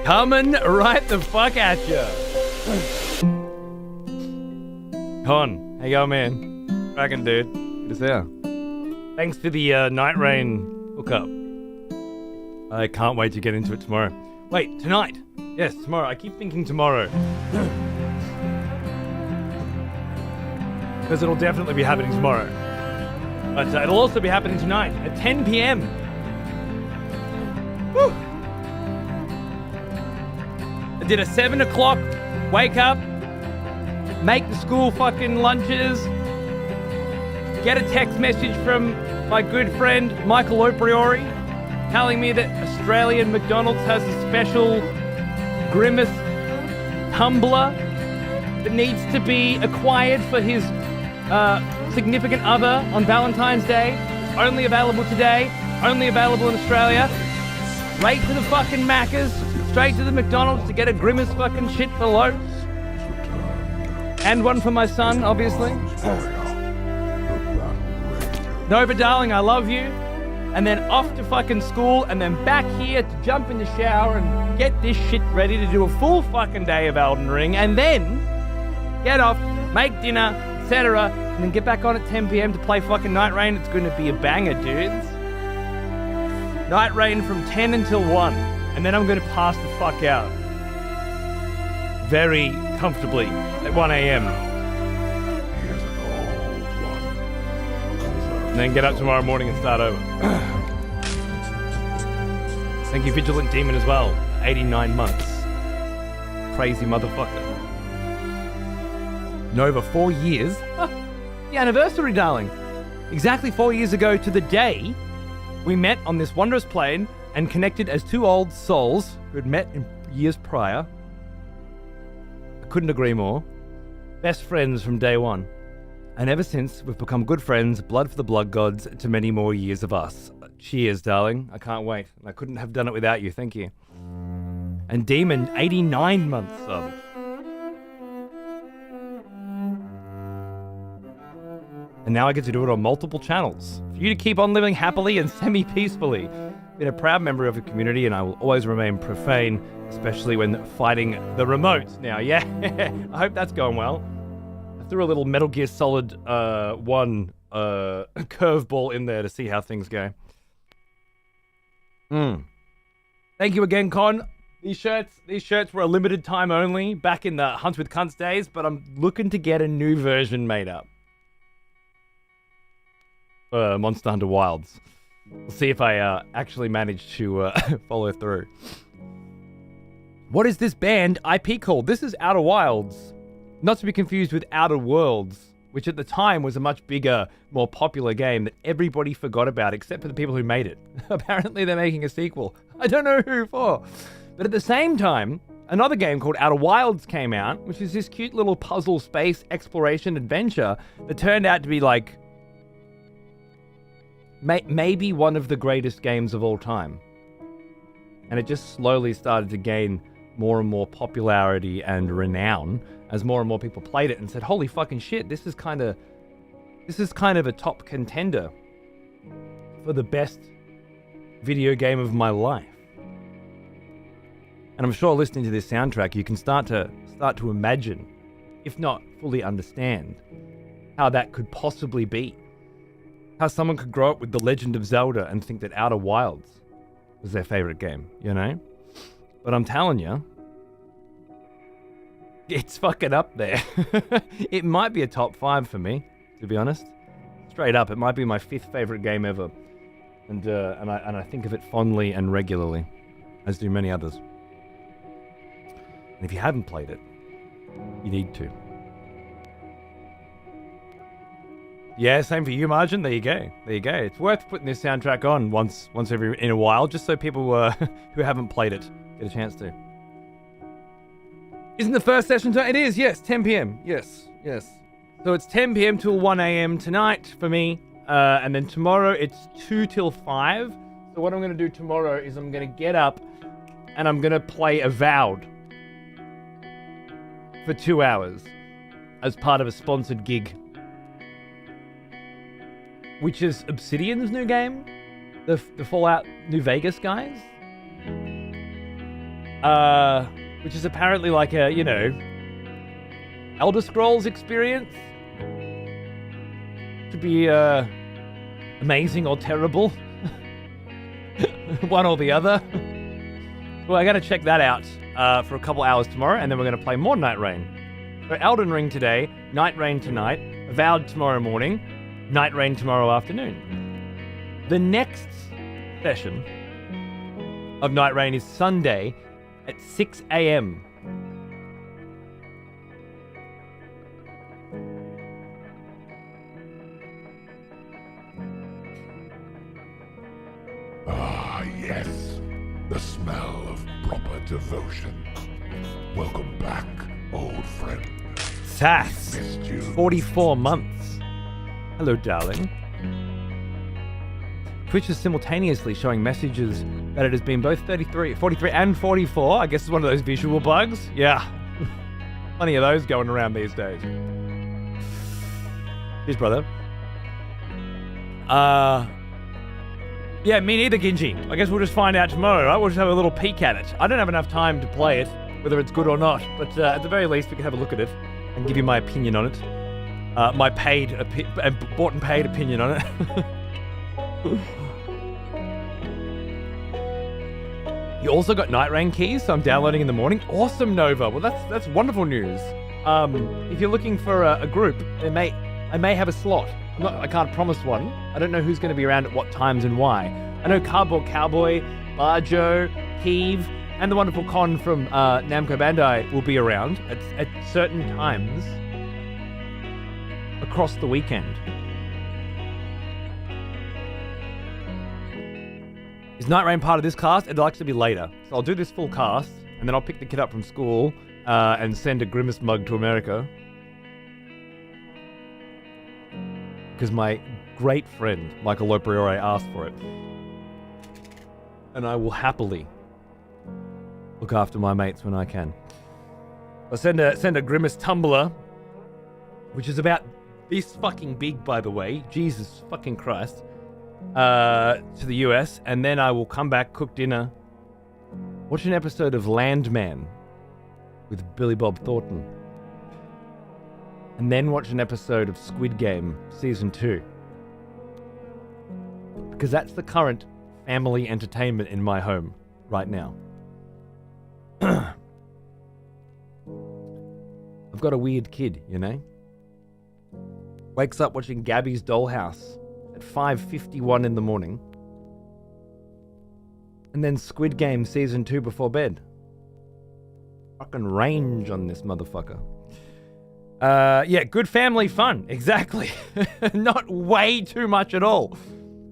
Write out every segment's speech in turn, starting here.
Coming right the fuck at ya. Con, how you going, man? Cracking, dude. Good to see ya. Thanks for the night rain hookup. I can't wait to get into it tomorrow. Wait, tonight. Yes, tomorrow. I keep thinking tomorrow. Because it'll definitely be happening tomorrow. But it'll also be happening tonight at 10 p.m. Woo! I did a 7 o'clock wake up, make the school fucking lunches, get a text message from my good friend Michael O'Priori telling me that Australian McDonald's has a special Grimace tumbler that needs to be acquired for his significant other on Valentine's Day. It's only available today, only available in Australia. Straight to the fucking Macca's, straight to the McDonald's to get a Grimace fucking shit for loads. And one for my son, obviously. No, but darling, I love you. And then off to fucking school, and then back here to jump in the shower and get this shit ready to do a full fucking day of Elden Ring, and then get off, make dinner, etc., and then get back on at 10 p.m. to play fucking Night Rain. It's going to be a banger, dudes. Night Rain from 10 until 1, and then I'm going to pass the fuck out. Very comfortably at 1 a.m. And then get up tomorrow morning and start over. Thank you, Vigilant Demon, as well. 89 months. Crazy motherfucker. Nova, 4 years? The anniversary, darling. Exactly 4 years ago to the day we met on this wondrous plane and connected as two old souls who had met in years prior. I couldn't agree more. Best friends from day one. And ever since, we've become good friends, blood for the blood gods, to many more years of us. Cheers, darling. I can't wait. I couldn't have done it without you. Thank you. And Demon, 89 months sub. And now I get to do it on multiple channels. For you to keep on living happily and semi-peacefully. Been a proud member of the community, and I will always remain profane, especially when fighting the remote. Now, yeah, I hope that's going well. I threw a little Metal Gear Solid 1 curveball in there to see how things go. Thank you again, Con. These shirts were a limited time only back in the Hunt with Cunts days, but I'm looking to get a new version made up. Monster Hunter Wilds. We'll see if I actually manage to follow through. What is this band IP called? This is Outer Wilds. Not to be confused with Outer Worlds, which at the time was a much bigger, more popular game that everybody forgot about except for the people who made it. Apparently they're making a sequel. I don't know who for. But at the same time, another game called Outer Wilds came out, which is this cute little puzzle space exploration adventure that turned out to be like maybe one of the greatest games of all time. And it just slowly started to gain more and more popularity and renown as more and more people played it and said, holy fucking shit, this is kind of a top contender for the best video game of my life. And I'm sure listening to this soundtrack, you can start to imagine, if not fully understand, how that could possibly be. How someone could grow up with The Legend of Zelda and think that Outer Wilds was their favorite game, you know? But I'm telling you, it's fucking up there. It might be a top 5 for me, to be honest. Straight up, it might be my 5th favorite game ever. And I think of it fondly and regularly, as do many others. And if you haven't played it, you need to. Yeah, same for you, Margin. There you go. There you go. It's worth putting this soundtrack on once every in a while, just so people who haven't played it get a chance to. Isn't the first session tonight? It is, yes. 10 p.m. Yes. So it's 10 p.m. till 1 a.m. tonight for me. And then tomorrow it's 2 till 5. So what I'm going to do tomorrow is I'm going to get up and I'm going to play Avowed for 2 hours as part of a sponsored gig. Which is Obsidian's new game, the Fallout New Vegas guys. which is apparently like a, Elder Scrolls experience. Could be amazing or terrible. One or the other. Well, I gotta check that out for a couple hours tomorrow, and then we're gonna play more Night Rain. So Elden Ring today, Night Rain tonight, Avowed tomorrow morning, Night Rain tomorrow afternoon. The next session of Night Rain is Sunday at 6 a.m. Ah, yes. The smell of proper devotion. Welcome back, old friend. Sass, Missed you. 44 months. Hello, darling. Twitch is simultaneously showing messages that it has been both 43 and 44. I guess it's one of those visual bugs. Yeah. Plenty of those going around these days. Cheers, brother. Yeah, me neither, Ginji. I guess we'll just find out tomorrow, right? We'll just have a little peek at it. I don't have enough time to play it, whether it's good or not, but at the very least, we can have a look at it and give you my opinion on it. My bought and paid opinion on it. You also got Night Rain keys, so I'm downloading in the morning. Awesome, Nova. Well, that's wonderful news. If you're looking for a group, I may have a slot. I can't promise one. I don't know who's going to be around at what times and why. I know Cardboard Cowboy, Barjo, Keeve, and the wonderful Con from Namco Bandai will be around at certain times across the weekend. Is Night Rain part of this cast? It'll actually be later. So I'll do this full cast, and then I'll pick the kid up from school and send a Grimace mug to America. Because my great friend, Michael Lopriore, asked for it. And I will happily look after my mates when I can. I'll send a Grimace tumbler, which is about this fucking big, by the way. Jesus fucking Christ. To the US, and then I will come back, cook dinner, watch an episode of Landman with Billy Bob Thornton, and then watch an episode of Squid Game Season 2. Because that's the current family entertainment in my home right now. I've got a weird kid, Wakes up watching Gabby's Dollhouse at 5:51 in the morning. And then Squid Game Season 2 before bed. Fucking range on this motherfucker. Yeah, good family fun. Exactly. Not way too much at all.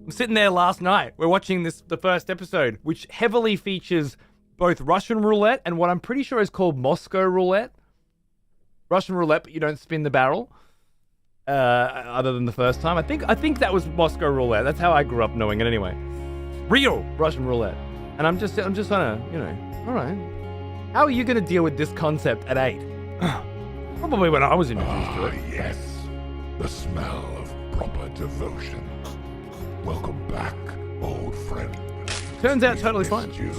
I'm sitting there last night. We're watching the first episode, which heavily features both Russian roulette and what I'm pretty sure is called Moscow roulette. Russian roulette, but you don't spin the barrel. Other than the first time. I think that was Moscow roulette. That's how I grew up knowing it anyway. Real Russian roulette. And I'm just trying to, all right. How are you going to deal with this concept at 8? Probably when I was introduced to it. Yes. The smell of proper devotion. Welcome back, old friend. Turns out totally fine. You.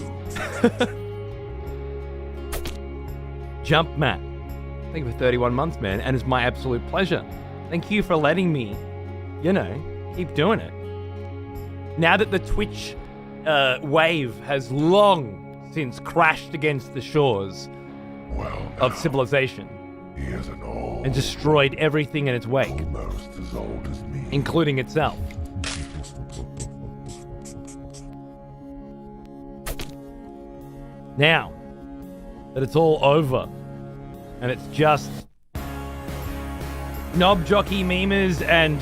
Jump Matt. Thank you for 31 months, man, and it's my absolute pleasure. Thank you for letting me, keep doing it. Now that the Twitch wave has long since crashed against the shores of civilization He is an old, and destroyed everything in its wake, almost as old as me. including itself. Now that it's all over and it's just knob jockey memers and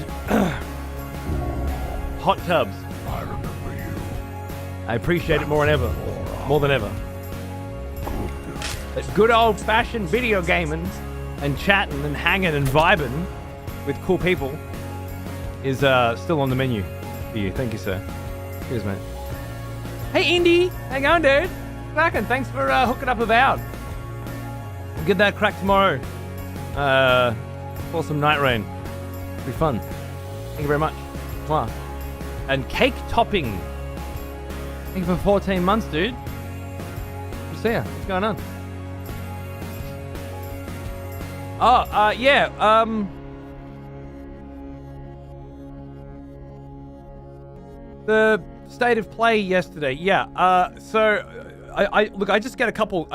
hot tubs. I remember you. I appreciate it more than ever. That good old-fashioned video gaming and chatting and hanging and vibing with cool people is still on the menu for you. Thank you, sir. Cheers, mate. Hey, Indy. How you going, dude? Fucking thanks for hooking up Avowed. We'll get that crack tomorrow. For some Night Rain. It'll be fun. Thank you very much. Mwah. And cake topping. Thank you for 14 months, dude. See ya. What's going on? Oh, yeah. The state of play yesterday. Yeah. So I look. I just get a couple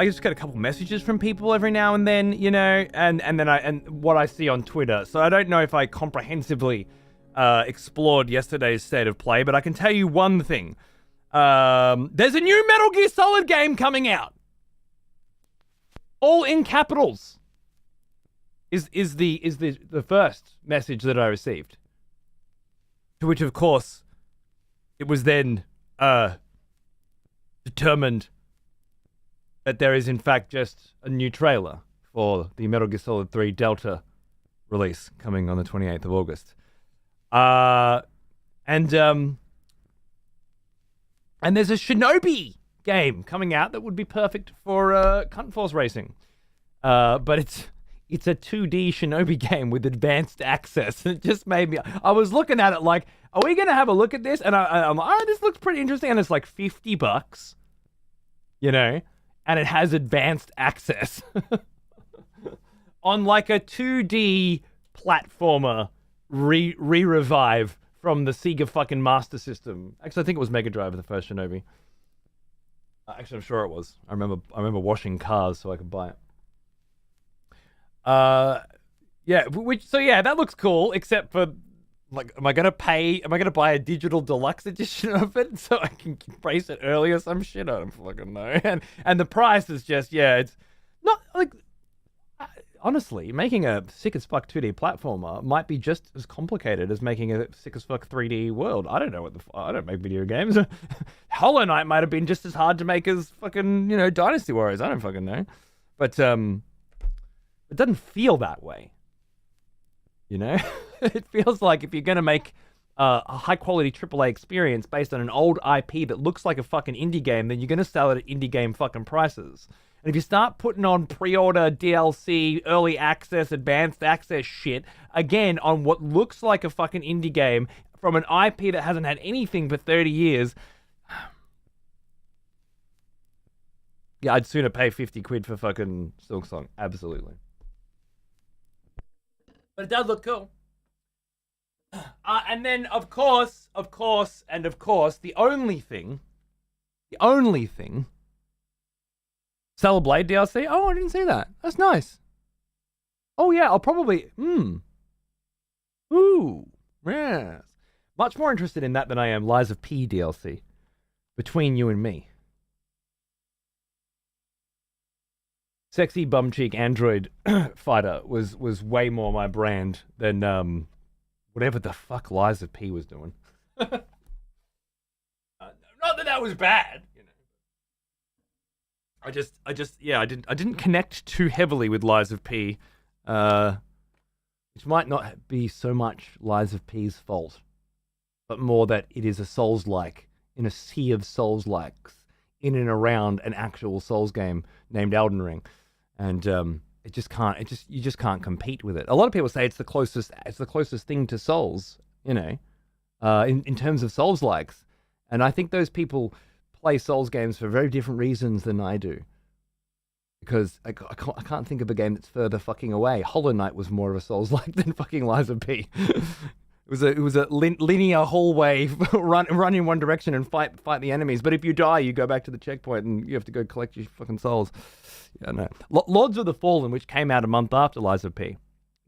messages from people every now and then, you know, and what I see on Twitter. So I don't know if I comprehensively explored yesterday's state of play, but I can tell you one thing. There's a new Metal Gear Solid game coming out. All in capitals. Is the first message that I received. To which, of course, it was then determined that there is in fact just a new trailer for the Metal Gear Solid 3 Delta release coming on the 28th of August. And there's a Shinobi game coming out that would be perfect for Cunt Force racing. But it's a 2D Shinobi game with advanced access. It just made me... I was looking at it like, are we going to have a look at this? And I'm like, oh, this looks pretty interesting. And it's like $50, you know? And it has advanced access. On like a 2D platformer re-revive from the Sega fucking Master System. Actually, I think it was Mega Drive, the first Shinobi. Actually, I'm sure it was. I remember washing cars so I could buy it. Yeah, that looks cool, except for, like, am I gonna buy a digital deluxe edition of it so I can race it early or some shit? I don't fucking know. And the price is just, yeah, it's not, like, honestly, making a sick as fuck 2D platformer might be just as complicated as making a sick as fuck 3D world. I don't know I don't make video games. Hollow Knight might have been just as hard to make as fucking, you know, Dynasty Warriors. I don't fucking know. But, it doesn't feel that way, you know? It feels like if you're going to make a high-quality AAA experience based on an old IP that looks like a fucking indie game, then you're going to sell it at indie game fucking prices. And if you start putting on pre-order, DLC, early access, advanced access shit, again, on what looks like a fucking indie game from an IP that hasn't had anything for 30 years... Yeah, I'd sooner pay 50 quid for fucking Silksong. Absolutely. But it does look cool. And then, of course, the only thing, Stellar Blade DLC. Oh, I didn't see that. That's nice. Oh yeah, I'll probably, Ooh, yes. Much more interested in that than I am Lies of P DLC. Between you and me. Sexy bum cheek android fighter was way more my brand than whatever the fuck Lies of P was doing. Not that was bad, you know. I didn't connect too heavily with Lies of P, which might not be so much Lies of P's fault, but more that it is a Souls-like in a sea of Souls-likes in and around an actual Souls game named Elden Ring. And you just can't compete with it. A lot of people say it's the closest thing to Souls, you know, in terms of Souls likes. And I think those people play Souls games for very different reasons than I do. Because I can't think of a game that's further fucking away. Hollow Knight was more of a Souls like than fucking Lies of P. It was a linear hallway, run in one direction and fight the enemies. But if you die, you go back to the checkpoint and you have to go collect your fucking souls. Yeah, no. Lords of the Fallen, which came out a month after Lies of P,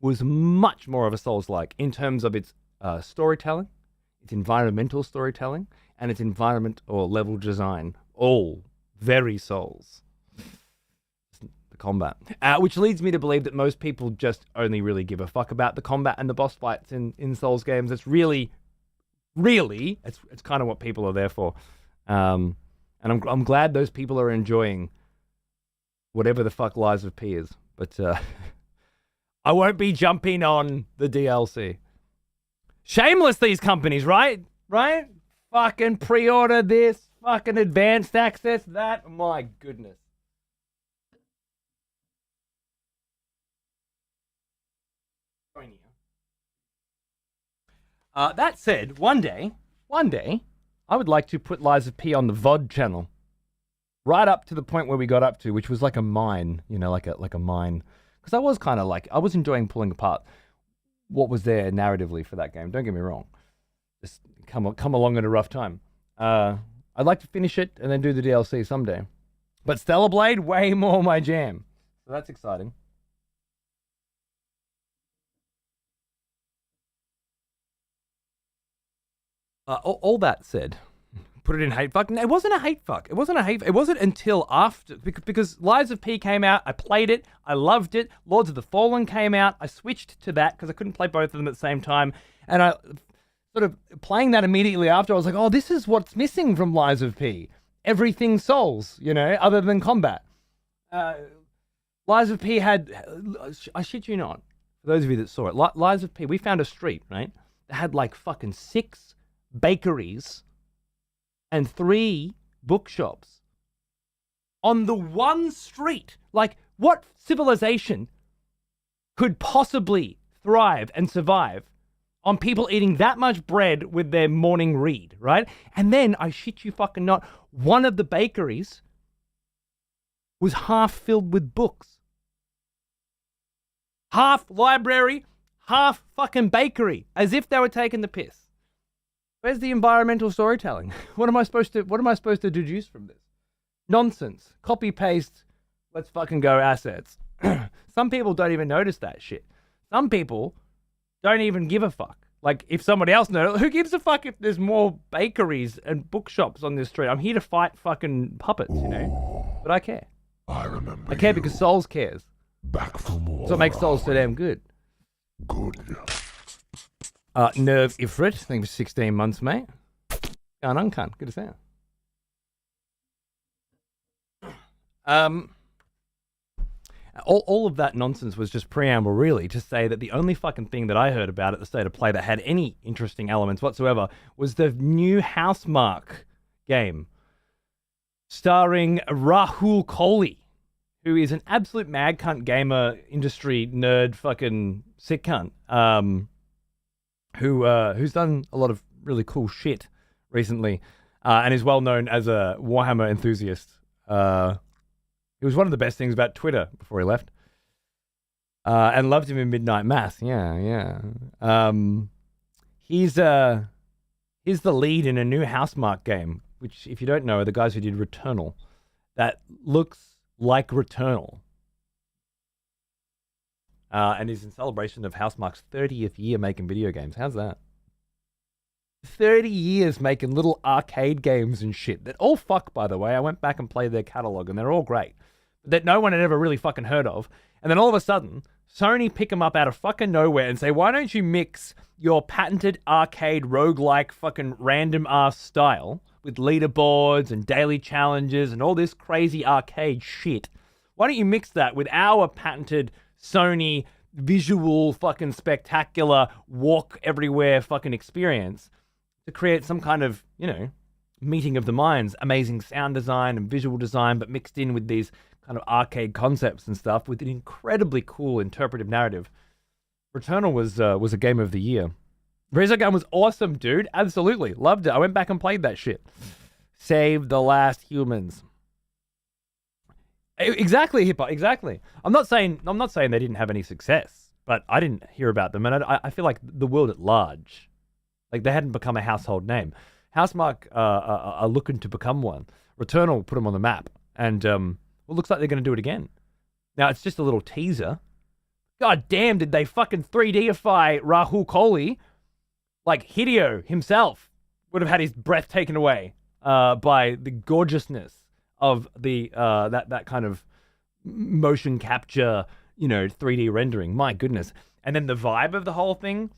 was much more of a Souls-like in terms of its storytelling, its environmental storytelling, and its environment or level design. All very Souls. The combat. Which leads me to believe that most people just only really give a fuck about the combat and the boss fights in Souls games. It's really, it's kind of what people are there for. And I'm glad those people are enjoying whatever the fuck Lies of P is. But I won't be jumping on the DLC. Shameless, these companies, right? Right? Fucking pre-order this, fucking advanced access that. My goodness. That said, one day, I would like to put Lies of P on the VOD channel. right up to the point where we got up to, which was like a mine, like a mine. Because I was kind of like, I was enjoying pulling apart what was there narratively for that game. Don't get me wrong. Just come along at a rough time. I'd like to finish it and then do the DLC someday. But Stellar Blade, way more my jam. So that's exciting. All that said, put it in hate fuck. No, it wasn't a hate fuck. It wasn't until after, because Lies of P came out. I played it. I loved it. Lords of the Fallen came out. I switched to that because I couldn't play both of them at the same time. And I sort of playing that immediately after, I was like, oh, this is what's missing from Lies of P. Everything Souls, other than combat. Lies of P had, I shit you not, for those of you that saw it, Lies of P, we found a street, right? That had like fucking 6 bakeries and 3 bookshops on the one street. Like, what civilization could possibly thrive and survive on people eating that much bread with their morning read, right? And then, I shit you fucking not, one of the bakeries was half filled with books. Half library, half fucking bakery, as if they were taking the piss. Where's the environmental storytelling? What am I supposed to deduce from this? Nonsense. Copy paste. Let's fucking go assets. Some people don't even notice that shit. Some people don't even give a fuck. Like, if somebody else knows, who gives a fuck if there's more bakeries and bookshops on this street? I'm here to fight fucking puppets, But I care. I remember. I care because Souls cares. Back from war. So it makes Souls so damn good. Good. Nerve Ifrit, I think it was 16 months, mate. Uncunt, good to see you. All of that nonsense was just preamble, really, to say that the only fucking thing that I heard about at the State of Play that had any interesting elements whatsoever was the new Housemarque game, starring Rahul Kohli, who is an absolute mad cunt gamer, industry nerd, fucking sick cunt, who's done a lot of really cool shit recently, and is well known as a Warhammer enthusiast. It was one of the best things about Twitter before he left. And loved him in Midnight Mass. Yeah. He's the lead in a new Housemarque game, which, if you don't know, are the guys who did Returnal. That looks like Returnal. And is in celebration of Housemarque's 30th year making video games. How's that? 30 years making little arcade games and shit that all fuck, by the way. I went back and played their catalog and they're all great. That no one had ever really fucking heard of. And then all of a sudden, Sony pick them up out of fucking nowhere and say, why don't you mix your patented arcade roguelike fucking random ass style with leaderboards and daily challenges and all this crazy arcade shit. Why don't you mix that with our patented Sony visual fucking spectacular walk everywhere fucking experience to create some kind of, meeting of the minds, amazing sound design and visual design, but mixed in with these kind of arcade concepts and stuff with an incredibly cool interpretive narrative. Returnal was a game of the year. Resogun was awesome, dude. Absolutely. Loved it. I went back and played that shit. Save the last humans. Exactly, Hippo. Exactly. I'm not saying they didn't have any success, but I didn't hear about them, and I feel like the world at large, like they hadn't become a household name. Housemarque are looking to become one. Returnal put them on the map, and it looks like they're going to do it again. Now it's just a little teaser. God damn, did they fucking 3Dify Rahul Kohli? Like Hideo himself would have had his breath taken away by the gorgeousness of the that kind of motion capture, 3D rendering. My goodness. And then the vibe of the whole thing.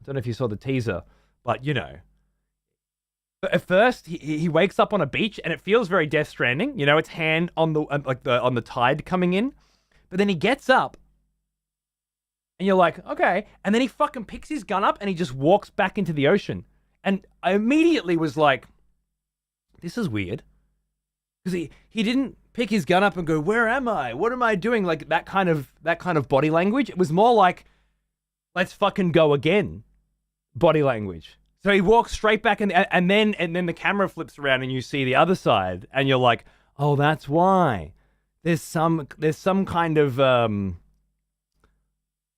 I don't know if you saw the teaser, but at first he wakes up on a beach and it feels very Death Stranding. It's hand on the on the tide coming in, but then he gets up. And you're like, okay. And then he fucking picks his gun up and he just walks back into the ocean. And I immediately was like, this is weird. Because he didn't pick his gun up and go, where am I? What am I doing? Like that kind of body language. It was more like, let's fucking go again body language. So he walks straight back and then the camera flips around and you see the other side and you're like, Oh, that's why. There's some kind of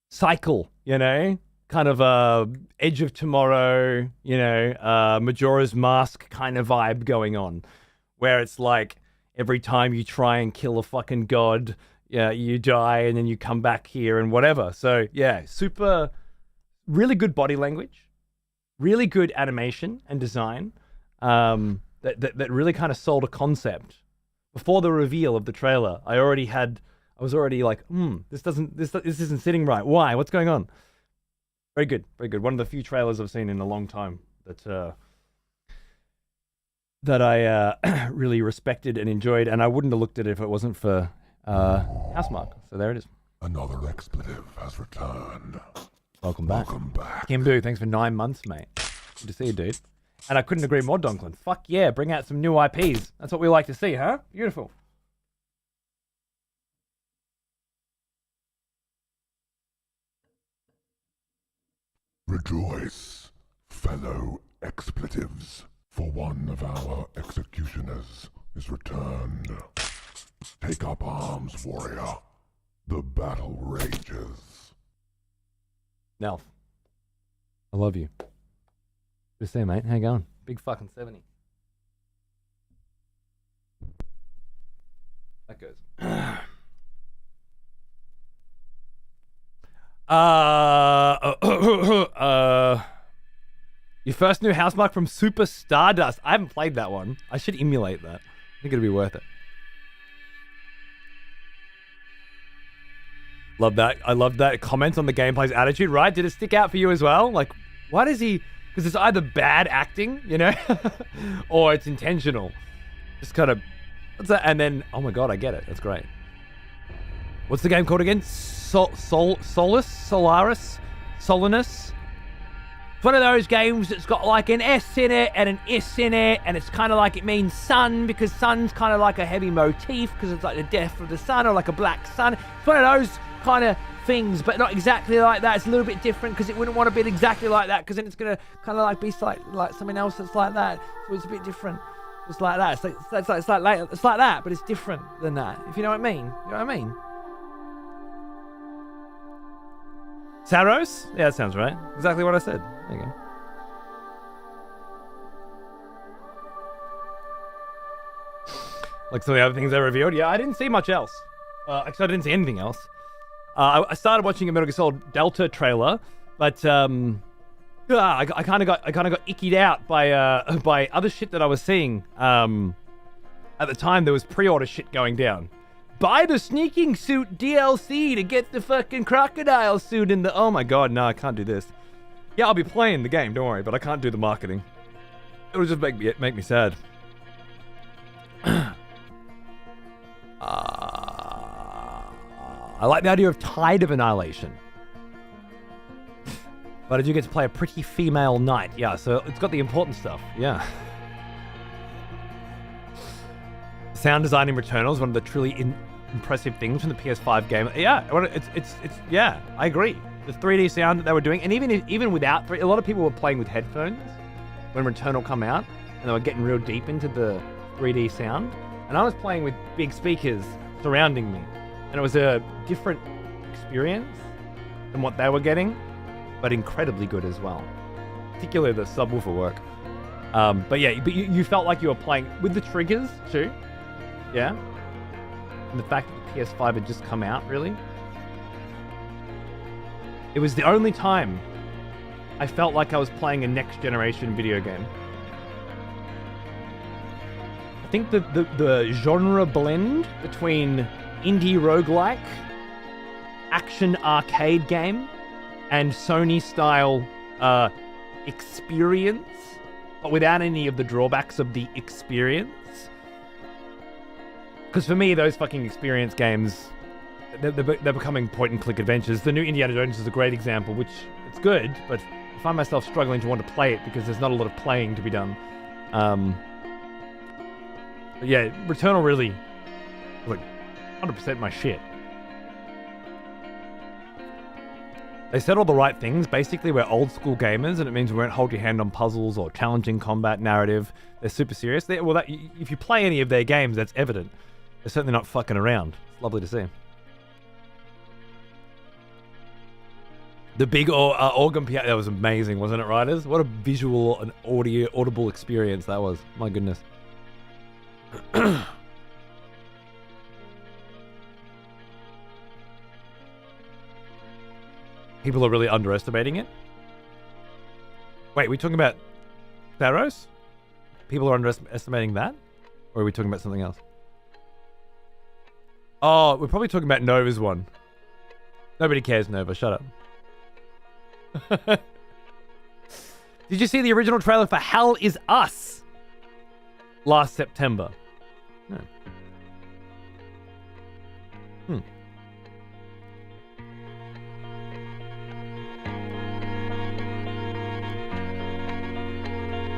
cycle, you know? Kind of Edge of Tomorrow, you know, Majora's Mask kind of vibe going on. Where it's like every time you try and kill a fucking god, yeah, you die and then you come back here and whatever. So yeah, really good body language, really good animation and design. That really kind of sold a concept. Before the reveal of the trailer, I was already like, this isn't sitting right. Why? What's going on? Very good, very good. One of the few trailers I've seen in a long time that I really respected and enjoyed, and I wouldn't have looked at it if it wasn't for Housemarque. So there it is. Another expletive has returned. Welcome back. Welcome back. Kimbu, thanks for 9 months, mate. Good to see you, dude. And I couldn't agree more, Donklin. Fuck yeah, bring out some new IPs. That's what we like to see, huh? Beautiful. Rejoice, fellow expletives, for one of our executioners is returned. Take up arms, warrior. The battle rages. Nelf, I love you. Good to see you, mate. How you going? Big fucking 70. That goes. Your first new Housemarque from Super Stardust. I haven't played that one. I should emulate that. I think it'd be worth it. Love that. I love that comment on the gameplay's attitude, right? Did it stick out for you as well? Like, why does he... Because it's either bad acting, you know, or it's intentional. Just kind of... What's that? And then, oh my god, I get it. That's great. What's the game called again? Solinus? It's one of those games that's got like an S in it and an S in it, and it's kind of like it means sun, because sun's kind of like a heavy motif, because it's like the death of the sun, or like a black sun. It's one of those kind of things, but not exactly like that. It's a little bit different, because it wouldn't want to be exactly like that, because then it's going to kind of like be like something else that's like that. So it's a bit different. It's like that. It's like that, but it's different than that. If you know what I mean. You know what I mean? Saros? Yeah, that sounds right. Exactly what I said. There you go. Like some of the other things I revealed. Yeah, I didn't see much else. Actually, I didn't see anything else. I started watching a Metal Gear Solid Delta trailer, but I kind of got ickied out by other shit that I was seeing. At the time, there was pre-order shit going down. Buy the sneaking suit DLC to get the fucking crocodile suit in the... Oh my god, no, I can't do this. Yeah, I'll be playing the game, don't worry, but I can't do the marketing. It'll just make me sad. I like the idea of Tide of Annihilation. But I do get to play a pretty female knight. Yeah, so it's got the important stuff. Yeah. Sound design in Returnal is one of the truly impressive things from the PS5 game. Yeah, it's yeah, I agree. The 3D sound that they were doing, and even without, a lot of people were playing with headphones when Returnal come out, and they were getting real deep into the 3D sound. And I was playing with big speakers surrounding me, and it was a different experience than what they were getting, but incredibly good as well. Particularly the subwoofer work. But yeah, you felt like you were playing with the triggers too. Yeah. And the fact that the PS5 had just come out, really. It was the only time I felt like I was playing a next generation video game. I think the genre blend between indie roguelike, action arcade game, and Sony style experience, but without any of the drawbacks of the experience. Because for me, those fucking experience games, they're becoming point-and-click adventures. The new Indiana Jones is a great example, which it's good, but I find myself struggling to want to play it because there's not a lot of playing to be done. But yeah, Returnal really, like, 100% my shit. They said all the right things. Basically, we're old school gamers, and it means we won't hold your hand on puzzles or challenging combat narrative. They're super serious. If you play any of their games, that's evident. They're certainly not fucking around. It's lovely to see. The big organ piano, that was amazing, wasn't it, Riders? What a visual and audible experience that was. My goodness. People are really underestimating it. Wait, are we talking about Theros? People are underestimating that? Or are we talking about something else? Oh, we're probably talking about Nova's one. Nobody cares, Nova. Shut up. Did you see the original trailer for Hell Is Us last September? No.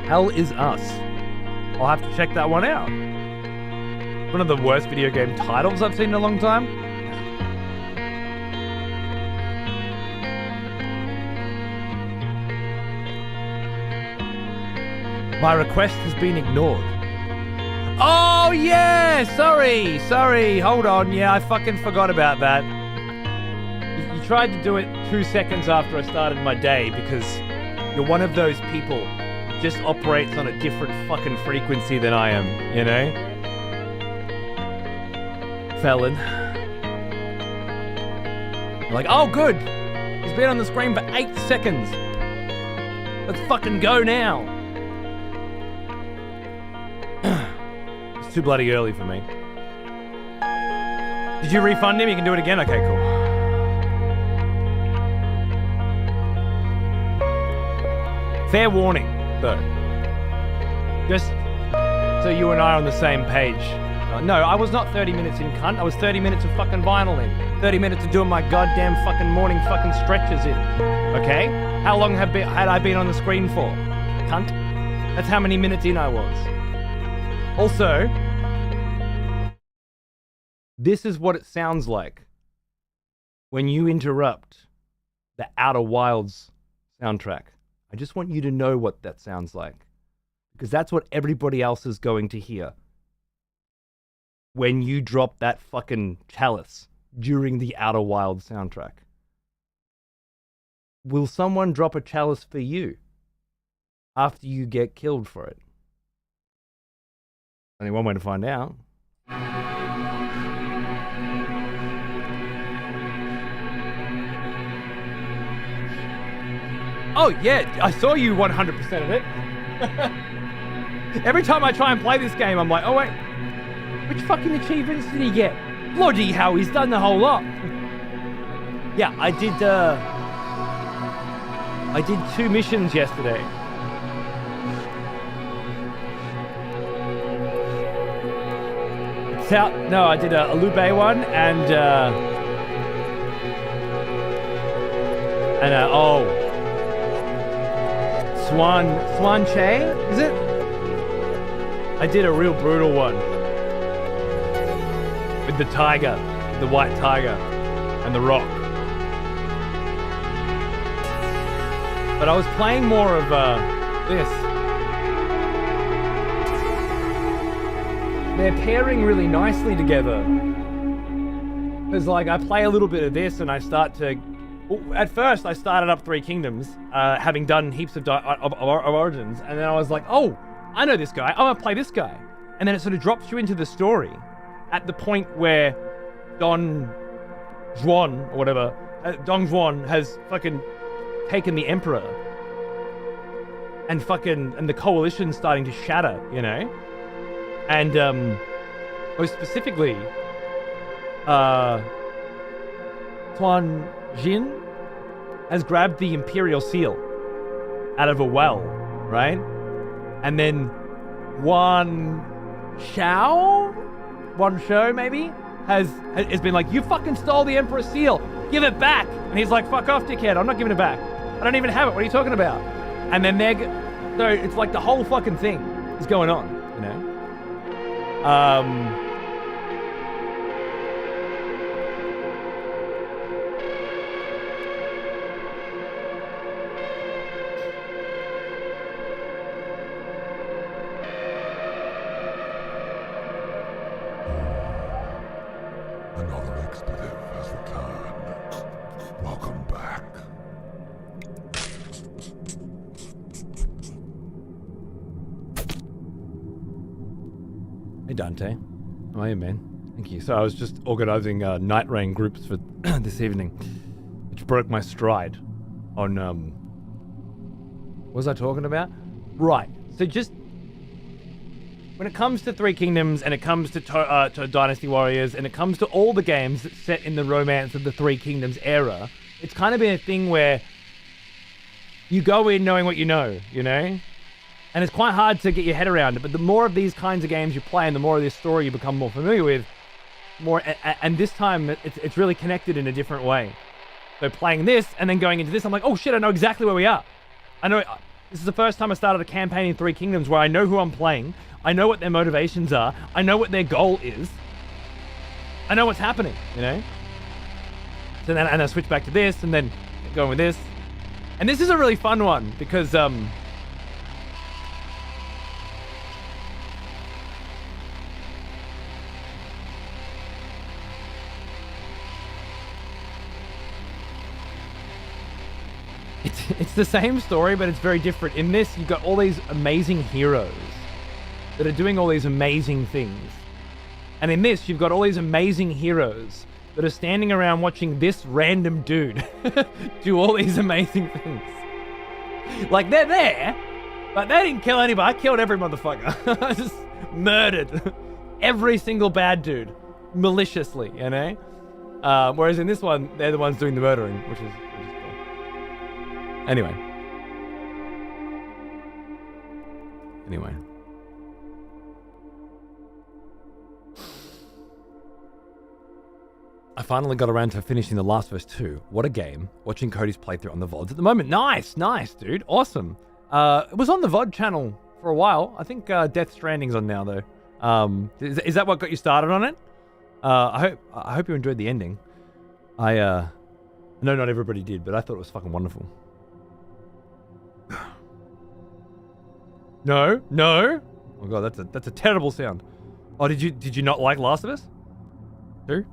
Hell Is Us. I'll have to check that one out. One of the worst video game titles I've seen in a long time. My request has been ignored. Oh yeah, sorry, hold on. Yeah, I fucking forgot about that. You tried to do it 2 seconds after I started my day because you're one of those people who just operates on a different fucking frequency than I am, you know? Felon. You're like, oh good, he's been on the screen for 8 seconds. Let's fucking go now. It's too bloody early for me. Did you refund him? You can do it again? Okay, cool. Fair warning, though. Just so you and I are on the same page. No, I was not 30 minutes in, cunt. I was 30 minutes of fucking vinyl in. 30 minutes of doing my goddamn fucking morning fucking stretches in. Okay? How long had I been on the screen for? Cunt. That's how many minutes in I was. Also, this is what it sounds like when you interrupt the Outer Wilds soundtrack. I just want you to know what that sounds like, because that's what everybody else is going to hear when you drop that fucking chalice during the Outer Wilds soundtrack. Will someone drop a chalice for you after you get killed for it? Only one way to find out. Oh yeah, I saw you 100% of it. Every time I try and play this game, I'm like, oh wait, which fucking achievements did he get? Bloody hell, he's done the whole lot. Yeah, I did 2 missions yesterday. No, I did a Lube one and Swan Che, is it? I did a real brutal one with the tiger, the white tiger, and the rock. But I was playing more of this. They're pairing really nicely together. Because like I play a little bit of this and I start to... At first I started up 3 Kingdoms, having done heaps of Origins, and then I was like, oh, I know this guy, I'm gonna play this guy. And then it sort of drops you into the story at the point where Don Juan, or whatever, Don Juan has fucking taken the Emperor. And the coalition's starting to shatter, you know? And most specifically, Tuan Jin has grabbed the Imperial Seal out of a well, right? And then Wan Shao maybe, has been like, you fucking stole the Emperor's Seal, give it back. And he's like, fuck off, dickhead, I'm not giving it back. I don't even have it, what are you talking about? And then so it's like the whole fucking thing is going on, you know? Another expletive has returned. Welcome back. Hey Dante, how are you, man? Thank you. So I was just organizing night rain groups for this evening, which broke my stride on what was I talking about? Right. So just when it comes to Three Kingdoms and it comes to Dynasty Warriors and it comes to all the games that's set in the romance of the Three Kingdoms era, it's kind of been a thing where you go in knowing what you know, And it's quite hard to get your head around it, but the more of these kinds of games you play and the more of this story you become more familiar with, and this time it's really connected in a different way. So playing this and then going into this, I'm like, oh shit, I know exactly where we are. I know, this is the first time I started a campaign in Three Kingdoms where I know who I'm playing, I know what their motivations are, I know what their goal is, I know what's happening, So then, and I switch back to this and then going with this. And this is a really fun one because, It's the same story, but it's very different. In this, you've got all these amazing heroes that are doing all these amazing things. And in this, you've got all these amazing heroes that are standing around watching this random dude do all these amazing things. Like, they're there, but they didn't kill anybody. I killed every motherfucker. I just murdered every single bad dude maliciously, Whereas in this one, they're the ones doing the murdering, which is cool. Anyway. I finally got around to finishing The Last of Us 2. What a game. Watching Cody's playthrough on the VODs at the moment. Nice, dude. Awesome. It was on the VOD channel for a while. I think Death Stranding's on now, though. Is that what got you started on it? I hope you enjoyed the ending. I know not everybody did, but I thought it was fucking wonderful. No. Oh god, that's a terrible sound. Oh, did you not like Last of Us 2?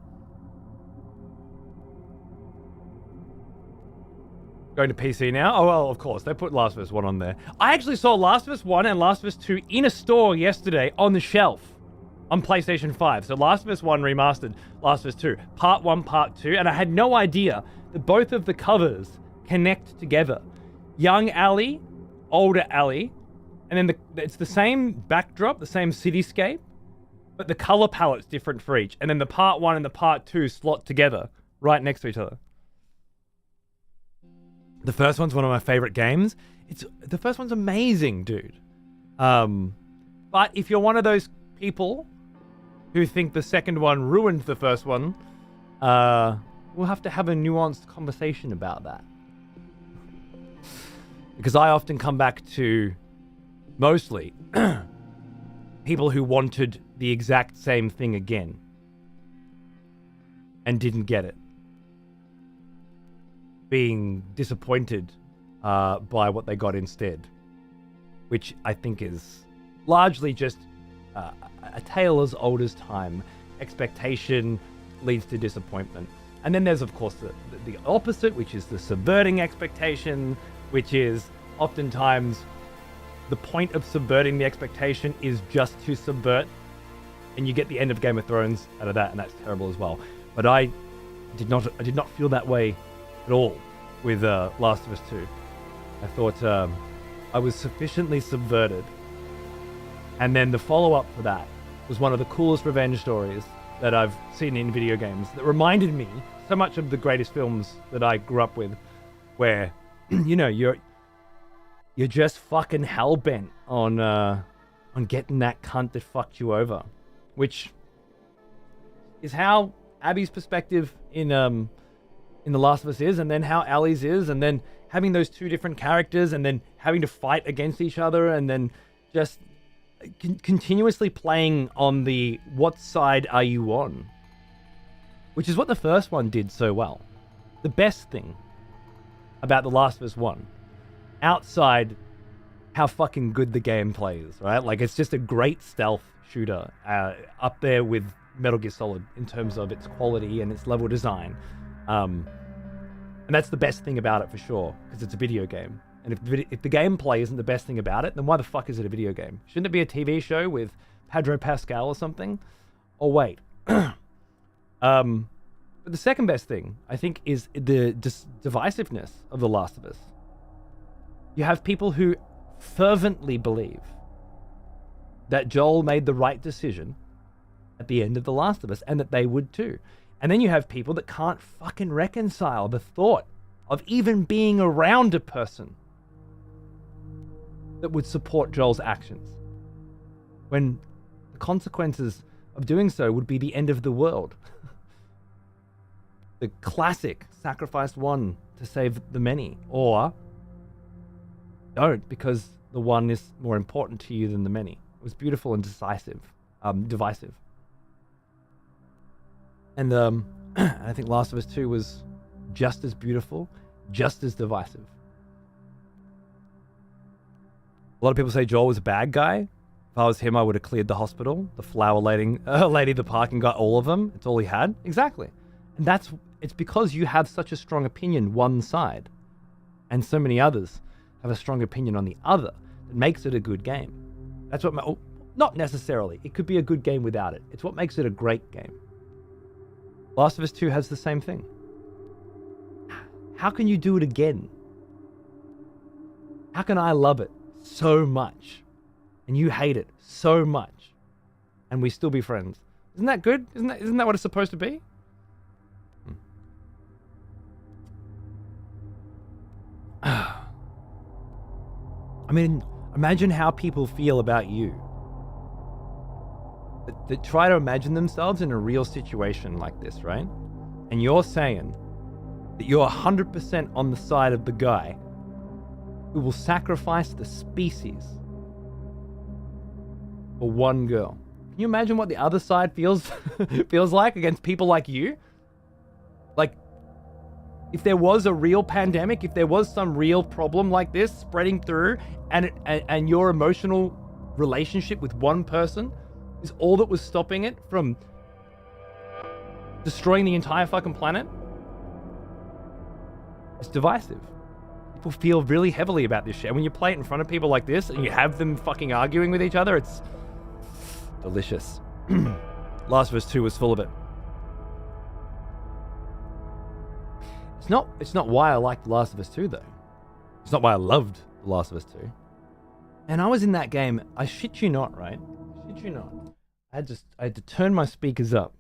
Going to PC now? Oh well, of course they put Last of Us 1 on there. I actually saw Last of Us 1 and Last of Us 2 in a store yesterday on the shelf on PlayStation 5. So Last of Us 1 remastered, Last of Us 2, Part 1, Part 2, and I had no idea that both of the covers connect together. Young Ellie, older Ellie, and then it's the same backdrop, the same cityscape, but the color palette's different for each. And then the Part 1 and the Part 2 slot together right next to each other. The first one's one of my favorite games. The first one's amazing, dude. But if you're one of those people who think the second one ruined the first one, we'll have to have a nuanced conversation about that. Because I often come back to mostly people who wanted the exact same thing again and didn't get it. Being disappointed by what they got instead, which I think is largely just a tale as old as time. Expectation leads to disappointment. And then there's, of course, the opposite, which is the subverting expectation, which is oftentimes the point of subverting the expectation is just to subvert, and you get the end of Game of Thrones out of that, and that's terrible as well. But I did not feel that way at all with Last of Us 2. I thought I was sufficiently subverted, and then the follow-up for that was one of the coolest revenge stories that I've seen in video games that reminded me so much of the greatest films that I grew up with, where you're just fucking hell-bent on getting that cunt that fucked you over, which is how Abby's perspective in The Last of Us is, and then how Ellie's is, and then having those two different characters, and then having to fight against each other, and then just continuously playing on the what side are you on, which is what the first one did so well. The best thing about The Last of Us 1, outside how fucking good the gameplay is, right? Like, it's just a great stealth shooter, up there with Metal Gear Solid in terms of its quality and its level design. And that's the best thing about it for sure, because it's a video game. And if the gameplay isn't the best thing about it, then why the fuck is it a video game? Shouldn't it be a TV show with Pedro Pascal or something? Oh, wait. But the second best thing, I think, is the divisiveness of The Last of Us. You have people who fervently believe that Joel made the right decision at the end of The Last of Us, and that they would too. And then you have people that can't fucking reconcile the thought of even being around a person that would support Joel's actions, when the consequences of doing so would be the end of the world. The classic sacrifice one to save the many, or don't, because the one is more important to you than the many. It was beautiful and divisive. And I think Last of Us 2 was just as beautiful, just as divisive. A lot of people say Joel was a bad guy. If I was him, I would have cleared the hospital, the flower lady, the parking, got all of them. It's all he had. Exactly. And it's because you have such a strong opinion one side, and so many others have a strong opinion on the other, that makes it a good game. That's what, not necessarily. It could be a good game without it. It's what makes it a great game. Last of Us 2 has the same thing. How can you do it again? How can I love it so much and you hate it so much and we still be friends? Isn't that good? Isn't that what it's supposed to be? I mean, imagine how people feel about you. That try to imagine themselves in a real situation like this, right? And you're saying that you're 100% on the side of the guy who will sacrifice the species for one girl. Can you imagine what the other side feels like against people like you? Like, if there was a real pandemic, if there was some real problem like this spreading through, and your emotional relationship with one person is all that was stopping it from destroying the entire fucking planet, it's divisive. People feel really heavily about this shit. And when you play it in front of people like this and you have them fucking arguing with each other, it's delicious. Last of Us 2 was full of it. It's not why I liked The Last of Us 2 though. It's not why I loved The Last of Us 2. And I was in that game, I shit you not, right? I shit you not. I had to turn my speakers up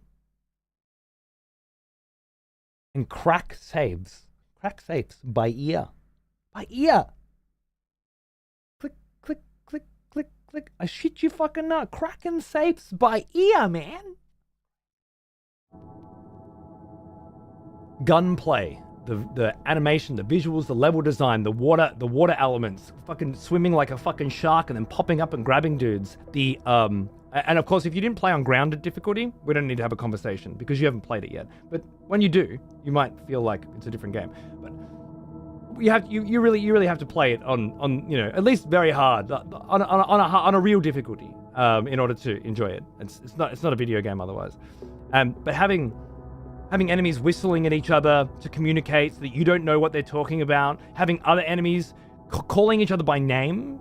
and crack saves by ear. By ear. Click, click, click, click, click. I shit you fucking not. Cracking saves by ear, man. Gunplay. The animation, the visuals, the level design, the water elements, fucking swimming like a fucking shark and then popping up and grabbing dudes. And of course, if you didn't play on grounded difficulty, we don't need to have a conversation because you haven't played it yet. But when you do, you might feel like it's a different game. But you really have to play it on at least very hard, on a real difficulty, in order to enjoy it. It's not a video game otherwise. But having enemies whistling at each other to communicate so that you don't know what they're talking about, having other enemies calling each other by name,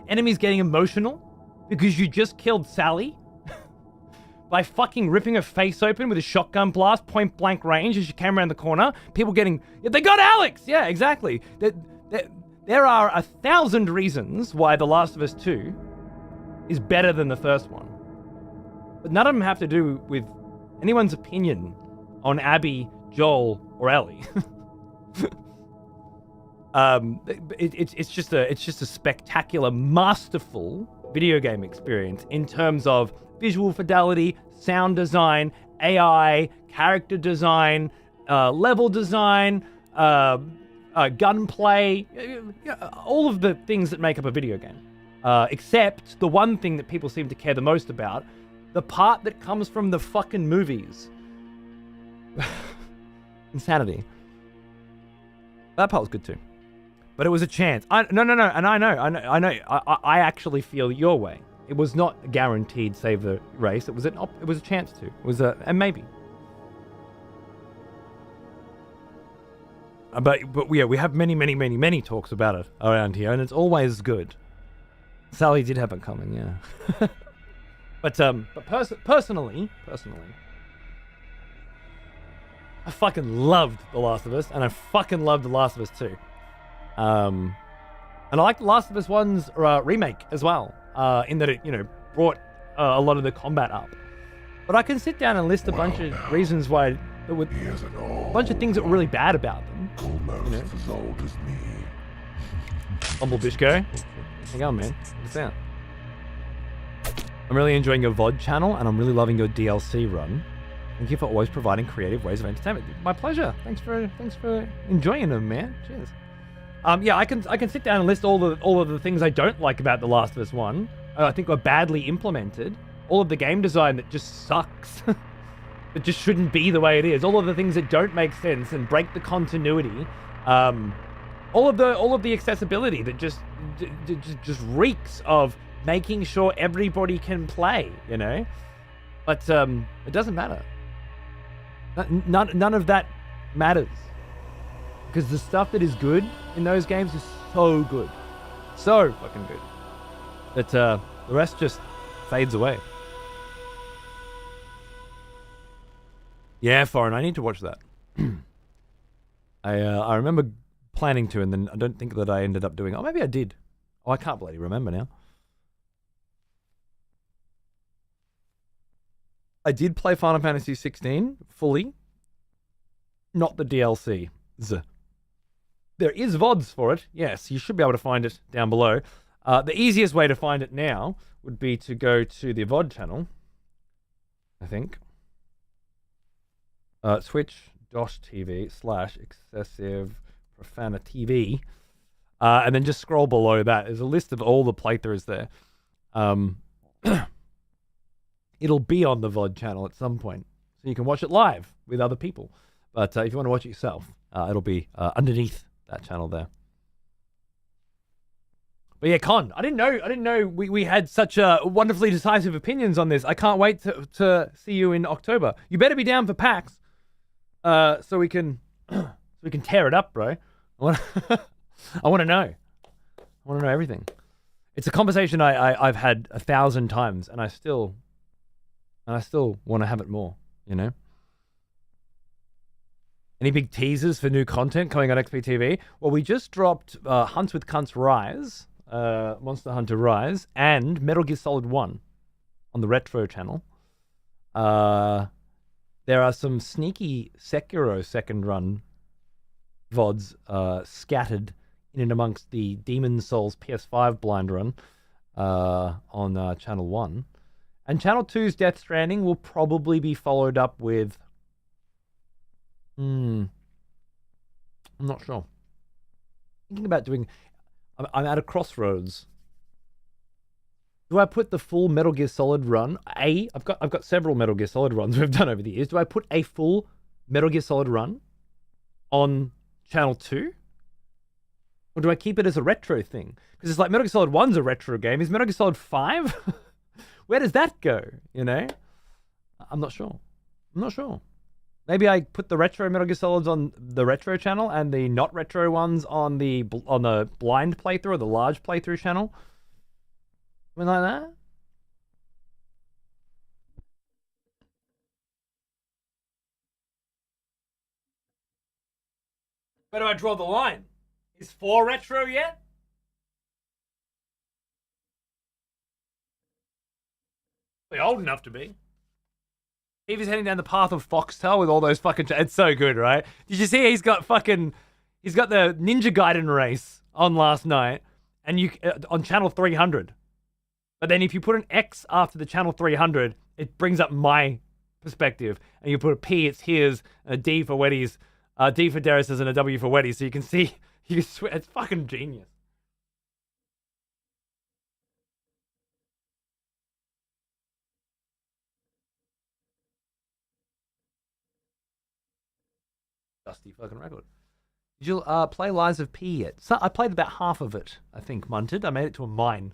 enemies getting emotional because you just killed Sally by fucking ripping her face open with a shotgun blast, point blank range as you came around the corner. People getting, they got Alex! Yeah, exactly. There are 1,000 reasons why The Last of Us 2 is better than the first one. But none of them have to do with anyone's opinion on Abby, Joel, or Ellie. It's just a spectacular, masterful video game experience in terms of visual fidelity, sound design, AI, character design, level design, gunplay, all of the things that make up a video game. Except the one thing that people seem to care the most about, the part that comes from the fucking movies. Insanity. That part was good too. But it was a chance. No. And I know. I actually feel your way. It was not a guaranteed save the race. It was it was a chance to. It was a and maybe. But yeah, we have many talks about it around here, and it's always good. Sally did have it coming, yeah. but personally, I fucking loved The Last of Us, and I fucking loved The Last of Us 2. And I like The Last of Us 1's remake as well, in that it, brought a lot of the combat up. But I can sit down and list a bunch of reasons why, a bunch of things that were really bad about them. Almost as old as me. Humble Bishko. Hang on, man. What's that? I'm really enjoying your VOD channel, and I'm really loving your DLC run. Thank you for always providing creative ways of entertainment. My pleasure. Thanks for enjoying them, man. Cheers. Yeah, I can sit down and list all of the things I don't like about The Last of Us 1. I think were badly implemented. All of the game design that just sucks. It just shouldn't be the way it is. All of the things that don't make sense and break the continuity. All of the accessibility that just reeks of making sure everybody can play, But it doesn't matter. None of that matters. Because the stuff that is good in those games is so good. So fucking good. That the rest just fades away. Yeah, Foreign, I need to watch that. I remember planning to, and then I don't think that I ended up doing it. Oh, maybe I did. Oh, I can't bloody remember now. I did play Final Fantasy 16 fully. Not the DLC. There is VODs for it. Yes, you should be able to find it down below. The easiest way to find it now would be to go to the VOD channel, I think. Twitch.tv/excessive-profanity-TV. And then just scroll below that. There's a list of all the playthroughs there. It'll be on the VOD channel at some point. So you can watch it live with other people. But if you want to watch it yourself, it'll be underneath that channel there. But yeah, Con, I didn't know we had such wonderfully decisive opinions on this. I can't wait to see you in October. You better be down for PAX, so we can tear it up, bro. I want to know. I want to know everything. It's a conversation I've had 1,000 times, and I still want to have it more. Any big teasers for new content coming on XPTV? Well, we just dropped Hunts with Cunts Rise, Monster Hunter Rise, and Metal Gear Solid 1 on the Retro channel. There are some sneaky Sekiro second run VODs scattered in and amongst the Demon Souls PS5 blind run on Channel 1. And Channel 2's Death Stranding will probably be followed up with... I'm not sure. Thinking about doing... I'm at a crossroads. Do I put the full Metal Gear Solid run? I've got several Metal Gear Solid runs we've done over the years. Do I put a full Metal Gear Solid run on Channel 2? Or do I keep it as a retro thing? Because it's like Metal Gear Solid 1's a retro game. Is Metal Gear Solid 5? Where does that go? I'm not sure. Maybe I put the retro Metal Gear Solids on the retro channel and the not retro ones on the blind playthrough or the large playthrough channel. Something like that. Where do I draw the line? Is 4 retro yet? They're old enough to be. He's heading down the path of Foxtel with all those fucking... It's so good, right? Did you see he's got the Ninja Gaiden race on last night, and on channel 300. But then if you put an X after the channel 300, it brings up my perspective, and you put a P, it's his, and a D for Weddies, D for Darius's, and a W for Weddies, so you can see, it's fucking genius. Dusty fucking record. Did you play Lies of P yet? So I played about half of it, I think, Munted. I made it to a mine.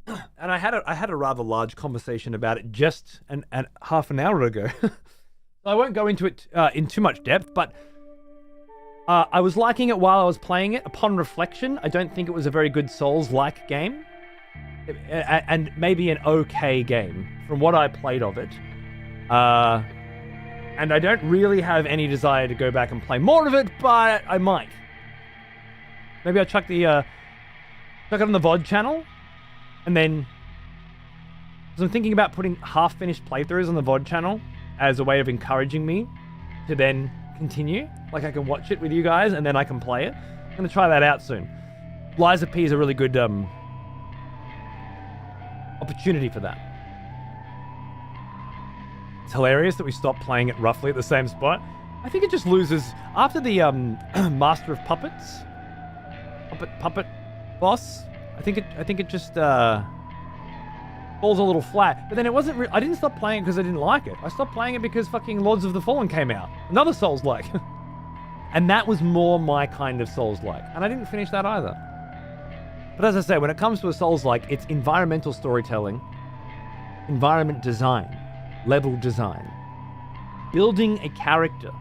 And I had a rather large conversation about it just an half an hour ago. I won't go into it in too much depth, but I was liking it while I was playing it. Upon reflection, I don't think it was a very good Souls-like game, and maybe an okay game from what I played of it. And I don't really have any desire to go back and play more of it, but I might. Maybe I'll chuck it on the VOD channel, and then, because I'm thinking about putting half-finished playthroughs on the VOD channel as a way of encouraging me to then continue. Like, I can watch it with you guys, and then I can play it. I'm going to try that out soon. Liza P is a really good opportunity for that. It's hilarious that we stopped playing it roughly at the same spot. I think it just loses after the Master of Puppets puppet boss. I think it just falls a little flat. But then it wasn't. I didn't stop playing it because I didn't like it. I stopped playing it because fucking Lords of the Fallen came out, another Souls-like, and that was more my kind of Souls-like. And I didn't finish that either. But as I say, when it comes to a Souls-like, it's environmental storytelling, environment design, level design, building a character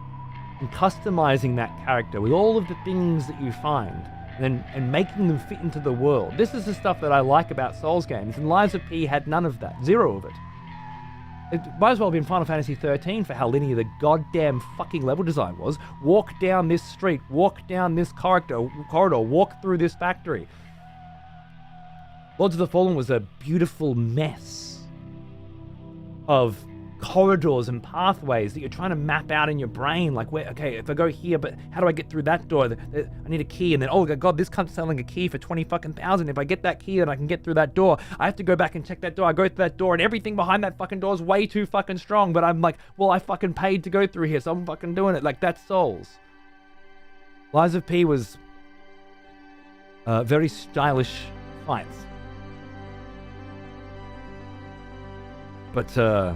and customizing that character with all of the things that you find, and making them fit into the world. This is the stuff that I like about Souls games, and Liza P had none of that. Zero of it. It might as well have been Final Fantasy 13 for how linear the goddamn fucking level design was. Walk down this street, walk down this corridor, walk through this factory. Lords of the Fallen was a beautiful mess of corridors and pathways that you're trying to map out in your brain. Like, where, okay, if I go here, but how do I get through that door? I need a key, and then, oh god, this cunt's selling a key for 20 fucking thousand. If I get that key, then I can get through that door. I have to go back and check that door. I go through that door, and everything behind that fucking door is way too fucking strong. But I'm like, well, I fucking paid to go through here, so I'm fucking doing it. Like, that's Souls. Lies of P was very stylish fights. But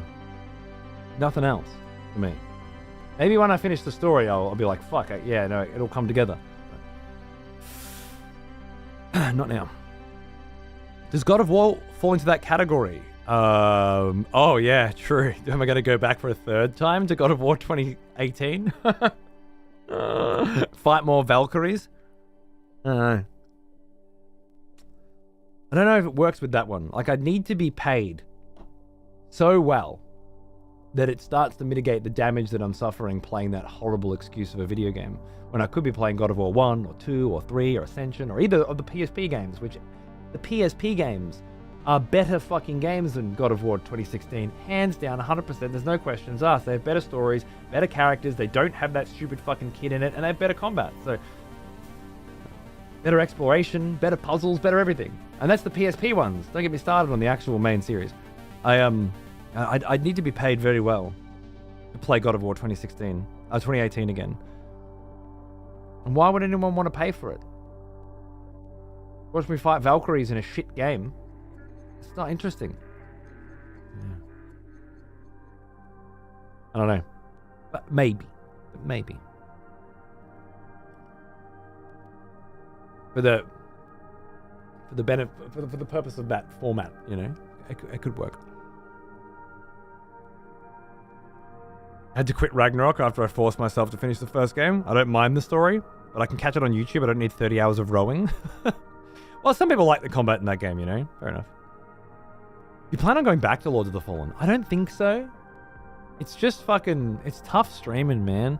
nothing else for me. Maybe when I finish the story, I'll be like, fuck, yeah, no, it'll come together. Not now. Does God of War fall into that category? Oh yeah, true. Am I going to go back for a third time to God of War 2018? Fight more Valkyries? I don't know. I don't know if it works with that one. Like, I need to be paid so well that it starts to mitigate the damage that I'm suffering playing that horrible excuse of a video game, when I could be playing God of War 1 or 2 or 3 or Ascension or either of the PSP games, which the PSP games are better fucking games than God of War 2016. Hands down, 100%, there's no questions asked. They have better stories, better characters, they don't have that stupid fucking kid in it, and they have better combat. So, better exploration, better puzzles, better everything. And that's the PSP ones. Don't get me started on the actual main series. I'd need to be paid very well to play God of War 2018 again. And why would anyone want to pay for it? Watch me fight Valkyries in a shit game. It's not interesting. Yeah. I don't know. But maybe. For the benefit, for the purpose of that format, you know, it could work. I had to quit Ragnarok after I forced myself to finish the first game. I don't mind the story, but I can catch it on YouTube. I don't need 30 hours of rowing. Well, some people like the combat in that game, you know? Fair enough. You plan on going back to Lords of the Fallen? I don't think so. It's just fucking... It's tough streaming, man.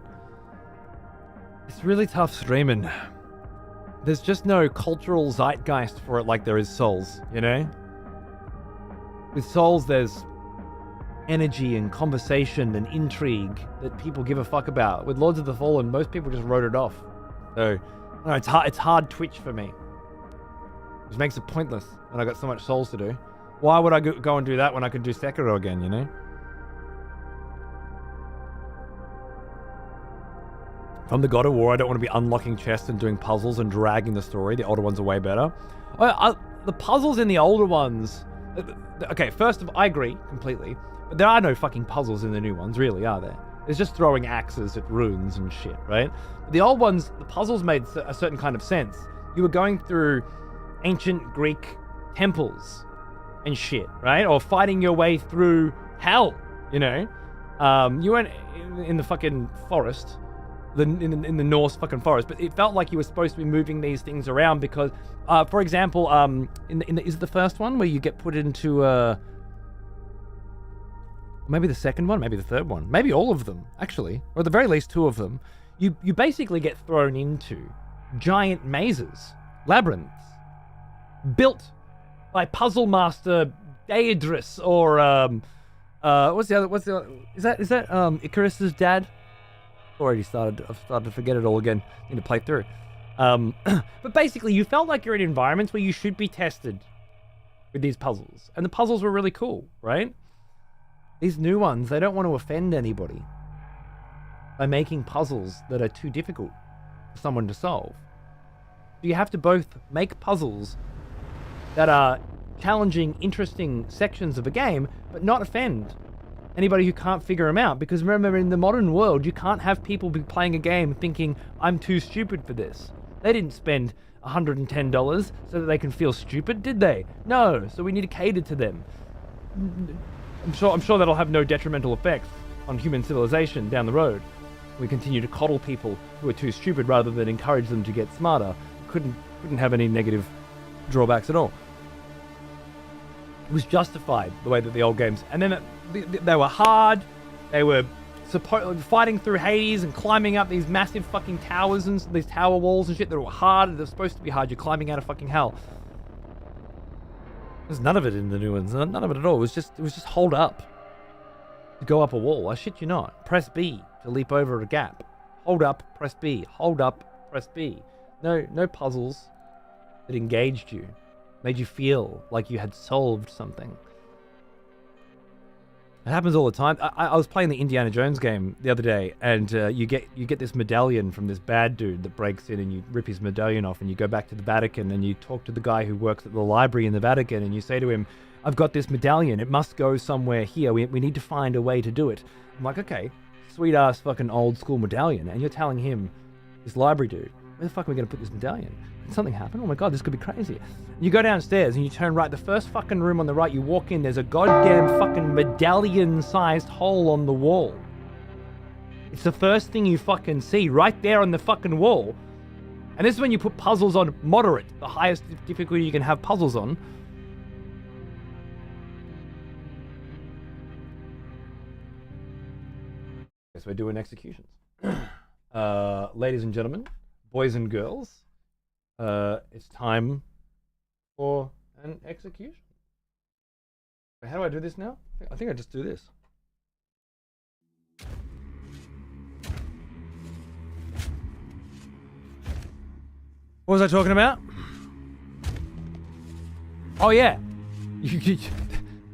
It's really tough streaming. There's just no cultural zeitgeist for it like there is Souls, you know? With Souls, there's energy and conversation and intrigue that people give a fuck about. With Lords of the Fallen, most people just wrote it off. So, no, it's hard Twitch for me. Which makes it pointless when I got so much Souls to do. Why would I go and do that when I could do Sekiro again, you know? From the God of War, I don't want to be unlocking chests and doing puzzles and dragging the story. The older ones are way better. The puzzles in the older ones... Okay, first of all, I agree completely. But there are no fucking puzzles in the new ones, really, are there? There's just throwing axes at runes and shit, right? But the old ones, the puzzles made a certain kind of sense. You were going through ancient Greek temples and shit, right? Or fighting your way through hell, you know? You weren't in the fucking forest, in the Norse fucking forest, but it felt like you were supposed to be moving these things around because, for example, is it the first one where you get put into maybe the second one, maybe the third one, maybe all of them actually, or at the very least two of them. You basically get thrown into giant mazes, labyrinths, built by puzzle master Erdtree or what's the other? Is that Icarus's dad? I've started to forget it all again. Need to play through. But basically, you felt like you're in environments where you should be tested with these puzzles, and the puzzles were really cool, right? These new ones, they don't want to offend anybody by making puzzles that are too difficult for someone to solve. So you have to both make puzzles that are challenging, interesting sections of a game, but not offend anybody who can't figure them out. Because remember, in the modern world, you can't have people be playing a game thinking, I'm too stupid for this. They didn't spend $110 so that they can feel stupid, did they? No, so we need to cater to them. I'm sure that'll have no detrimental effects on human civilization down the road. We continue to coddle people who are too stupid rather than encourage them to get smarter. Couldn't have any negative drawbacks at all. It was justified the way that the old games, and then they were hard. They were fighting through Hades and climbing up these massive fucking towers and these tower walls and shit that were hard. They're supposed to be hard. You're climbing out of fucking hell. There's none of it in the new ones. None of it at all. It was just hold up to go up a wall. I shit you not. Press B to leap over a gap. Hold up, press B. Hold up, press B. No puzzles that engaged you, made you feel like you had solved something. It happens all the time. I was playing the Indiana Jones game the other day, and you get this medallion from this bad dude that breaks in, and you rip his medallion off, and you go back to the Vatican, and you talk to the guy who works at the library in the Vatican, and you say to him, I've got this medallion. It must go somewhere here. We need to find a way to do it. I'm like, okay, sweet ass fucking old school medallion, and you're telling him, this library dude, where the fuck are we going to put this medallion? Did something happen? Oh my god, this could be crazy. You go downstairs and you turn right. The first fucking room on the right, you walk in, there's a goddamn fucking medallion-sized hole on the wall. It's the first thing you fucking see, right there on the fucking wall. And this is when you put puzzles on moderate, the highest difficulty you can have puzzles on. Guess we're doing executions. Ladies and gentlemen, boys and girls, it's time for an execution. Wait, how do I do this now? I think I just do this. What was I talking about? Oh yeah.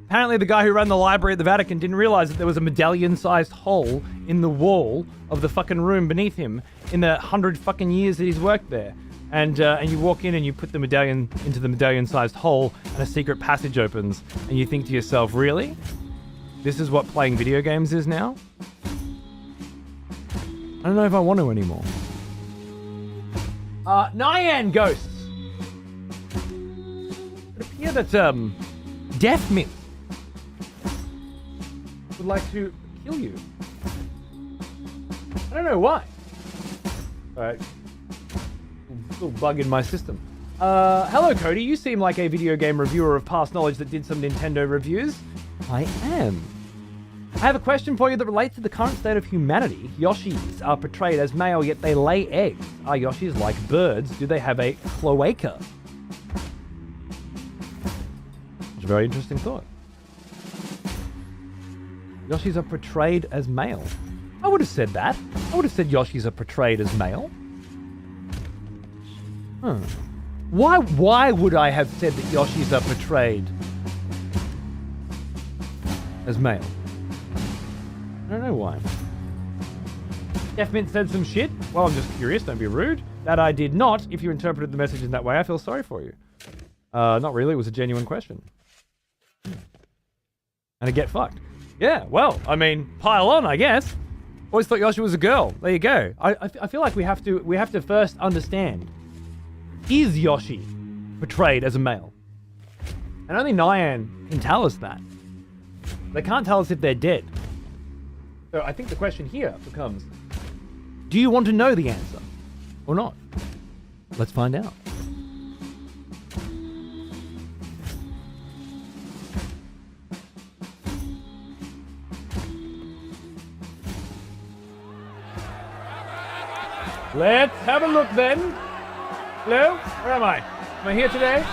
Apparently the guy who ran the library at the Vatican didn't realize that there was a medallion-sized hole in the wall of the fucking room beneath him in the 100 fucking years that he's worked there. And you walk in and you put the medallion into the medallion-sized hole and a secret passage opens. And you think to yourself, really? This is what playing video games is now? I don't know if I want to anymore. Nyan ghosts. It appears that, Death Myth would like to kill you. I don't know why. Alright. Little bug in my system. Hello Cody, you seem like a video game reviewer of past knowledge that did some Nintendo reviews. I am. I have a question for you that relates to the current state of humanity. Yoshis are portrayed as male, yet they lay eggs. Are Yoshis like birds? Do they have a cloaca? It's a very interesting thought. Yoshis are portrayed as male. I would have said that. I would have said Yoshis are portrayed as male. Why would I have said that Yoshis are portrayed as male? I don't know why. Deathmint said some shit. Well, I'm just curious, don't be rude. That I did not. If you interpreted the message in that way, I feel sorry for you. Not really, it was a genuine question. And a get fucked. Yeah, well, I mean, pile on, I guess. Always thought Yoshi was a girl. There you go. I feel like we have to first understand. Is Yoshi portrayed as a male? And only Nyan can tell us that. They can't tell us if they're dead. So I think the question here becomes, do you want to know the answer or not? Let's find out. Let's have a look then. Hello? Where am I? Am I here today?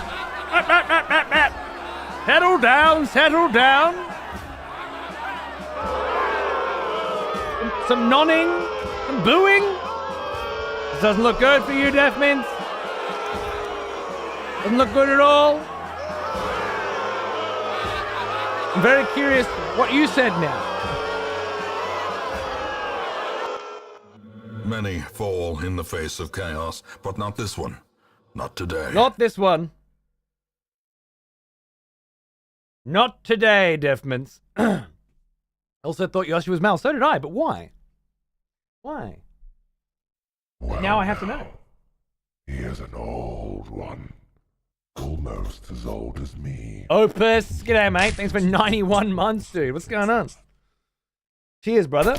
Settle down, settle down. Some nonning, some booing. This doesn't look good for you, Deaf Mints. Doesn't look good at all. I'm very curious what you said now. Many fall in the face of chaos, but not this one. Not today. Not this one. Not today, Deafments. I also thought Yoshi was Mal. So did I, but why? Why? Well, now I have to know. He is an old one. Almost as old as me. Opus. G'day, mate. Thanks for 91 months, dude. What's going on? Cheers, brother.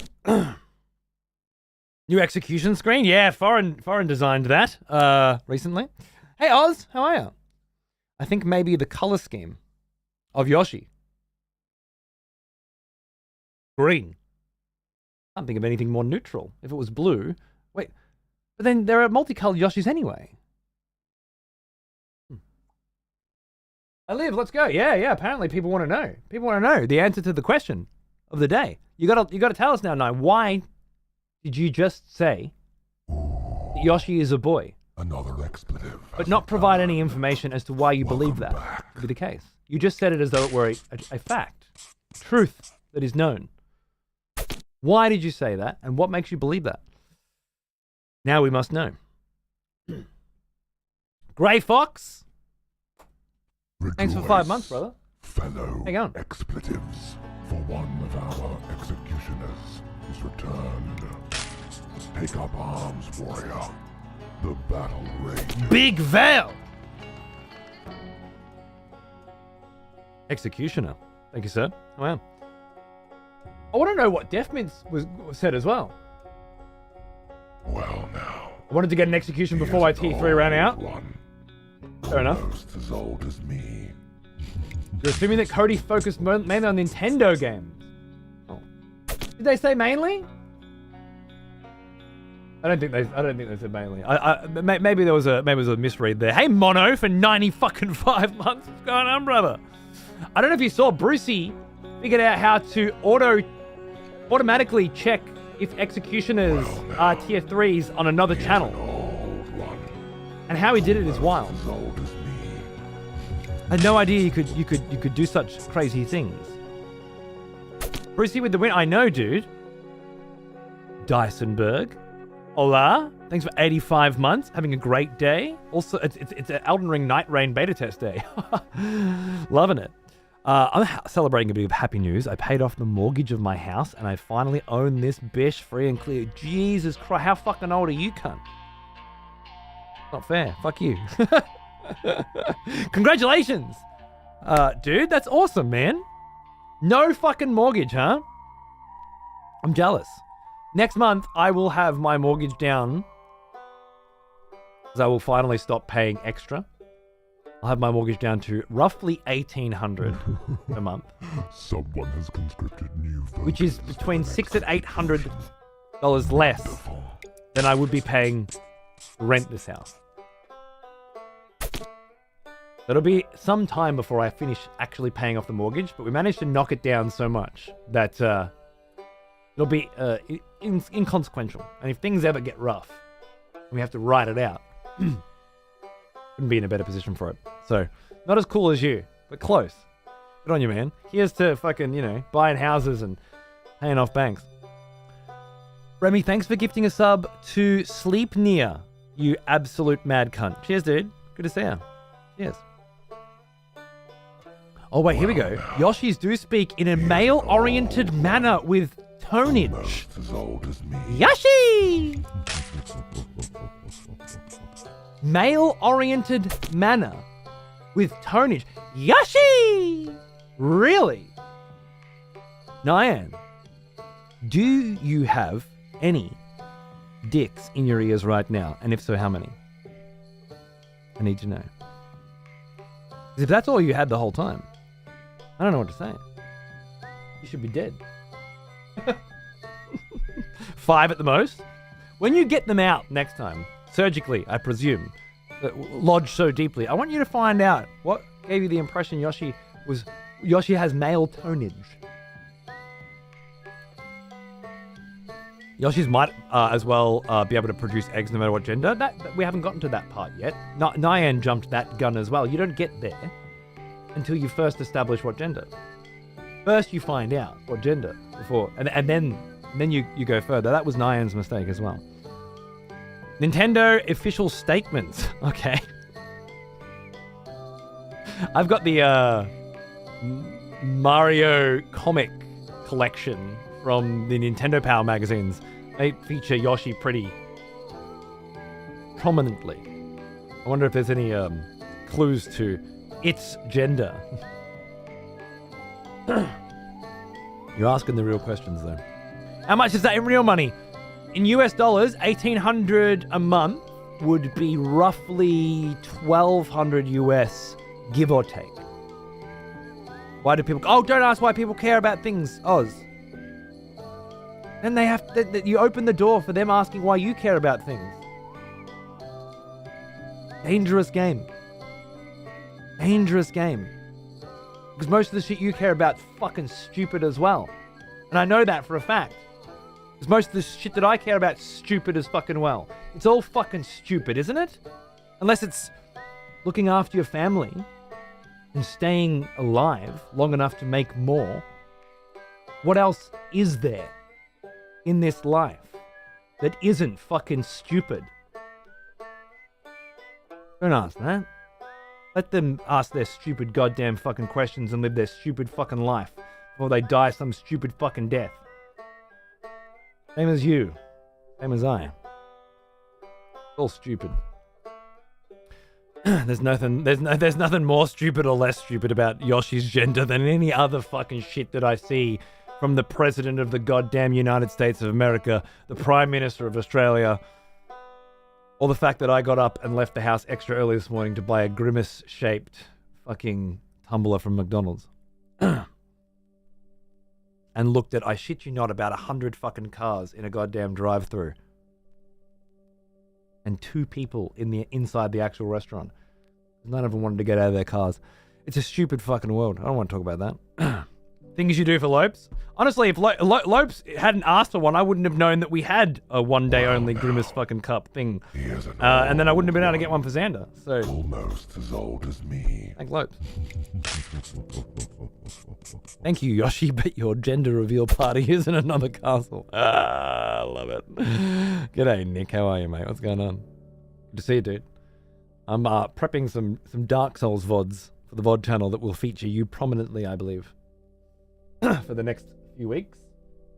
New execution screen? Yeah, foreign designed that recently. Hey, Oz. How are you? I think maybe the color scheme of Yoshi. Green. Can't think of anything more neutral. If it was blue. Wait, but then there are multicolored Yoshis anyway. I live, let's go. Yeah, apparently people want to know. People want to know the answer to the question of the day. You gotta tell us now, Nine. Why did you just say that Yoshi is a boy? Another expletive. But not provide any information as to why you believe that to be the case. You just said it as though it were a fact. Truth that is known. Why did you say that, and what makes you believe that? Now we must know. Grey Fox? Rejoice, Thanks for 5 months, brother. Fellow Hang on. expletives, for one of our executioners is returned. Take up arms, warrior. The battle rages. Big Val! Executioner. Thank you, sir. Wow. I want to know what Deafmints was said as well. Well now. I wanted to get an execution before my T3 ran out. One. Fair enough. Almost as old as me. You're assuming that Cody focused mainly on Nintendo games. Oh. Did they say mainly? I don't think they said mainly. Maybe there was a misread there. Hey Mono for 95 months. What's going on, brother? I don't know if you saw Brucey figured out how to automatically check if executioners are tier 3s on another channel. And how he did it is wild. As old as me. I had no idea you could do such crazy things. Brucey with the win. I know, dude. Dysonberg. Hola. Thanks for 85 months. Having a great day. Also, it's an Elden Ring Night Rain beta test day. Loving it. I'm celebrating a bit of happy news. I paid off the mortgage of my house and I finally own this bish free and clear. Jesus Christ, how fucking old are you, cunt? Not fair. Fuck you. Congratulations. Dude, that's awesome, man. No fucking mortgage, huh? I'm jealous. Next month, I will have my mortgage down because I will finally stop paying extra. I'll have my mortgage down to roughly $1,800 a month. Someone has conscripted new voters, which is between $600 and $800 less than I would be paying to rent this house. It'll be some time before I finish actually paying off the mortgage, but we managed to knock it down so much that it'll be inconsequential. And if things ever get rough, and we have to write it out, wouldn't be in a better position for it. So, not as cool as you, but close. Good on you, man. Here's to fucking, buying houses and paying off banks. Remy, thanks for gifting a sub to Sleep Near, you absolute mad cunt. Cheers, dude. Good to see you. Cheers. Oh, wait, here we go. Yoshis do speak in a male-oriented manner with tonage. Almost as old as me. Yoshi! Male-oriented manner with tonnage. Yoshi! Really? Nyan, do you have any dicks in your ears right now? And if so, how many? I need to know. 'Cause if that's all you had the whole time, I don't know what to say. You should be dead. 5 at the most. When you get them out next time, surgically, I presume, lodged so deeply, I want you to find out what gave you the impression Yoshi has male tonnage. Yoshi's might as well be able to produce eggs no matter what gender. That we haven't gotten to that part yet. Nyan jumped that gun as well. You don't get there until you first establish what gender. First you find out what gender before, and then you go further. That was Nyan's mistake as well. Nintendo official statements. Okay. I've got the Mario comic collection from the Nintendo Power magazines. They feature Yoshi pretty prominently. I wonder if there's any clues to its gender. You're asking the real questions though. How much is that in real money? In US dollars, $1,800 a month would be roughly $1,200 US, give or take. Why do people... Oh, don't ask why people care about things, Oz. Then they have... You open the door for them asking why you care about things. Dangerous game. Dangerous game. Because most of the shit you care about is fucking stupid as well. And I know that for a fact. Because most of the shit that I care about is stupid as fucking well. It's all fucking stupid, isn't it? Unless it's looking after your family and staying alive long enough to make more. What else is there in this life that isn't fucking stupid? Don't ask that. Let them ask their stupid goddamn fucking questions and live their stupid fucking life before they die some stupid fucking death. Same as you. Same as I. It's all stupid. There's nothing more stupid or less stupid about Yoshi's gender than any other fucking shit that I see from the President of the goddamn United States of America, the Prime Minister of Australia, or the fact that I got up and left the house extra early this morning to buy a grimace-shaped fucking tumbler from McDonald's. And looked at, I shit you not, about 100 fucking cars in a goddamn drive-thru. And 2 people inside the actual restaurant. None of them wanted to get out of their cars. It's a stupid fucking world. I don't want to talk about that. Things you do for Lopes. Honestly, if Lopes hadn't asked for one, I wouldn't have known that we had a one-day-only Grimace fucking cup thing. And then I wouldn't have been able to get one for Xander. So Almost as old as me. thank Lopes. Thank you, Yoshi, but your gender reveal party isn't another castle. I love it. G'day, Nick. How are you, mate? What's going on? Good to see you, dude. I'm prepping some Dark Souls VODs for the VOD channel that will feature you prominently, I believe, for the next few weeks.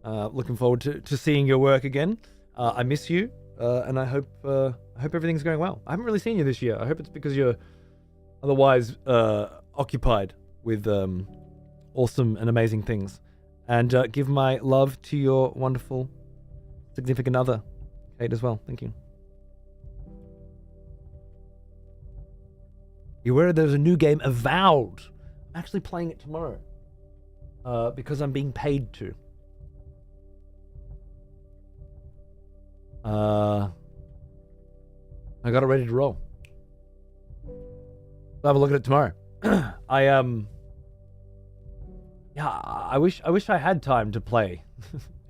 Looking forward to seeing your work again. I miss you, and I hope everything's going well. I haven't really seen you this year. I hope it's because you're otherwise occupied with awesome and amazing things. And give my love to your wonderful significant other, Kate, as well. Thank you. You aware there's a new game, Avowed? I'm actually playing it tomorrow. Because I'm being paid to. I got it ready to roll. I'll have a look at it tomorrow. I wish I had time to play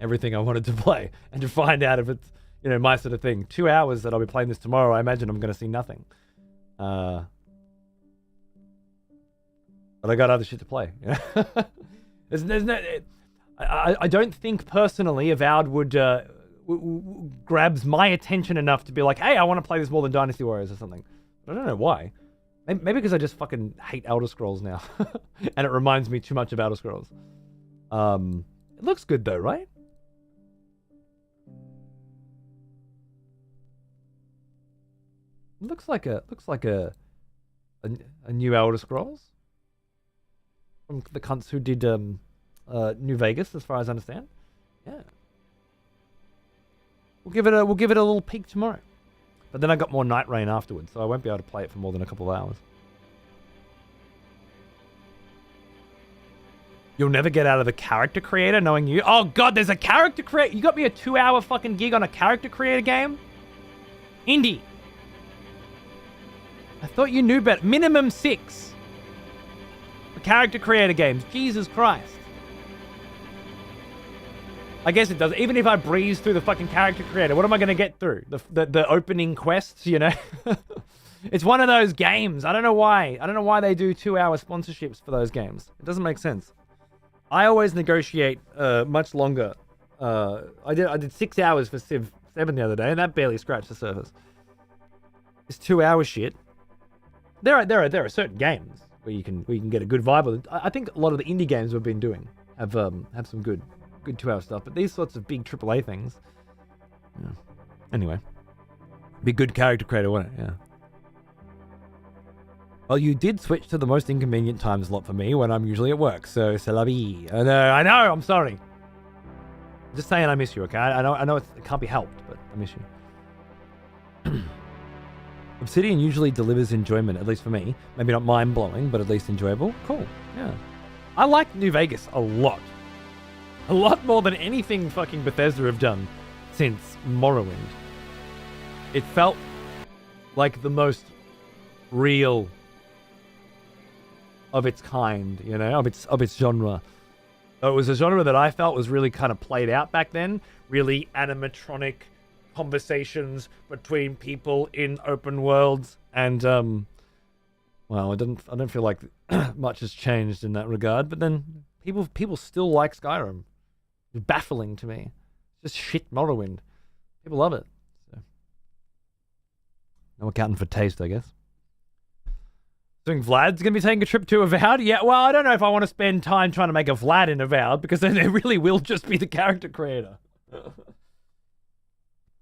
everything I wanted to play and to find out if it's, my sort of thing. 2 hours that I'll be playing this tomorrow, I imagine I'm going to see nothing. But I got other shit to play. There's no, I don't think personally Avowed would grabs my attention enough to be like, hey, I want to play this more than Dynasty Warriors or something. But I don't know why. Maybe because I just fucking hate Elder Scrolls now. And it reminds me too much of Elder Scrolls. It looks good though, right? It looks like a a new Elder Scrolls from the cunts who did New Vegas, as far as I understand. Yeah, we'll give it a little peek tomorrow. But then I got more Night Rain afterwards, so I won't be able to play it for more than a couple of hours. You'll never get out of the character creator knowing you. Oh god, there's a character creator. You got me a 2-hour fucking gig on a character creator game? Indie. I thought you knew better. Minimum 6. For character creator games. Jesus Christ. I guess it does. Even if I breeze through the fucking character creator, what am I going to get through? The opening quests, you know? It's one of those games. I don't know why. I don't know why they do 2-hour sponsorships for those games. It doesn't make sense. I always negotiate much longer. I did 6 hours for Civ 7 the other day, and that barely scratched the surface. This 2-hour shit. There are certain games where you can get a good vibe with it. I think a lot of the indie games we've been doing have some good 2-hour stuff, but these sorts of big AAA things. Yeah. Anyway, be good character creator, wouldn't it? Yeah. Well, you did switch to the most inconvenient time slot for me when I'm usually at work, so c'est la vie. I know, I'm sorry. Just saying I miss you, okay? I know it can't be helped, but I miss you. Obsidian usually delivers enjoyment, at least for me. Maybe not mind-blowing, but at least enjoyable. Cool, yeah. I like New Vegas a lot. A lot more than anything fucking Bethesda have done since Morrowind. It felt like the most real of its kind, you know, of its genre. It was a genre that I felt was really kind of played out back then. Really animatronic conversations between people in open worlds, and well, I don't feel like much has changed in that regard. But then people still like Skyrim. It's baffling to me. It's just shit Morrowind. People love it. So. No accounting for taste, I guess. I think Vlad's going to be taking a trip to Avowed? Yeah, well, I don't know if I want to spend time trying to make a Vlad in Avowed, because then it really will just be the character creator.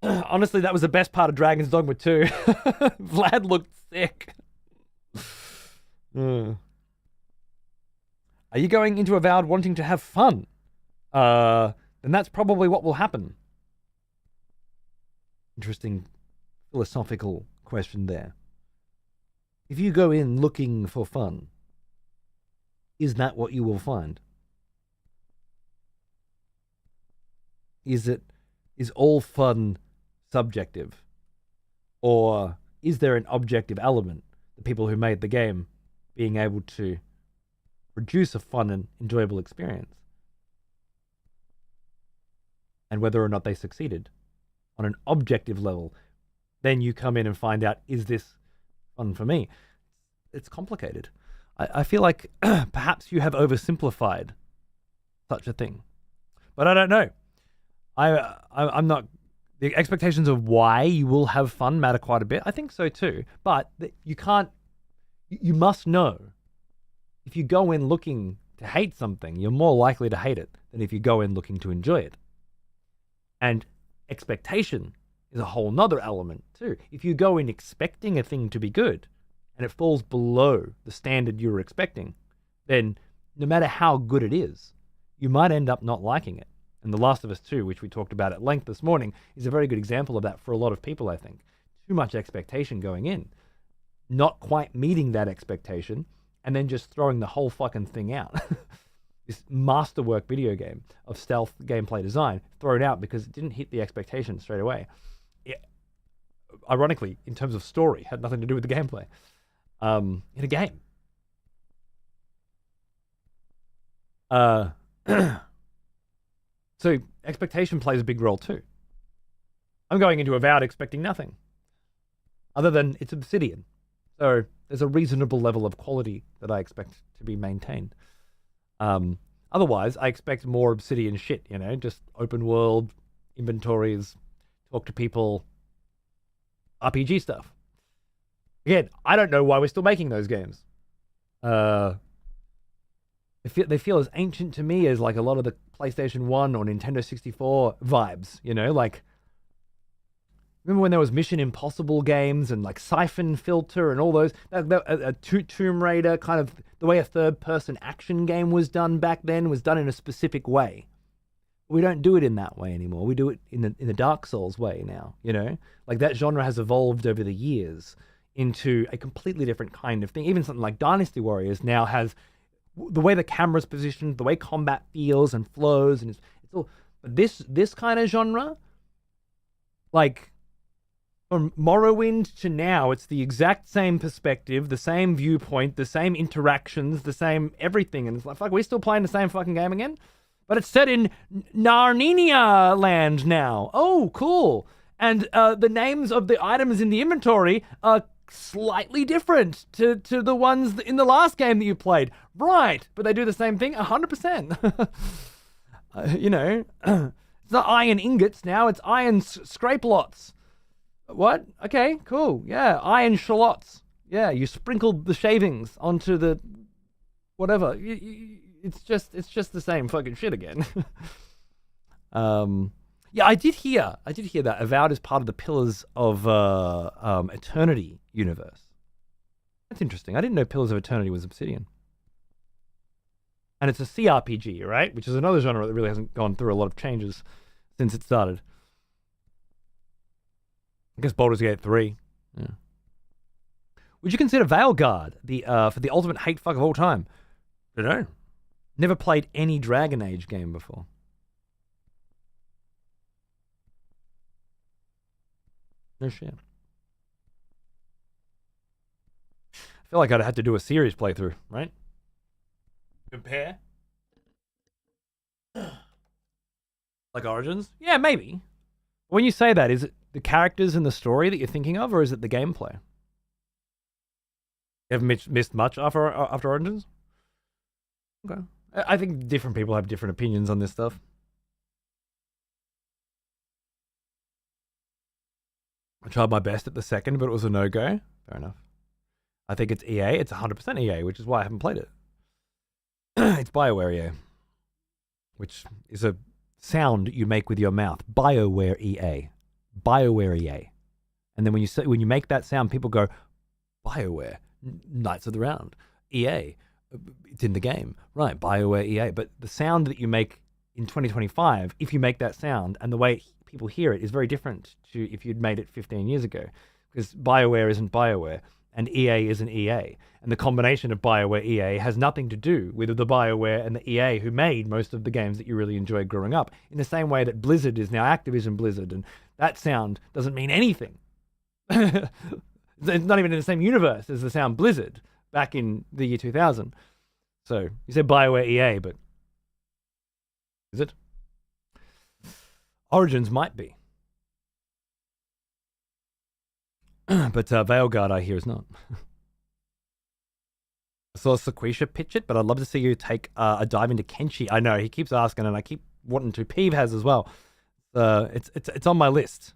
Honestly, that was the best part of Dragon's Dogma 2. Vlad looked sick. Are you going into Avowed wanting to have fun? Then that's probably what will happen. Interesting philosophical question there. If you go in looking for fun, is that what you will find? Is all fun subjective? Or is there an objective element? The people who made the game being able to produce a fun and enjoyable experience? And whether or not they succeeded on an objective level, then you come in and find out, is this fun for me? It's complicated. I feel like perhaps you have oversimplified such a thing, but I don't know. I'm not. The expectations of why you will have fun matter quite a bit. I think so too, but you can't. You must know. If you go in looking to hate something, you're more likely to hate it than if you go in looking to enjoy it. And expectation is a whole nother element too. If you go in expecting a thing to be good and it falls below the standard you were expecting, then no matter how good it is, you might end up not liking it. And The Last of Us 2, which we talked about at length this morning, is a very good example of that for a lot of people, I think. Too much expectation going in, not quite meeting that expectation, and then just throwing the whole fucking thing out. This masterwork video game of stealth gameplay design thrown out because it didn't hit the expectation straight away. It, ironically, in terms of story, had nothing to do with the gameplay. In a game. So expectation plays a big role too. I'm going into Avowed expecting nothing other than it's Obsidian. So there's a reasonable level of quality that I expect to be maintained. Otherwise, I expect more Obsidian shit, you know, just open world, inventories, talk to people, RPG stuff. Again, I don't know why we're still making those games. They feel as ancient to me as like a lot of the PlayStation 1 or Nintendo 64 vibes, you know, like Remember when there was Mission Impossible games and like Siphon Filter and all those? Tomb Raider, kind of the way a third-person action game was done back then was done in a specific way. We don't do it in that way anymore. We do it in the Dark Souls way now, you know? Like that genre has evolved over the years into a completely different kind of thing. Even something like Dynasty Warriors now has the way the camera's positioned, the way combat feels and flows, and it's all. But this kind of genre, like from Morrowind to now, it's the exact same perspective, the same viewpoint, the same interactions, the same everything, and it's like, fuck, we're still playing the same fucking game again? But it's set in Narnia land now. Oh, cool. And the names of the items in the inventory are slightly different to the ones in the last game that you played. Right. But they do the same thing 100%. You know, it's not iron ingots now. It's iron scrape lots. What? Okay, cool. Yeah, iron shallots. Yeah, you sprinkled the shavings onto the whatever. It's just the same fucking shit again. Yeah, I did hear that Avowed is part of the Pillars of Eternity universe. That's interesting. I didn't know Pillars of Eternity was Obsidian. And it's a CRPG, right? Which is another genre that really hasn't gone through a lot of changes since it started. I guess Baldur's Gate 3. Yeah. Would you consider Veilguard for the ultimate hate fuck of all time? I don't know. Never played any Dragon Age game before. No shit. I feel like I'd have to do a series playthrough, right? Compare? Like Origins? Yeah, maybe. When you say that, is it the characters and the story that you're thinking of, or is it the gameplay? You haven't missed much after Origins? Okay. I think different people have different opinions on this stuff. I tried my best at the second, but it was a no-go. Fair enough. I think it's EA. It's 100% EA, which is why I haven't played it. It's BioWare EA, which is a sound you make with your mouth. BioWare EA. BioWare EA. And then when you make that sound, people go, BioWare, Knights of the Round, EA. It's in the game. Right, BioWare EA. But the sound that you make in 2025, if you make that sound, and the way people hear it is very different to if you'd made it 15 years ago. Because BioWare isn't BioWare, and EA isn't EA. And the combination of BioWare EA has nothing to do with the BioWare and the EA who made most of the games that you really enjoyed growing up. In the same way that Blizzard is now Activision Blizzard, and that sound doesn't mean anything. It's not even in the same universe as the sound Blizzard back in the year 2000. So you said BioWare EA, but is it? Origins might be. But Veilguard, I hear, is not. I saw Sequisha pitch it, but I'd love to see you take a dive into Kenshi. I know, he keeps asking, and I keep wanting to. Peeve has as well. It's on my list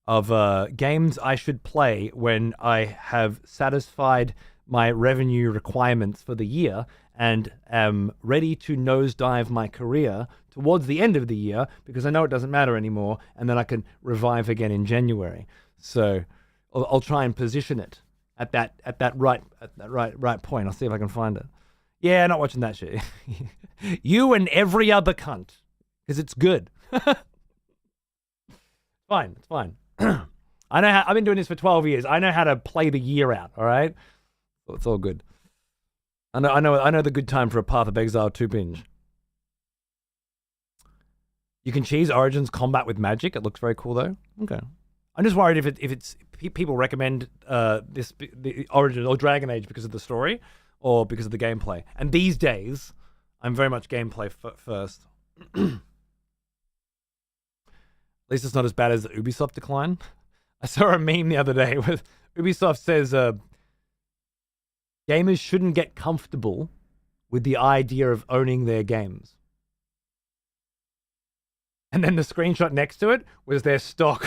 of games I should play when I have satisfied my revenue requirements for the year and am ready to nosedive my career towards the end of the year, because I know it doesn't matter anymore, and then I can revive again in January. So I'll try and position it at that right point. I'll see if I can find it. Yeah, not watching that shit. You and every other cunt, because it's good. Fine, it's fine. I know I've been doing this for 12 years. I know how to play the year out. All right, well, it's all good. I know the good time for a Path of Exile 2 binge. You can cheese Origins combat with magic. It looks very cool though. Okay. I'm just worried if it's people recommend the Origins or Dragon Age because of the story or because of the gameplay. And these days, I'm very much gameplay first. At least it's not as bad as the Ubisoft decline. I saw a meme the other day with Ubisoft says gamers shouldn't get comfortable with the idea of owning their games. And then the screenshot next to it was their stock,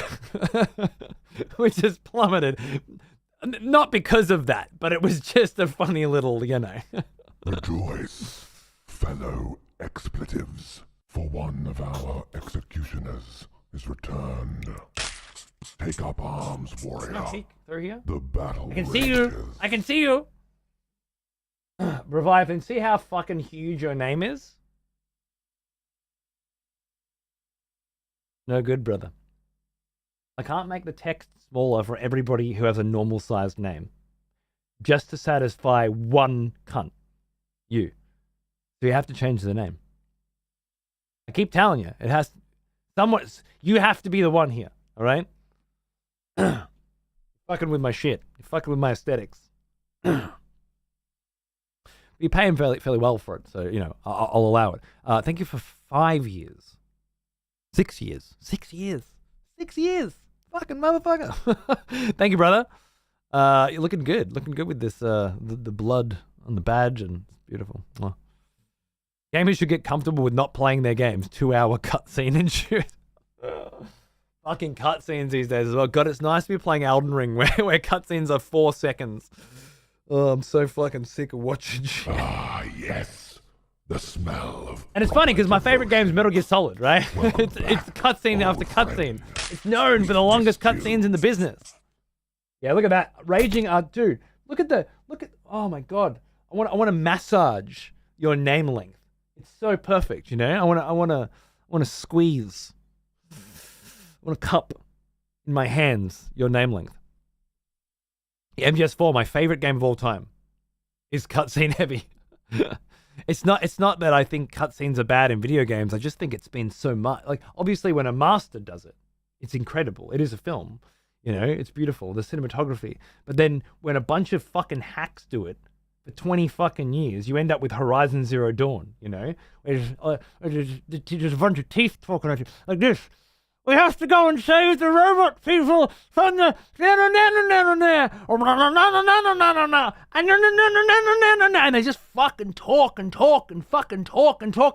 which has plummeted. Not because of that, but it was just a funny little, you know. Rejoice, fellow expletives, for one of our executioners is returned. Take up arms, warrior. Peek through here. The battle I can see you. rages. I can see you. Revive and see how fucking huge your name is? No good, brother. I can't make the text smaller for everybody who has a normal sized name. Just to satisfy one cunt. You. So you have to change the name. I keep telling you, it has somewhat. You have to be the one here, all right? You're fucking with my shit. You're fucking with my aesthetics. You pay him fairly well for it, so, you know, I'll allow it. Thank you for 5 years. 6 years. 6 years. 6 years. Fucking motherfucker. Thank you, brother. You're looking good. Looking good with this, the blood on the badge, and it's beautiful. Mwah. Gamers should get comfortable with not playing their games. 2-hour cutscene and shit. Fucking cutscenes these days as well. God, it's nice to be playing Elden Ring where cutscenes are 4 seconds. Oh, I'm so fucking sick of watching shit. Ah, yes. The smell of... And it's funny because my favorite game is devotion. Metal Gear Solid, right? Welcome it's back, cutscene after old cutscene. friend. It's known for the longest cutscenes in the business. Yeah, look at that. Raging dude. Look at oh my god. I want to massage your name length. It's so perfect, you know? I want to squeeze. I want to cup in my hands your name length. The MGS4, my favorite game of all time, is cutscene heavy. It's not that I think cutscenes are bad in video games. I just think it's been so much. Like, obviously, when a master does it, it's incredible. It is a film. You know, it's beautiful, the cinematography. But then when a bunch of fucking hacks do it for 20 fucking years, you end up with Horizon Zero Dawn, you know? Where there's a bunch of teeth talking at you like this. We have to go and save the robot people from the and they just fucking talk and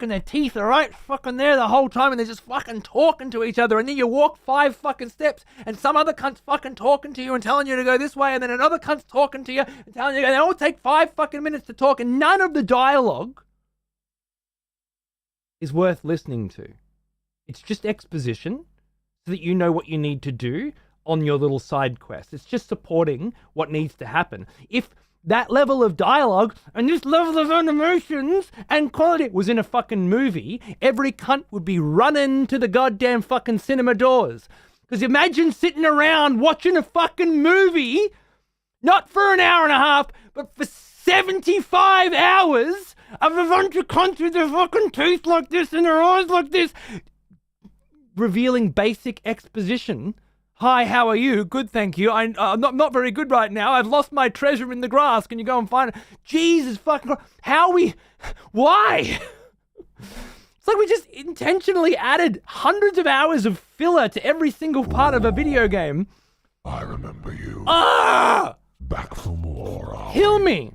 their teeth are right fucking there the whole time and they're just fucking talking to each other and then you walk 5 fucking steps and some other cunt's fucking talking to you and telling you to go this way and then another cunt's talking to you and telling you, and they all take 5 fucking minutes to talk and none of the dialogue is worth listening to. It's just exposition so that you know what you need to do on your little side quest. It's just supporting what needs to happen. If that level of dialogue and this level of animations and quality was in a fucking movie, every cunt would be running to the goddamn fucking cinema doors. Because imagine sitting around watching a fucking movie, not for an hour and a half, but for 75 hours of a bunch of cunts with their fucking teeth like this and their eyes like this, revealing basic exposition. Hi, how are you? Good, thank you. I'm not very good right now. I've lost my treasure in the grass. Can you go and find it? Jesus fucking Christ. Why? It's like we just intentionally added hundreds of hours of filler to every single part of a video game. I remember you. Back for more. Kill me.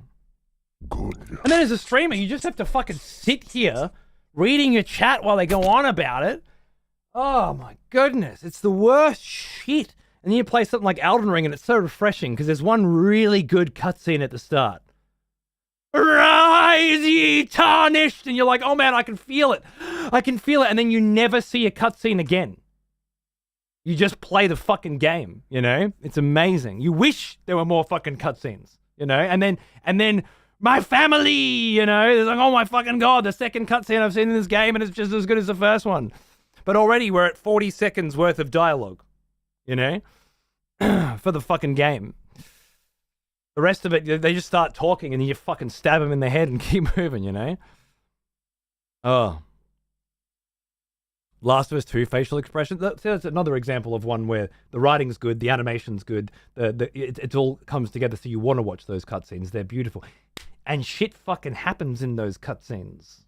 Good. And then as a streamer, you just have to fucking sit here reading your chat while they go on about it. Oh my goodness, it's the worst shit. And then you play something like Elden Ring and it's so refreshing because there's one really good cutscene at the start. Rise ye tarnished! And you're like, oh man, I can feel it. And then you never see a cutscene again. You just play the fucking game, you know? It's amazing. You wish there were more fucking cutscenes, you know? And then my family, you know? It's like, oh my fucking god, the second cutscene I've seen in this game and it's just as good as the first one. But already we're at 40 seconds worth of dialogue, you know, for the fucking game. The rest of it, they just start talking and then you fucking stab them in the head and keep moving, you know. Oh. Last of Us 2 facial expressions. That's another example of one where the writing's good, the animation's good, it all comes together so you want to watch those cutscenes. They're beautiful. And shit fucking happens in those cutscenes.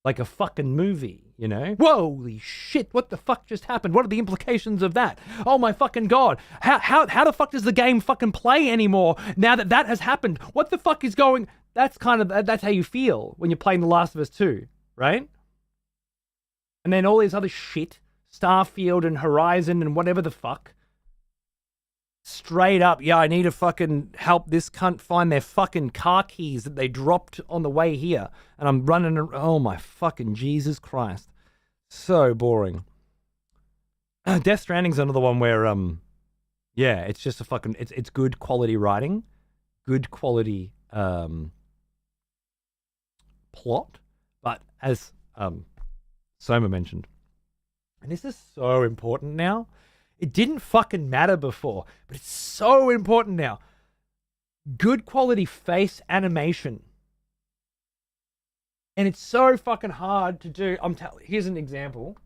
Like a fucking movie, you know? Holy shit, what the fuck just happened? What are the implications of that? Oh my fucking god. How the fuck does the game fucking play anymore now that has happened? What the fuck is going... That's how you feel when you're playing The Last of Us 2, right? And then all this other shit, Starfield and Horizon and whatever the fuck. Straight up, yeah, I need to fucking help this cunt find their fucking car keys that they dropped on the way here. And I'm running, oh my fucking Jesus Christ. So boring. Death Stranding's another one where yeah, it's just a fucking it's good quality writing, good quality plot, but as Soma mentioned, and this is so important now. It didn't fucking matter before, but it's so important now. Good quality face animation. And it's so fucking hard to do. Here's an example.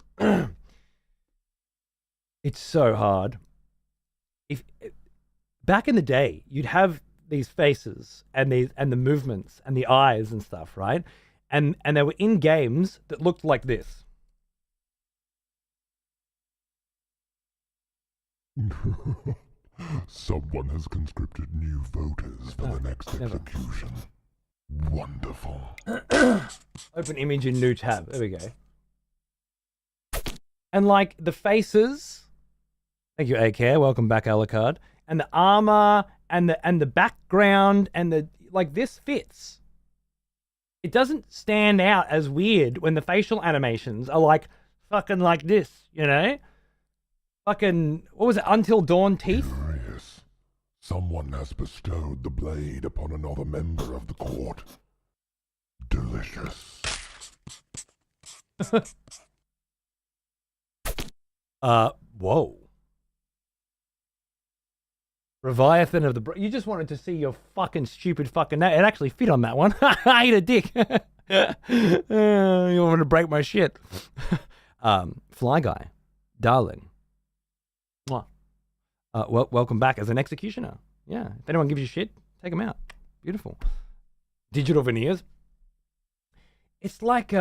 It's so hard. If back in the day, you'd have these faces and the movements and the eyes and stuff, right? And they were in games that looked like this. Someone has conscripted new voters for the next execution. Wonderful. Open image in new tab. There we go. And like the faces, thank you, A-Care. Welcome back, Alucard. And the armor and the background and the like, this fits. It doesn't stand out as weird when the facial animations are like fucking like this, you know? Fucking, what was it? Until Dawn teeth? Curious. Someone has bestowed the blade upon another member of the court. Delicious. Whoa. Leviathan of the... You just wanted to see your fucking stupid fucking name. It actually fit on that one. I ate a dick. You want to break my shit. Fly Guy. Darling. Mwah. Welcome back as an executioner. Yeah. If anyone gives you shit, take them out. Beautiful. Digital veneers. It's like...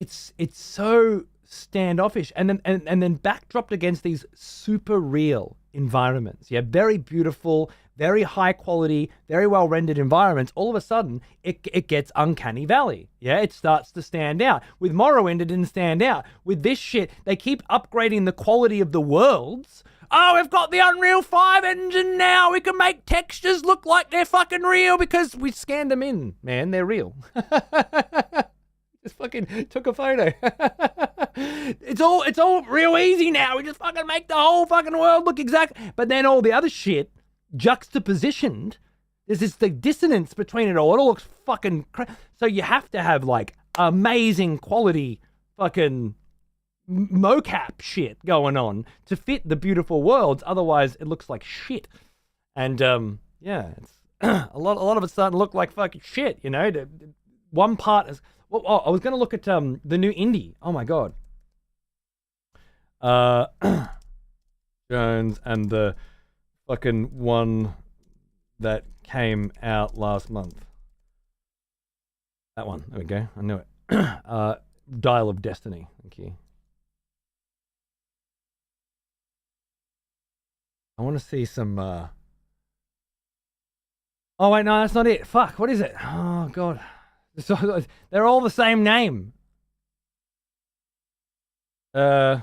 It's so standoffish and then backdropped against these super real environments. Yeah, very beautiful, very high quality, very well rendered environments. All of a sudden, it gets uncanny valley. Yeah, it starts to stand out. With Morrowind, it didn't stand out. With this shit, they keep upgrading the quality of the worlds. Oh, we've got the Unreal 5 engine now. We can make textures look like they're fucking real because we scanned them in. Man, they're real. Just fucking took a photo. It's all real easy now. We just fucking make the whole fucking world look exact. But then all the other shit juxtapositioned. There's the dissonance between it all. It all looks fucking so you have to have like amazing quality fucking mocap shit going on to fit the beautiful worlds. Otherwise, it looks like shit. And yeah, it's a lot of it's starting to look like fucking shit. You know, one part is. Well, I was going to look at the new indie. Oh my god. Jones and the fucking one that came out last month. That one. There we go. I knew it. Dial of Destiny. Thank you. I want to see some... Oh wait, no, that's not it. Fuck, what is it? Oh god. So they're all the same name. Indiana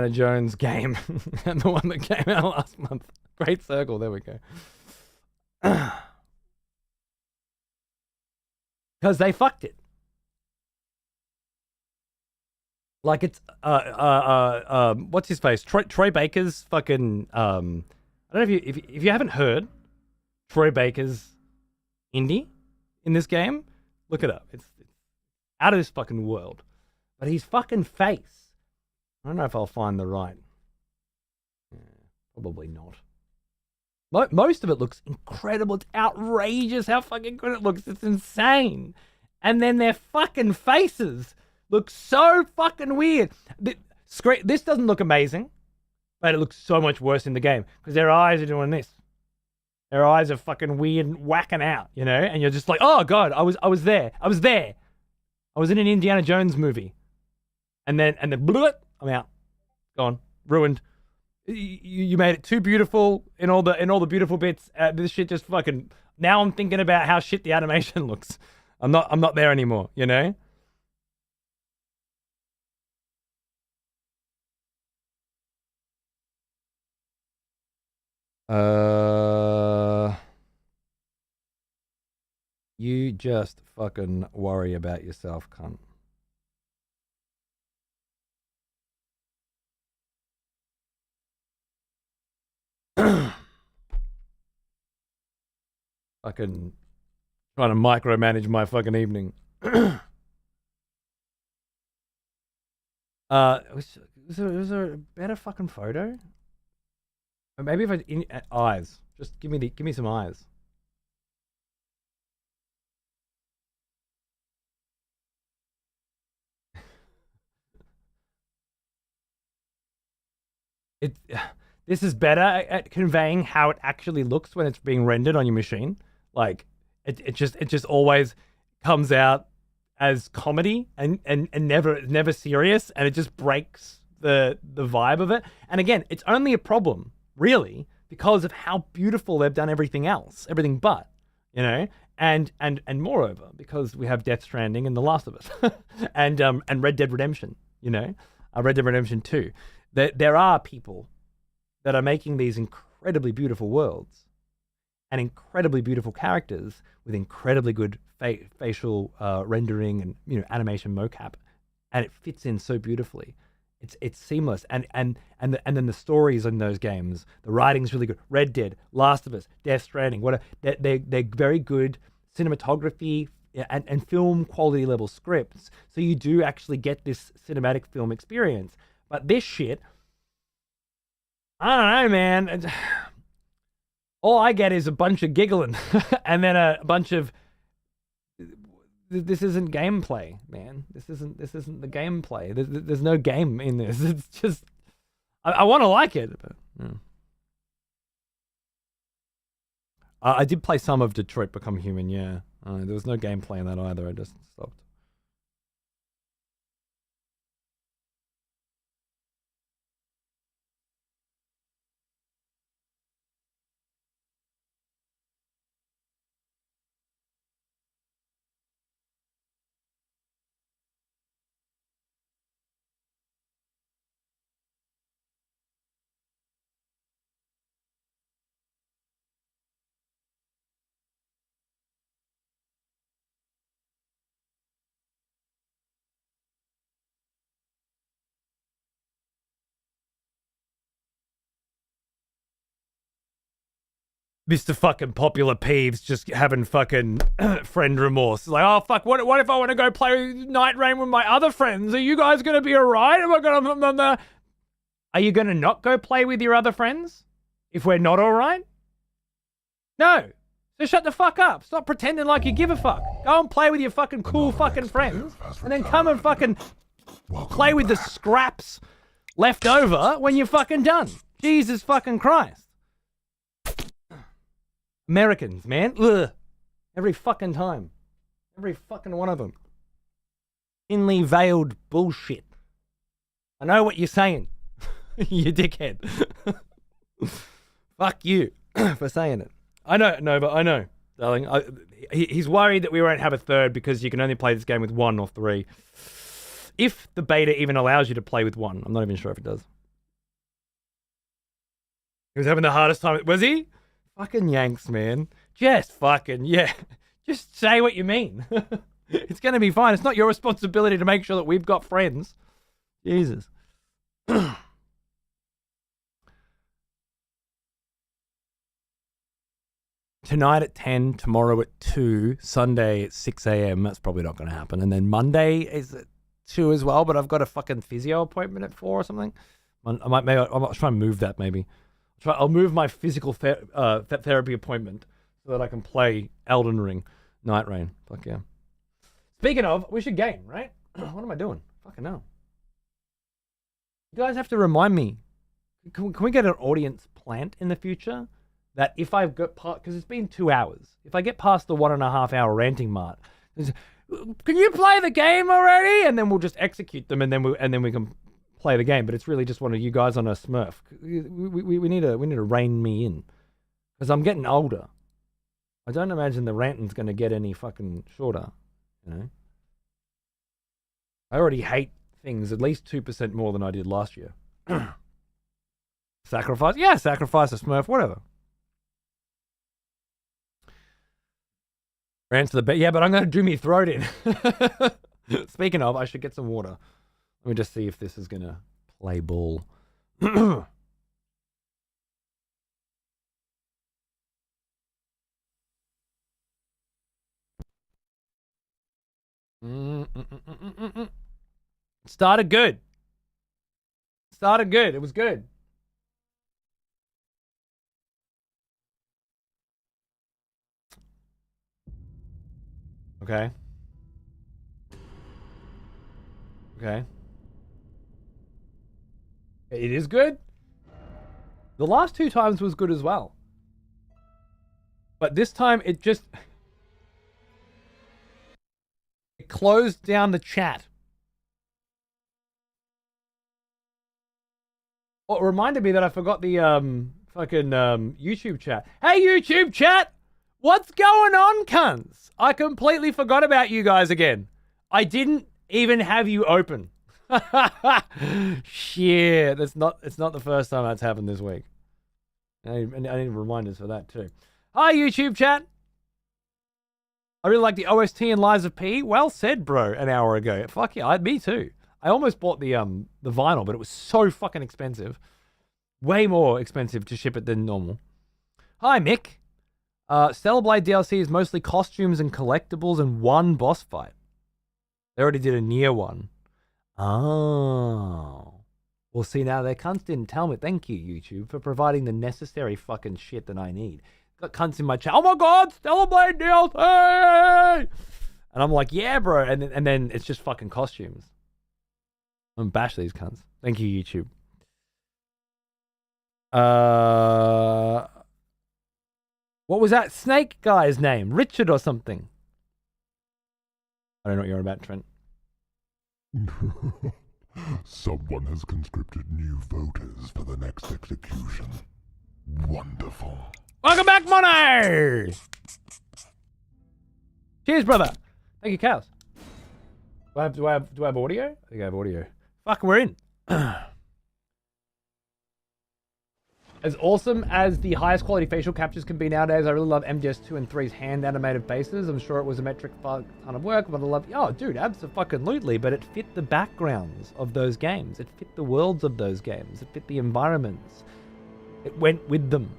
Jones game. And the one that came out last month. Great Circle, there we go. Because they fucked it. Like it's what's his face? Troy Baker's fucking I don't know if you haven't heard Troy Baker's indie in this game, look it up. It's out of this fucking world. But his fucking face, I don't know if I'll find the right. Yeah, probably not. Most of it looks incredible. It's outrageous how fucking good it looks. It's insane. And then their fucking faces look so fucking weird. This doesn't look amazing, but it looks so much worse in the game because their eyes are doing this. Their eyes are fucking weird and whacking out, you know? And you're just like, oh god, I was there. I was in an Indiana Jones movie. And then blah, I'm out. Gone. Ruined. You made it too beautiful in all the beautiful bits. This shit just fucking... Now I'm thinking about how shit the animation looks. I'm not there anymore, you know? You just fucking worry about yourself, cunt. fucking trying to micromanage my fucking evening. Was there a better fucking photo? Or maybe if eyes. Just give me some eyes. This is better at conveying how it actually looks when it's being rendered on your machine. Like it just always comes out as comedy and never serious, and it just breaks the vibe of it. And again, it's only a problem really because of how beautiful they've done everything else, everything but, you know. And moreover, because we have Death Stranding and The Last of Us, and Red Dead Redemption, you know, Red Dead Redemption 2. There are people that are making these incredibly beautiful worlds and incredibly beautiful characters with incredibly good facial rendering and, you know, animation mocap, and it fits in so beautifully. It's seamless, and then the stories in those games, the writing's really good. Red Dead, Last of Us, Death Stranding, they're very good cinematography and film quality level scripts. So you do actually get this cinematic film experience. But this shit, I don't know, man. All I get is a bunch of giggling and then a bunch of. This isn't gameplay, man. This isn't the gameplay. There's no game in this. It's just I want to like it, but yeah. I did play some of Detroit Become Human. Yeah, there was no gameplay in that either. I just stopped. Mr. fucking Popular Peeves just having fucking friend remorse. Like, oh fuck, what if I want to go play Night Rain with my other friends? Are you guys gonna be alright? Am I gonna Are you gonna not go play with your other friends if we're not alright? No. So shut the fuck up. Stop pretending like you give a fuck. Go and play with your fucking cool fucking friends, and then come and fucking play with the scraps left over when you're fucking done. Jesus fucking Christ. Americans, man. Ugh. Every fucking time. Every fucking one of them. Thinly veiled bullshit. I know what you're saying. You dickhead. Fuck you for saying it. I know, Nova, I know, darling. He's worried that we won't have a third because you can only play this game with 1 or 3. If the beta even allows you to play with 1. I'm not even sure if it does. He was having the hardest time. Was he? Fucking Yanks, man. Just fucking, yeah. Just say what you mean. It's going to be fine. It's not your responsibility to make sure that we've got friends. Jesus. Tonight at 10, tomorrow at 2, Sunday at 6 a.m. That's probably not going to happen. And then Monday is at 2 as well, but I've got a fucking physio appointment at 4 or something. I might try and move that maybe. I'll move my physical therapy appointment so that I can play Elden Ring, Night Rain. Fuck yeah. Speaking of, we should game, right? What am I doing? Fucking hell. You guys have to remind me. Can we get an audience plant in the future? That if I've got because it's been 2 hours. If I get past the 1.5 hour ranting mark, can you play the game already? And then we'll just execute them, and then we can play the game. But it's really just one of you guys on a Smurf. We need to rein me in because I'm getting older. I don't imagine the ranting's going to get any fucking shorter. You know, I already hate things at least 2% more than I did last year. Sacrifice, yeah, sacrifice a Smurf, whatever. Ran to the bed. Yeah, but I'm going to do me throat in. Speaking of, I should get some water. Let me just see if this is going to play ball. Started good. Started good. It was good. Okay. Okay. It is good. The last 2 times was good as well. But this time it just... It closed down the chat. Well, it reminded me that I forgot the fucking YouTube chat. Hey, YouTube chat! What's going on, cunts? I completely forgot about you guys again. I didn't even have you open. Shit, it's not the first time that's happened this week. I need reminders for that too. Hi, YouTube chat. I really like the OST and Lies of P. Well said, bro, an hour ago. Fuck yeah, me too. I almost bought the vinyl, but it was so fucking expensive. Way more expensive to ship it than normal. Hi, Mick. Stellar Blade DLC is mostly costumes and collectibles and 1 boss fight. They already did a Nier one. Oh. Well, see, now their cunts didn't tell me. Thank you, YouTube, for providing the necessary fucking shit that I need. Got cunts in my chat. Oh my god, Stellar Blade DLC! And I'm like, yeah, bro. And then it's just fucking costumes. I'm gonna bash these cunts. Thank you, YouTube. What was that snake guy's name? Richard or something? I don't know what you're about, Trent. Someone has conscripted new voters for the next execution. Wonderful. Welcome back, Mono! Cheers, brother. Thank you, cows. Do I have audio? I think I have audio. Fuck, we're in. As awesome as the highest quality facial captures can be nowadays, I really love MGS2 and 3's hand animated faces. I'm sure it was a metric ton of work, but I love... Oh, dude, abso-fucking-lutely, but it fit the backgrounds of those games. It fit the worlds of those games. It fit the environments. It went with them.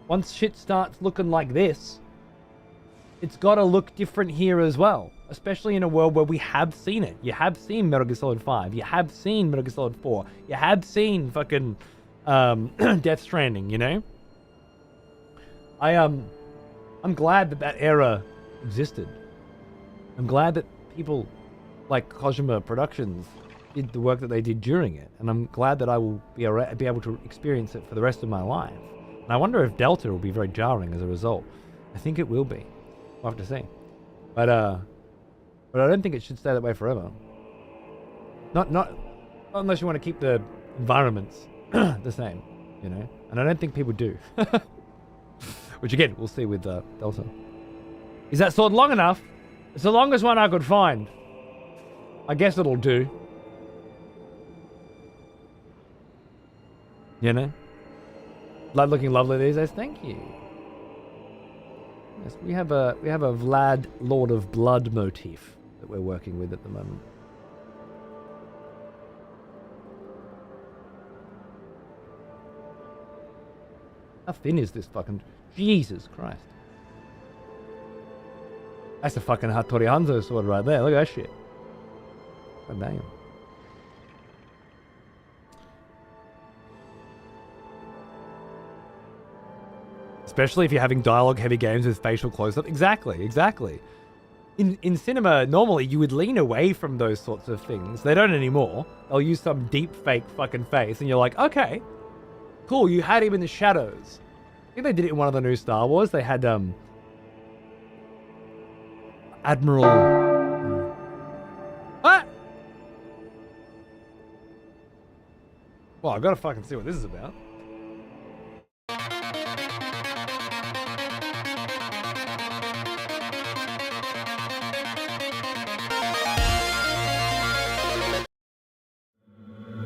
Once shit starts looking like this, it's got to look different here as well. Especially in a world where we have seen it. You have seen Metal Gear Solid 5. You have seen Metal Gear Solid 4. You have seen fucking... Death Stranding, you know? I'm glad that era existed. I'm glad that people like Kojima Productions did the work that they did during it, and I'm glad that I will be able to experience it for the rest of my life. And I wonder if Delta will be very jarring as a result. I think it will be. We'll have to see. But I don't think it should stay that way forever. Not unless you want to keep the environments the same, you know? And I don't think people do. Which again, we'll see with Delta. Is that sword long enough? It's the longest one I could find. I guess it'll do. You know? Blood looking lovely these days. Thank you. Yes, we have a Vlad Lord of Blood motif that we're working with at the moment. How thin is this fucking... Jesus Christ. That's a fucking Hattori Hanzo sword right there. Look at that shit. God damn. Especially if you're having dialogue-heavy games with facial close-up. Exactly, exactly. In cinema, normally you would lean away from those sorts of things. They don't anymore. They'll use some deep fake fucking face, and you're like, okay, cool, you had him in the shadows. I think they did it in one of the new Star Wars. They had, Admiral... What? Well, I've got to fucking see what this is about.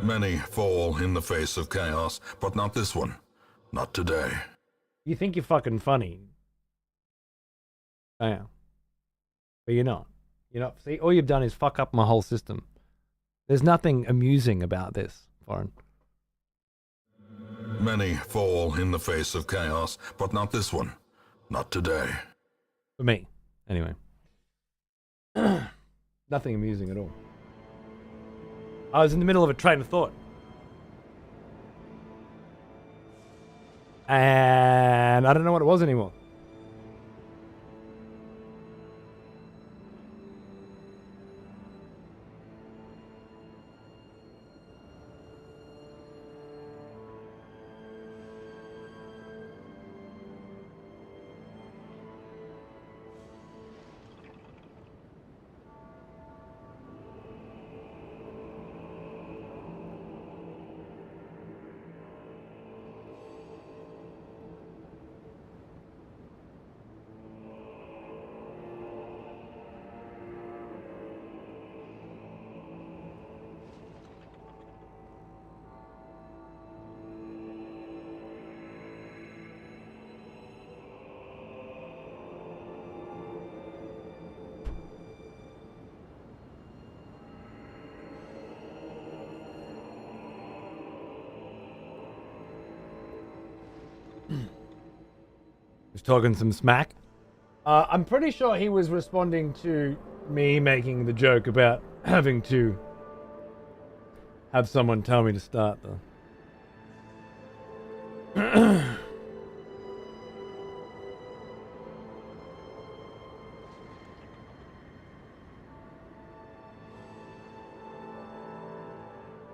Many fall in the face of chaos, but not this one. Not today. You think you're fucking funny. I am. But you're not. You're not. See, all you've done is fuck up my whole system. There's nothing amusing about this, Foreign. Many fall in the face of chaos, but not this one. Not today. For me, anyway. Nothing amusing at all. I was in the middle of a train of thought. And I don't know what it was anymore. Was talking some smack. I'm pretty sure he was responding to me making the joke about having to have someone tell me to start, though.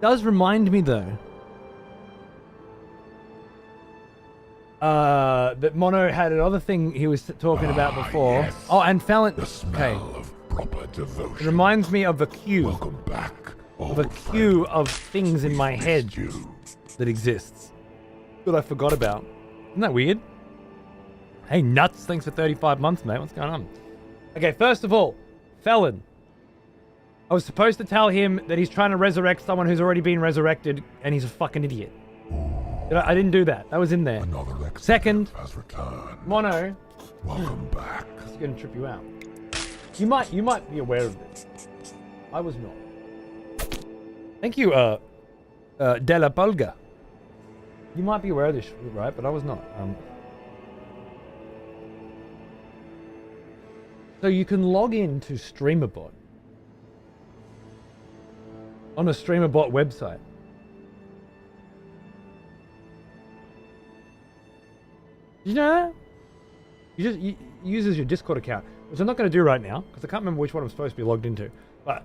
Does remind me, though, that Mono had another thing he was talking about before. Yes. Oh, and Fallon. The smell of proper devotion. It reminds me of a queue. Welcome back, Of a queue of things in my head that exists that I forgot about. Isn't that weird? Hey, nuts. Thanks for 35 months, mate. What's going on? Okay, first of all, Felon. I was supposed to tell him that he's trying to resurrect someone who's already been resurrected, and he's a fucking idiot. I didn't do that. That was in there. Second, has returned. Mono. Welcome back. This is going to trip you out. You might be aware of this. I was not. Thank you, Della Polga. You might be aware of this, right? But I was not. So you can log into StreamerBot on a StreamerBot website. Did you know that? It uses your Discord account, which I'm not going to do right now because I can't remember which one I'm supposed to be logged into. But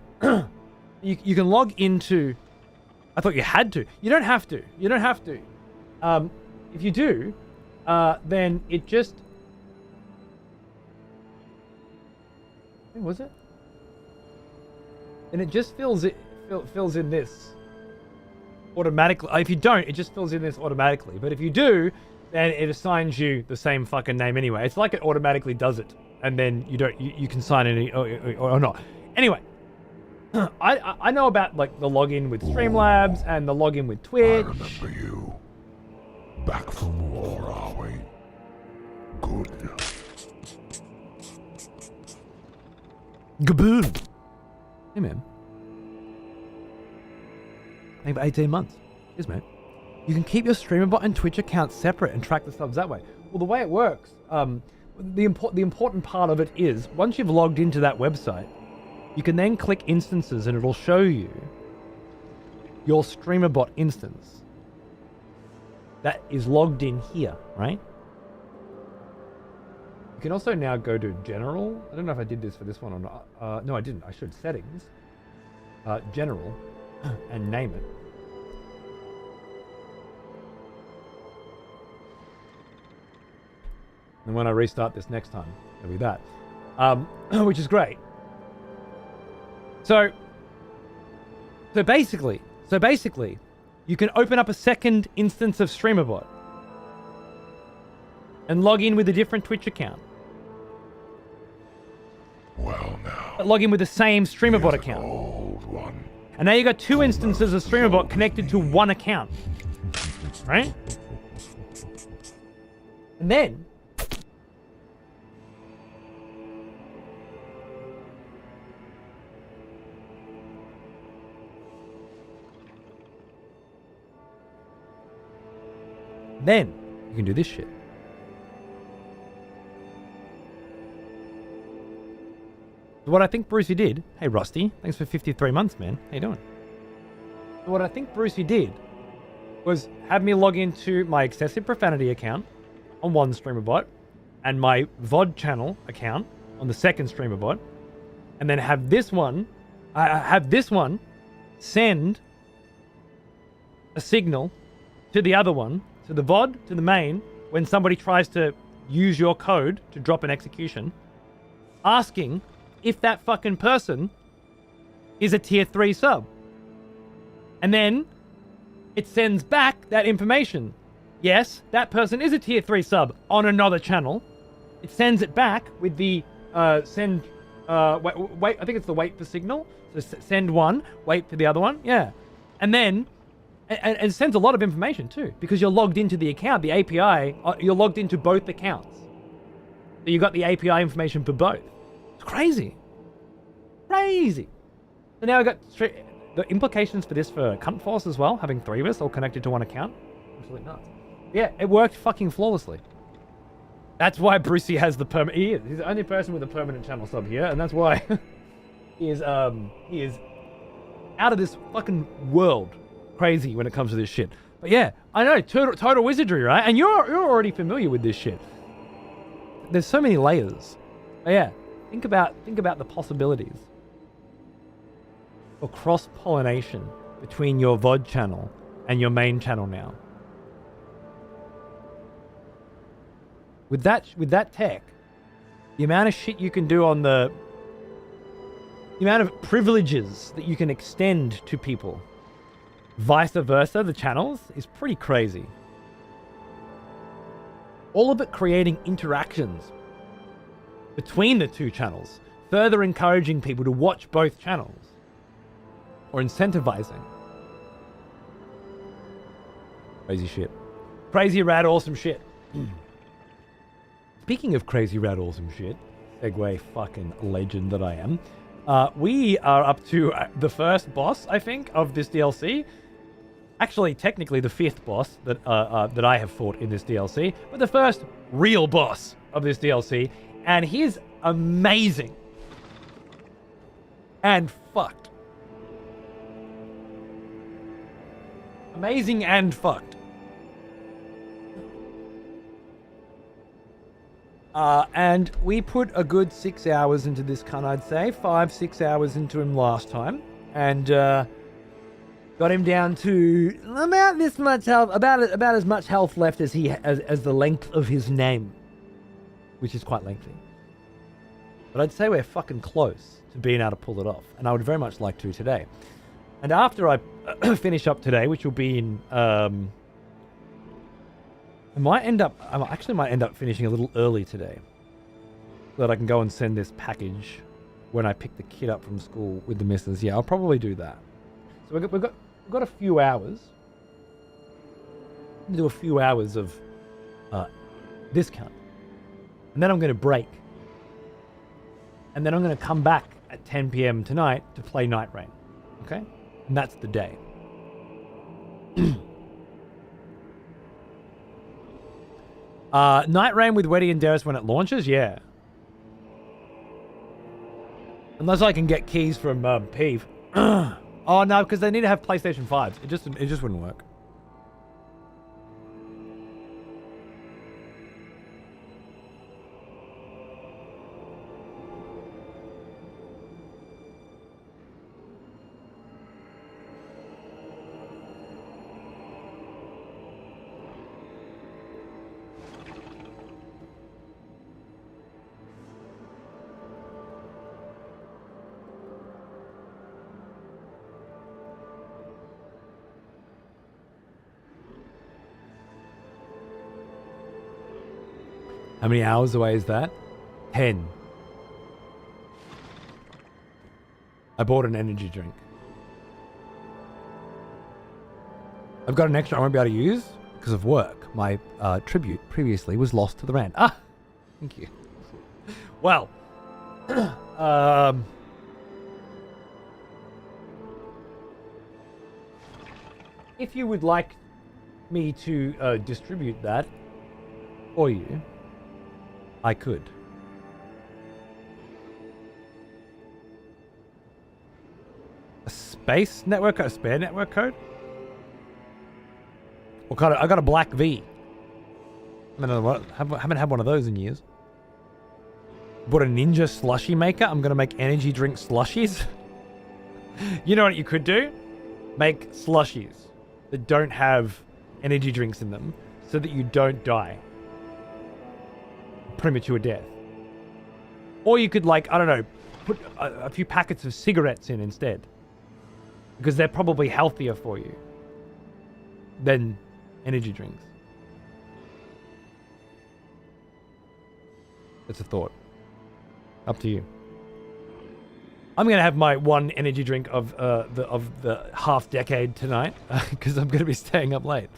you can log into. I thought you had to. You don't have to. You don't have to. If you do, then it just. When was it? And it just fills in this automatically. If you don't, it just fills in this automatically. But if you do, then it assigns you the same fucking name anyway. It's like it automatically does it, and then you can sign in or not. Anyway, I know about like the login with Streamlabs and the login with Twitch. I remember you. Back from war, are we? Good. Gaboon. Hey man. Maybe for 18 months. Cheers, mate. You can keep your StreamerBot and Twitch accounts separate and track the subs that way. Well, the way it works, the important part of it is once you've logged into that website, you can then click instances and it'll show you your StreamerBot instance that is logged in here, right? You can also now go to General. I don't know if I did this for this one or not. No, I didn't. I should. Settings, General, and name it. And when I restart this next time, it'll be that. Which is great. So basically, you can open up a second instance of StreamerBot and log in with a different Twitch account. Well now. But log in with the same StreamerBot account. Old one. And now you got two instances of StreamerBot connected to one account. Right? And then you can do this shit. What I think Brucey did, hey Rusty, thanks for 53 months, man. How you doing? What I think Brucey did was have me log into my excessive profanity account on one streamer bot and my VOD channel account on the second streamer bot, and then have this one send a signal to the other one, to the VOD, to the main, when somebody tries to use your code to drop an execution, asking if that fucking person is a tier 3 sub. And then it sends back that information. Yes, that person is a tier 3 sub on another channel. It sends it back with the wait, I think it's the wait for signal. So send one, wait for the other one. Yeah. And then, and it sends a lot of information too, because you're logged into the account, the API, you're logged into both accounts. So you got the API information for both. It's crazy. Crazy. So now I got the implications for this for Cunt Force as well, having 3 of us all connected to one account. Absolutely nuts. Yeah, it worked fucking flawlessly. That's why Brucey has the permanent. He's the only person with a permanent channel sub here, and that's why he is out of this fucking world crazy when it comes to this shit. But yeah, I know total wizardry, right? And you're already familiar with this shit. There's so many layers. But yeah, think about the possibilities for cross-pollination between your VOD channel and your main channel now. With that tech, the amount of shit you can do on the amount of privileges that you can extend to people, vice versa, the channels, is pretty crazy. All of it creating interactions between the two channels, further encouraging people to watch both channels, or incentivizing. Crazy shit. Crazy, rad, awesome shit. Speaking of crazy, rad, awesome shit, segue fucking legend that I am, we are up to the first boss, I think, of this DLC. Actually, technically the 5th boss that I have fought in this DLC, but the first real boss of this DLC, and he's amazing. And fucked. Amazing and fucked. And we put a good 6 hours into this cunt, I'd say. 5-6 hours into him last time. And got him down to about this much health, about as much health left as as the length of his name, which is quite lengthy. But I'd say we're fucking close to being able to pull it off, and I would very much like to today. And after I finish up today, which will be in, I actually might end up finishing a little early today, so that I can go and send this package when I pick the kid up from school with the missus. Yeah, I'll probably do that. So we've got a few hours. I'm gonna do a few hours of this count, and then I'm going to break, and then I'm going to come back at 10 p.m. tonight to play Night Rain. Okay, and that's the day. Night Rain with Weddy and Darius when it launches, yeah. Unless I can get keys from Peeve. Oh no, because they need to have PlayStation 5s. It just wouldn't work. How many hours away is that? 10. I bought an energy drink. I've got an extra I won't be able to use because of work. My tribute previously was lost to the rand. Ah, thank you. Well, if you would like me to distribute that for you, I could. A space network code? A spare network code? What kind of? I got a black V. Haven't had one of those in years. Bought a ninja slushy maker. I'm gonna make energy drink slushies. You know what you could do? Make slushies that don't have energy drinks in them so that you don't die. Premature death. Or you could, like, I don't know, put a few packets of cigarettes in instead. Because they're probably healthier for you than energy drinks. It's a thought. Up to you. I'm gonna have my one energy drink of the half decade tonight because I'm gonna be staying up late.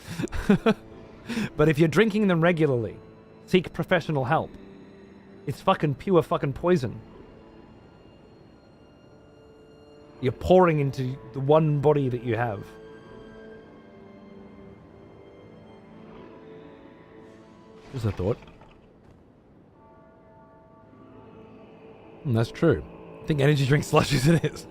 But if you're drinking them regularly, seek professional help. It's fucking pure fucking poison. You're pouring into the one body that you have. Just a thought. And that's true. I think energy drink slushies it is.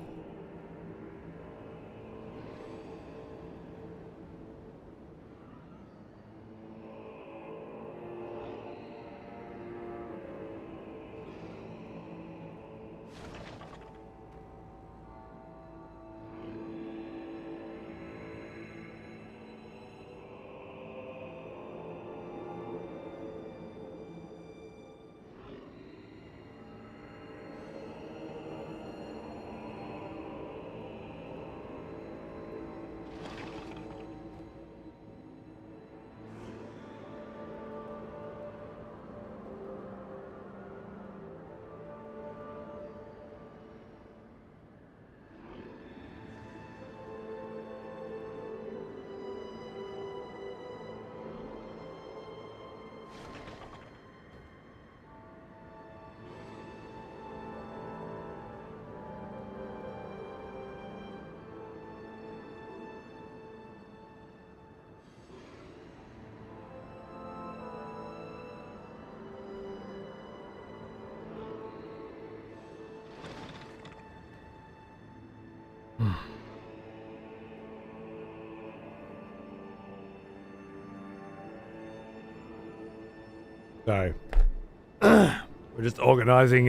So, we're just organizing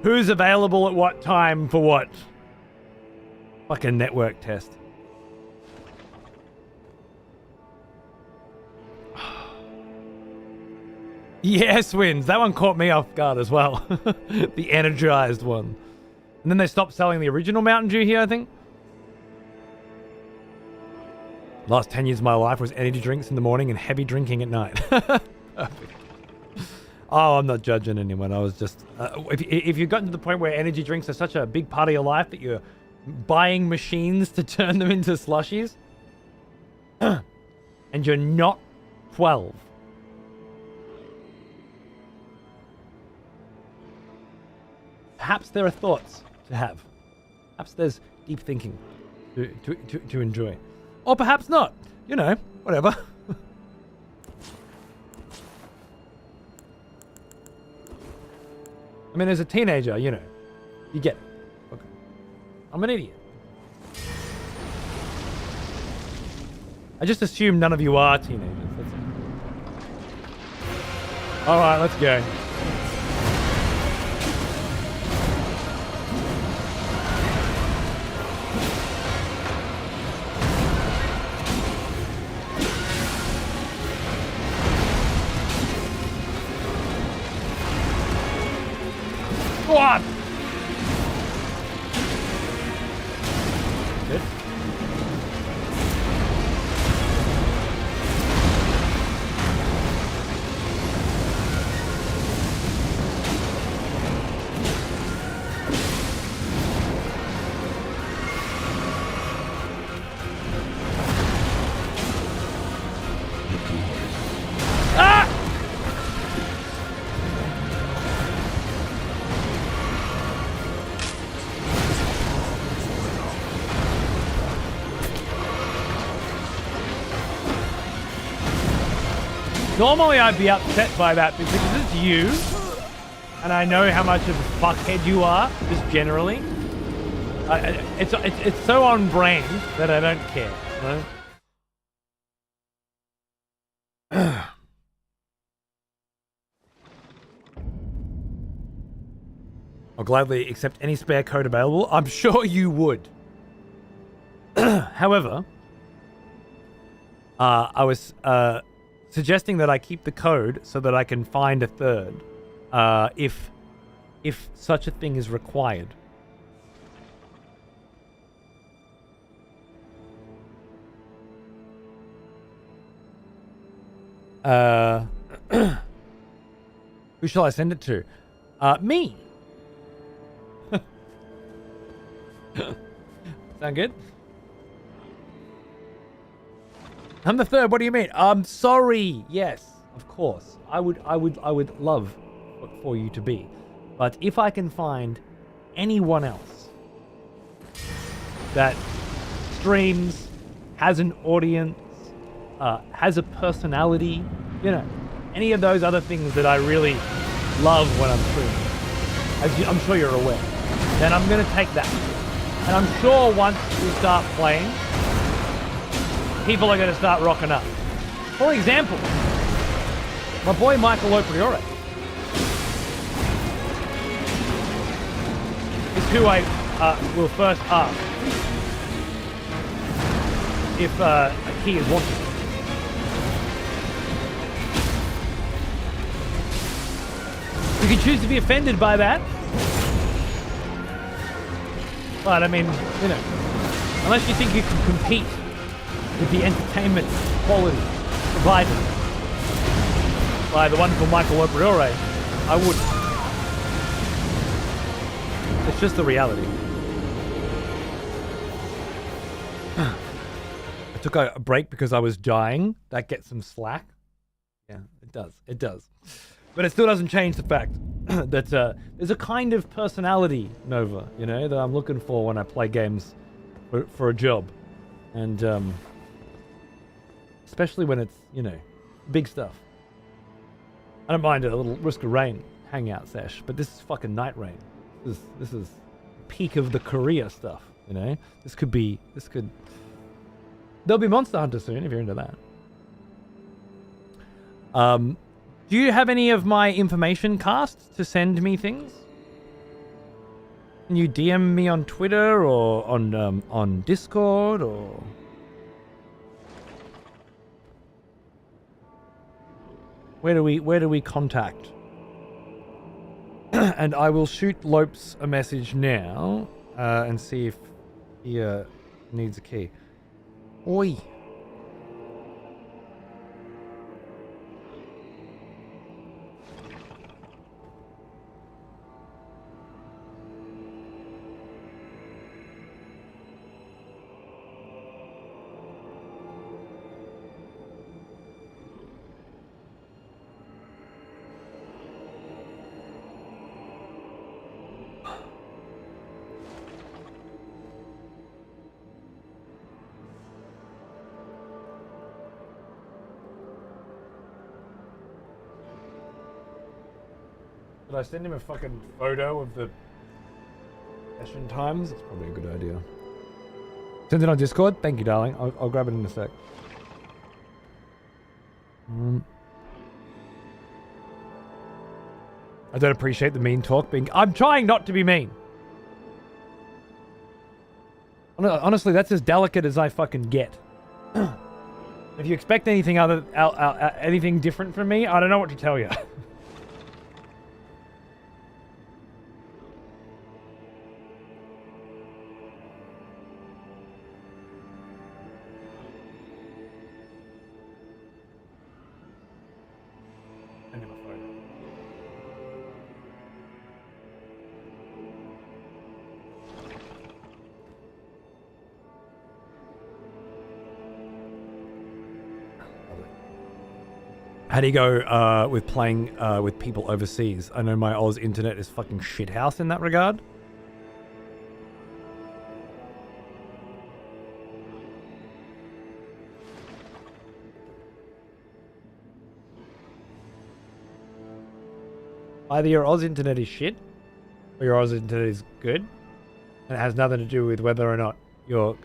who's available at what time for what. Fucking network test. Yes, wins. That one caught me off guard as well. The energized one. And then they stopped selling the original Mountain Dew here, I think. Last 10 years of my life was energy drinks in the morning and heavy drinking at night. Perfect. Oh, I'm not judging anyone. I was just... if you've gotten to the point where energy drinks are such a big part of your life that you're buying machines to turn them into slushies, and you're not 12, perhaps there are thoughts to have. Perhaps there's deep thinking to enjoy. Or perhaps not. You know, whatever. I mean, as a teenager, you know, you get it. Okay. I'm an idiot. I just assume none of you are teenagers. That's it. All right, let's go. Go on! Good. Ah! Normally I'd be upset by that because it's you, and I know how much of a fuckhead you are, just generally. It's so on brand that I don't care. You know? I'll gladly accept any spare code available. I'm sure you would. However, I was suggesting that I keep the code so that I can find a third, if such a thing is required. Who shall I send it to? Me. Sound good? I'm the third. What do you mean? I'm sorry. Yes, of course. I would love for you to be, but if I can find anyone else that streams, has an audience, has a personality, you know, any of those other things that I really love when I'm streaming, as I'm sure you're aware, then I'm gonna take that. And I'm sure once we start playing, people are going to start rocking up. For example, my boy Michael Opriore is who I will first ask if a key is wanted. You can choose to be offended by that. But I mean, you know, unless you think you can compete with the entertainment quality provided by the wonderful Michael Opriore, I wouldn't. It's just the reality. I took a break because I was dying. That gets some slack. Yeah, it does. It does. But it still doesn't change the fact that there's a kind of personality, Nova, you know, that I'm looking for when I play games for a job. And especially when it's, you know, big stuff. I don't mind a little Risk of Rain hangout sesh, but this is fucking Night Rain. This is peak of the Korea stuff, you know? There'll be Monster Hunter soon if you're into that. Do you have any of my information casts to send me things? Can you DM me on Twitter or on Discord or? Where do we contact? And I will shoot Lopes a message now and see if he needs a key. Oi. Did I send him a fucking photo of the session times? It's probably a good idea. Send it on Discord? Thank you, darling. I'll grab it in a sec. I don't appreciate the mean talk being... I'm trying not to be mean. Honestly, that's as delicate as I fucking get. If you expect anything anything different from me, I don't know what to tell you. How do you go with playing with people overseas? I know my Oz internet is fucking shithouse in that regard. Either your Oz internet is shit, or your Oz internet is good. And it has nothing to do with whether or not you're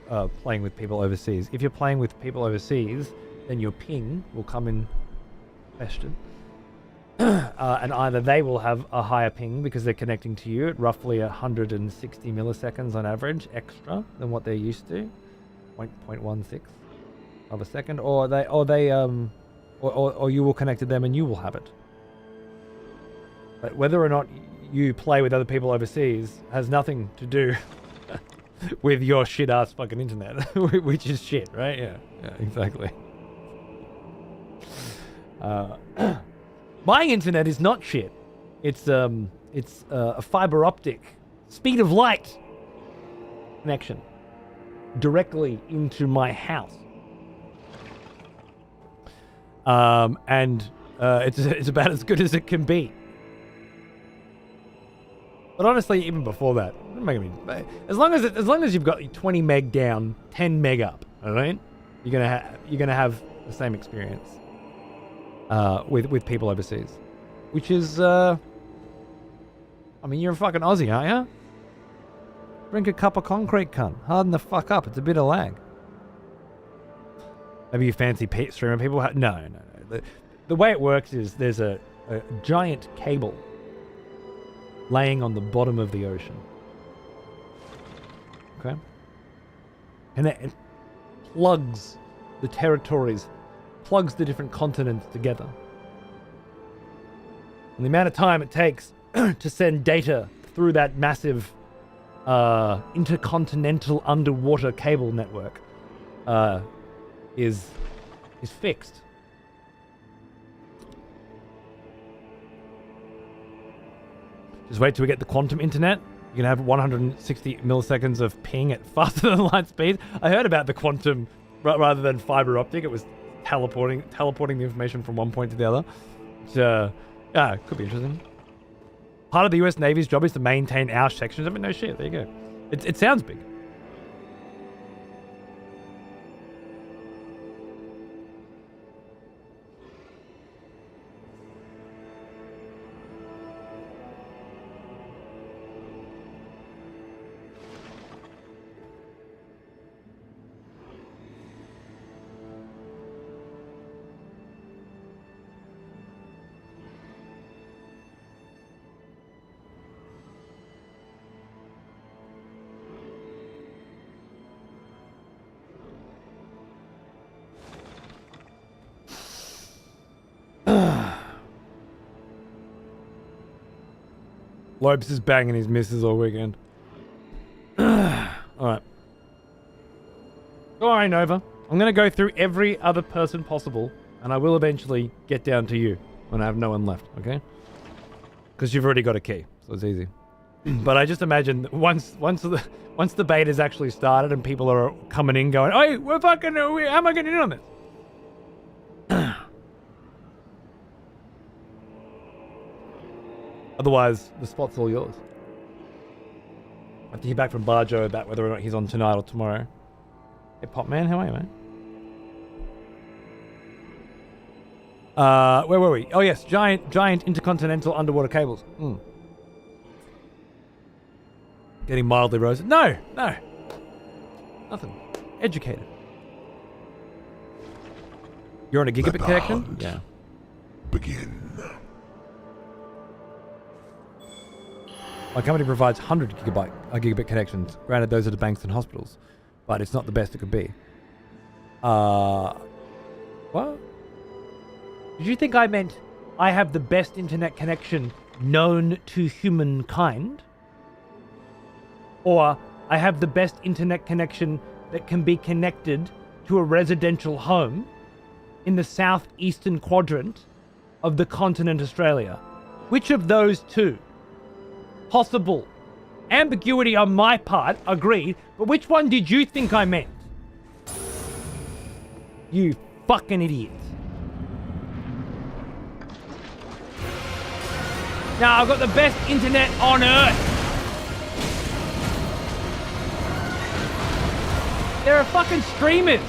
playing with people overseas. If you're playing with people overseas, then your ping will come in question. And either they will have a higher ping because they're connecting to you at roughly 160 milliseconds on average extra than what they're used to, 0.16 of a second, or you will connect to them and you will have it. But whether or not you play with other people overseas has nothing to do with your shit ass fucking internet, which is shit, right? Yeah, exactly. My internet is not shit. It's a fiber optic speed of light connection directly into my house. And it's about as good as it can be. But honestly, even before that, as long as you've got 20 meg down, 10 meg up, all right, you're gonna have the same experience with people overseas, which is I mean, you're a fucking Aussie, aren't you? Drink a cup of concrete, cunt. Harden the fuck up. It's a bit of lag. Maybe you fancy streaming people. No. The way it works is there's a giant cable laying on the bottom of the ocean. Okay? And it plugs the territories, plugs the different continents together. And the amount of time it takes to send data through that massive intercontinental underwater cable network is fixed. Just wait till we get the quantum internet. You're gonna have 160 milliseconds of ping at faster than light speed. I heard about the quantum rather than fiber optic. It was teleporting the information from one point to the other. Which, yeah, could be interesting. Part of the US Navy's job is to maintain our sections of it. No shit. There you go. It sounds big. Lopes is banging his missus all weekend. Alright. Don't worry, Nova. I'm going to go through every other person possible, and I will eventually get down to you when I have no one left, okay? Because you've already got a key, so it's easy. But I just imagine once the beta's actually started and people are coming in going, "Hey, how am I getting in on this?" Otherwise, the spot's all yours. I have to hear back from Barjo about whether or not he's on tonight or tomorrow. Hey, Popman, how are you, man? Where were we? Oh, yes, giant intercontinental underwater cables. Getting mildly roasted. No. Nothing. Educated. You're on a gigabit connection? Yeah. Begin. My company provides 100 gigabit connections. Granted, those are to banks and hospitals, but it's not the best it could be. What? Did you think I meant I have the best internet connection known to humankind? Or I have the best internet connection that can be connected to a residential home in the southeastern quadrant of the continent Australia? Which of those two? Possible. Ambiguity on my part, agreed, but which one did you think I meant? You fucking idiot. Now, I've got the best internet on earth. There are fucking streamers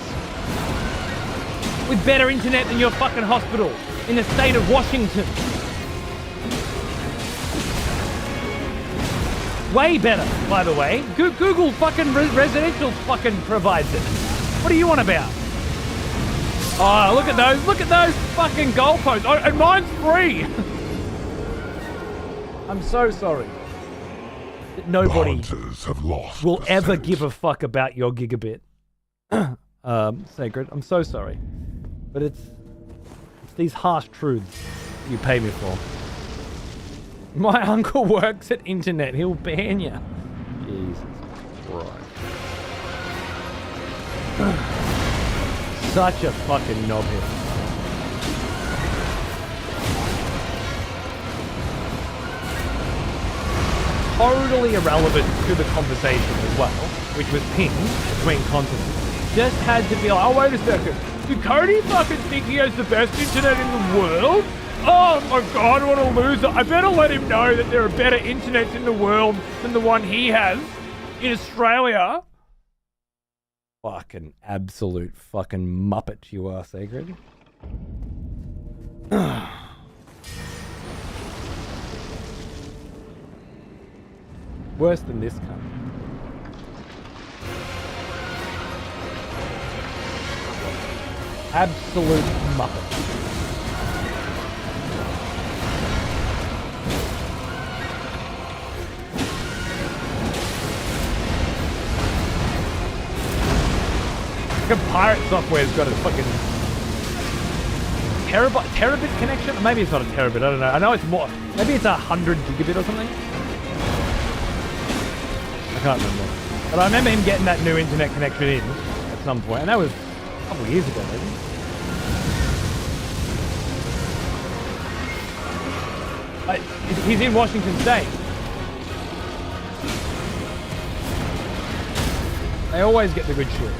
with better internet than your fucking hospital in the state of Washington. Way better, by the way. Google fucking residential fucking provides it. What are you on about? Oh, look at those fucking goalposts. Oh, and mine's free. I'm so sorry that nobody will ever give a fuck about your gigabit. Sacred, I'm so sorry. But it's these harsh truths you pay me for. My uncle works at internet. He'll ban you. Jesus Christ. Such a fucking knobhead. Totally irrelevant to the conversation as well, which was pinged between continents. Just had to be like, oh, wait a second. Did Cody fucking think he has the best internet in the world? Oh my god, what a loser. I better let him know that there are better internets in the world than the one he has in Australia. Fucking absolute fucking muppet you are, Sacred. Worse than this cunt. Absolute muppet. Pirate software's got a fucking terabit connection. Maybe it's not a terabit. I don't know. I know it's more. Maybe it's 100 gigabit or something. I can't remember. But I remember him getting that new internet connection in at some point, and that was a couple of years ago, maybe. He's in Washington State. They always get the good shit.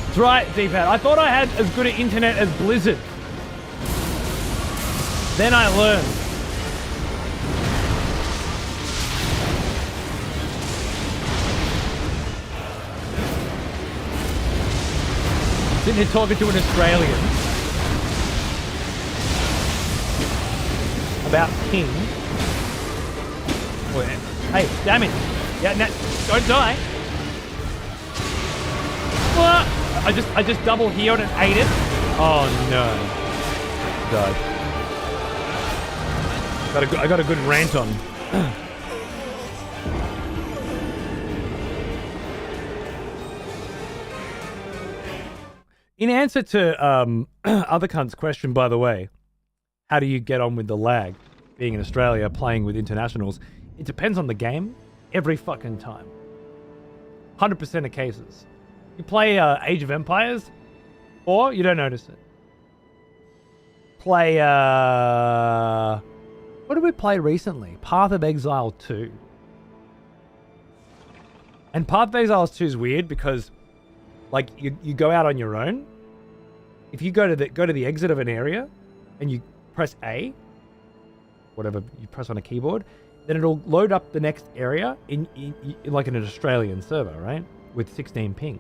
That's right, D-Pad. I thought I had as good an internet as Blizzard. Then I learned. Sitting here talking to an Australian about ping. Hey, damn it. Yeah, don't die. What? I just double healed and ate it. Oh no. Died. I got a good rant on. In answer to other cunt's question, by the way, how do you get on with the lag? Being in Australia, playing with internationals, it depends on the game every fucking time. 100% of cases. You play Age of Empires, or you don't notice it. Play, what did we play recently? Path of Exile 2. And Path of Exile 2 is weird because, like, you go out on your own. If you go to the exit of an area, and you press A, whatever you press on a keyboard, then it'll load up the next area in like in an Australian server, right? With 16 ping.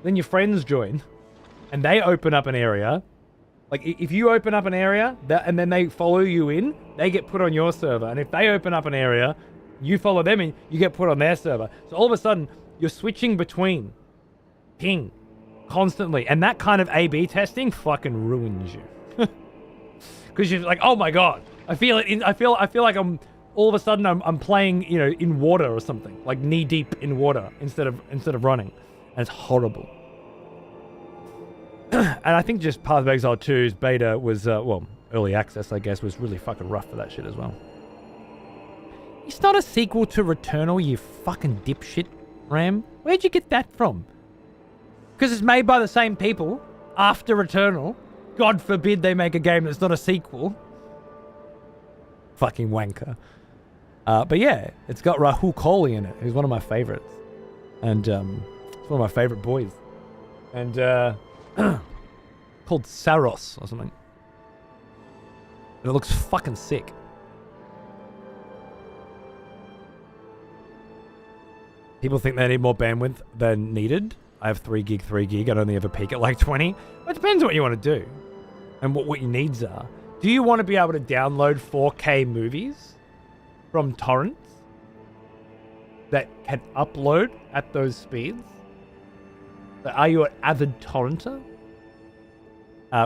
Then your friends join, and they open up an area. Like, if you open up an area, and then they follow you in, they get put on your server. And if they open up an area, you follow them in, you get put on their server. So all of a sudden, you're switching between ping constantly. And that kind of A/B testing fucking ruins you. Because you're like, oh my god, I feel it. I feel like I'm all of a sudden I'm playing, you know, in water or something, like knee deep in water instead of running. And it's horrible. And I think just Path of Exile 2's beta was, well, early access, I guess, was really fucking rough for that shit as well. It's not a sequel to Returnal, you fucking dipshit, Ram. Where'd you get that from? Because it's made by the same people after Returnal. God forbid they make a game that's not a sequel. Fucking wanker. But yeah, it's got Rahul Kohli in it, who's one of my favorites. And, it's one of my favorite boys. And, called Saros or something. And it looks fucking sick. People think they need more bandwidth than needed. I have 3 gig. I'd only ever peak at like 20. It depends what you want to do and what your needs are. Do you want to be able to download 4K movies from torrents that can upload at those speeds? So are you an avid torrenter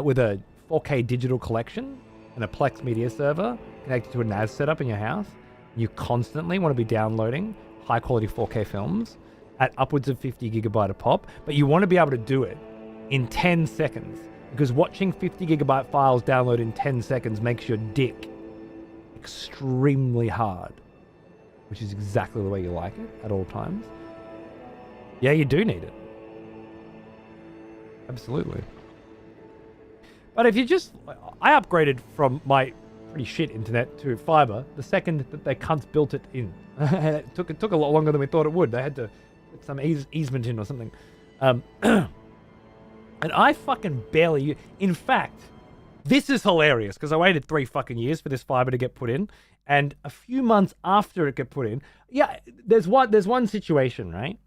with a 4K digital collection and a Plex media server connected to a NAS setup in your house? You constantly want to be downloading high quality 4K films at upwards of 50 gigabyte a pop, but you want to be able to do it in 10 seconds. Because watching 50 gigabyte files download in 10 seconds makes your dick extremely hard, which is exactly the way you like it at all times. Yeah, you do need it. Absolutely. But if you just... I upgraded from my pretty shit internet to fiber the second that they cunts built it in. It took a lot longer than we thought it would. They had to put some easement in or something. And I fucking barely... In fact, this is hilarious because I waited 3 fucking years for this fiber to get put in. And a few months after it got put in... Yeah, there's one situation, right?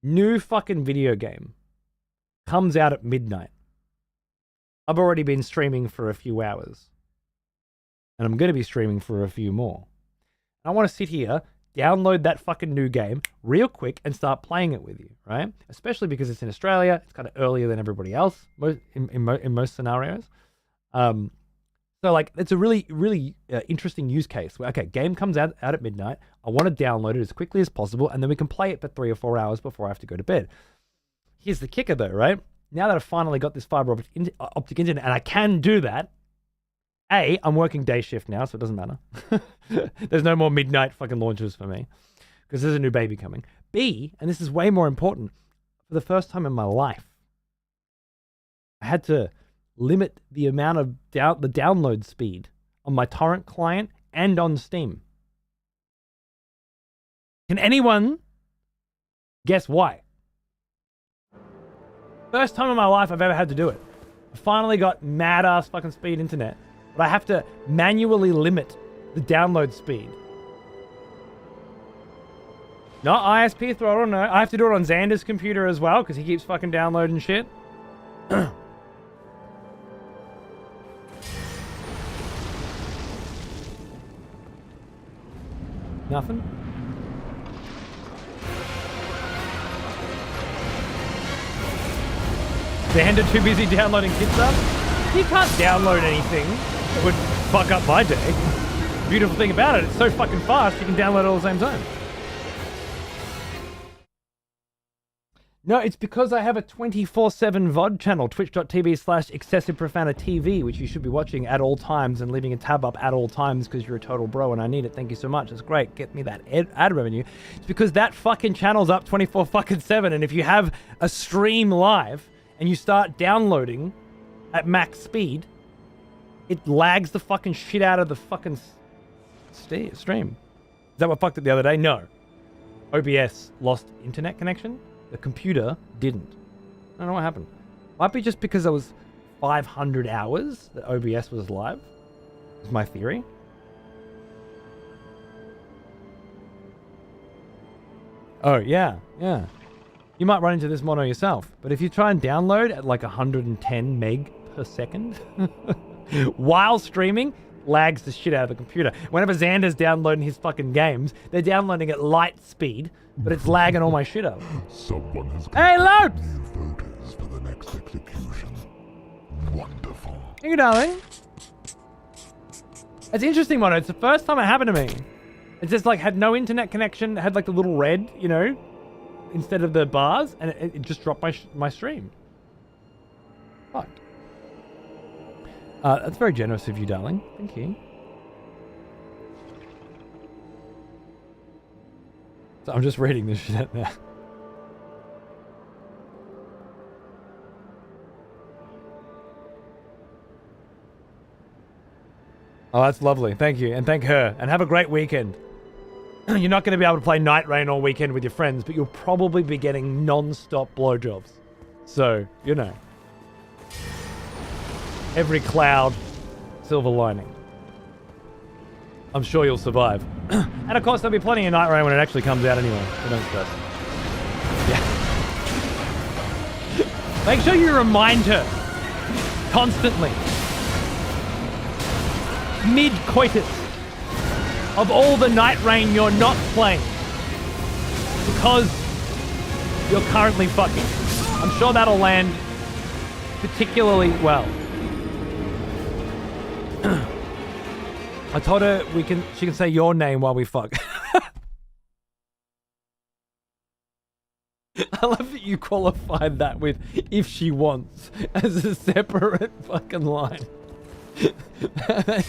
New fucking video game comes out at midnight. I've already been streaming for a few hours. And I'm going to be streaming for a few more. I want to sit here, download that fucking new game real quick and start playing it with you, right? Especially because it's in Australia. It's kind of earlier than everybody else in most scenarios. So like, it's a really, really interesting use case. Where, okay, game comes out at midnight. I want to download it as quickly as possible, and then we can play it for 3 or 4 hours before I have to go to bed. Here's the kicker though, right? Now that I've finally got this fiber optic internet, and I can do that, A, I'm working day shift now, so it doesn't matter. There's no more midnight fucking launches for me because there's a new baby coming. B, and this is way more important, for the first time in my life, I had to limit the amount of the download speed on my torrent client and on Steam. Can anyone guess why? First time in my life I've ever had to do it. I finally got mad-ass fucking speed internet. But I have to manually limit the download speed. Not ISP throttle, no. I have to do it on Xander's computer as well, because he keeps fucking downloading shit. Nothing? Xander too busy downloading kit stuff? You can't download anything that would fuck up my day. The beautiful thing about it, it's so fucking fast, you can download it all at the same time. No, it's because I have a 24/7 VOD channel, twitch.tv/excessiveprofanitv, which you should be watching at all times and leaving a tab up at all times because you're a total bro and I need it. Thank you so much. It's great. Get me that ad revenue. It's because that fucking channel's up 24/7, and if you have a stream live and you start downloading at max speed, it lags the fucking shit out of the fucking stream. Is that what fucked it the other day? No. OBS lost internet connection. The computer didn't. I don't know what happened. Might be just because it was 500 hours that OBS was live. Is my theory. Oh, yeah. You might run into this mono yourself, but if you try and download at like 110 meg per second while streaming, lags the shit out of the computer. Whenever Xander's downloading his fucking games, they're downloading at light speed, but it's lagging all my shit up. Someone has Hey, Lopes! new voters for the next execution. Wonderful. Hey, darling. It's interesting, Mono. It's the first time it happened to me. It just like had no internet connection, had like the little red, you know, instead of the bars, and it just dropped my stream. Fuck. That's very generous of you, darling. Thank you. So I'm just reading this shit out now. Oh, that's lovely. Thank you. And thank her. And have a great weekend. You're not going to be able to play Night Rain all weekend with your friends, but you'll probably be getting non-stop blowjobs. So, you know. Every cloud, silver lining. I'm sure you'll survive. And of course, there'll be plenty of Night Rain when it actually comes out anyway. So don't stress. Yeah. Make sure you remind her. Constantly. mid-coitus of all the Night Rain you're not playing because you're currently fucking. I'm sure that'll land particularly well. I told her she can say your name while we fuck. I love that you qualified that with if she wants as a separate fucking line. That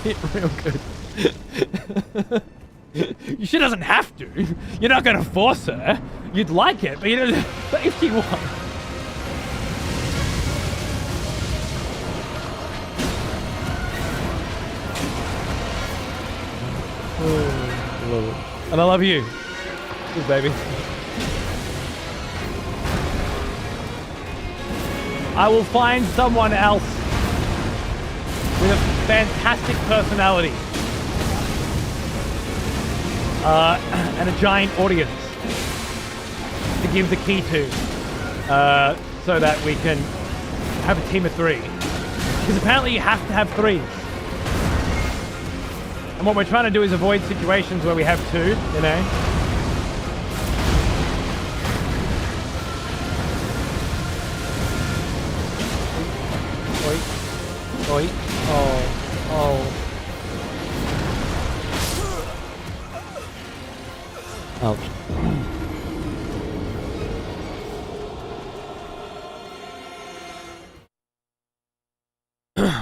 hit real good. She doesn't have to. You're not going to force her. You'd like it, but you don't. But if she wants. Oh, love it. And I love you. Good baby. I will find someone else with a fantastic personality and a giant audience to give the key to so that we can have a team of 3. Because apparently you have to have 3s. And what we're trying to do is avoid situations where we have 2, you know? Oi. Oh. Ouch.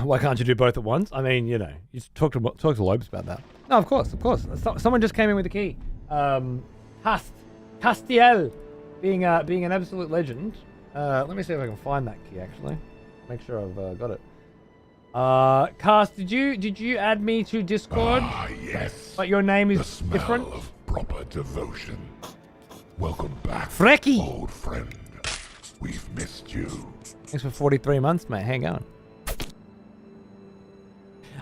Why can't you do both at once? I mean, you know, you talk to Lopes about that. No, of course. Someone just came in with the key. Castiel, being an absolute legend. Let me see if I can find that key actually. Make sure I've got it. Cast, did you add me to Discord? Ah, yes. But your name is the smell different? Of proper devotion. Welcome back, Frecky! old friend. We've missed you. Thanks for 43 months, mate. Hang on.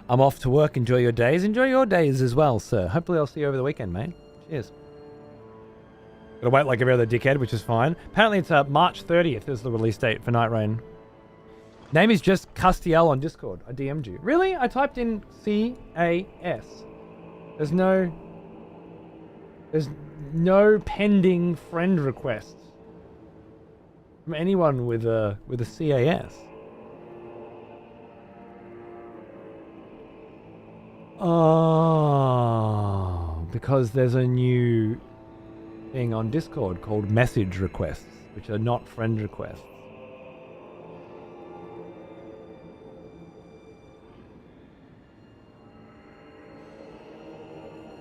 I'm off to work. Enjoy your days. Enjoy your days as well, sir. Hopefully I'll see you over the weekend, mate. Cheers. Gotta wait like every other dickhead, which is fine. Apparently it's March 30th is the release date for Night Rain. Name is just Castiel on Discord. I DM'd you. Really? I typed in C-A-S. There's no pending friend requests from anyone with a C-A-S. Oh, because there's a new thing on Discord called message requests, which are not friend requests.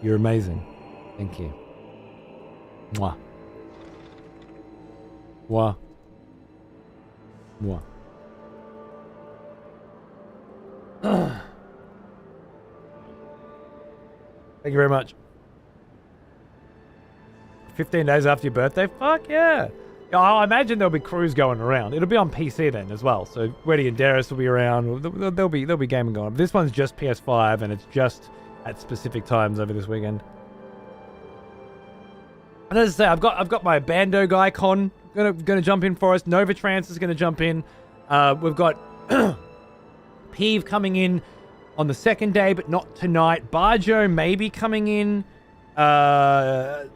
You're amazing. Thank you. Mwah. Mwah. Mwah. Thank you very much. 15 days after your birthday? Fuck yeah. I imagine there'll be crews going around. It'll be on PC then as well. So Weddy and Darius will be around. There'll be gaming going on. This one's just PS5 and it's just at specific times over this weekend. And as I say, I've got my Bando guy Con gonna jump in for us. Novatrans is gonna jump in. We've got Peeve coming in on the second day, but not tonight. Barjo may be coming in. Not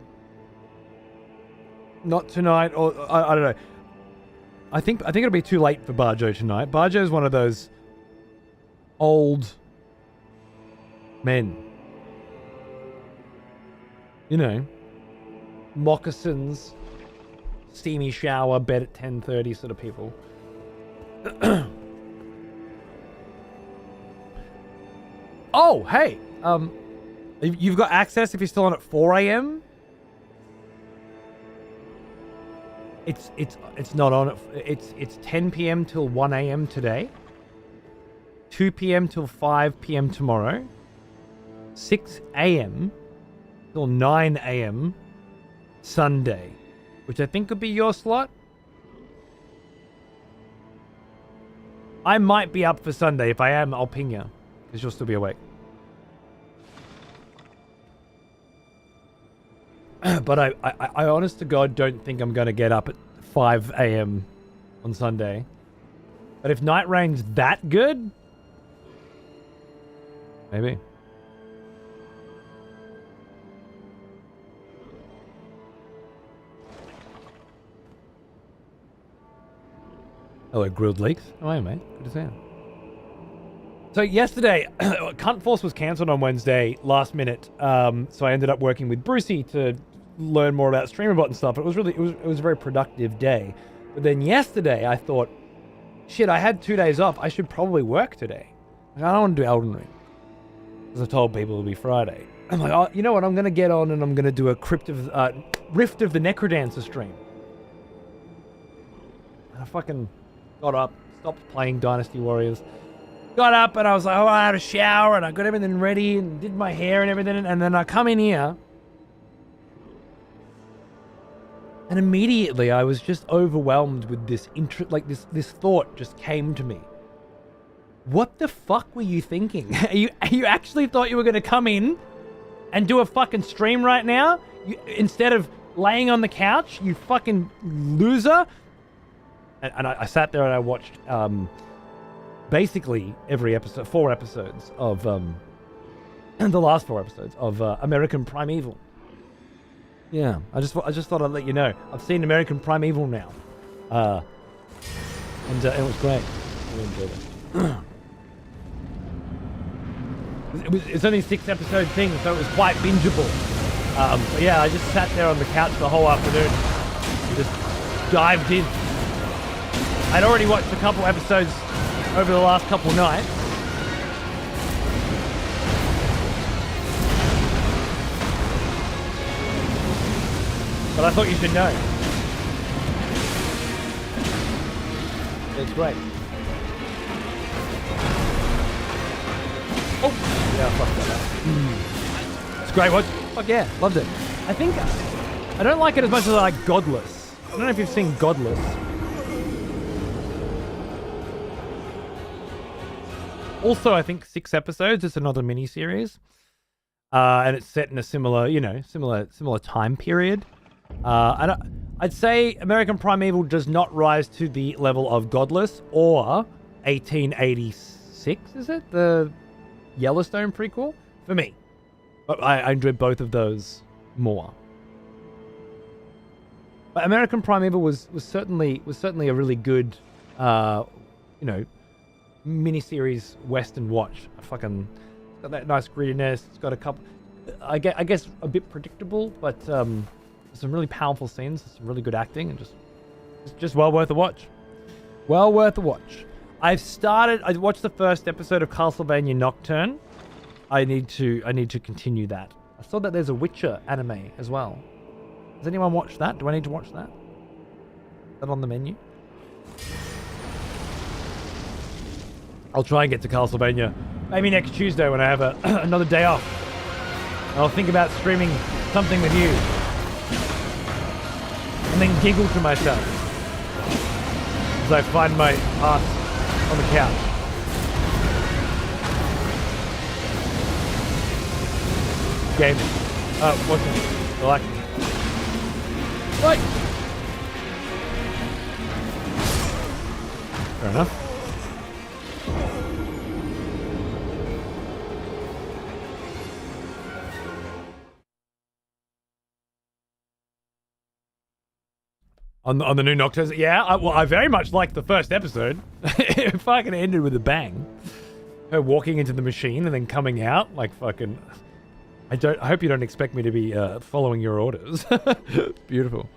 tonight, or I don't know. I think it'll be too late for Barjo tonight. Barjo is one of those old men. You know, moccasins, steamy shower, bed at 10:30 sort of people. Oh, hey, you've got access if you're still on at 4 a.m. It's not on. It's 10 p.m. till 1 a.m. today. 2 p.m. till 5 p.m. tomorrow. 6 a.m. till 9 a.m. Sunday, which I think could be your slot. I might be up for Sunday. If I am, I'll ping you, because you'll still be awake. But I honest to God don't think I'm going to get up at 5 a.m. on Sunday. But if Night Rain's that good, Maybe. Hello, Grilled Leaks. Oh, hey, mate. Good to see you. So yesterday, Cunt Force was cancelled on Wednesday, last minute. So I ended up working with Brucey to learn more about StreamerBot and stuff. It was a very productive day. But then yesterday, I thought, shit, I had 2 days off. I should probably work today. Like, I don't want to do Elden Ring. Because I told people it'll be Friday. I'm like, oh, you know what? I'm going to get on and I'm going to do a Rift of the Necrodancer stream. And I fucking got up, stopped playing Dynasty Warriors. Got up and I was like, oh, I had a shower and I got everything ready and did my hair and everything. And then I come in here. And immediately I was just overwhelmed with this this thought just came to me. What the fuck were you thinking? you actually thought you were going to come in and do a fucking stream right now? Instead of laying on the couch, you fucking loser? And I sat there and I watched basically every episode, 4 episodes of the last 4 episodes of American Primeval. Yeah, I just thought I'd let you know. I've seen American Primeval now, and it was great. I really enjoyed it. It's only a 6-episode thing, so it was quite bingeable. But yeah, I just sat there on the couch the whole afternoon, and just dived in. I'd already watched a couple episodes over the last couple nights. But I thought you should know. It's great. Oh! Yeah, I fucked that up. It's great. What? Fuck yeah, loved it. I think I don't like it as much as I like Godless. I don't know if you've seen Godless. Also, I think 6 episodes. It's another mini-series. And it's set in a similar time period. And I'd say American Primeval does not rise to the level of Godless or 1886, is it? The Yellowstone prequel? For me. But I enjoy both of those more. But American Primeval was certainly a really good, miniseries Western watch. It's got that nice grittiness. It's got a couple, I guess a bit predictable, but some really powerful scenes, some really good acting, and just well worth a watch. Well worth a watch. I watched the first episode of Castlevania Nocturne. I need to continue that. I saw that there's a Witcher anime as well. Has anyone watched that? Do I need to watch that? Is that on the menu? I'll try and get to Castlevania maybe next Tuesday when I have another day off. I'll think about streaming something with you. And then giggle to myself as I find my ass on the couch. Gaming. Watching. Relaxing. Right. Fair enough. On the new Nocturnes, yeah. I very much liked the first episode. It fucking ended with a bang. Her walking into the machine and then coming out like fucking. I hope you don't expect me to be following your orders. Beautiful.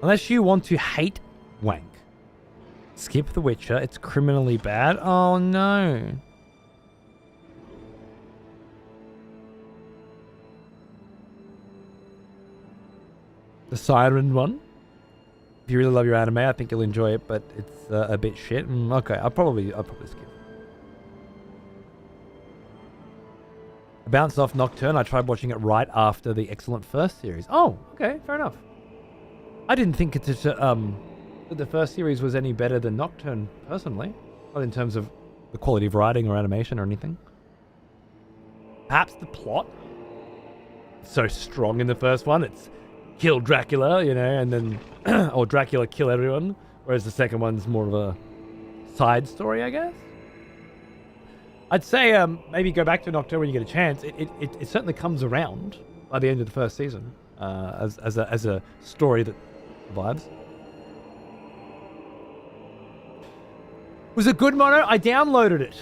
Unless you want to hate wank, skip The Witcher. It's criminally bad. Oh no. The Siren one. If you really love your anime, I think you'll enjoy it, but it's a bit shit. Okay, I'll probably skip. I bounced off Nocturne. I tried watching it right after the excellent first series. Oh, okay, fair enough. I didn't think that the first series was any better than Nocturne, personally. Not in terms of the quality of writing or animation or anything. Perhaps the plot. It's so strong in the first one. It's kill Dracula, and then or Dracula kill everyone, whereas the second one's more of a side story, I guess. I'd say maybe go back to Nocturne when you get a chance. It certainly comes around by the end of the first season as a story that survives. Was it good, Mono? I downloaded it.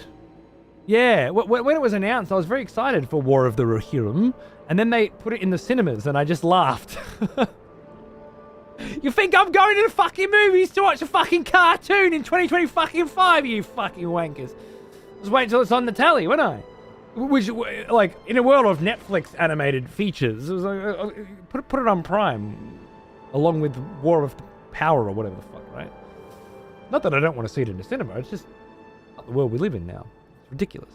Yeah, when it was announced, I was very excited for War of the Rohirrim, and then they put it in the cinemas, and I just laughed. You think I'm going to the fucking movies to watch a fucking cartoon in 2025, you fucking wankers? Just wait until it's on the telly, won't I? Which, like, in a world of Netflix animated features, it was like, put it on Prime, along with War of Power or whatever the fuck, right? Not that I don't want to see it in the cinema, it's just not the world we live in now. It's ridiculous.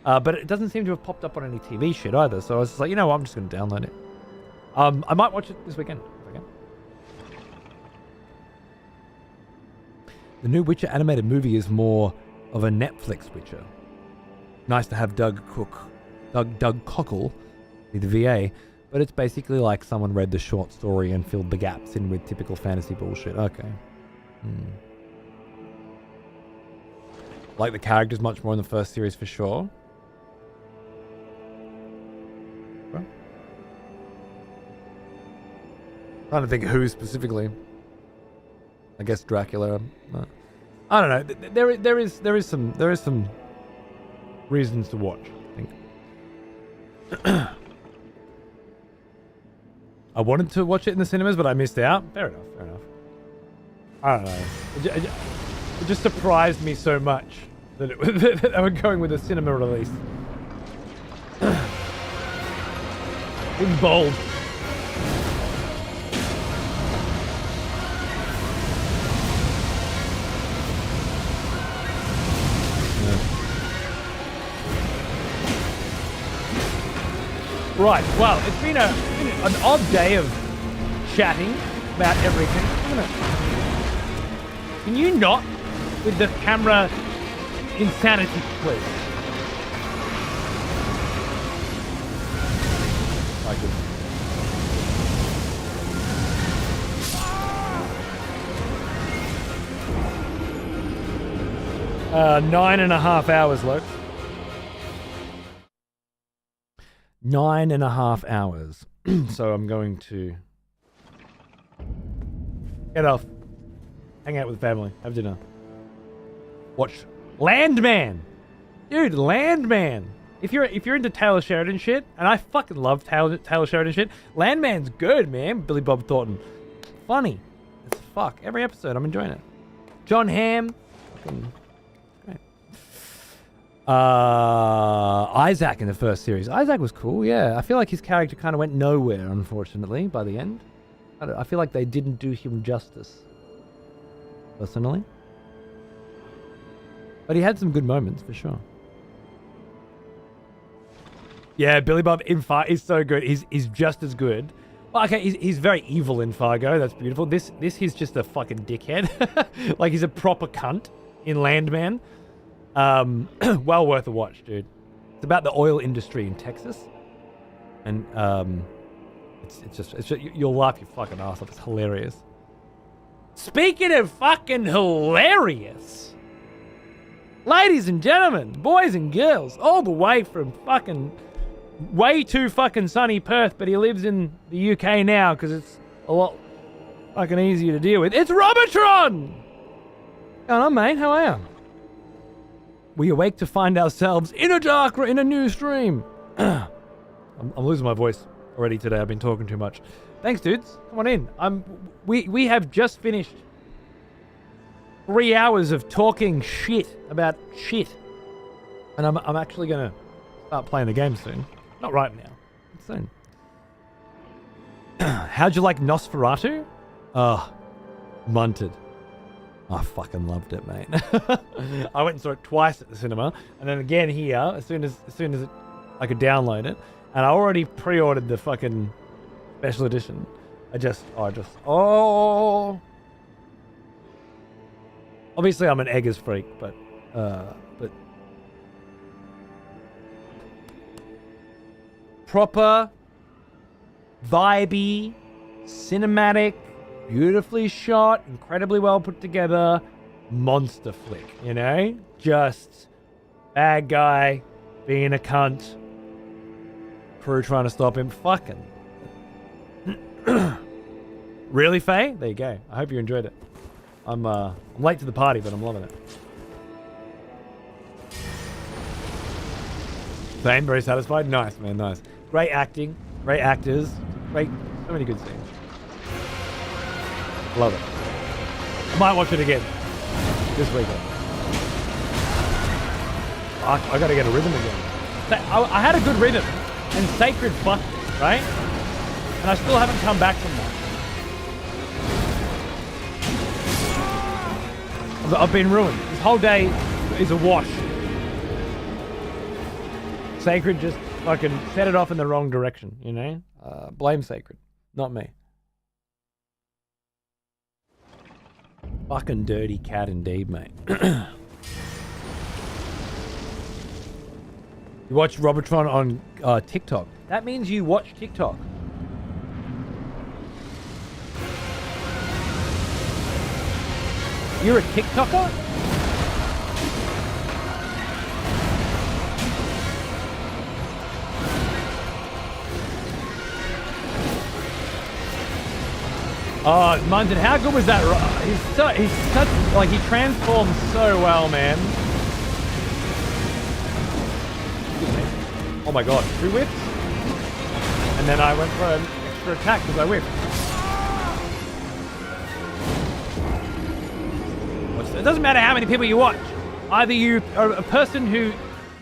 But it doesn't seem to have popped up on any TV shit either, so I was just like, you know what, I'm just going to download it. I might watch it this weekend, if I can. The new Witcher animated movie is more of a Netflix Witcher. Nice to have Doug Cockle be the VA, but it's basically like someone read the short story and filled the gaps in with typical fantasy bullshit. Okay. Like the characters much more in the first series for sure. Okay. Trying to think of who specifically. I guess Dracula. I don't know. There is some reasons to watch, I think. I wanted to watch it in the cinemas, but I missed out. Fair enough. I don't know. It just surprised me so much that that they were going with a cinema release. In bold. Right, well, it's been an odd day of chatting about everything, isn't it? Can you not with the camera insanity, please? My goodness. Uh, 9.5 hours, Luke. 9.5 hours. So I'm going to get off, hang out with the family, have dinner, watch Landman. Dude, Landman. If you're into Taylor Sheridan shit, and I fucking love Taylor Sheridan shit, Landman's good, man. Billy Bob Thornton. Funny as fuck. Every episode, I'm enjoying it. John Hamm. Fucking great. Isaac in the first series. Isaac was cool, yeah. I feel like his character kind of went nowhere, unfortunately, by the end. I feel like they didn't do him justice, personally. But he had some good moments, for sure. Yeah, Billy Bob in Fargo is so good. He's just as good. Well, okay, he's very evil in Fargo. That's beautiful. This he's just a fucking dickhead. Like, he's a proper cunt in Landman. Well worth a watch, dude. It's about the oil industry in Texas. And, it's just you'll laugh your fucking ass off. It's hilarious. Speaking of fucking hilarious, ladies and gentlemen, boys and girls, all the way from fucking way too fucking sunny Perth, but he lives in the UK now because it's a lot fucking easier to deal with. It's Robotron! Going on, mate? How are you? We awake to find ourselves in a new stream. I'm losing my voice already today. I've been talking too much. Thanks, dudes. Come on in. We have just finished 3 hours of talking shit about shit, and I'm actually gonna start playing the game soon. Not right now. Soon. How'd you like Nosferatu? Oh, munted. I fucking loved it, mate. I went and saw it twice at the cinema, and then again here as soon as I could download it, and I already pre-ordered the fucking special edition. Obviously I'm an Eggers freak, but proper, vibey, cinematic, beautifully shot, incredibly well put together, monster flick, you know? Just Bad guy, being a cunt. Crew trying to stop him. Fucking. Really, Faye? There you go. I hope you enjoyed it. I'm late to the party, but I'm loving it. Zane, very satisfied. Nice, man, nice. Great acting, great actors, so many good scenes. Love it. I might watch it again this weekend. I gotta get a rhythm again. I had a good rhythm, and Sacred fucked it, right? And I still haven't come back from that. I've been ruined. This whole day is a wash. Sacred just fucking set it off in the wrong direction, you know? Blame Sacred, not me. Fucking dirty cat indeed, mate. You watch Robotron on TikTok. That means you watch TikTok. You're a TikToker? Oh, Munson, how good was that? He's such, like, he transforms so well, man. Oh my god, 2 whips? And then I went for an extra attack because I whipped. It doesn't matter how many people you watch. Either you are a person who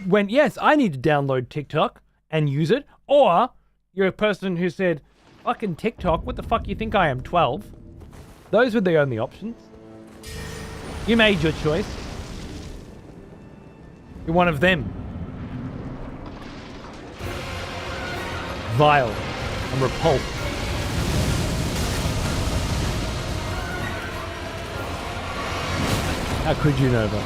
went, yes, I need to download TikTok and use it, or you're a person who said, fucking TikTok, what the fuck you think I am, 12? Those were the only options. You made your choice. You're one of them. Vile and repulsed. How could you, Nova?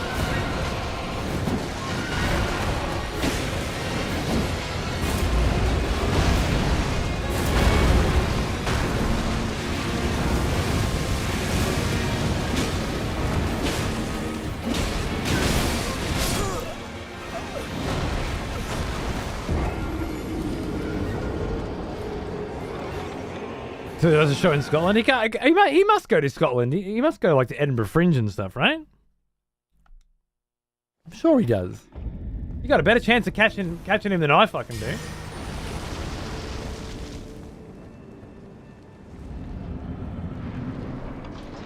So there's a show in Scotland. He must go to Scotland. He must go like to Edinburgh Fringe and stuff, right? I'm sure he does. You got a better chance of catching him than I fucking do.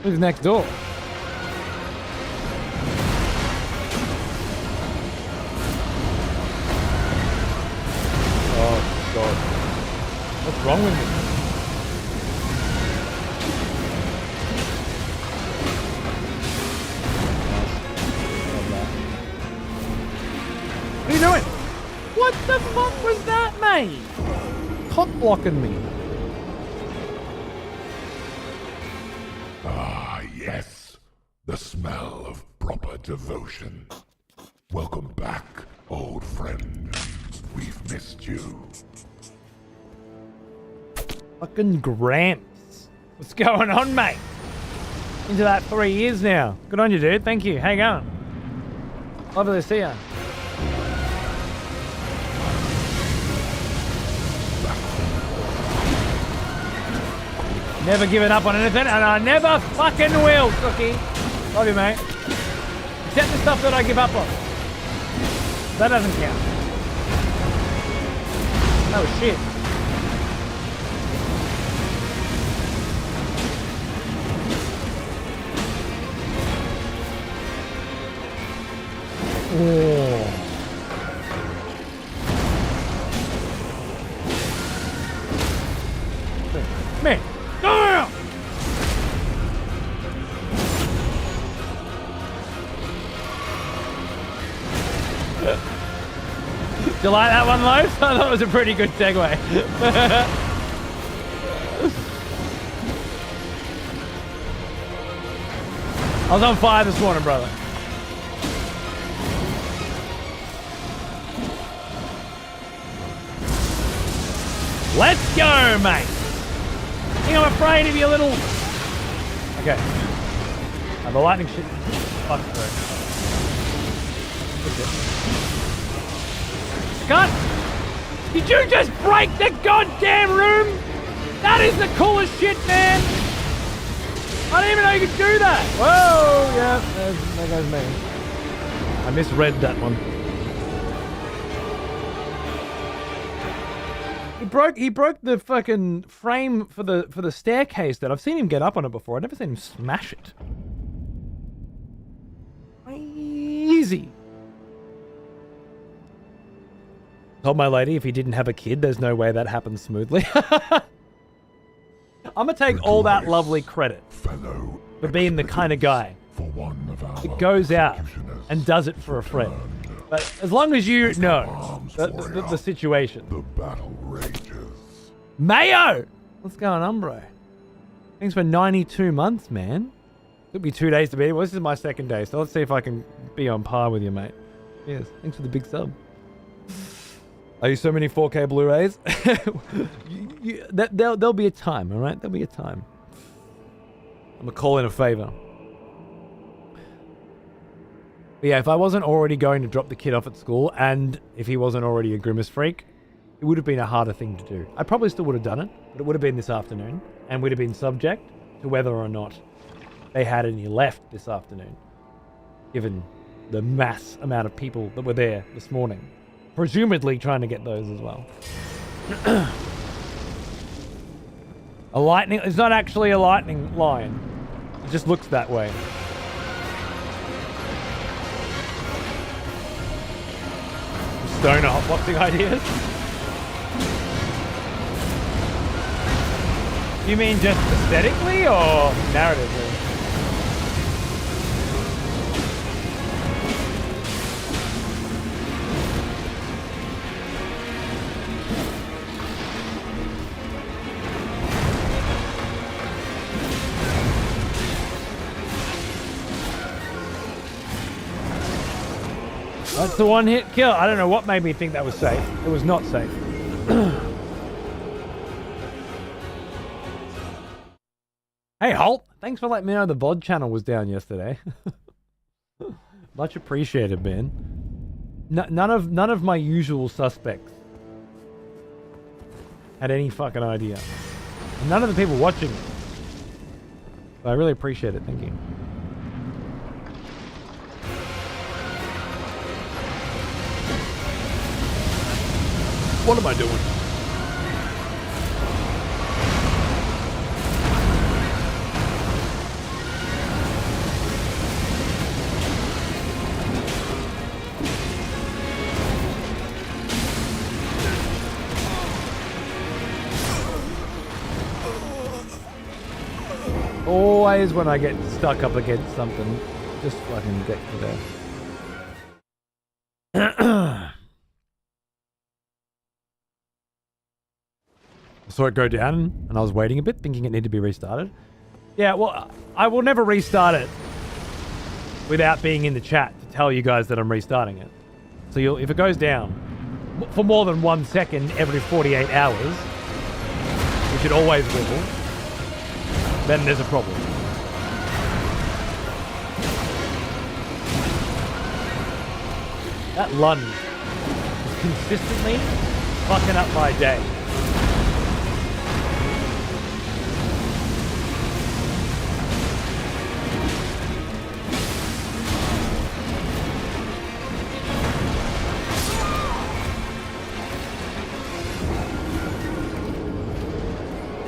Who's next door? Oh god. What's wrong with me? What are you doing? What the fuck was that, mate? Cock blocking me. Ah, yes. The smell of proper devotion. Welcome back, old friend. We've missed you. Fucking Gramps. What's going on, mate? Into that 3 years now. Good on you, dude. Thank you. How you going? Lovely to see you. Never given up on anything, and I never fucking will, Cookie. Love you, mate. Except the stuff that I give up on. That doesn't count. Oh, shit. Oh. Man. Go! Do you like that one, Loaf? I thought it was a pretty good segue. I was on fire this morning, brother. Let's go, mate. I think I'm afraid of you, little... Okay. The lightning shit... Fuck through. Cut! Did you just break the goddamn room? That is the coolest shit, man! I didn't even know you could do that! Whoa! Yeah, there goes me. I misread that one. He broke the fucking frame for the staircase that I've seen him get up on it before. I've never seen him smash it. Easy. Told my lady if he didn't have a kid, there's no way that happens smoothly. I'm gonna take all that lovely credit for being the kind of guy that goes out and does it for a friend. But as long as you know the situation. The battle rages. Mayo! What's going on, bro? Thanks for 92 months, man. Took me 2 days to be here. Well, this is my second day, so let's see if I can be on par with you, mate. Yes, thanks for the big sub. Are you so many 4K Blu-rays? There'll be a time, all right? There'll be a time. I'm gonna call in a favor. But yeah, if I wasn't already going to drop the kid off at school, and if he wasn't already a grimace freak, it would have been a harder thing to do. I probably still would have done it, but it would have been this afternoon, and would have been subject to whether or not they had any left this afternoon, given the mass amount of people that were there this morning. Presumably trying to get those as well. A lightning... It's not actually a lightning line. It just looks that way. Stoner hotboxing ideas? You mean just aesthetically or narratively? That's the one hit kill. I don't know what made me think that was safe. It was not safe. Hey, Holt. Thanks for letting me know the VOD channel was down yesterday. Much appreciated, man. None of my usual suspects had any fucking idea. And none of the people watching it. So I really appreciate it. Thank you. What am I doing? Always when I get stuck up against something, just fucking get to there. I saw it go down and I was waiting a bit, thinking it needed to be restarted. Yeah, well, I will never restart it without being in the chat to tell you guys that I'm restarting it. So if it goes down for more than 1 second every 48 hours, which it always will, then there's a problem. That lunge is consistently fucking up my day.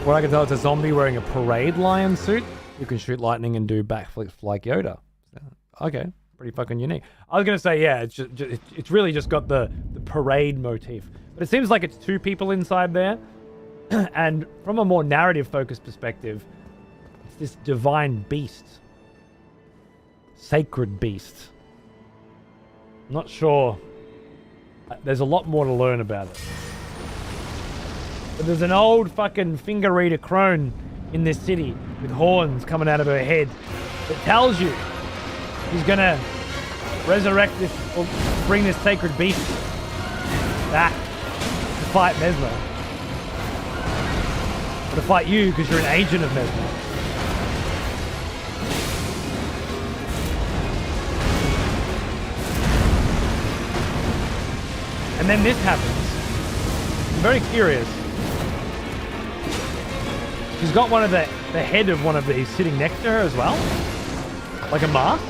What I can tell, it's a zombie wearing a parade lion suit who can shoot lightning and do backflips like Yoda. Okay, pretty fucking unique. I was gonna say, yeah, it's really just got the parade motif, but it seems like it's two people inside there, and from a more narrative-focused perspective, it's this divine beast, sacred beast. I'm not sure. There's a lot more to learn about it. But there's an old fucking finger eater crone in this city with horns coming out of her head that tells you he's gonna resurrect this, or bring this sacred beast back to fight Mesmer. Or to fight you because you're an agent of Mesmer. And then this happens. I'm very curious. She's got one of the head of one of these sitting next to her as well. Like a mask.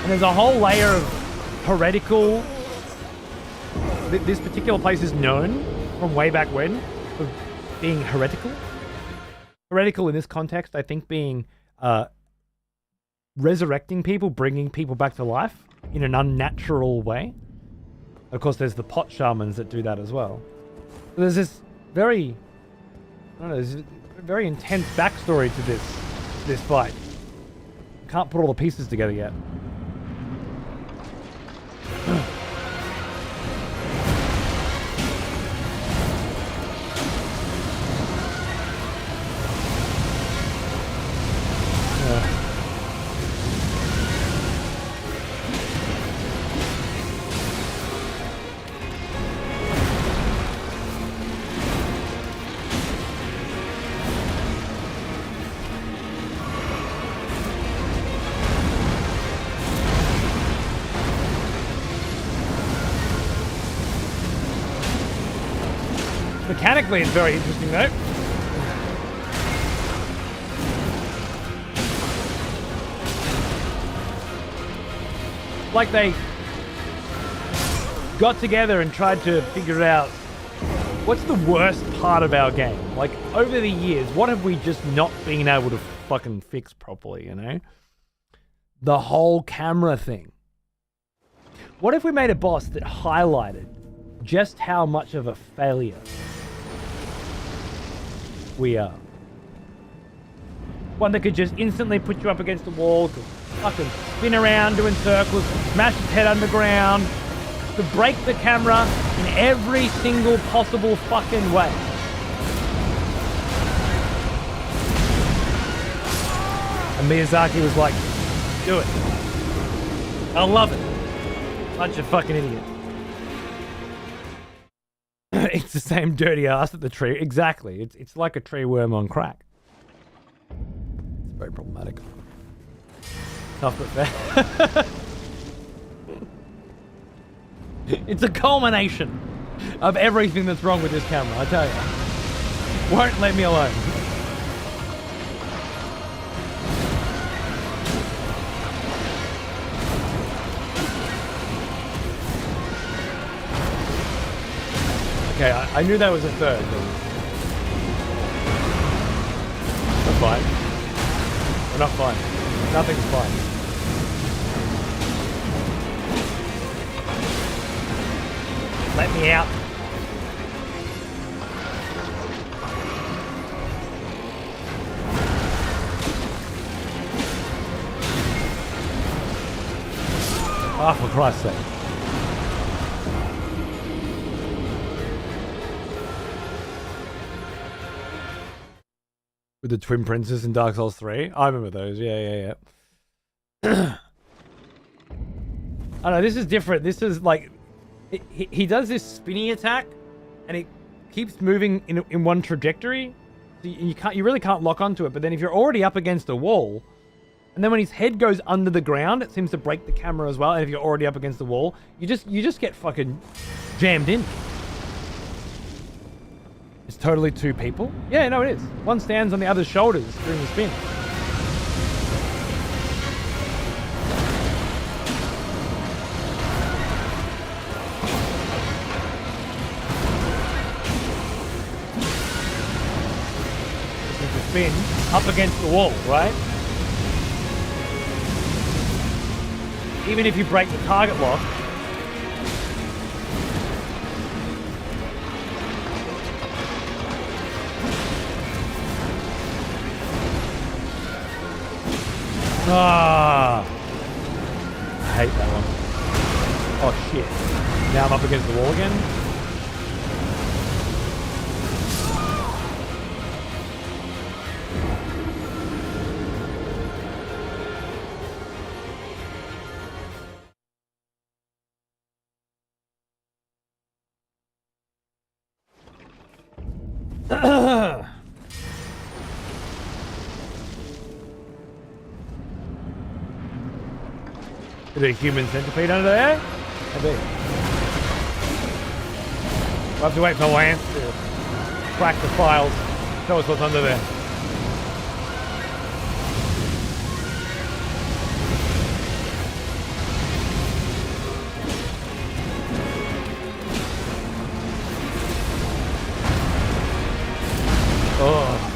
And there's a whole layer of heretical. This particular place is known from way back when for being heretical. Heretical in this context, I think, being resurrecting people, bringing people back to life in an unnatural way. Of course, there's the pot shamans that do that as well. So there's this very, I don't know, there's a very intense backstory to this fight. Can't put all the pieces together yet. Mechanically, it's very interesting, though. Like they got together and tried to figure out what's the worst part of our game. Like, over the years, what have we just not been able to fucking fix properly, you know? The whole camera thing. What if we made a boss that highlighted just how much of a failure we are? One that could just instantly put you up against the wall, could fucking spin around doing circles, smash its head underground, could break the camera in every single possible fucking way. And Miyazaki was like, do it. I love it. Bunch of fucking idiots. It's the same dirty ass that the tree. Exactly. It's like a tree worm on crack. It's very problematic. Tough but fair. It's a culmination of everything that's wrong with this camera, I tell you. Won't let me alone. Okay, I knew that was a third. We're fine. We're not fine. Nothing's fine. Let me out. Oh, for Christ's sake. With the twin princes in Dark Souls 3. I remember those. Yeah. I don't know, this is different. This is like... He does this spinny attack, and it keeps moving in one trajectory. So you really can't lock onto it. But then if you're already up against a wall, and then when his head goes under the ground, it seems to break the camera as well. And if you're already up against the wall, you just get fucking jammed in. It's totally two people. Yeah, no, it is. One stands on the other's shoulders during the spin. Spin up against the wall, right? Even if you break the target lock, I hate that one. Oh shit. Now I'm up against the wall again. Is there a human centipede under there? I bet. We'll have to wait for Lance to crack the files. Tell us what's under there. Oh.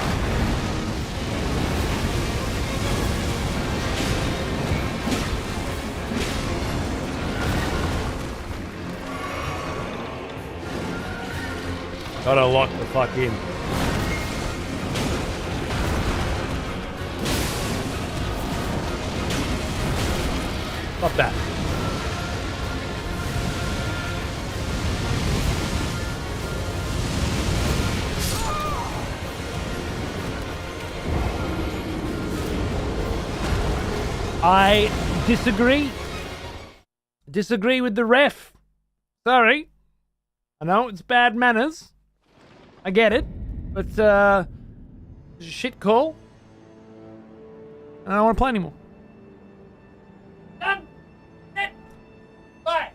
Gotta lock the fuck in. Stop that. I disagree. Disagree with the ref. Sorry. I know it's bad manners. I get it. But, it's a shit call. And I don't want to play anymore. Done. Bye.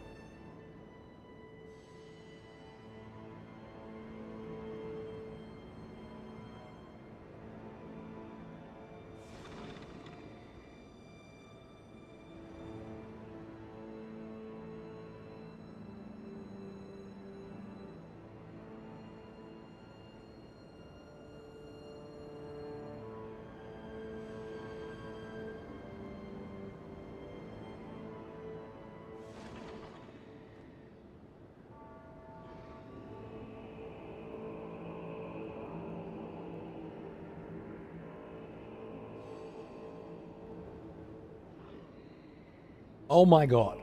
Oh my god.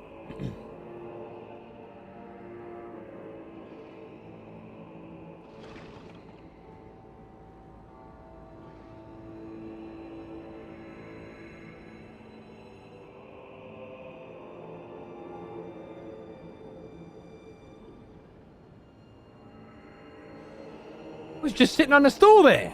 It was just sitting on the stool there.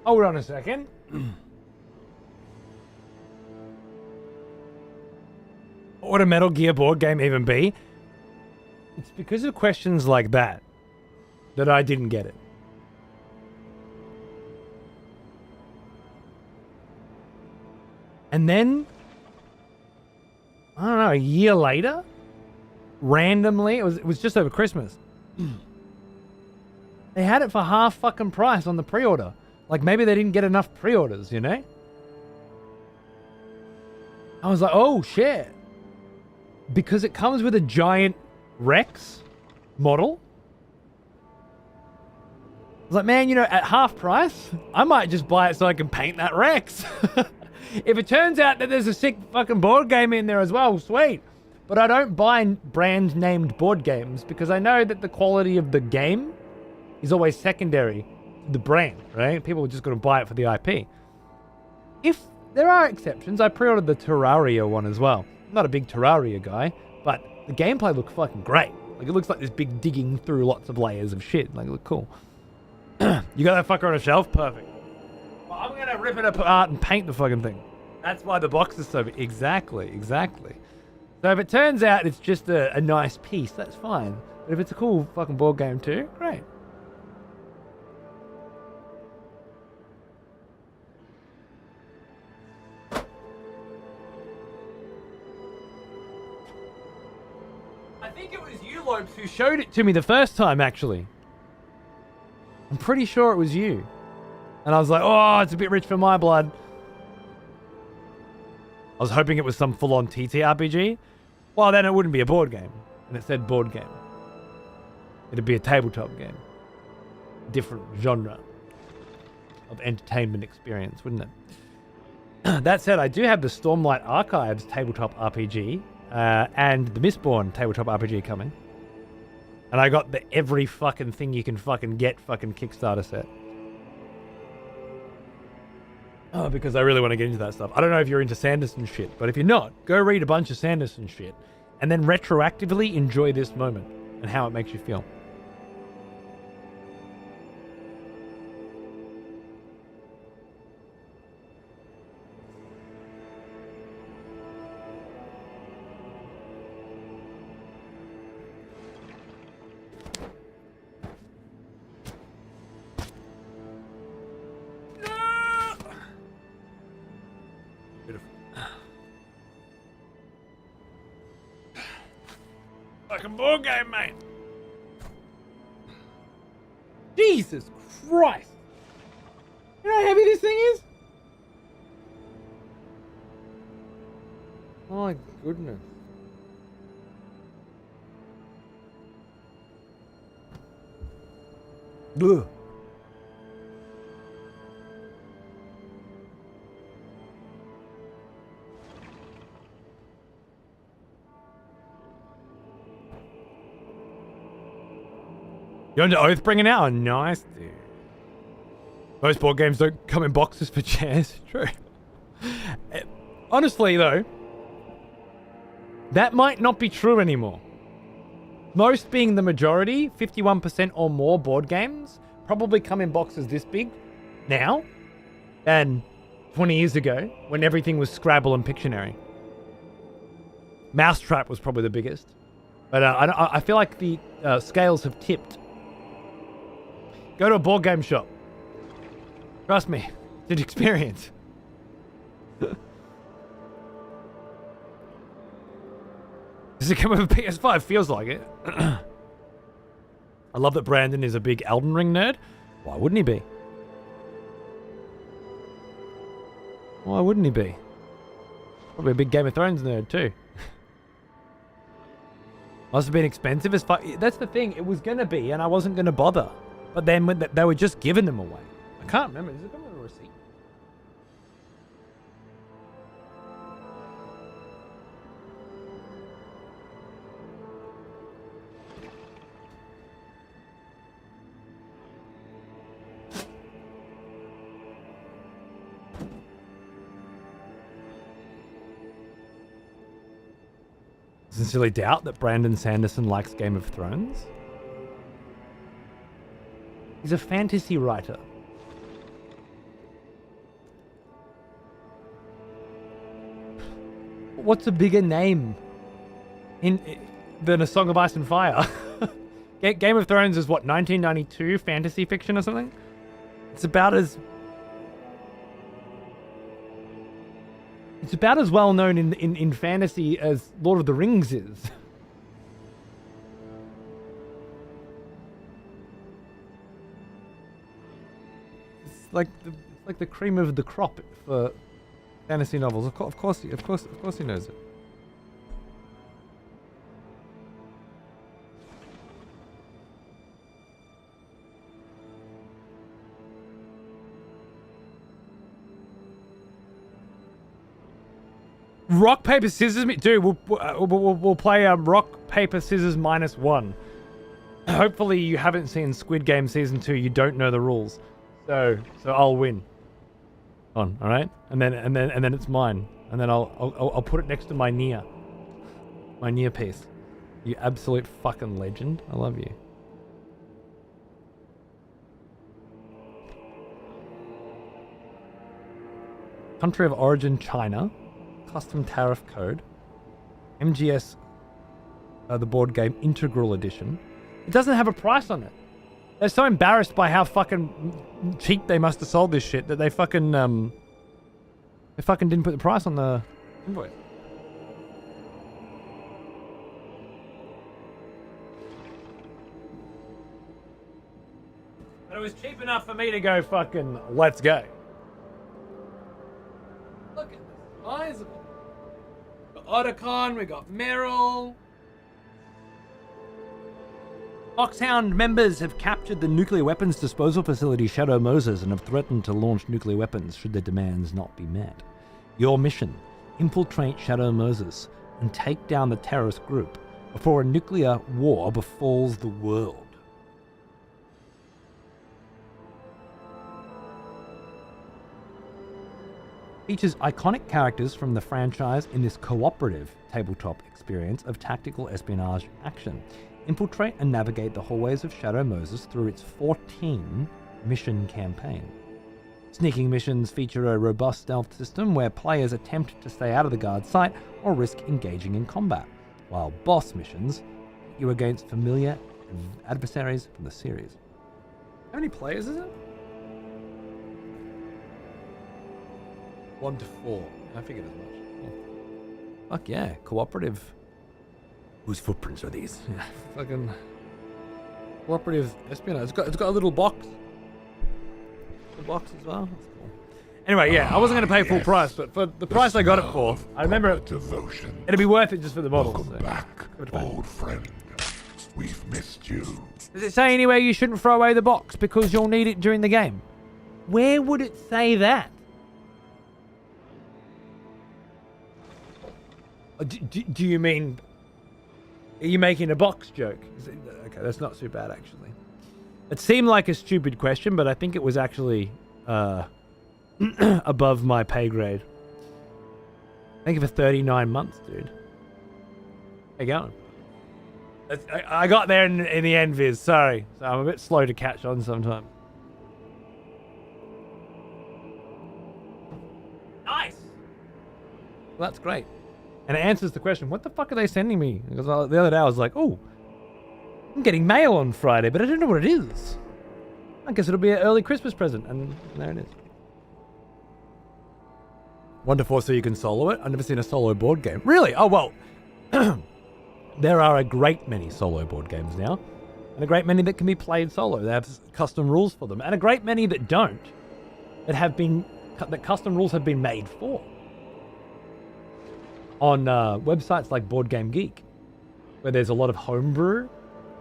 Hold on a second. What would a Metal Gear board game even be? It's because of questions like that that I didn't get it. And then, I don't know, a year later, randomly, it was just over Christmas. They had it for half fucking price on the pre-order. Like, maybe they didn't get enough pre-orders, you know? I was like, oh, shit. Because it comes with a giant Rex model. I was like, man, you know, at half price, I might just buy it so I can paint that Rex. If it turns out that there's a sick fucking board game in there as well, sweet. But I don't buy brand-named board games because I know that the quality of the game is always secondary. The brand, right? People are just going to buy it for the IP. If there are exceptions, I pre-ordered the Terraria one as well. I'm not a big Terraria guy, but the gameplay looked fucking great. Like, it looks like this big digging through lots of layers of shit. Like, it looked cool. You got that fucker on a shelf? Perfect. Well, I'm gonna rip it apart and paint the fucking thing. That's why the box is so big. Exactly. So if it turns out it's just a nice piece, that's fine. But if it's a cool fucking board game too, great. I think it was you, Lopes, who showed it to me the first time, actually. I'm pretty sure it was you. And I was like, oh, it's a bit rich for my blood. I was hoping it was some full-on TTRPG. Well, then it wouldn't be a board game. And it said board game. It'd be a tabletop game. Different genre of entertainment experience, wouldn't it? That said, I do have the Stormlight Archives tabletop RPG and the Mistborn tabletop RPG coming. And I got the every fucking thing you can fucking get fucking Kickstarter set. Oh, because I really want to get into that stuff. I don't know if you're into Sanderson shit, but if you're not, go read a bunch of Sanderson shit and then retroactively enjoy this moment and how it makes you feel. Fucking board game, mate. Jesus Christ. You know how heavy this thing is? Oh my goodness. Ugh. You're into Oathbringer now? Oh, nice, dude. Most board games don't come in boxes for chairs. True. Honestly, though, that might not be true anymore. Most being the majority, 51% or more board games probably come in boxes this big now than 20 years ago when everything was Scrabble and Pictionary. Mousetrap was probably the biggest. But I feel like the scales have tipped. Go to a board game shop. Trust me, it's an experience. Does it come with a PS5? Feels like it. I love that Brandon is a big Elden Ring nerd. Why wouldn't he be? Why wouldn't he be? Probably a big Game of Thrones nerd too. Must have been expensive as fuck. That's the thing. It was going to be, and I wasn't going to bother. But then when they were just giving them away. I can't remember. Does it come with a receipt? Sincerely doubt that Brandon Sanderson likes Game of Thrones. He's a fantasy writer. What's a bigger name than A Song of Ice and Fire? Game of Thrones is what, 1992 fantasy fiction or something? It's about as well known in fantasy as Lord of the Rings is. It's like the cream of the crop for fantasy novels. Of course he knows it. Rock, paper, scissors, dude. We'll play rock, paper, scissors -1. Hopefully you haven't seen Squid Game season 2. You don't know the rules, so I'll win. All right, and then it's mine, and then I'll put it next to my Nia piece. You absolute fucking legend. I love you. Country of origin, China. Custom tariff code. MGS, the board game Integral Edition. It doesn't have a price on it. They're so embarrassed by how fucking cheap they must have sold this shit that they fucking didn't put the price on the invoice. But it was cheap enough for me to go fucking let's go. Look at the size of it. We got Otacon, we got Meryl. Foxhound members have captured the nuclear weapons disposal facility Shadow Moses and have threatened to launch nuclear weapons should their demands not be met. Your mission: infiltrate Shadow Moses and take down the terrorist group before a nuclear war befalls the world. Features iconic characters from the franchise in this cooperative tabletop experience of tactical espionage action. Infiltrate and navigate the hallways of Shadow Moses through its 14-mission campaign. Sneaking missions feature a robust stealth system where players attempt to stay out of the guard's sight or risk engaging in combat, while boss missions pit you against familiar adversaries from the series. How many players is it? 1 to 4. I figured as much. Oh. Fuck yeah, cooperative. Whose footprints are these? Yeah, fucking cooperative espionage. It's got a little box. The box as well. That's cool. Anyway, yeah, I wasn't going to pay full price, but for the price I got it for, I remember it'd be worth it just for the model. Welcome back, old friend. We've missed you. Does it say anywhere you shouldn't throw away the box because you'll need it during the game? Where would it say that? Do you mean... Are you making a box joke? Okay, that's not too bad, actually. It seemed like a stupid question, but I think it was actually above my pay grade. Thank you for 39 months, dude. How you going? I got there in the end, Viz. Sorry. So I'm a bit slow to catch on sometimes. Nice! Well, that's great. And it answers the question, what the fuck are they sending me? Because the other day I was like, oh, I'm getting mail on Friday, but I don't know what it is. I guess it'll be an early Christmas present. And there it is. 1 to 4 so you can solo it? I've never seen a solo board game. Really? Oh, well. There are a great many solo board games now. And a great many that can be played solo. They have custom rules for them. And a great many that don't. That custom rules have been made for. On websites like Board Game Geek, where there's a lot of homebrew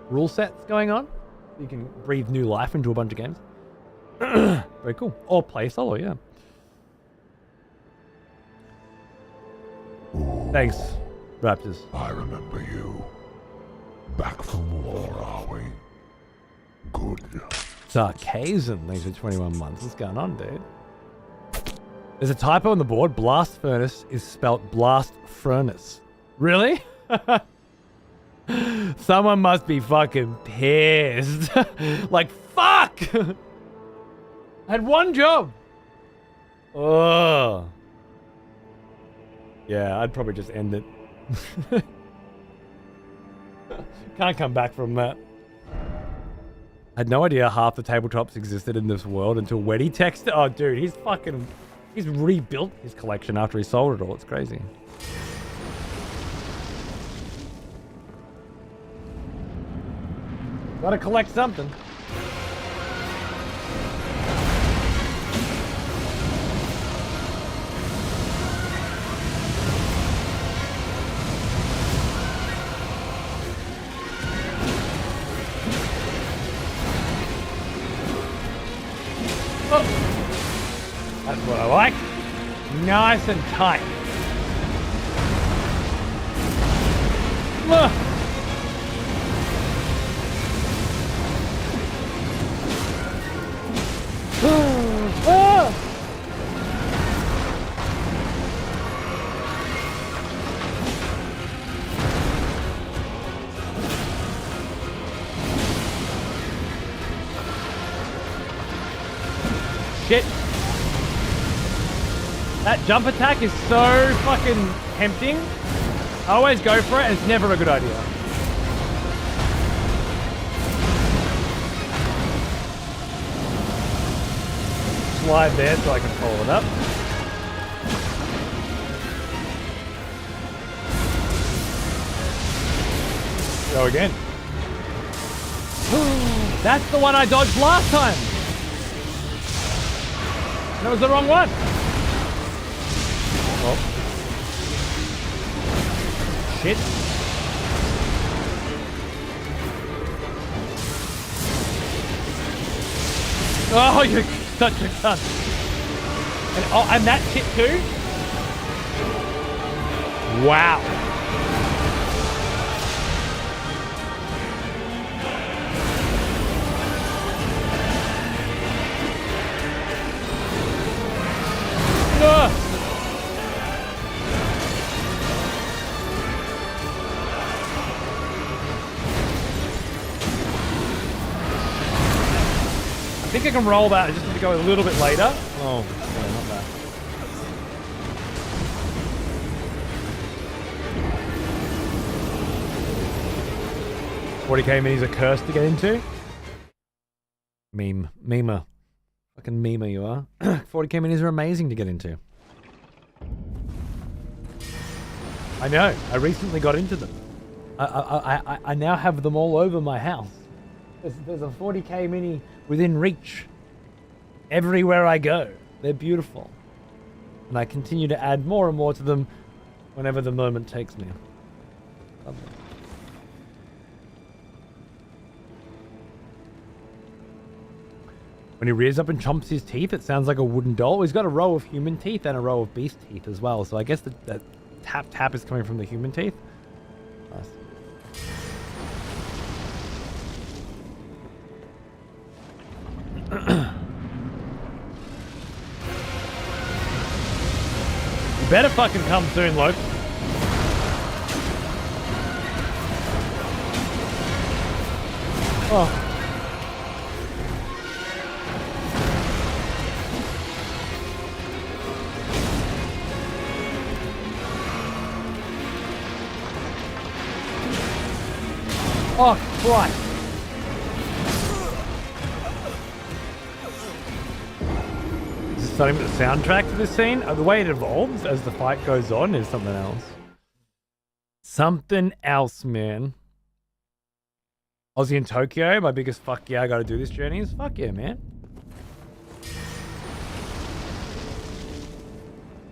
rule sets going on. You can breathe new life into a bunch of games. Very cool. Or play solo, yeah. Ooh, Thanks, Raptors. I remember you. Back from war, are we? Good. Sarcasm, these are 21 months. What's going on, dude? There's a typo on the board. Blast Furnace is spelt Blast Furnace. Really? Someone must be fucking pissed. Like, fuck! I had one job. Oh. Yeah, I'd probably just end it. Can't come back from that. I had no idea half the tabletops existed in this world until Weddy texted. Oh, dude, he's rebuilt his collection after he sold it all. It's crazy. Gotta collect something. That's what I like. Nice and tight. Shit. That jump attack is so fucking tempting. I always go for it and it's never a good idea. Slide there so I can follow it up. Go again. That's the one I dodged last time. That was the wrong one. Oh. Shit. Oh, you're such a cunt. And, oh, and that shit too? Wow. Ugh. I think I can roll that. I just need to go a little bit later. Oh, no, not that. $40K minis a curse to get into. Memer. Fucking memer you are. 40K minis are amazing to get into. I know. I recently got into them. I now have them all over my house. There's a 40K mini within reach. Everywhere I go. They're beautiful. And I continue to add more and more to them whenever the moment takes me. Lovely. When he rears up and chomps his teeth, it sounds like a wooden doll. He's got a row of human teeth and a row of beast teeth as well. So I guess that tap is coming from the human teeth. Nice. You better fucking come soon, Loke. Oh. Oh, Christ. Is this something with the soundtrack to this scene? The way it evolves as the fight goes on is something else. Something else, man. Aussie in Tokyo, my biggest fuck yeah, I gotta do this journey is fuck yeah, man.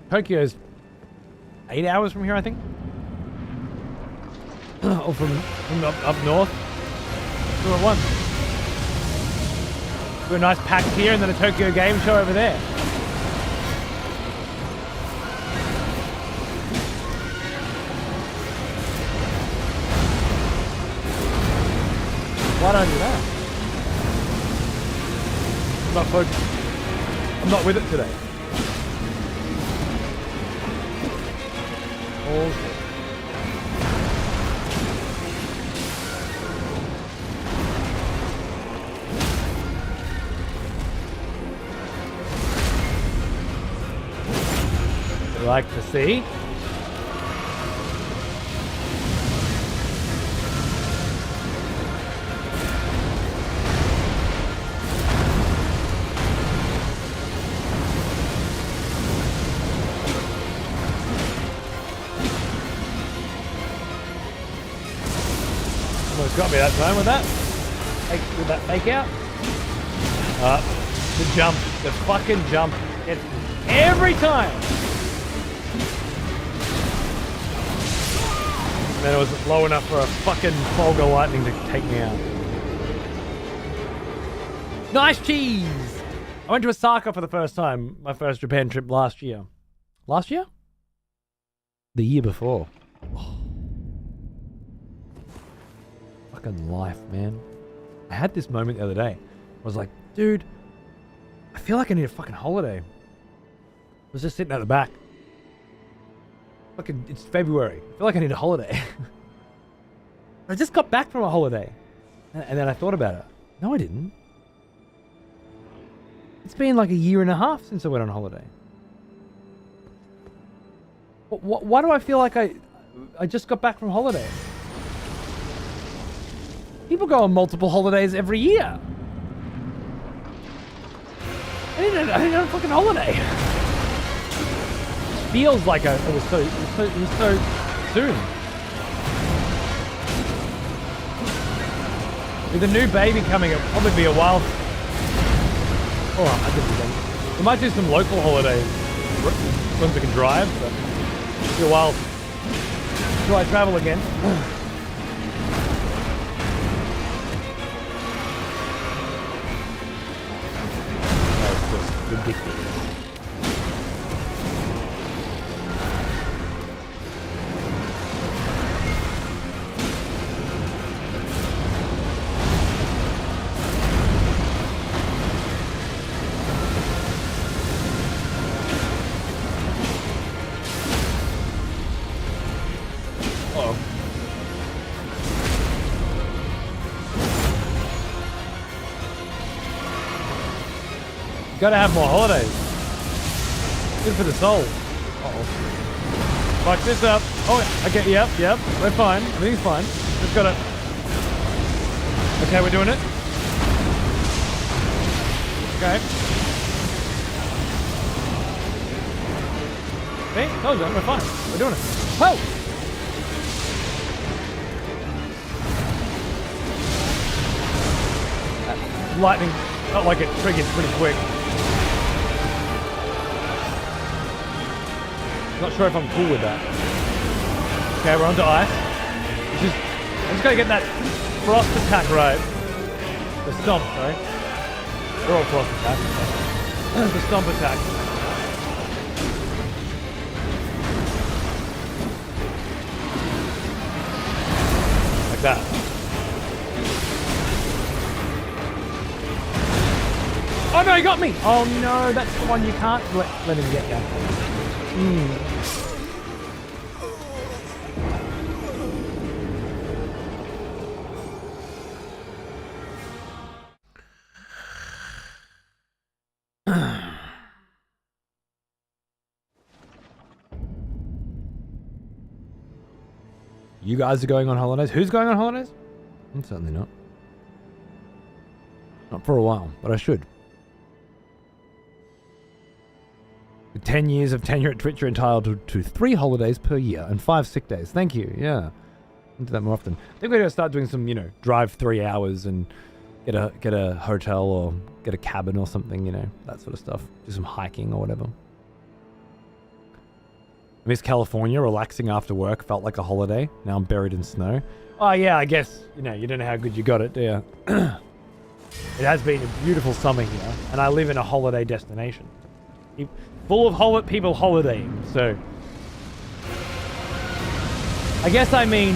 Tokyo's 8 hours from here, I think. Or from up north. Do it once. Do a nice pack here and then a Tokyo game show over there. Why don't I do that? I'm not focused. I'm not with it today. All good. Like to see. Almost got me that time with that. With that fake out. The jump. The fucking jump. It's every time. And then it was low enough for a fucking Folga lightning to take me out. Nice cheese! I went to Osaka for the first time. My first Japan trip last year. Last year? The year before. Oh. Fucking life, man. I had this moment the other day. I was like, dude, I feel like I need a fucking holiday. I was just sitting at the back. Fucking, it's February. I feel like I need a holiday. I just got back from a holiday. And then I thought about it. No, I didn't. It's been like a year and a half since I went on holiday. Why do I feel like I just got back from holiday? People go on multiple holidays every year. I didn't have a fucking holiday. It feels like it was so soon. With a new baby coming, it'll probably be a while. Oh, I could be done. We might do some local holidays. As long as we can drive, but it'll be a while till I travel again. That's just ridiculous. Gotta have more holidays. Good for the soul. Uh-oh. Fuck this up. Oh, okay, yep. We're fine. Everything's fine. Just gotta... Okay, we're doing it. Okay. Hey, told you, we're fine. We're doing it. Oh! That lightning felt like it triggered pretty quick. Not sure if I'm cool with that. Okay, we're onto ice. I just gotta get that frost attack right. The stomp, sorry. They're all frost attacks. The stomp attack. Like that. Oh no, he got me! Oh no, that's the one you can't let him get you. You guys are going on holidays? Who's going on holidays? I'm certainly not. Not for a while, but I should. With 10 years of tenure at Twitch, you're entitled to 3 holidays per year and 5 sick days. Thank you, yeah. I'll do that more often. I think we're going to start doing some, drive 3 hours and get a hotel or get a cabin or something, that sort of stuff. Do some hiking or whatever. I miss California. Relaxing after work felt like a holiday. Now I'm buried in snow. Oh yeah, I guess, you don't know how good you got it, do you? It has been a beautiful summer here, and I live in a holiday destination. Full of people holidaying, so... I guess I mean...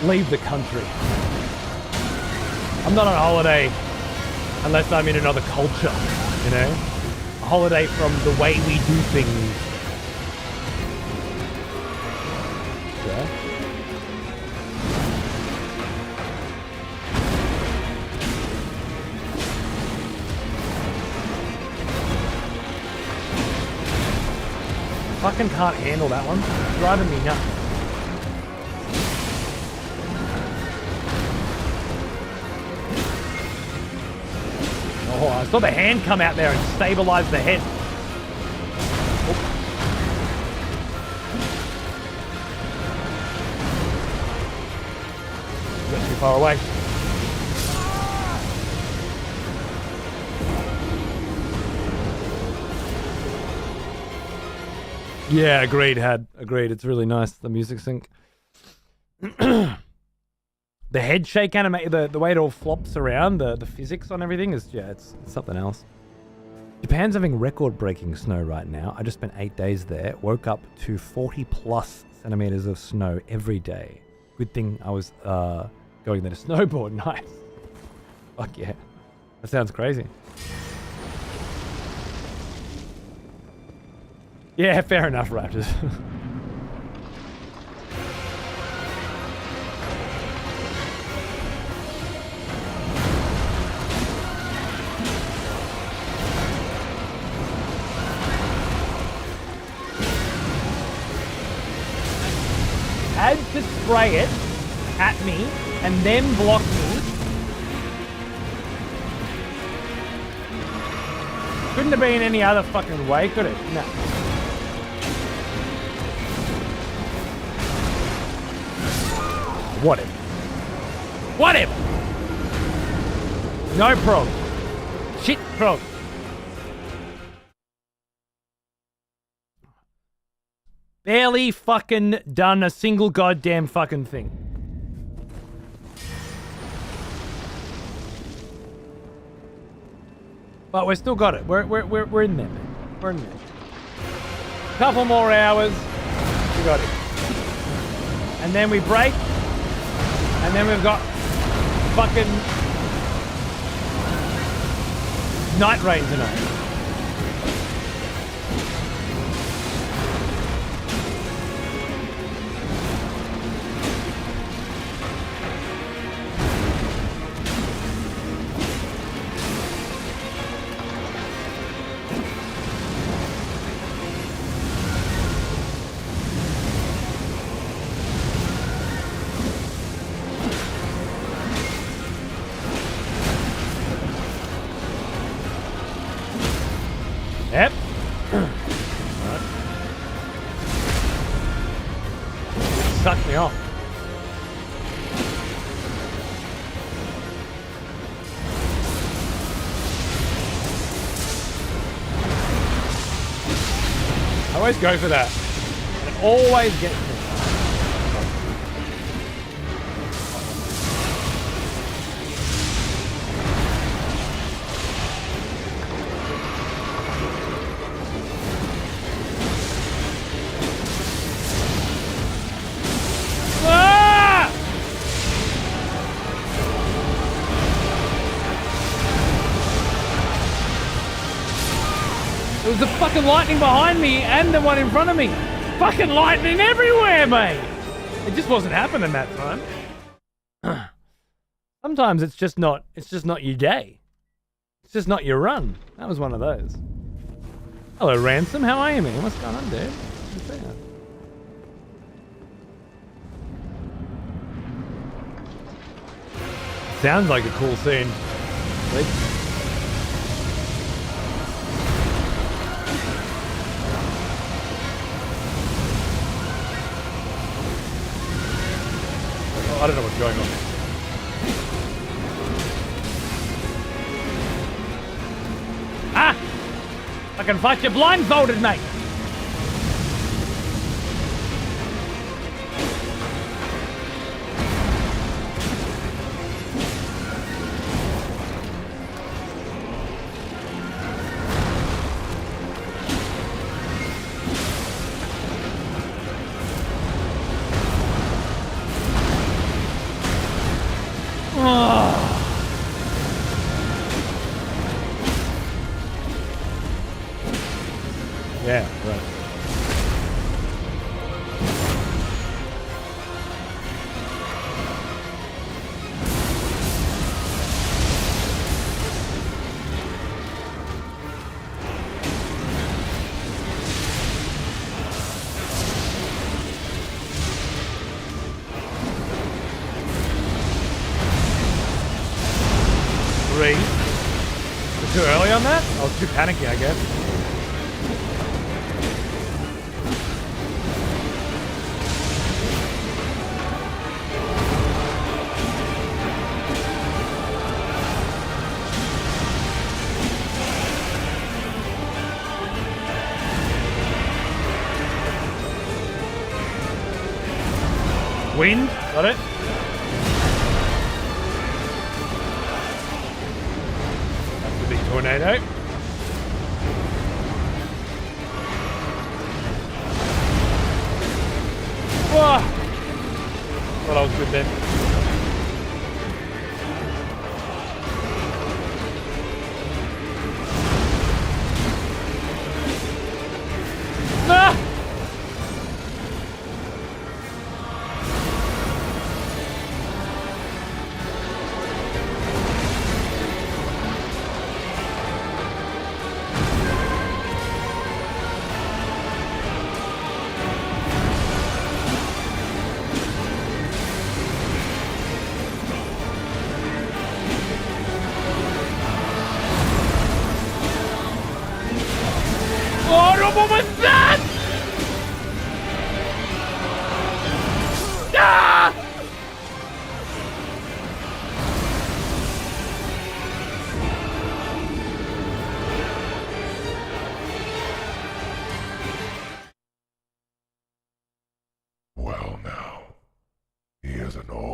leave the country. I'm not on holiday unless I'm in another culture, A holiday from the way we do things. Yeah. Fucking can't handle that one. It's driving me nuts. Oh, I saw the hand come out there and stabilize the head. Oh. Got too far away. Yeah, agreed, agreed. It's really nice, the music sync. The head shake animate, the way it all flops around, the physics on everything is, it's something else. Japan's having record-breaking snow right now. I just spent 8 days there. Woke up to 40+ centimeters of snow every day. Good thing I was going there to snowboard. Nice. Fuck yeah. That sounds crazy. Yeah, fair enough, Raptors. spray it at me and then block me. Couldn't have been any other fucking way, could it? No. Whatever. Whatever. No problem. Shit problem. Barely fucking done a single goddamn fucking thing. But we still got it. We're in there, man. We're in there. Couple more hours. We got it. And then we break. And then we've got fucking night rain tonight. Yep. Sucked me off. I always go for that. And it always gets me. There was the fucking lightning behind me and the one in front of me. Fucking lightning everywhere, mate. It just wasn't happening that time. Sometimes it's just not your day. It's just not your run. That was one of those. Hello, Ransom. How are you, man? What's going on, dude? Good to see you. Sounds like a cool scene. Wait. I don't know what's going on. Ah! I can fight you blindfolded, mate. Yeah, right. Three. Was too early on that? I was too panicky, I guess. Wind, got it. That's the big tornado. Whoa! Thought I was good then. Ah!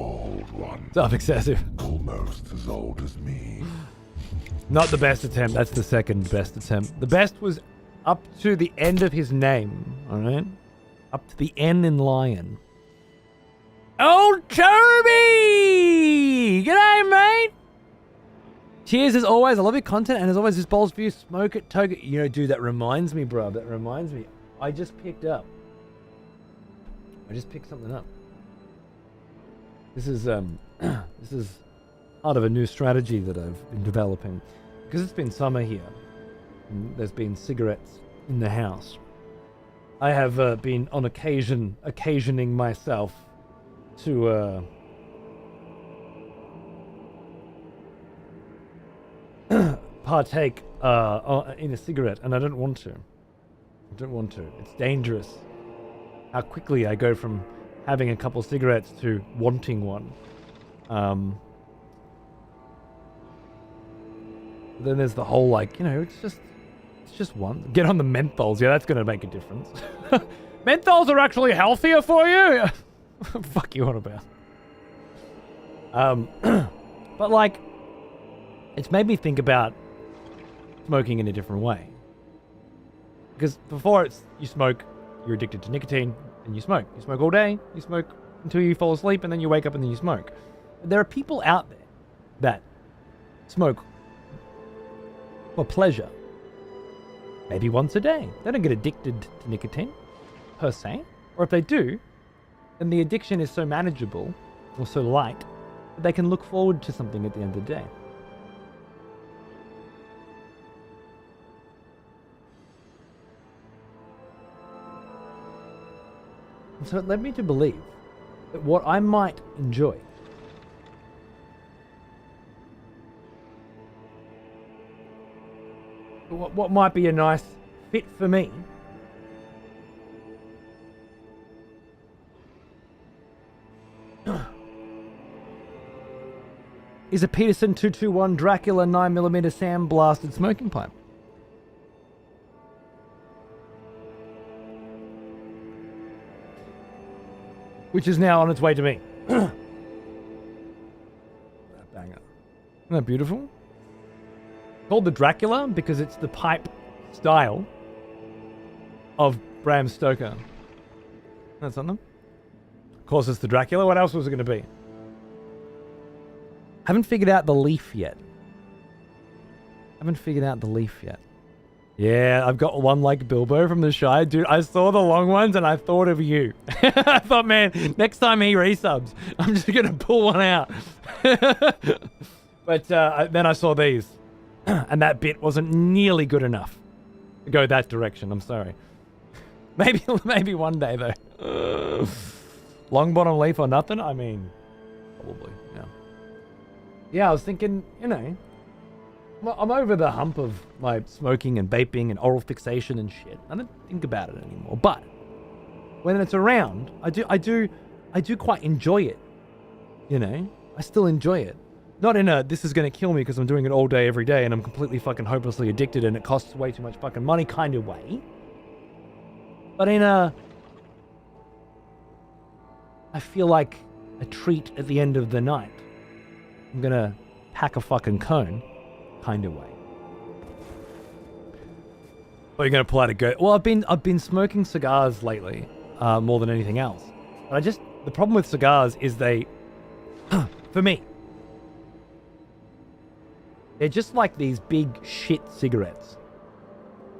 old one. Stop excessive. Almost as old as me. Not the best attempt. That's the second best attempt. The best was up to the end of his name. All right, up to the N in lion. Old Toby! G'day, mate! Cheers as always. I love your content, and as always, this bowl's for you. Smoke it, toke it. You know, dude, that reminds me, bro. That reminds me. I just picked something up. This is this is part of a new strategy that I've been developing. Because it's been summer here, and there's been cigarettes in the house. I have been on occasioning myself to partake in a cigarette, and I don't want to. It's dangerous how quickly I go from having a couple cigarettes to wanting one. Then there's the whole, like, you know, it's just one. Get on the menthols. Yeah, that's going to make a difference. Menthols are actually healthier for you. Fuck you on about. But like, it's made me think about smoking in a different way. Because before you smoke, you're addicted to nicotine, and you smoke. You smoke all day, you smoke until you fall asleep, and then you wake up and then you smoke. But there are people out there that smoke for pleasure. Maybe once a day. They don't get addicted to nicotine, per se. Or if they do, then the addiction is so manageable, or so light, that they can look forward to something at the end of the day. And so it led me to believe that what I might enjoy what might be a nice fit for me is a Peterson 221 Dracula 9mm sandblasted smoking pipe. Which is now on its way to me. That banger. Isn't that beautiful? Called the Dracula because it's the pipe style of Bram Stoker. That's something. Of course, it's the Dracula. What else was it going to be? Haven't figured out the leaf yet. Yeah, I've got one like Bilbo from the Shire. Dude, I saw the long ones and I thought of you. I thought, man, next time he resubs, I'm just going to pull one out. But then I saw these. And that bit wasn't nearly good enough to go that direction. I'm sorry. Maybe one day, though. Long bottom leaf or nothing? I mean, probably, yeah. Yeah, I was thinking, you know, I'm over the hump of my smoking and vaping and oral fixation and shit. I don't think about it anymore. But when it's around, I do quite enjoy it. You know, I still enjoy it. Not in a, this is going to kill me because I'm doing it all day, every day, and I'm completely fucking hopelessly addicted and it costs way too much fucking money kind of way. But in a, I feel like a treat at the end of the night. I'm going to pack a fucking cone kind of way. Or you're going to pull out a go. Well, I've been smoking cigars lately, more than anything else. But the problem with cigars is they, for me, they're just like these big shit cigarettes.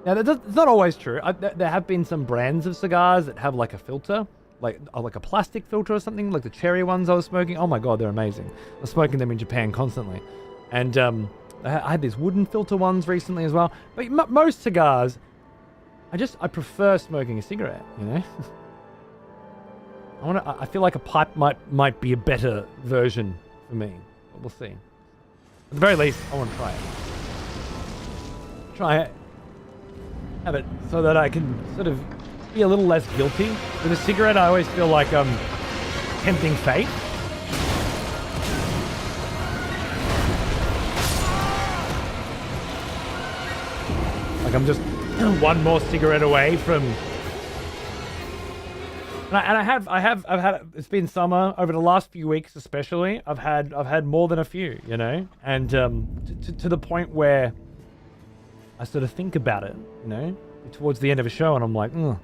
Now, it's not always true. There have been some brands of cigars that have like a filter, like a plastic filter or something, like the cherry ones I was smoking. Oh my god, they're amazing. I was smoking them in Japan constantly. And I had these wooden filter ones recently as well. But most cigars, I prefer smoking a cigarette, you know? I feel like a pipe might be a better version for me. But we'll see. At the very least, I want to try it. Try it. Have it so that I can sort of be a little less guilty. With a cigarette, I always feel like I'm tempting fate. Like I'm just one more cigarette away from... I've had. It's been summer over the last few weeks, especially. I've had more than a few, you know, and to the point where I sort of think about it, you know, towards the end of a show, and I'm like, have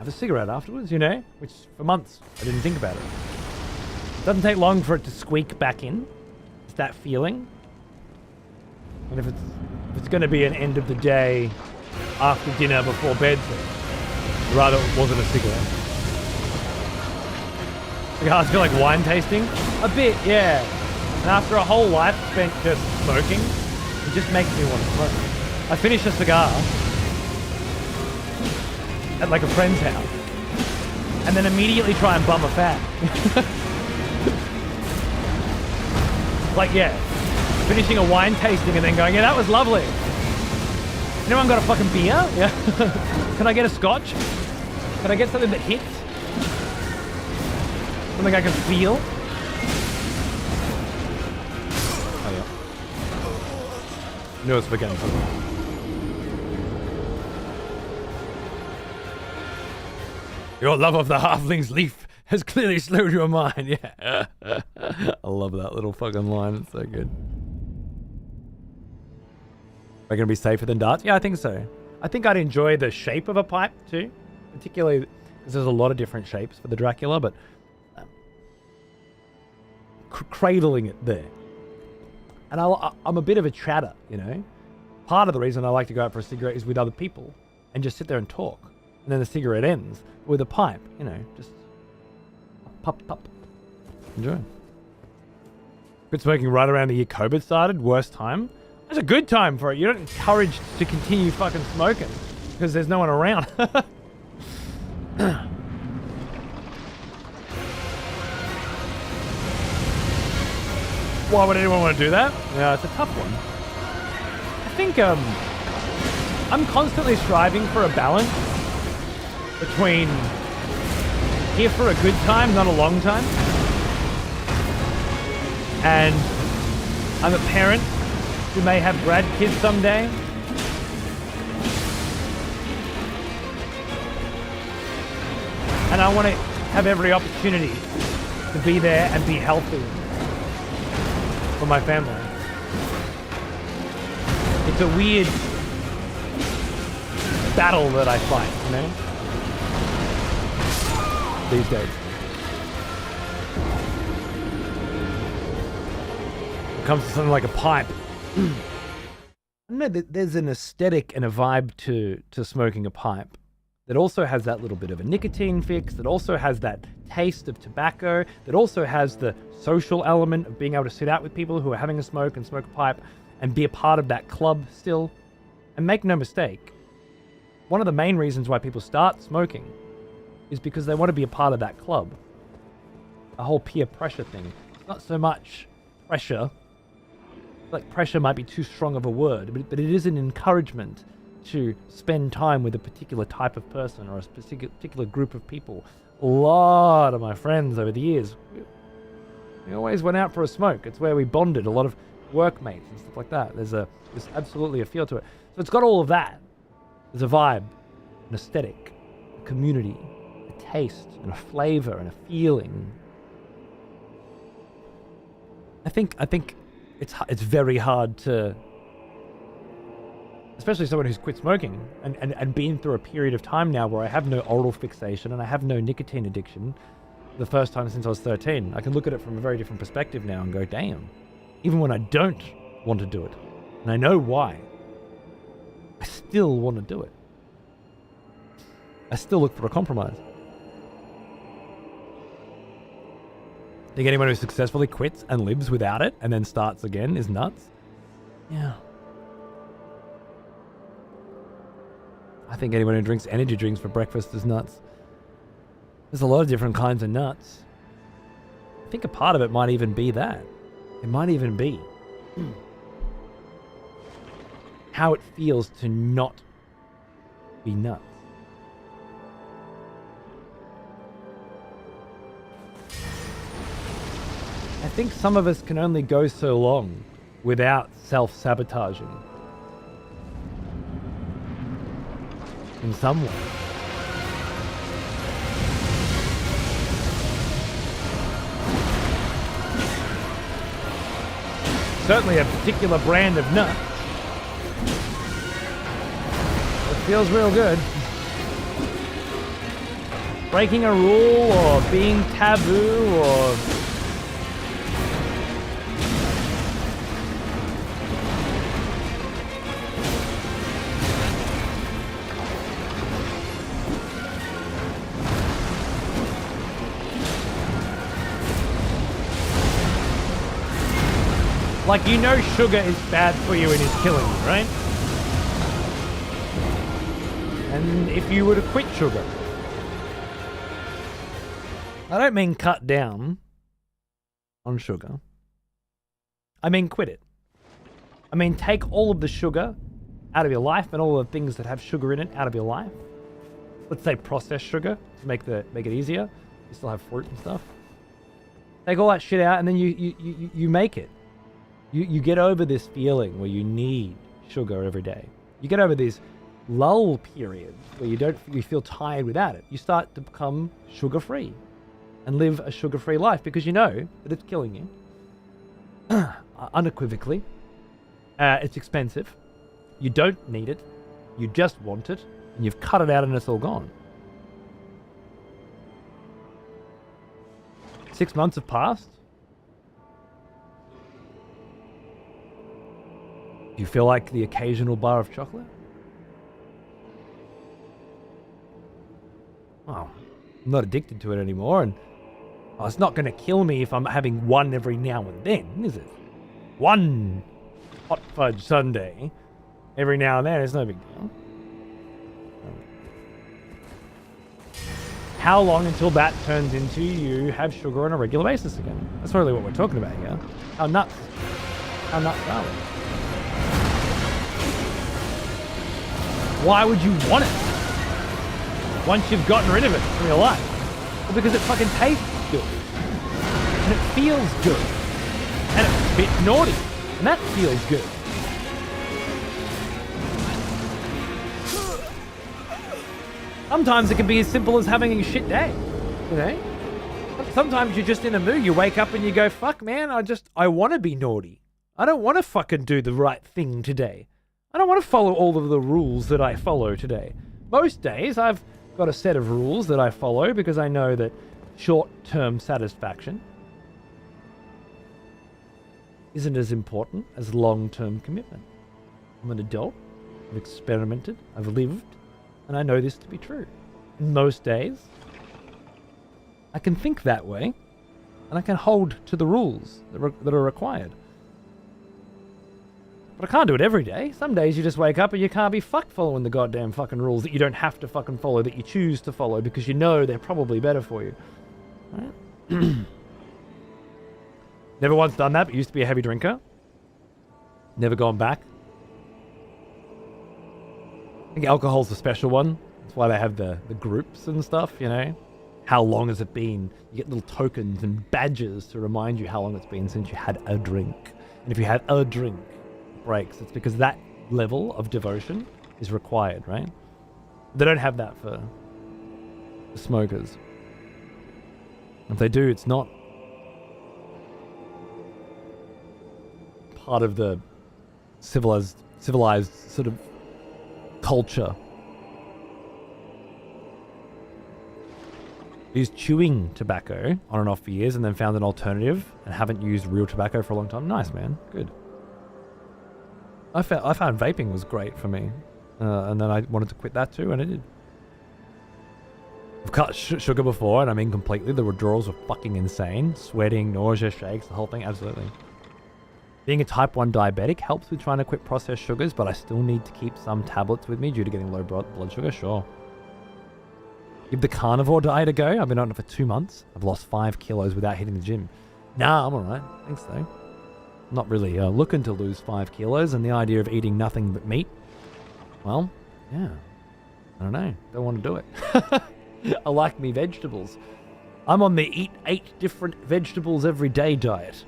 a cigarette afterwards, you know, which for months I didn't think about it. It doesn't take long for it to squeak back in. It's that feeling. And if it's going to be an end of the day, after dinner, before bed thing, I'd rather it wasn't a cigarette. Cigars feel like wine tasting? A bit, yeah. And after a whole life spent just smoking, it just makes me want to smoke. I finish a cigar at like a friend's house, and then immediately try and bum a fat. Like, yeah, finishing a wine tasting and then going, yeah, that was lovely. Anyone got a fucking beer? Yeah. Can I get a scotch? Can I get something that hits? Something I can feel? Oh, yeah. No, it's beginning. Your love of the halfling's leaf has clearly slowed your mind. Yeah. I love that little fucking line. It's so good. Are going to be safer than darts? Yeah, I think so. I think I'd enjoy the shape of a pipe too, particularly because there's a lot of different shapes for the Dracula, but cradling it there. And I'm a bit of a chatter, you know. Part of the reason I like to go out for a cigarette is with other people and just sit there and talk. And then the cigarette ends with a pipe, you know, just pop. Enjoy. Quit smoking right around the year COVID started. Worst time. It's a good time for it. You're not encouraged to continue fucking smoking because there's no one around. Why would anyone want to do that? Yeah, it's a tough one. I think I'm constantly striving for a balance between here for a good time, not a long time, and I'm a parent who may have grandkids someday. And I want to have every opportunity to be there and be healthy for my family. It's a weird battle that I fight, you know? These days. It comes to something like a pipe. I don't know, there's an aesthetic and a vibe to smoking a pipe that also has that little bit of a nicotine fix, that also has that taste of tobacco, that also has the social element of being able to sit out with people who are having a smoke and smoke a pipe and be a part of that club still. And make no mistake, one of the main reasons why people start smoking is because they want to be a part of that club. A whole peer pressure thing. It's not so much pressure. Like, pressure might be too strong of a word, but it is an encouragement to spend time with a particular type of person or a particular group of people. A lot of my friends over the years, we always went out for a smoke. It's where we bonded, a lot of workmates and stuff like that. There's absolutely a feel to it. So it's got all of that. There's a vibe, an aesthetic, a community, a taste, and a flavor, and a feeling. I think it's very hard to, especially someone who's quit smoking and been through a period of time now where I have no oral fixation and I have no nicotine addiction. The first time since I was 13, I can look at it from a very different perspective now and go, damn, even when I don't want to do it, and I know why, I still want to do it. I still look for a compromise. Think anyone who successfully quits and lives without it and then starts again is nuts? Yeah. I think anyone who drinks energy drinks for breakfast is nuts. There's a lot of different kinds of nuts. I think a part of it might even be that. It might even be how it feels to not be nuts. I think some of us can only go so long without self-sabotaging. In some way. certainly a particular brand of nut. It feels real good. Breaking a rule or being taboo or... Like, you know sugar is bad for you and is killing you, right? And if you were to quit sugar... I don't mean cut down on sugar. I mean quit it. I mean take all of the sugar out of your life and all the things that have sugar in it out of your life. Let's say processed sugar to make it easier. You still have fruit and stuff. Take all that shit out and then you make it. You get over this feeling where you need sugar every day. You get over these lull periods where you feel tired without it. You start to become sugar-free and live a sugar-free life because you know that it's killing you. Unequivocally. It's expensive. You don't need it. You just want it. And you've cut it out and it's all gone. 6 months have passed. Do you feel like the occasional bar of chocolate? Well, I'm not addicted to it anymore, and it's not going to kill me if I'm having one every now and then, is it? One hot fudge sundae every now and then, it's no big deal. How long until that turns into you have sugar on a regular basis again? That's really what we're talking about here. How nuts are we? Why would you want it once you've gotten rid of it from your life? Well, because it fucking tastes good. And it feels good. And it's a bit naughty. And that feels good. Sometimes it can be as simple as having a shit day. You know? Sometimes you're just in a mood. You wake up and you go, fuck, man, I want to be naughty. I don't want to fucking do the right thing today. I don't want to follow all of the rules that I follow today. Most days I've got a set of rules that I follow because I know that short-term satisfaction isn't as important as long-term commitment. I'm an adult, I've experimented, I've lived, and I know this to be true. And most days, I can think that way, and I can hold to the rules that are required. But I can't do it every day. Some days you just wake up and you can't be fucked following the goddamn fucking rules that you don't have to fucking follow, that you choose to follow because you know they're probably better for you. Right? Never once done that, but used to be a heavy drinker. Never gone back. I think alcohol's a special one. That's why they have the groups and stuff, you know. How long has it been? You get little tokens and badges to remind you how long it's been since you had a drink. And if you had a drink, breaks, it's because that level of devotion is required, right? They don't have that for the smokers. If they do, it's not part of the civilized sort of culture. Used chewing tobacco on and off for years and then found an alternative and haven't used real tobacco for a long time. Nice, man. Good. I found vaping was great for me, and then I wanted to quit that too, and I did. I've cut sugar before, and I mean completely. The withdrawals were fucking insane. Sweating, nausea, shakes, the whole thing, absolutely. Being a type 1 diabetic helps with trying to quit processed sugars, but I still need to keep some tablets with me due to getting low blood sugar, sure. Give the carnivore diet a go. I've been on it for 2 months. I've lost 5 kilos without hitting the gym. Nah, I'm alright. Thanks though. Not really looking to lose 5 kilos, and the idea of eating nothing but meat, well, yeah, I don't know, don't want to do it. I like me vegetables. I'm on the eat 8 different vegetables every day diet.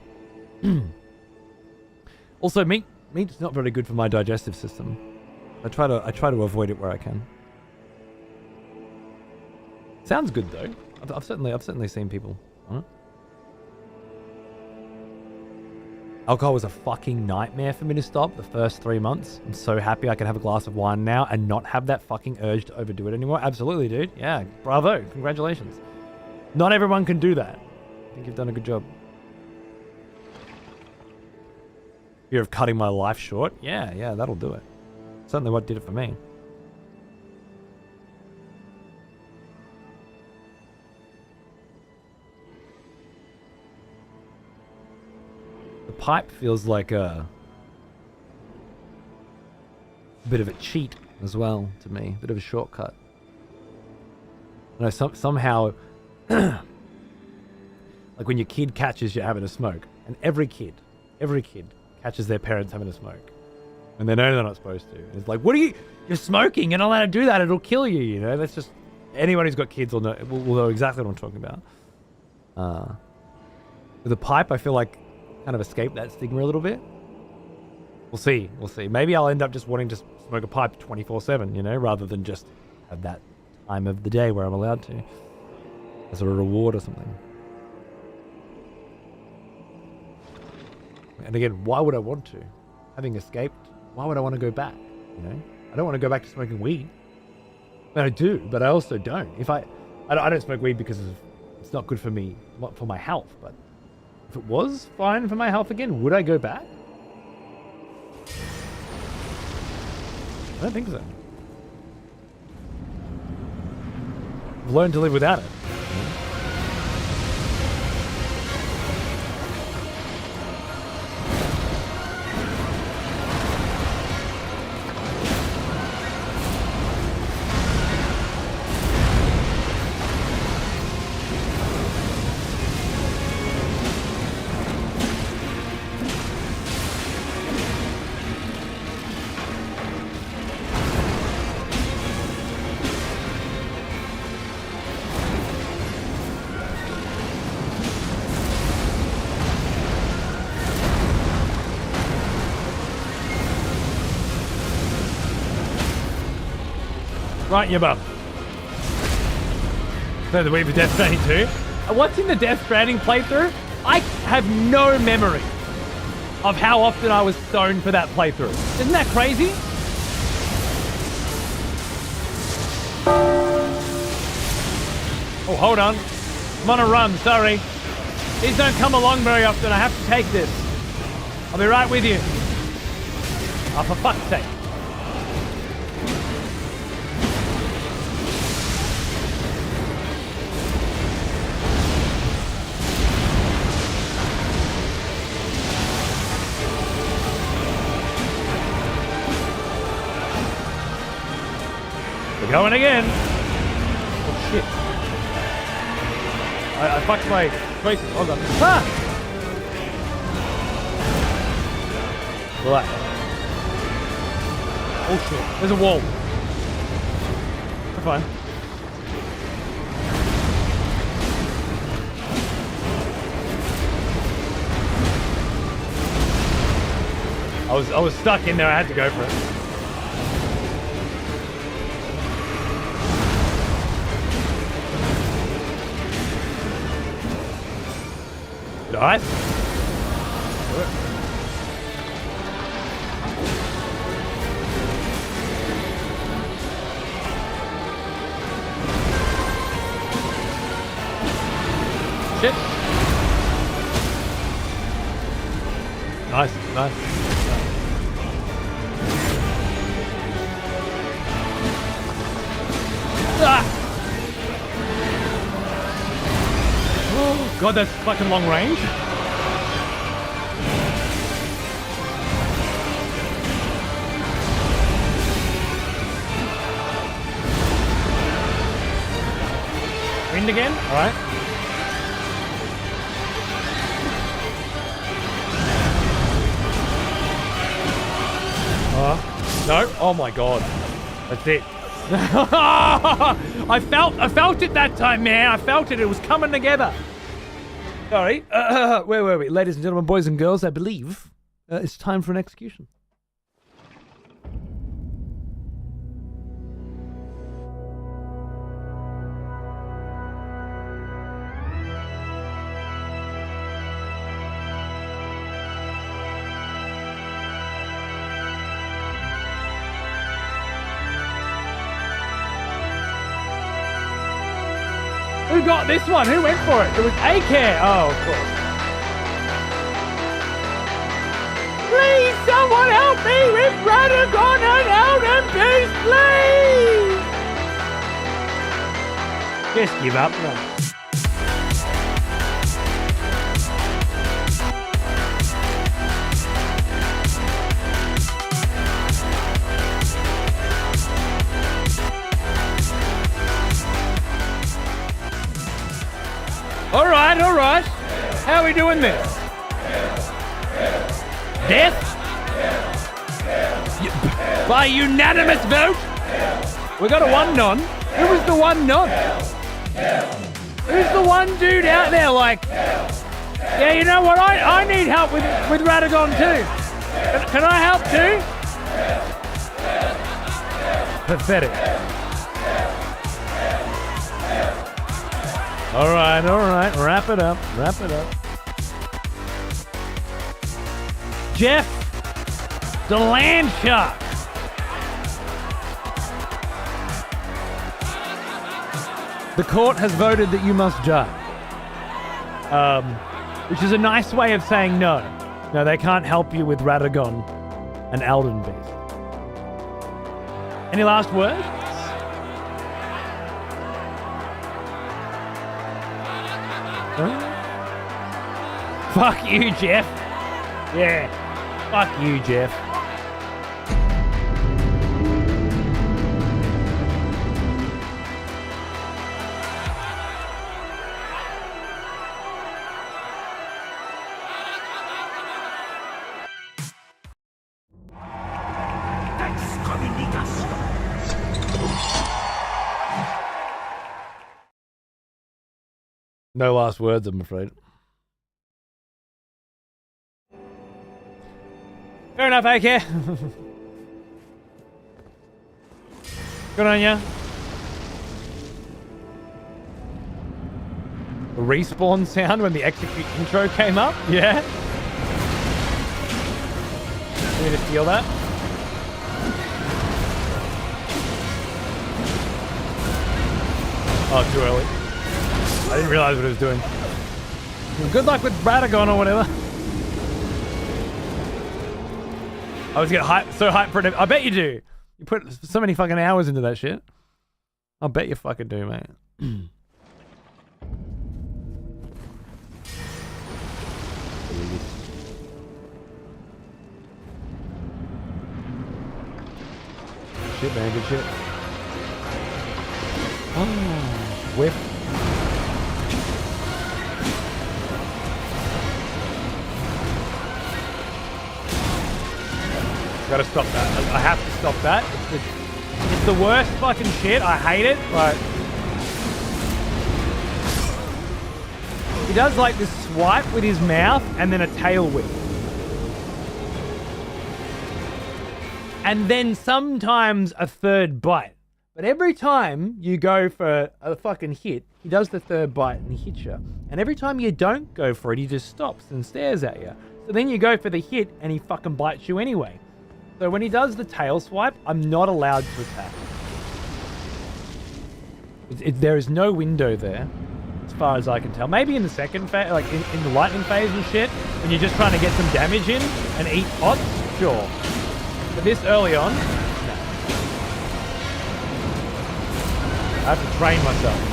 Also, meat's not very good for my digestive system. I try to avoid it where I can. Sounds good though. I've certainly seen people on it. Alcohol was a fucking nightmare for me to stop the first 3 months. I'm so happy I can have a glass of wine now and not have that fucking urge to overdo it anymore. Absolutely, dude. Yeah, bravo. Congratulations. Not everyone can do that. I think you've done a good job. Fear of cutting my life short? Yeah, that'll do it. Certainly what did it for me. The pipe feels like a bit of a cheat as well to me. A bit of a shortcut. You know, somehow, like when your kid catches you having a smoke, and every kid catches their parents having a smoke. And they know they're not supposed to. And it's like, you're smoking, you're not allowed to do that, it'll kill you, you know? That's just, anyone who's got kids will know exactly what I'm talking about. With the pipe, I feel like kind of escape that stigma a little bit. We'll see. Maybe I'll end up just wanting to smoke a pipe 24/7, you know, rather than just have that time of the day where I'm allowed to. As a reward or something. And again, why would I want to? Having escaped, why would I want to go back? You know, I don't want to go back to smoking weed. But I do, but I also don't. I don't smoke weed because it's not good for me, not for my health. But if it was fine for my health again, would I go back? I don't think so. I've learned to live without it. Right in your bum. No, the Weave of Death Stranding 2. What's in the Death Stranding playthrough? I have no memory of how often I was stoned for that playthrough. Isn't that crazy? Oh, hold on. I'm on a run, sorry. These don't come along very often. I have to take this. I'll be right with you. Oh, for fuck's sake. Going again. Oh shit. I fucked my choices. Hold on. Ah! Relax. Oh shit. There's a wall. We're fine. I was stuck in there. I had to go for it. Alright. Shit. Nice. Ah! Oh, God, that's fucking long range. Wind again? Alright. No. Oh my God. That's it. I felt it that time, man. I felt it. It was coming together. Sorry. Where were we? Ladies and gentlemen, boys and girls, I believe it's time for an execution. Who got this one? Who went for it? It was A-Care. Oh, of course. Please, someone help me with Radagon and Elden Beast, please! Just give up, man. All right. How are we doing this? Death? By unanimous vote? We got a one non. Who was the one non? Who's the one dude out there like, yeah, you know what? I need help with Radagon too. Can I help too? Pathetic. All right. Wrap it up. Jeff, the land shark. The court has voted that you must die. Which is a nice way of saying no. No, they can't help you with Radagon and Elden Beast. Any last words? Huh? Fuck you, Jeff. Yeah. Fuck you, Jeff. No last words, I'm afraid. Fair enough, okay. Good on ya. The respawn sound when the execute intro came up? Yeah. Can we just steal that? Oh, too early. I didn't realize what it was doing. Good luck with Radagon or whatever. I was getting so hyped for it. I bet you do. You put so many fucking hours into that shit. I bet you fucking do, mate. Shit, man. Good shit. Oh, whiff. Gotta stop that. I have to stop that. It's the worst fucking shit. I hate it. Like, he does like this swipe with his mouth and then a tail whip. And then sometimes a third bite. But every time you go for a fucking hit, he does the third bite and he hits you. And every time you don't go for it, he just stops and stares at you. So then you go for the hit and he fucking bites you anyway. So when he does the tail swipe, I'm not allowed to attack. There is no window there, as far as I can tell. Maybe in the second phase, like in the lightning phase and shit, when you're just trying to get some damage in and eat pots, sure. But this early on, no. I have to train myself.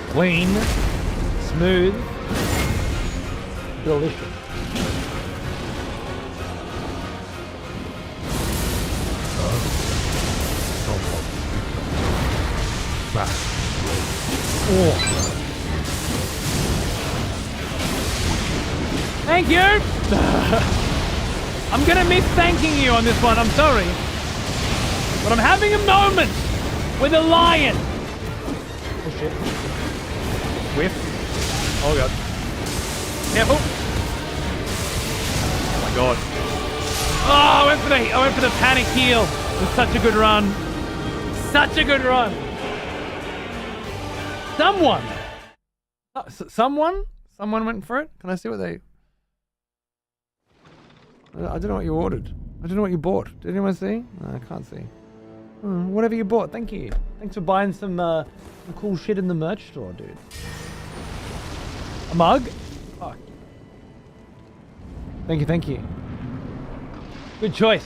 Clean, smooth, delicious. Oh. Thank you! I'm gonna miss thanking you on this one, I'm sorry. But I'm having a moment with a lion. Oh shit. Whiff. Oh god. Careful. Oh my god. I went for the panic heal. It was such a good run. Such a good run. Someone went for it. Can I see what they? I don't know what you ordered. I don't know what you bought. Did anyone see? No, I can't see. Whatever you bought, thank you. Thanks for buying some cool shit in the merch store, dude. A mug? Fuck. Thank you. Good choice.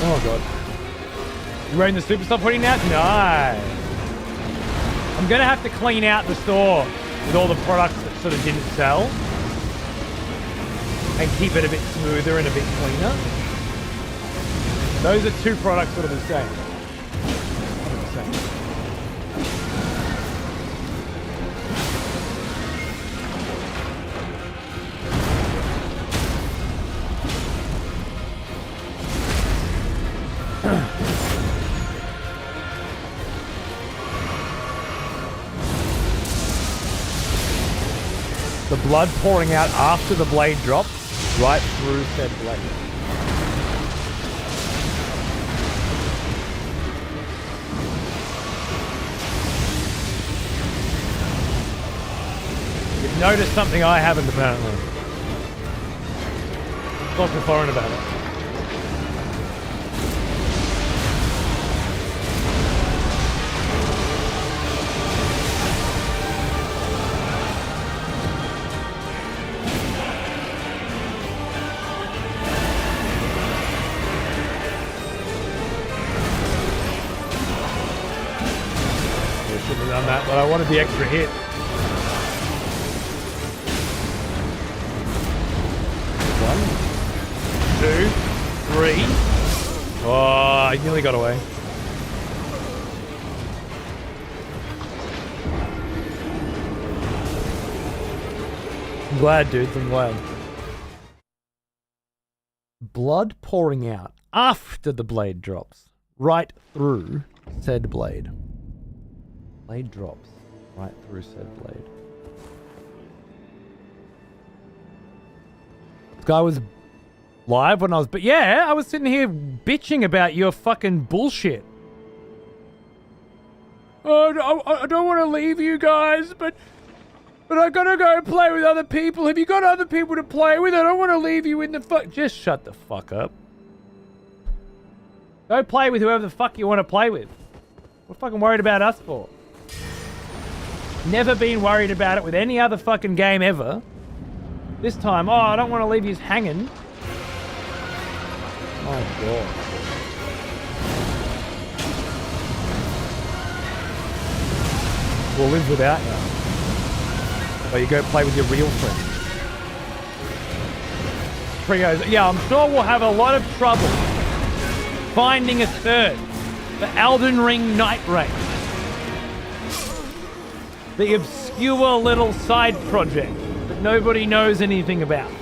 Oh god. You wearing the Superstar hoodie now? Nice. I'm gonna have to clean out the store with all the products that sort of didn't sell and keep it a bit smoother and a bit cleaner. Those are two products that are the same. The blood pouring out after the blade drops, right through said blade. You've noticed something I haven't, apparently. Talk to Foreign about it. Done that, but I wanted the extra hit. One, two, three. Oh, I nearly got away. I'm glad, dudes. I'm glad. Blood pouring out after the blade drops, right through said blade. Blade drops right through said blade. This guy was live when I was... But yeah, I was sitting here bitching about your fucking bullshit. Oh, I don't want to leave you guys, but I gotta go play with other people. Have you got other people to play with? I don't want to leave you in the fuck... Just shut the fuck up. Go play with whoever the fuck you want to play with. What fucking worried about us for? Never been worried about it with any other fucking game ever. This time, oh, I don't want to leave you hanging. Oh, God. We'll live without you. Or you go play with your real friends. Trios. Yeah, I'm sure we'll have a lot of trouble finding a third for Elden Ring Night Race. The obscure little side project that nobody knows anything about.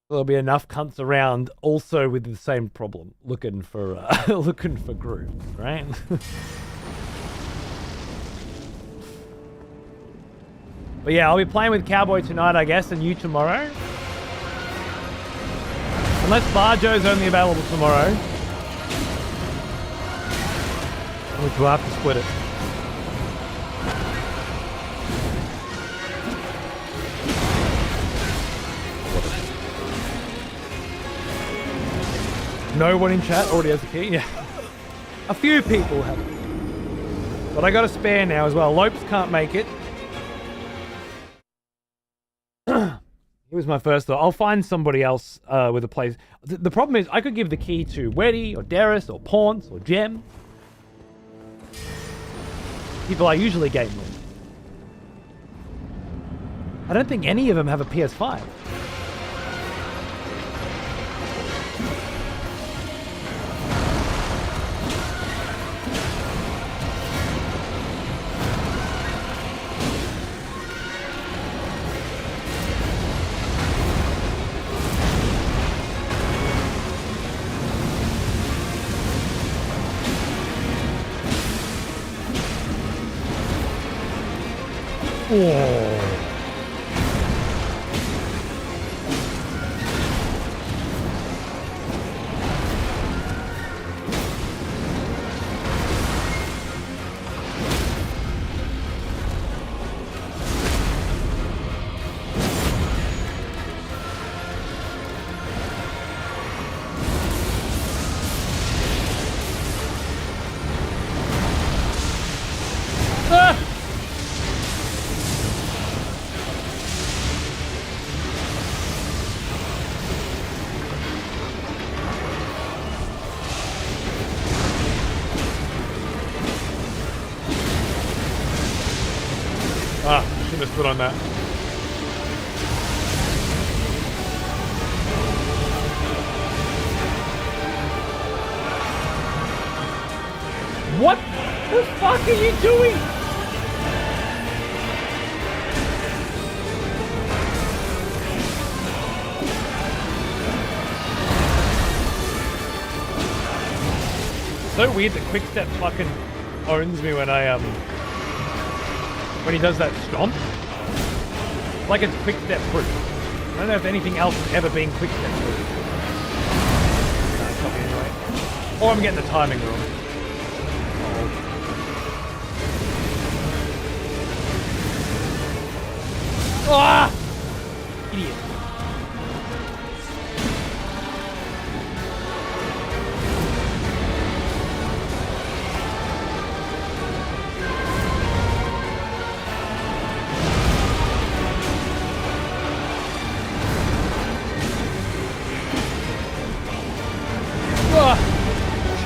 There'll be enough cunts around also with the same problem, looking for groups, right? But yeah, I'll be playing with Cowboy tonight, I guess, and you tomorrow. Unless Barjo's only available tomorrow. Which we'll have to split it. No one in chat already has a key? Yeah. A few people have it. But I got a spare now as well. Lopes can't make it. He was my first thought. I'll find somebody else with a place. The problem is I could give the key to Weddy or Darius or Paunce or Gem. People I usually game with. I don't think any of them have a PS5. Oh. Should have stood on that. What the fuck are you doing? So weird that Quickstep fucking owns me when when he does that stomp. Like it's Quickstep proof. I don't know if anything else has ever been Quickstep proof. No, it's not me anyway. Or I'm getting the timing wrong. Ah! Idiot.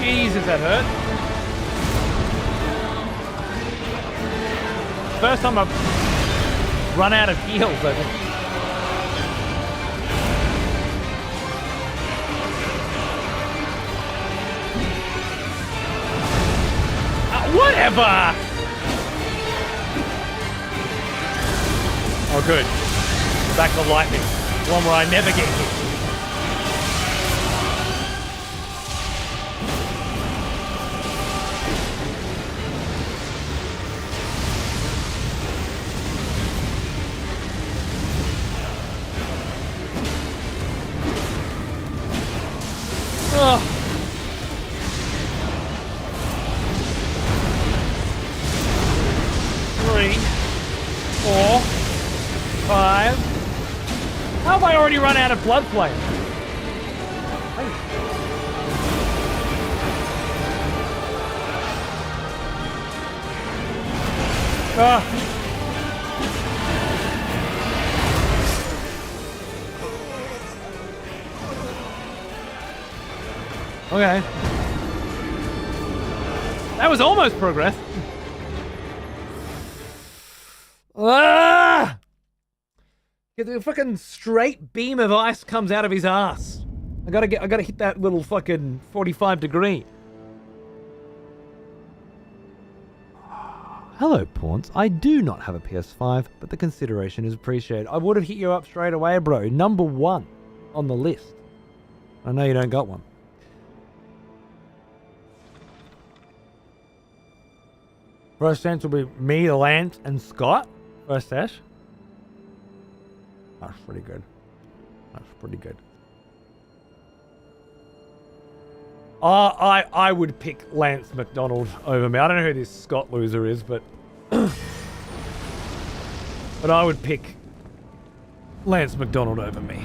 Jesus, that hurt. First time I've run out of heals, I think. Whatever! Oh, good. Back to lightning. One where I never get hit. Oh. 3, 4, 5. How have I already run out of blood flame? Okay. That was almost progress. Ah! The fucking straight beam of ice comes out of his ass. I gotta hit that little fucking 45 degree. Hello, Pawns. I do not have a PS5, but the consideration is appreciated. I would have hit you up straight away, bro. Number 1 on the list. I know you don't got one. First sense will be me, Lance, and Scott. First sesh. That's pretty good. That's pretty good. I would pick Lance McDonald over me. I don't know who this Scott loser is, but but I would pick Lance McDonald over me.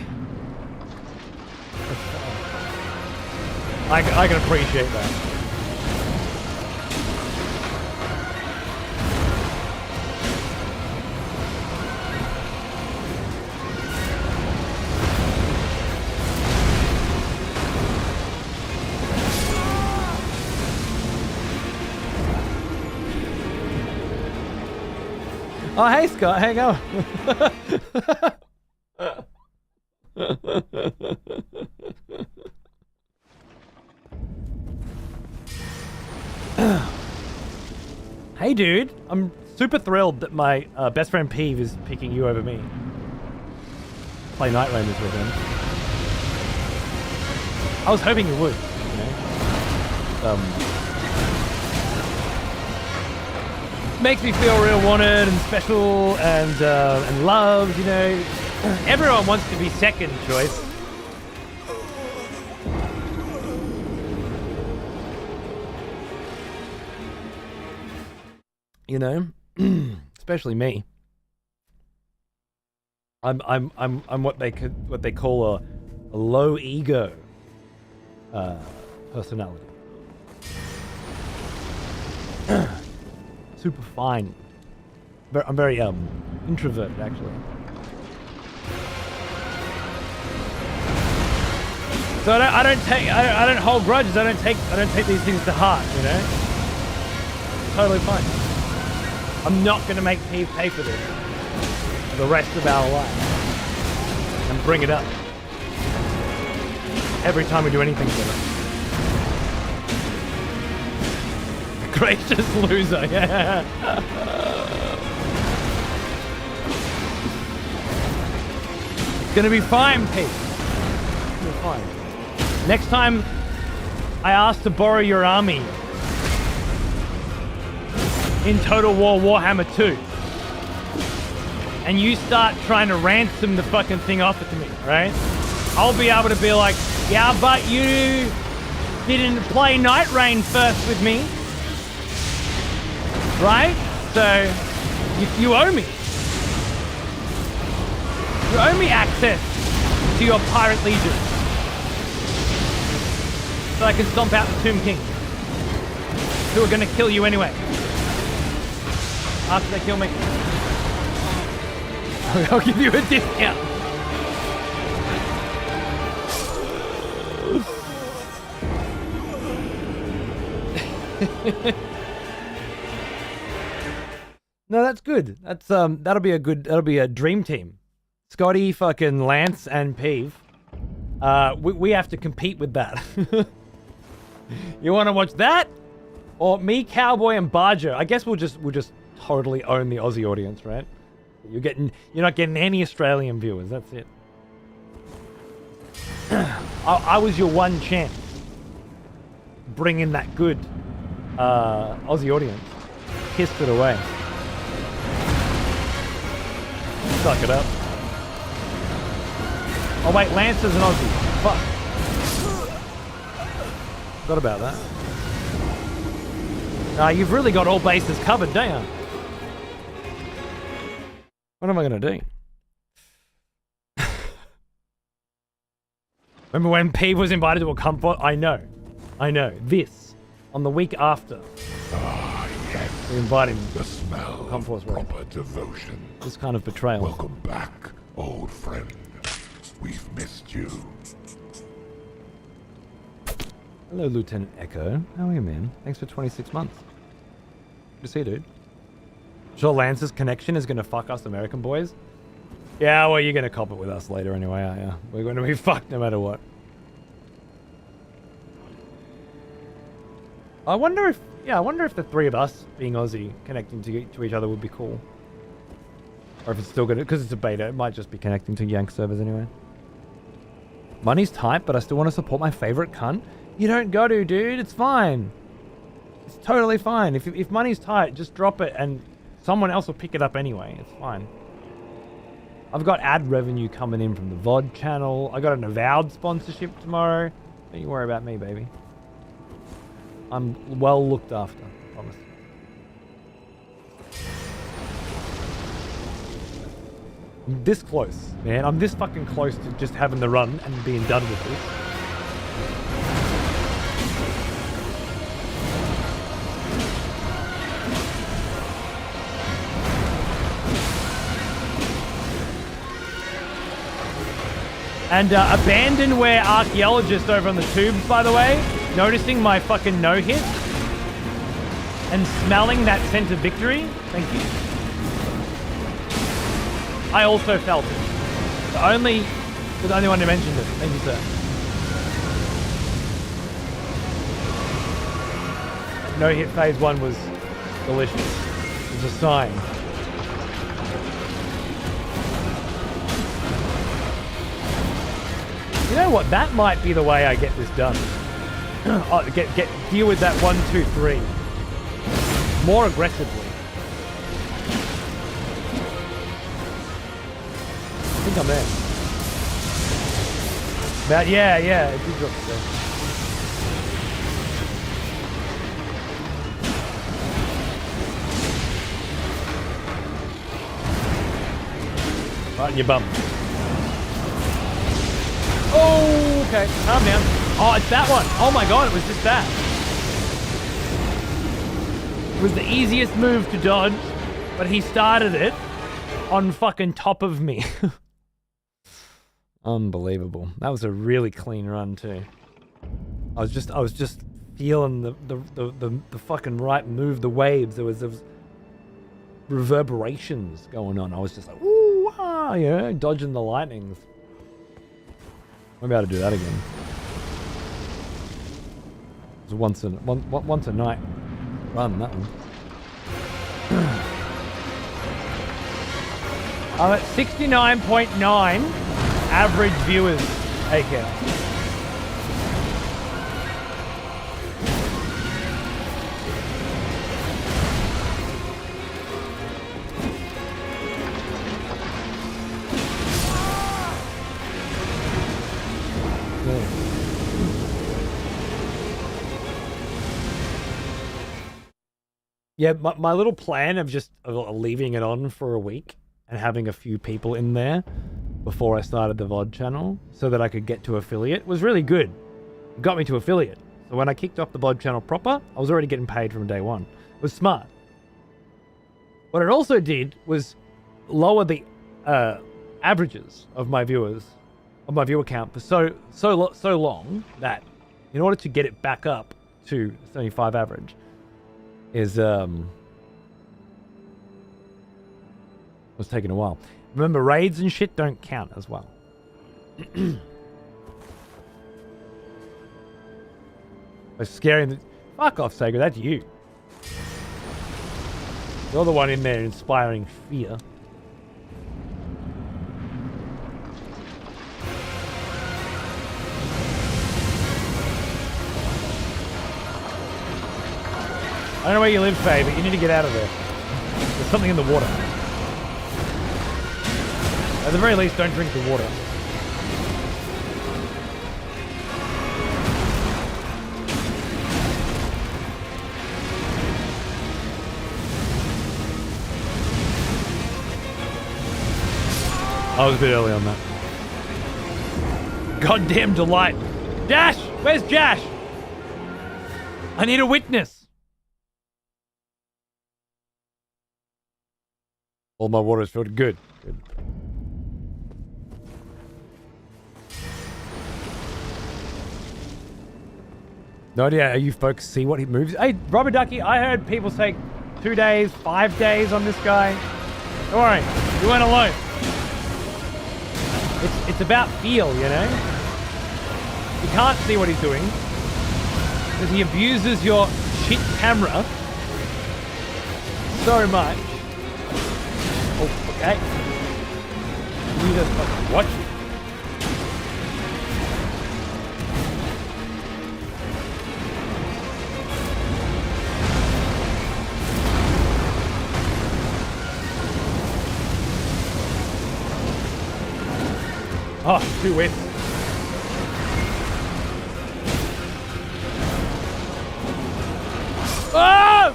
I can appreciate that. Oh, hey, Scott. How you going? Hey, dude. I'm super thrilled that my best friend Peeve is picking you over me. Play Night Raiders with him. I was hoping you would, you know? makes me feel real wanted and special and loved, you know. Everyone wants to be second choice. You know, especially me. I'm what they call a low ego personality. Super fine. I'm very introverted actually. So I don't hold grudges. I don't take these things to heart. You know, totally fine. I'm not gonna make Pete pay for this for the rest of our life and bring it up every time we do anything together. Gracious loser, yeah. It's gonna be fine, Pete. It's gonna be fine. Next time I ask to borrow your army in Total War Warhammer 2 and you start trying to ransom the fucking thing off it to me, right? I'll be able to be like, yeah, but you didn't play Night Rain first with me, right? So you owe me. You owe me access to your pirate legion so I can stomp out the Tomb Kings who are gonna kill you anyway. After they kill me, I'll give you a discount. No, that's good. That's that'll be a dream team. Scotty, fucking Lance, and Peeve. We have to compete with that. You want to watch that, or me, Cowboy, and Barger? I guess we'll just totally own the Aussie audience, right? You're not getting any Australian viewers. That's it. I was your one chance. Bring in that good Aussie audience. Kissed it away. Suck it up. Oh wait, Lance is an Aussie. Fuck. Forgot about that. You've really got all bases covered, don't you? What am I gonna do? Remember when P was invited to a comfort? I know. This on the week after. Ah, yes. We invited him. The smell of proper devotion. This kind of betrayal. Welcome back, old friend. We've missed you. Hello, Lieutenant Echo. How are you, man? Thanks for 26 months. Good to see you, dude. Sure, Lance's connection is gonna fuck us American boys? Yeah, well, you're gonna cop it with us later anyway, aren't you? We're gonna be fucked no matter what. I wonder if the three of us being Aussie connecting to each other would be cool. Or if it's still gonna, because it's a beta, it might just be connecting to Yank servers anyway. Money's tight, but I still want to support my favorite cunt. You don't got to, dude. It's fine. It's totally fine. If money's tight, just drop it and someone else will pick it up anyway. It's fine. I've got ad revenue coming in from the VOD channel. I got an Avowed sponsorship tomorrow. Don't you worry about me, baby. I'm well looked after, I promise. I'm this close, man. I'm this fucking close to just having the run and being done with this. And Abandonware Archaeologist over on the tubes, by the way, noticing my fucking no-hit and smelling that scent of victory. Thank you. I also felt it. The only one who mentioned it. Thank you, sir. No-hit phase 1 was delicious. It was a sign. You know what? That might be the way I get this done. Deal with that 1, 2, 3 more aggressively. think I'm there. About, yeah, it did drop there. Right in your bum. Oh, okay. Calm down. Oh, it's that one. Oh my god, it was just that. It was the easiest move to dodge, but he started it on fucking top of me. Unbelievable. That was a really clean run too. I was just feeling the fucking right move, the waves. There was reverberations going on. I was just like, ooh, ah, you know, dodging the lightnings. Maybe I ought to do that again. It was once a night run, that one. I'm at 69.9 average viewers, AK. Yeah, my little plan of just leaving it on for a week and having a few people in there before I started the VOD channel so that I could get to affiliate was really good. It got me to affiliate. So when I kicked off the VOD channel proper, I was already getting paid from day one. It was smart. What it also did was lower the averages of my viewers, of my viewer count for so long that in order to get it back up to 75 average is was taking a while. Remember, raids and shit don't count as well. It's scary. Fuck off, Sager. That's you. You're the one in there inspiring fear. I don't know where you live, Faye, but you need to get out of there. There's something in the water. At the very least, don't drink the water. I was a bit early on that. Goddamn delight. Dash! Where's Jash? I need a witness. All my water is filled. Good. Good. No idea how you folks see what he moves. Hey, Robert Ducky, I heard people say 2 days, 5 days on this guy. Don't worry, you weren't alone. It's about feel, you know? You can't see what he's doing because he abuses your shit camera so much. Oh, okay. You just fucking watch it. Oh, 2 wins. Oh!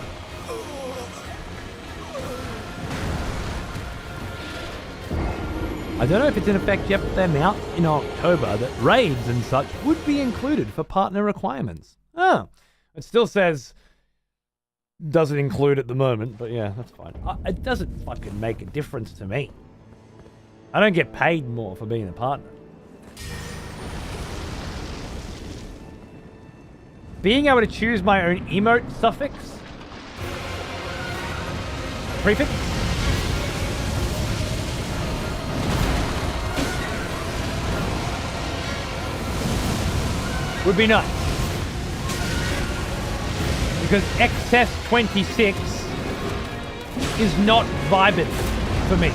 I don't know if it's in effect yet, but they announced in October that raids and such would be included for partner requirements. Oh, it still says doesn't include at the moment, but yeah, that's fine. It doesn't fucking make a difference to me. I don't get paid more for being a partner. Being able to choose my own emote suffix, prefix, would be nice. Because XS26 is not vibing for me.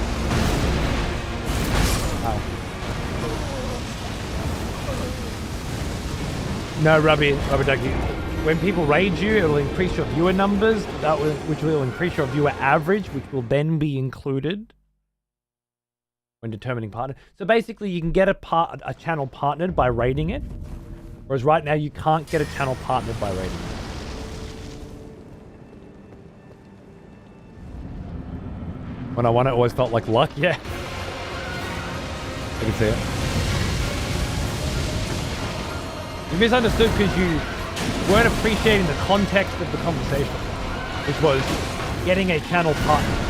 Oh. No, Rubber Ducky. When people raid you, it will increase your viewer numbers, which will increase your viewer average, which will then be included when determining partner. So basically, you can get a channel partnered by rating it, whereas right now you can't get a channel partnered by rating it. When I won it, always felt like luck. Yeah, I can see it. You misunderstood because you weren't appreciating the context of the conversation, which was getting a channel partner.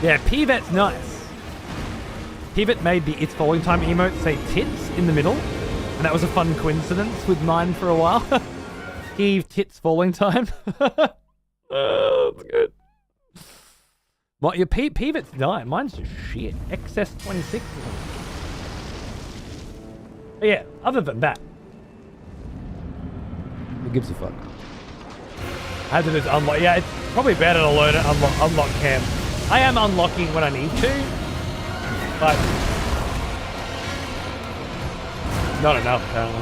Yeah, Pivet's nice. Pivet made the It's Falling Time emote say tits in the middle, and that was a fun coincidence with mine for a while. Heave tits falling time. Oh, that's good. What, your Pivet's nice. Mine's just shit. XS 26. But yeah, other than that, who gives a fuck? Hazardous unlock. Yeah, it's probably better to learn it unlock cam. I am unlocking when I need to, but not enough apparently.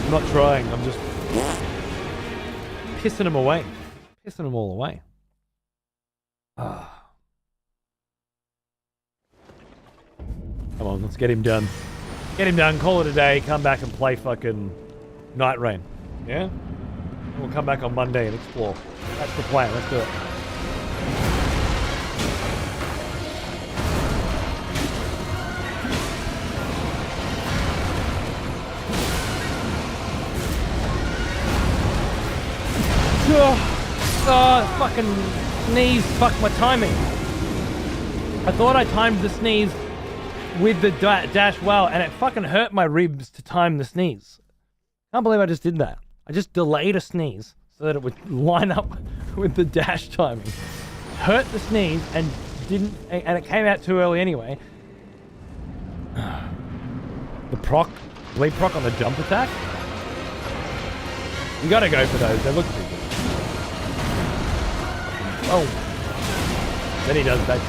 I'm not trying, I'm just pissing them away. Pissing them all away. Ah. Come on, let's get him done. Get him done, call it a day, come back and play fucking Night Rain. Yeah? We'll come back on Monday and explore. That's the plan, let's do it. Fucking sneeze fucked my timing. I thought I timed the sneeze with the dash well, and it fucking hurt my ribs to time the sneeze. Can't believe I just did that. I just delayed a sneeze so that it would line up with the dash timing. Hurt the sneeze and it came out too early anyway. The bleed proc on the jump attack. You gotta go for those, they look pretty good. Oh. Then he does that.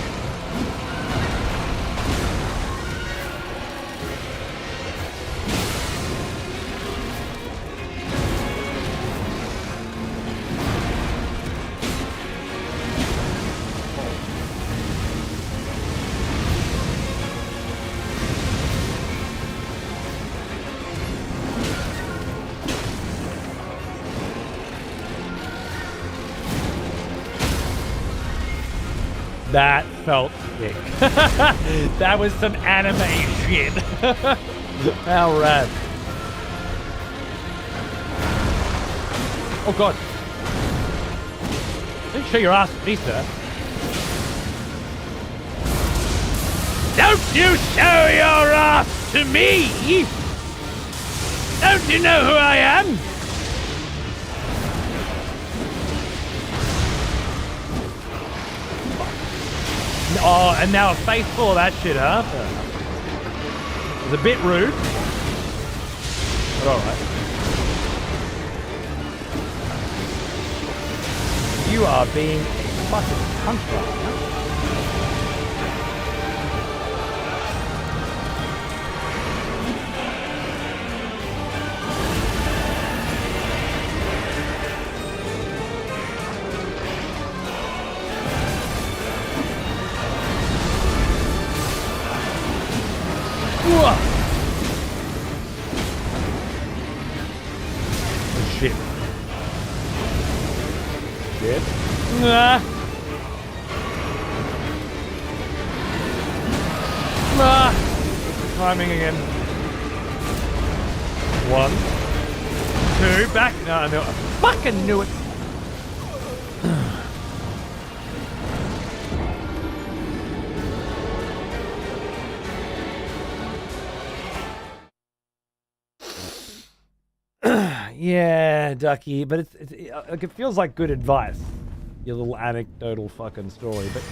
That felt sick. That was some anime shit. How rad. Oh god. Don't show your ass at me, sir. Don't you show your ass to me! Don't you know who I am? Oh, and now a face full of that shit, huh? It was a bit rude. But alright. You are being a fucking cunt right now. Oh, shit. Shit. Timing again. 1, 2, back. No, I fucking knew it. Yeah, Ducky, but it feels like good advice. Your little anecdotal fucking story, but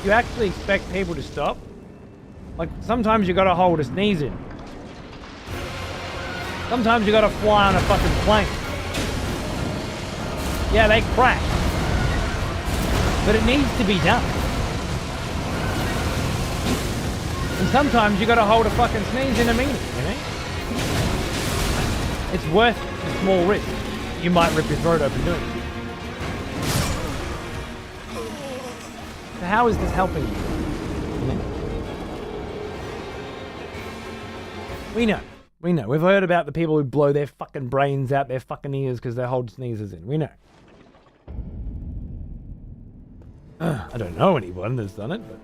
you actually expect people to stop? Like, sometimes you gotta hold a sneeze in. Sometimes you gotta fly on a fucking plane. Yeah, they crash. But it needs to be done. And sometimes you gotta hold a fucking sneeze in a meeting, you know? It's worth the small risk. You might rip your throat open doing it. So how is this helping you? We know. We've heard about the people who blow their fucking brains out their fucking ears because they hold sneezes in. We know. I don't know anyone that's done it, but...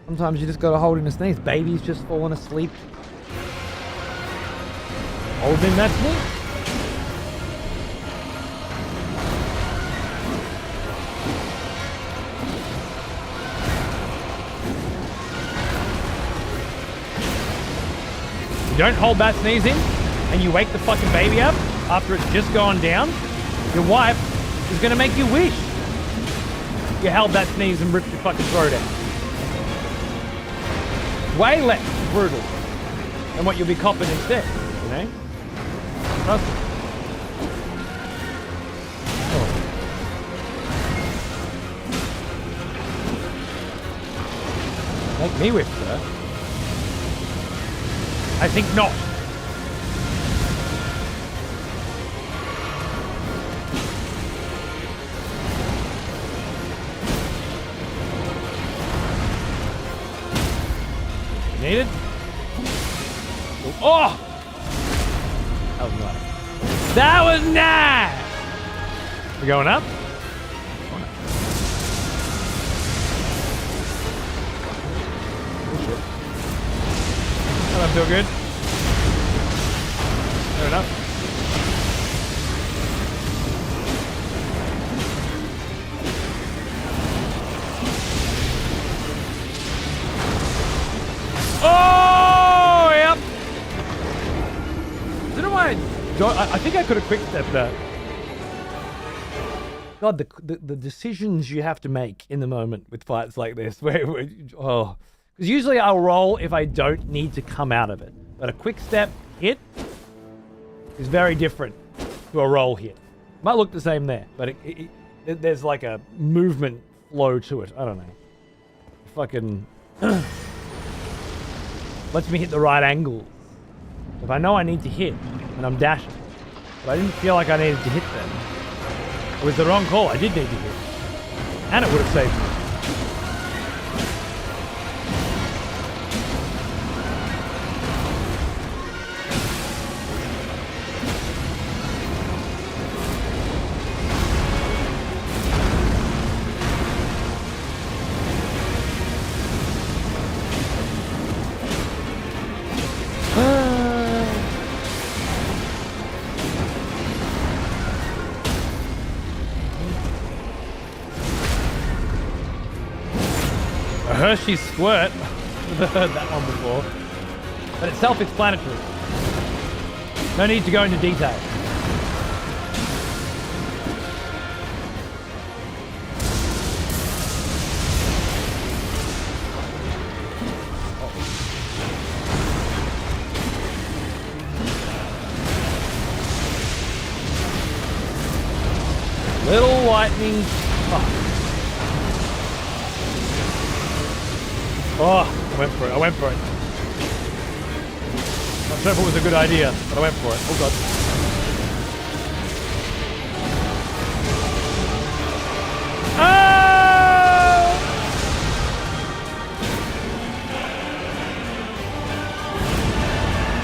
Sometimes you just gotta hold in a sneeze. Baby's just falling asleep. Hold in that sneeze. You don't hold that sneeze in, and you wake the fucking baby up after it's just gone down, your wife is gonna make you wish you held that sneeze and ripped your fucking throat out. Way less brutal than what you'll be copping instead, you know? Trust me. Oh. Make me whip, sir. I think not. Needed? Oh! That was nice. That was nice! We're going up? Oh shit. That don't feel good. Fair enough. Oh, yep. I don't know why I think I could have quick stepped that. God, the decisions you have to make in the moment with fights like this, because usually I'll roll if I don't need to come out of it, but a quick step hit is very different to a roll hit. Might look the same there, but there's like a movement flow to it. I don't know. Fucking. Lets me hit the right angle. If I know I need to hit, and I'm dashing, but I didn't feel like I needed to hit them. It was the wrong call. I did need to hit. And it would have saved me. Hershey's squirt. Never heard that one before. But it's self-explanatory. No need to go into detail. Little lightning. Oh, I went for it. Not sure if it was a good idea, but I went for it. Oh god. Oh!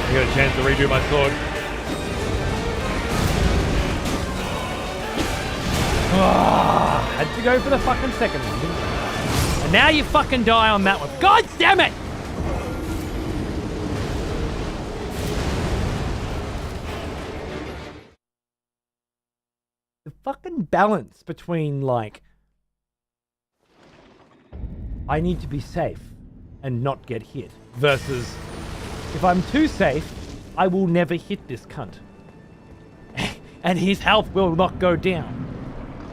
I got a chance to redo my sword. Oh, had to go for the fucking second one, didn't I? And now you fucking die on that one. God damn it! The fucking balance between, like, I need to be safe and not get hit, versus if I'm too safe, I will never hit this cunt. And his health will not go down.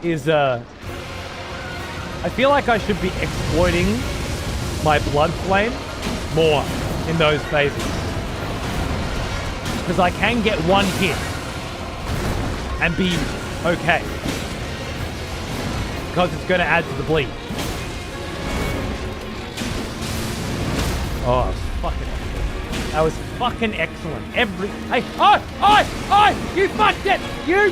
Is, I feel like I should be exploiting my blood flame more in those phases. Because I can get one hit and be okay. Because it's going to add to the bleed. Oh, it was fucking excellent. That was fucking excellent. Hey, oh, you fucked it! You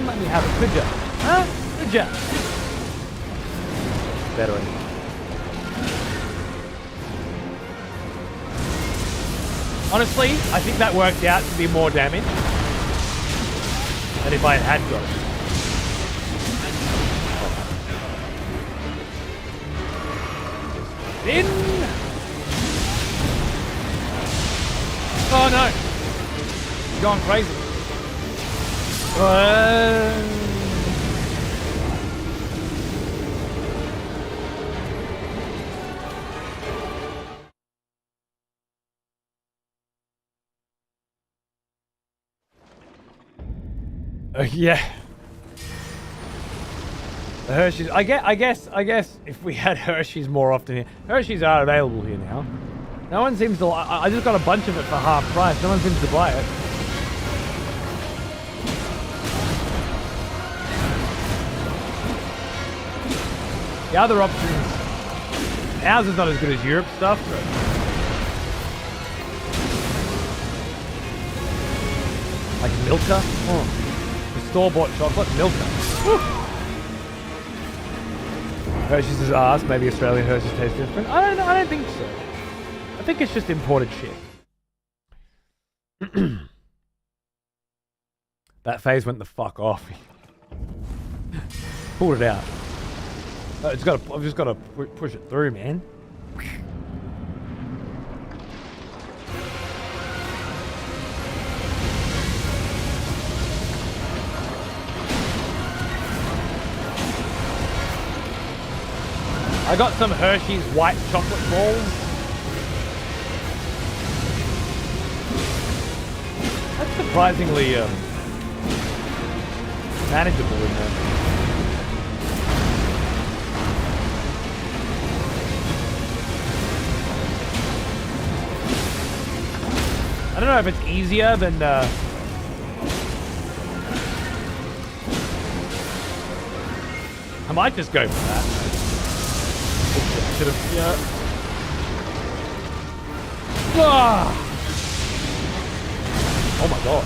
let me have it, could ya? Huh? Could ya? Better anyway. Honestly, I think that worked out to be more damage than if I had got it. In! Oh no! It's gone crazy. Yeah. The Hershey's. I guess if we had Hershey's more often here. Hershey's are available here now. No one seems to. I just got a bunch of it for half price. No one seems to buy it. The other options. Ours is not as good as Europe stuff, but. Like Milka. Oh. Store-bought chocolate, Milka. Woo. Hershey's is ass. Maybe Australian Hershey's tastes different. I don't think so. I think it's just imported shit. That phase went the fuck off. Pulled it out. I've just got to push it through, man. I got some Hershey's white chocolate balls. That's surprisingly manageable in there. I don't know if it's easier than I might just go for that. Should have, yeah. Ah! Oh my god.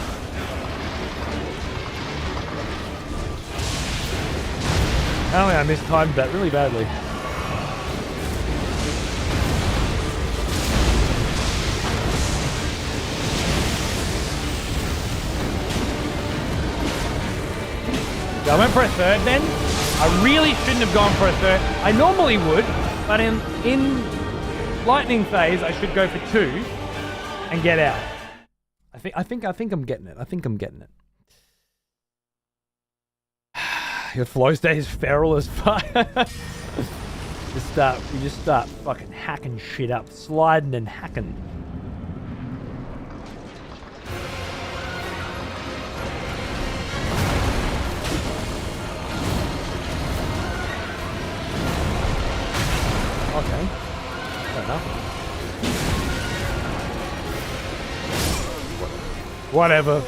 Apparently I mistimed that really badly. Yeah, I went for a third then. I really shouldn't have gone for a third. I normally would. But in lightning phase, I should go for 2 and get out. I think I'm getting it. I think I'm getting it. Your flow state is feral as fuck. You just start fucking hacking shit up, sliding and hacking. Okay. Fair enough. Whatever.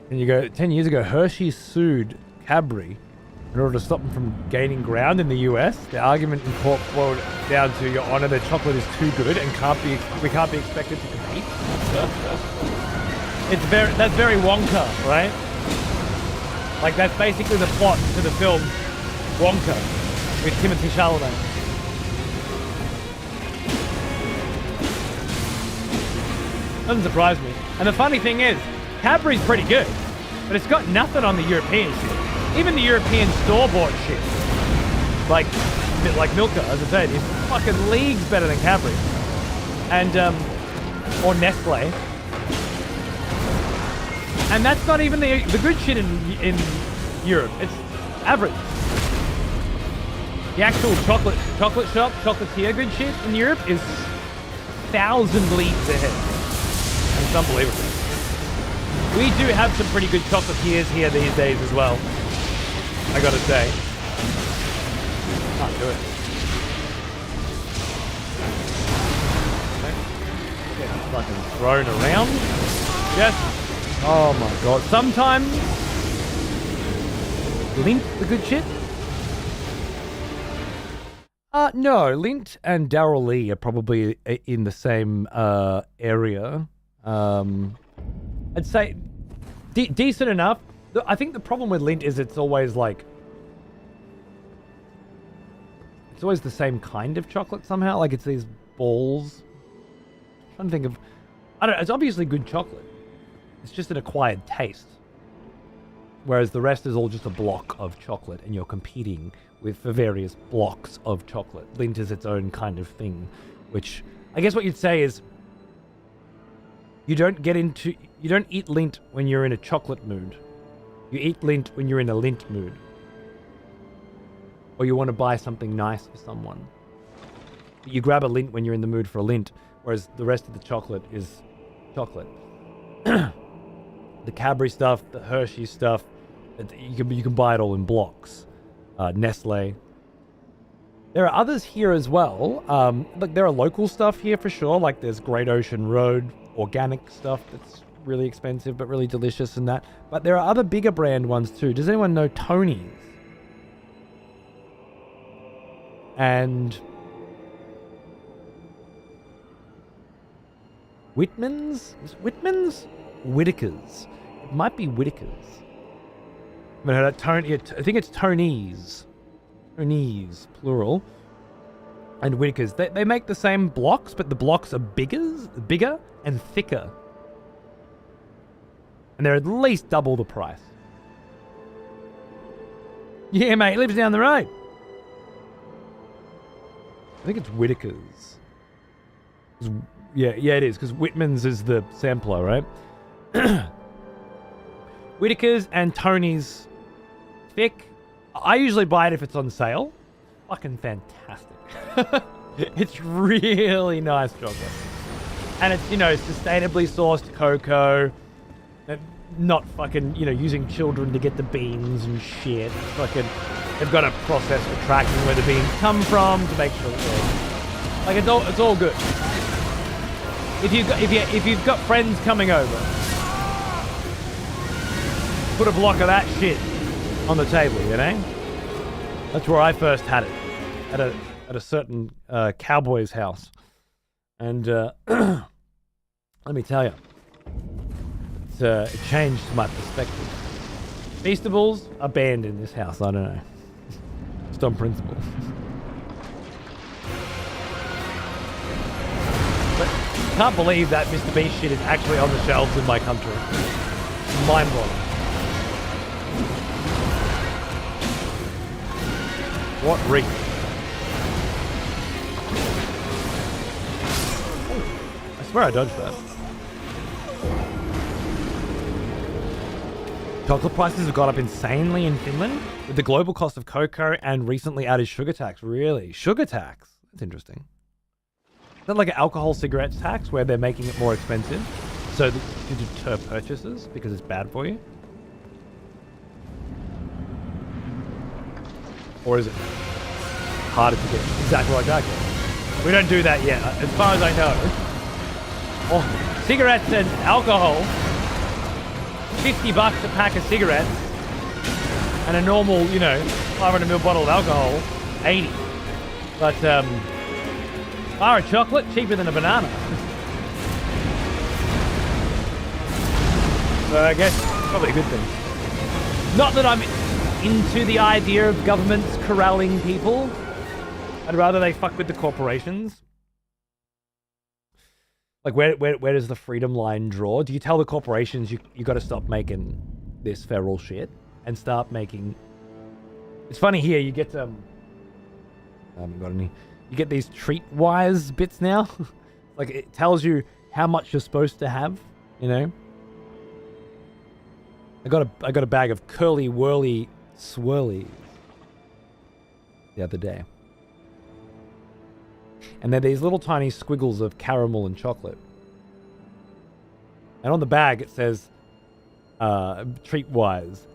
And you go, 10 years ago, Hershey sued Cadbury in order to stop them from gaining ground in the US. The argument in court boiled down to, Your Honor, the chocolate is too good and we can't be expected to compete. That's very Wonka, right? Like that's basically the plot to the film Wonka with Timothée Chalamet. Doesn't surprise me. And the funny thing is, Cadbury's pretty good, but it's got nothing on the European shit. Even the European store-bought shit, like Milka, as I said, is fucking leagues better than Cadbury, and or Nestle. And that's not even the good shit in Europe. It's average. The actual chocolate shop, chocolatier good shit in Europe is 1,000 leagues ahead. And it's unbelievable. We do have some pretty good chocolatiers here these days as well, I gotta say. Oh, can't do it. Get fucking thrown around. Just, oh my god. Sometimes, Lint the good shit? No, Lint and Daryl Lee are probably in the same area. I'd say decent enough. I think the problem with Lint is it's always like... It's always the same kind of chocolate somehow. Like it's these balls. I'm trying to think of... I don't know. It's obviously good chocolate. It's just an acquired taste. Whereas the rest is all just a block of chocolate and you're competing for various blocks of chocolate. Lint is its own kind of thing, which I guess what you'd say is you don't eat Lint when you're in a chocolate mood. You eat Lint when you're in a Lint mood. Or you want to buy something nice for someone. You grab a Lint when you're in the mood for a Lint, whereas the rest of the chocolate is chocolate. The Cadbury stuff, the Hershey stuff, you can buy it all in blocks. Nestle. There are others here as well. Like there are local stuff here for sure. Like there's Great Ocean Road, organic stuff that's really expensive but really delicious and that. But there are other bigger brand ones too. Does anyone know Tony's? And Whitman's? Is it Whitman's? Whitaker's. It might be Whitaker's. I haven't heard of Tony. I think it's Tony's. Tony's, plural. And Whitaker's. They make the same blocks, but the blocks are bigger and thicker. And they're at least double the price. Yeah, mate, it lives down the road. I think it's Whitaker's. Yeah, it is, because Whitman's is the sampler, right? Whitaker's and Tony's thick. I usually buy it if it's on sale. Fucking fantastic. It's really nice chocolate. And it's, sustainably sourced cocoa. Not fucking, using children to get the beans and shit. Fucking, they've got a process for tracking where the beans come from to make sure that like it's all good. If you've got friends coming over, put a block of that shit on the table, That's where I first had it, at a certain cowboy's house, and let me tell you, it changed my perspective. Feastables are banned in this house. I don't know, just on principle. But I can't believe that Mr. Beast shit is actually on the shelves in my country. Mind-blowing. What reach? I swear I dodged that. Chocolate prices have gone up insanely in Finland with the global cost of cocoa and recently added sugar tax. Really? Sugar tax? That's interesting. Is that like an alcohol cigarettes tax where they're making it more expensive so that to deter purchases because it's bad for you? Or is it harder to get exactly like that? We don't do that yet, as far as I know. Oh, cigarettes and alcohol, $50 a pack of cigarettes, and a normal, 500ml bottle of alcohol, 80. But bar of chocolate, cheaper than a banana. So I guess probably a good thing. Not that I'm into the idea of governments corralling people. I'd rather they fuck with the corporations. Like, where does the freedom line draw? Do you tell the corporations you got to stop making this feral shit and start making... It's funny here, you get I haven't got any. You get these treat-wise bits now. Like, it tells you how much you're supposed to have, I got a bag of curly whirly swirlies the other day. And they're these little tiny squiggles of caramel and chocolate. And on the bag it says, treat-wise,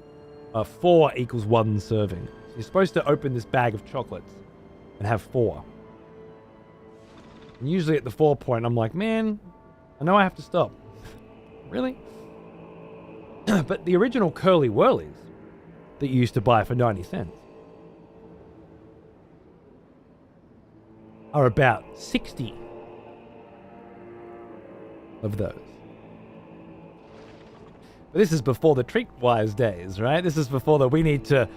4 equals 1 serving. So you're supposed to open this bag of chocolates and have 4. And usually at the 4 point, I'm like, man, I know I have to stop. Really? But the original Curly Whirlies that you used to buy for 90 cents are about 60 of those. But this is before the Treatwise days, right? This is before that we need to...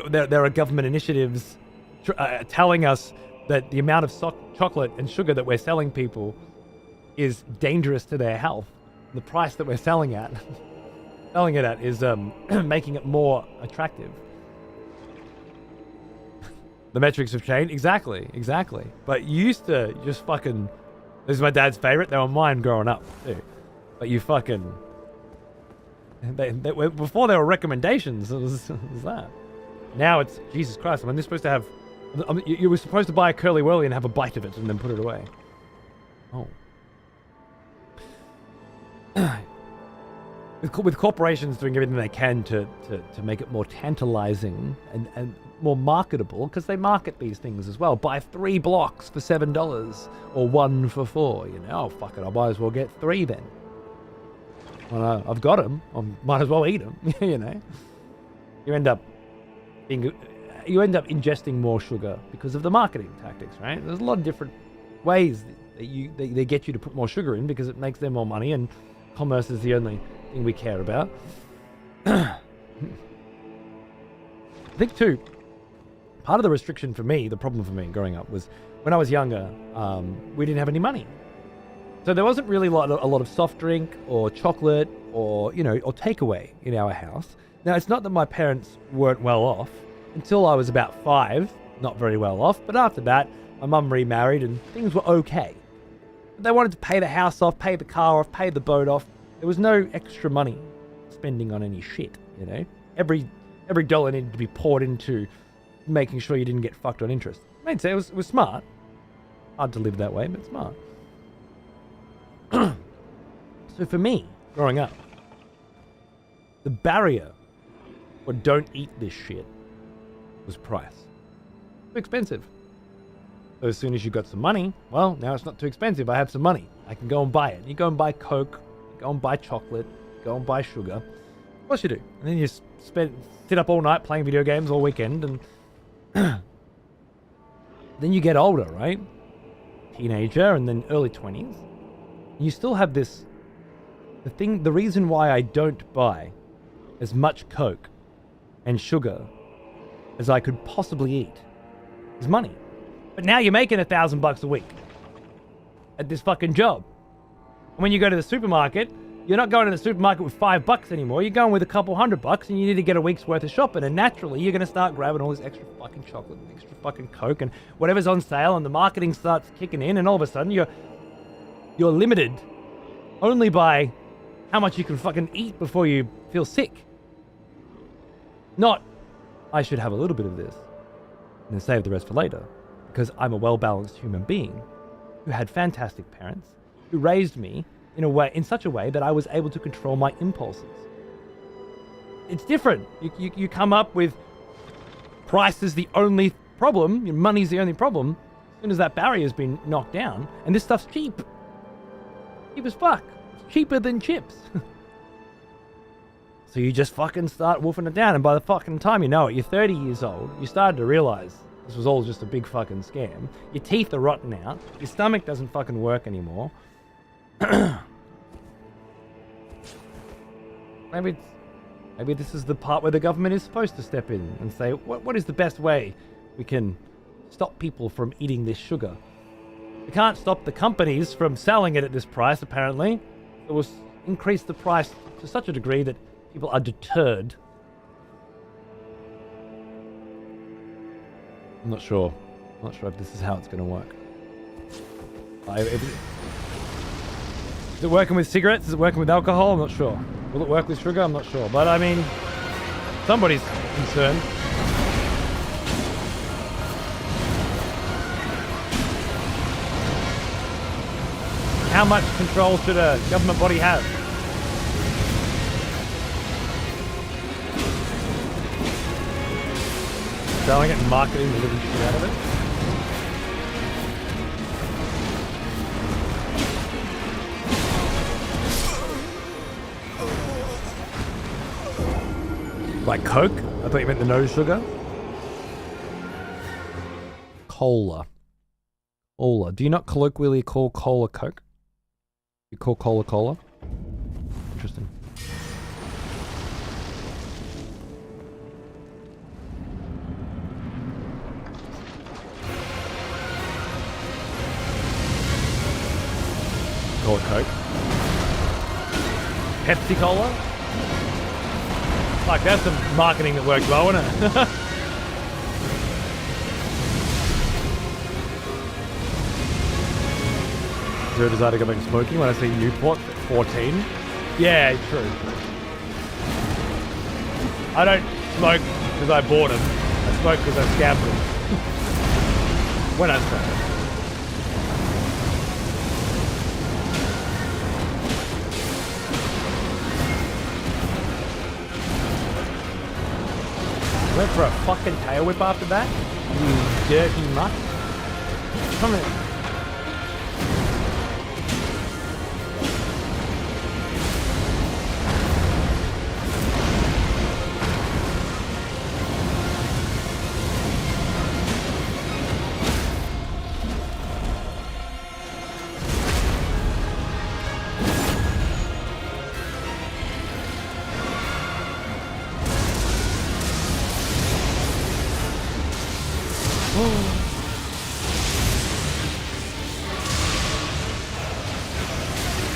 There are government initiatives telling us that the amount of chocolate and sugar that we're selling people is dangerous to their health. The price that we're selling it at is making it more attractive. The metrics have changed. Exactly. But you used to just fucking... This is my dad's favorite. They were mine growing up, too. But you fucking... before there were recommendations, it was that. Now it's... Jesus Christ, I mean, they're supposed to have... You were supposed to buy a Curly Whirly and have a bite of it and then put it away. Oh. With corporations doing everything they can to make it more tantalizing and more marketable, because they market these things as well. Buy 3 blocks for $7 or 1 for 4. You know, oh, fuck it, I might as well get 3 then. Well, I've got them. I might as well eat them. You know, you end up ingesting more sugar because of the marketing tactics, right? There's a lot of different ways that they get you to put more sugar in because it makes them more money, and commerce is the only thing we care about. I think too, part of the restriction for me, the problem for me growing up was when I was younger, we didn't have any money. So there wasn't really a lot of soft drink or chocolate or, you know, or takeaway in our house. Now, it's not that my parents weren't well off. Until I was about 5, not very well off. But after that, my mum remarried and things were okay. But they wanted to pay the house off, pay the car off, pay the boat off. There was no extra money spending on any shit, you know. Every dollar needed to be poured into making sure you didn't get fucked on interest. I'd say it was smart. Hard to live that way, but smart. So for me, growing up, the barrier for don't eat this shit was price. Too expensive. So as soon as you got some money, well, now it's not too expensive. I have some money. I can go and buy it. You go and buy Coke, you go and buy chocolate, you go and buy sugar. Of course you do. And then you sit up all night playing video games all weekend, and then you get older, right? Teenager and then early 20s. You still have this... The reason why I don't buy as much Coke and sugar as I could possibly eat is money. But now you're making $1,000 a week at this fucking job. And when you go to the supermarket, you're not going to the supermarket with $5 anymore. You're going with a couple $100 and you need to get a week's worth of shopping. And naturally, you're going to start grabbing all this extra fucking chocolate and extra fucking Coke and whatever's on sale, and the marketing starts kicking in, and all of a sudden you're limited only by how much you can fucking eat before you feel sick. Not, I should have a little bit of this and then save the rest for later, because I'm a well-balanced human being who had fantastic parents who raised me in such a way that I was able to control my impulses. It's different. You come up with price is the only problem, your money's the only problem, as soon as that barrier's been knocked down, and this stuff's cheap. Cheap as fuck. It's cheaper than chips. So you just fucking start wolfing it down, and by the fucking time you know it, you're 30 years old, you started to realize this was all just a big fucking scam. Your teeth are rotten out, your stomach doesn't fucking work anymore. Maybe this is the part where the government is supposed to step in and say, what is the best way we can stop people from eating this sugar? We can't stop the companies from selling it at this price, apparently. It will increase the price to such a degree that people are deterred. I'm not sure if this is how it's going to work. Is it working with cigarettes? Is it working with alcohol? I'm not sure. Will it work with sugar? I'm not sure. But I mean, somebody's concerned. How much control should a government body have? Selling it and marketing the living shit out of it? Like Coke? I thought you meant the no sugar. Cola. Cola. Do you not colloquially call cola Coke? You call cola cola? Interesting. Call it Coke. Pepsi Cola? Like, that's some marketing that worked well, isn't it? Is there a desire to go back to smoking when I see Newport at 14? Yeah, true. I don't smoke because I bought them. I smoke because I scammed them. When I smoke. Went for a fucking tail whip after that? You dirty mutt. Come here.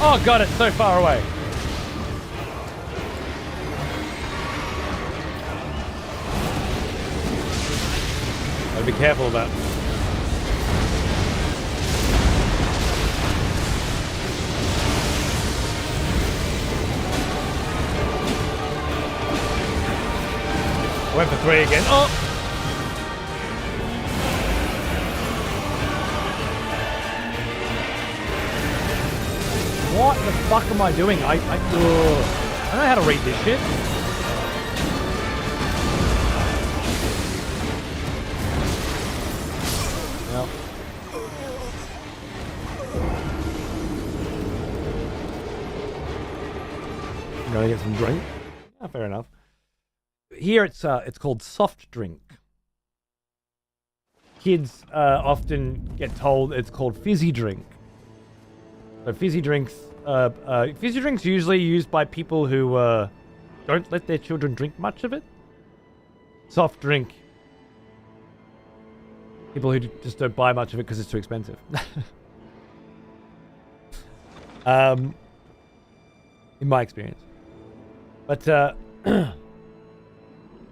Oh god, it's so far away. Gotta be careful of that. Went for 3 again. Oh! What the fuck am I doing? I don't know how to read this shit. Well. I'm gonna get some drink. Yeah, fair enough. Here it's called soft drink. Kids often get told it's called fizzy drink. So fizzy drinks usually used by people who don't let their children drink much of it. Soft drink, people who just don't buy much of it because it's too expensive. In my experience. But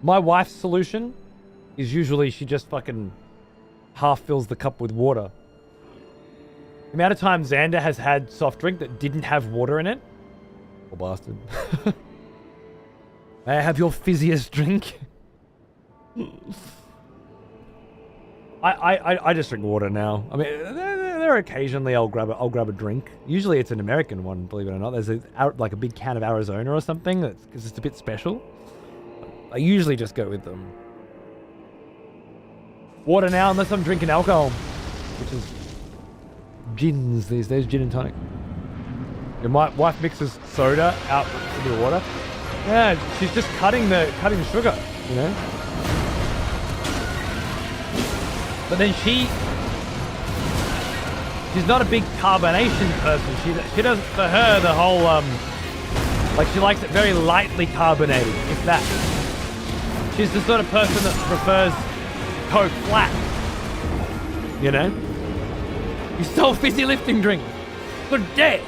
my wife's solution is usually she just fucking half fills the cup with water. The amount of times Xander has had soft drink that didn't have water in it. Poor bastard. May I have your fizziest drink? I just drink water now. I mean, there occasionally I'll grab a drink. Usually it's an American one, believe it or not. There's like a big can of Arizona or something because it's a bit special. I usually just go with them. Water now, unless I'm drinking alcohol, which is gins these days, gin and tonic. And my wife mixes soda out into the water. Yeah, she's just cutting the sugar, you know. But then she's not a big carbonation person. She doesn't, for her, the whole like she likes it very lightly carbonated, if that. She's the sort of person that prefers Coke flat, you know. You stole fizzy lifting drink. Good day.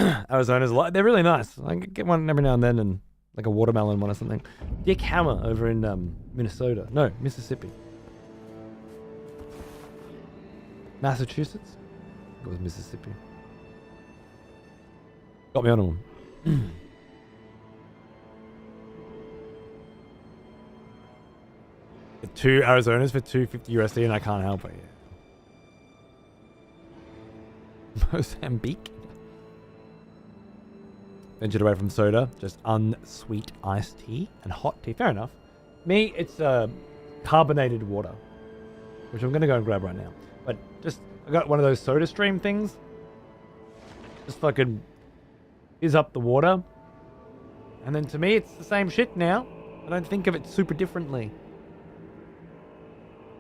Arizona's a lot. They're really nice. I can get one every now and then, and like a watermelon one or something. Dick Hammer over in Minnesota. No, Mississippi. Massachusetts? It was Mississippi. Got me on one. 2 Arizonas for $250 USD, and I can't help it. Yeah. Mozambique. Ventured away from soda, just unsweet iced tea and hot tea. Fair enough. Me, it's carbonated water, which I'm gonna go and grab right now. But just, I got one of those soda stream things. Just fucking fizz up the water, And then to me, it's the same shit now. I don't think of it super differently.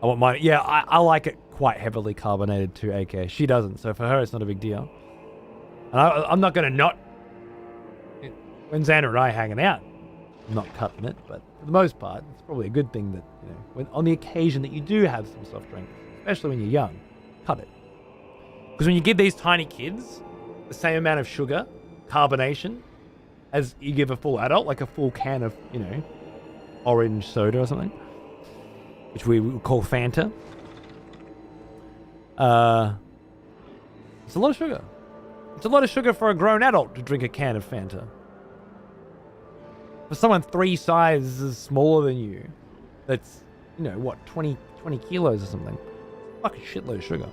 I want mine. Yeah, I like it quite heavily carbonated too, AK. She doesn't, so for her, it's not a big deal. And I'm not going to not... When Xander and I are hanging out, I'm not cutting it, but for the most part, it's probably a good thing that, you know, when on the occasion that you do have some soft drink, especially when you're young, cut it. Because when you give these tiny kids the same amount of sugar, carbonation, as you give a full adult, like a full can of, you know, orange soda or something, which we would call Fanta, it's a lot of sugar. It's a lot of sugar for a grown adult to drink a can of Fanta. For someone 3 sizes smaller than you, that's, you know, what, 20 kilos or something. Fucking shitload of sugar.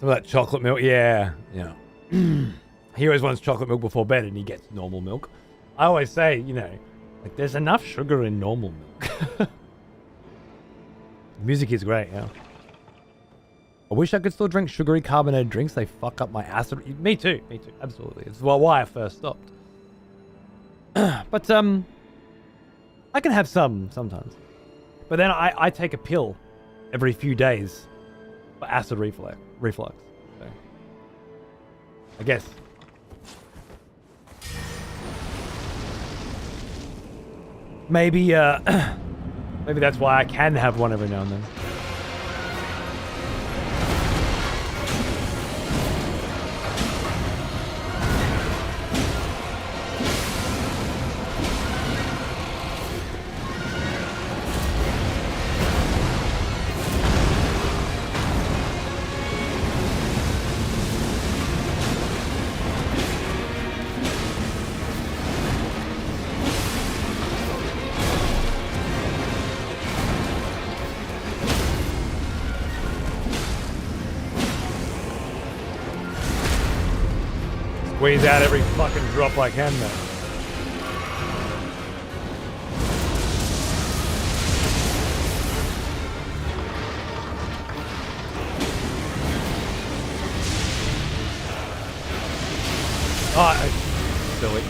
Some of that chocolate milk, yeah. He always wants chocolate milk before bed and he gets normal milk. I always say, you know, like there's enough sugar in normal milk. Music is great, yeah. I wish I could still drink sugary carbonated drinks. They fuck up my acid. Me too, absolutely. It's why I first stopped. But I can have some sometimes. But then I take a pill every few days for acid reflux. So, I guess. Maybe maybe that's why I can have one every now and then. Squeeze out every fucking drop I can, man. Oh, silly.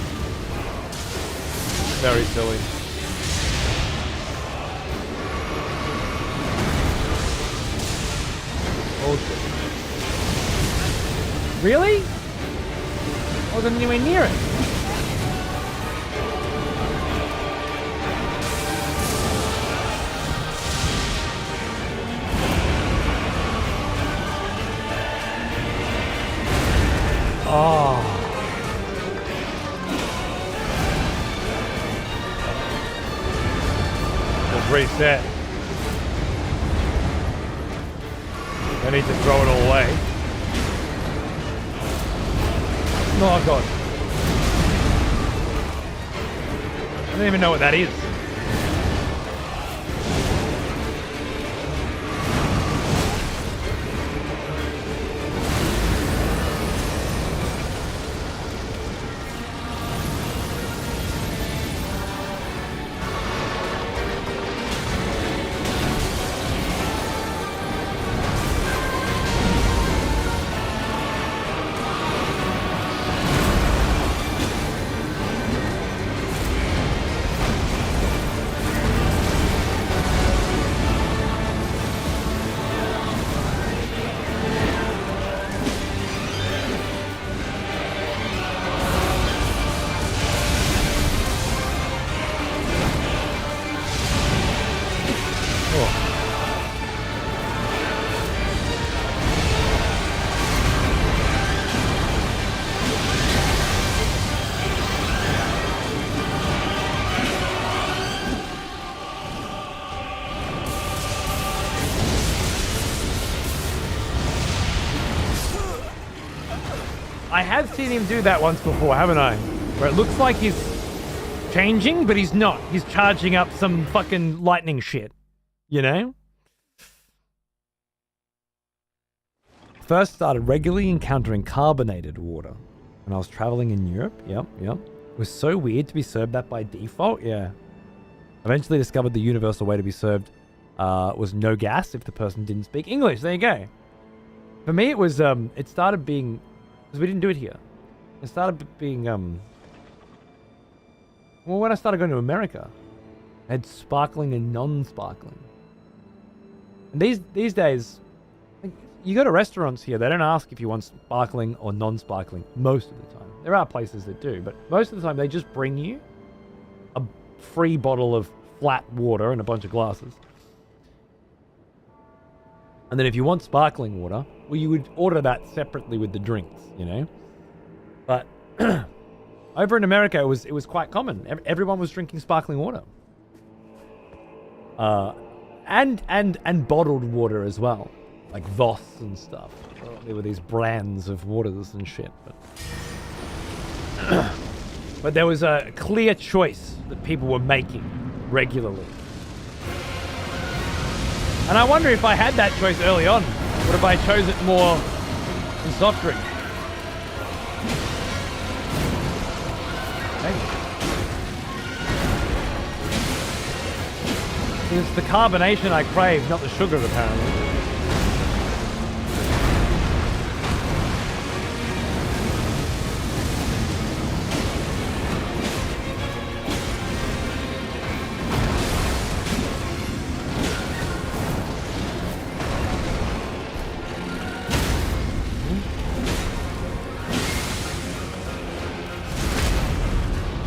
Very silly. Bullshit. Really? I wasn't anywhere near it. Oh. Just reset. I need to throw it all away. Oh god. I don't even know what that is. have seen him do that once before, haven't I? Where it looks like he's changing, but he's not. He's charging up some fucking lightning shit. You know? First started regularly encountering carbonated water when I was traveling in Europe. Yep. It was so weird to be served that by default. Yeah. Eventually discovered the universal way to be served was no gas if the person didn't speak English. There you go. For me, it was, it started being, because we didn't do it here. It started being, well, when I started going to America, I had sparkling and non-sparkling. And these days, you go to restaurants here, they don't ask if you want sparkling or non-sparkling most of the time. There are places that do, but most of the time they just bring you a free bottle of flat water and a bunch of glasses. And then if you want sparkling water, well, you would order that separately with the drinks, you know? But over in America, it was quite common. Everyone was drinking sparkling water. And bottled water as well. Like Voss and stuff. There were these brands of waters and shit. But there was a clear choice that people were making regularly. And I wonder if I had that choice early on. What if I chose it more in soft drink? Okay. It's the carbonation I crave, not the sugar, apparently.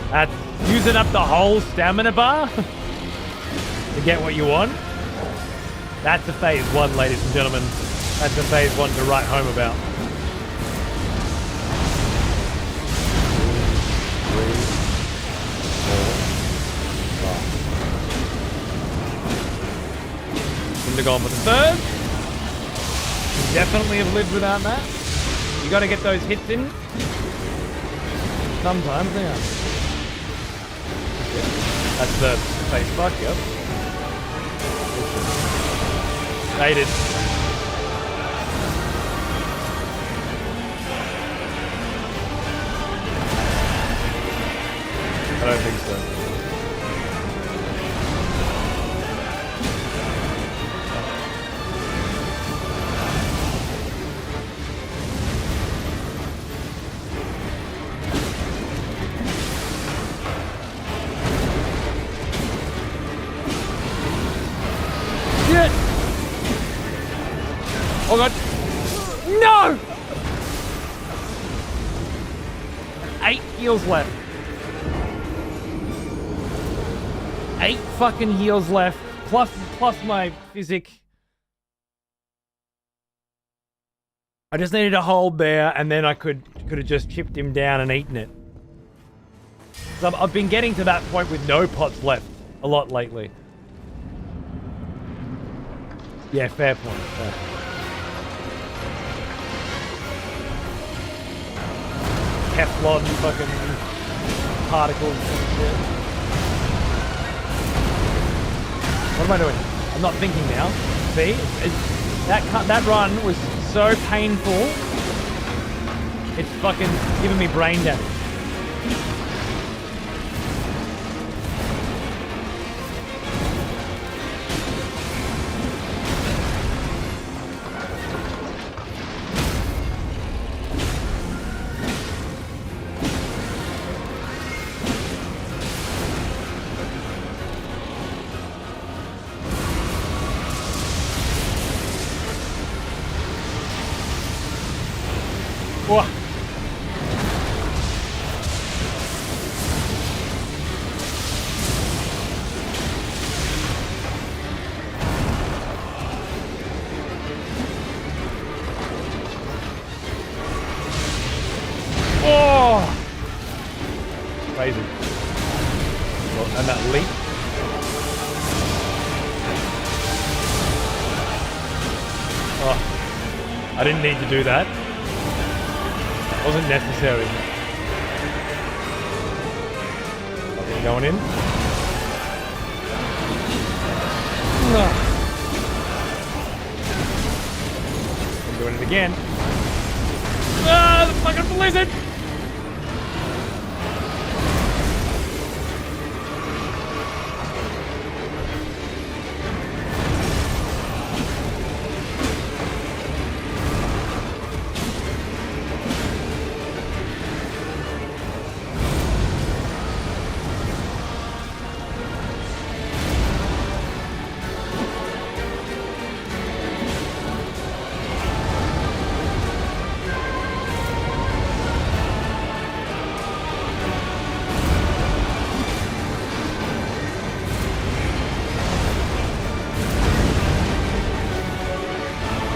That's using up the whole stamina bar to get what you want. That's a phase 1, ladies and gentlemen. That's a phase 1 to write home about. 3, 4, 5. Couldn't have gone for the third. Definitely have lived without that. You got to get those hits in. Sometimes they are. That's the face fuck, yep. Dated. I don't think so. Oh god. No! 8 heals left. 8 fucking heals left. Plus my physic. I just needed to hold there and then I could have just chipped him down and eaten it. So I've been getting to that point with no pots left a lot lately. Yeah, fair point. Yeah. Teflon fucking particles and shit. What am I doing? I'm not thinking now. See? That run was so painful. It's fucking giving me brain damage. I didn't need to do that. Wasn't necessary. Okay, going in. I'm doing it again. Ah, the fucking blizzard!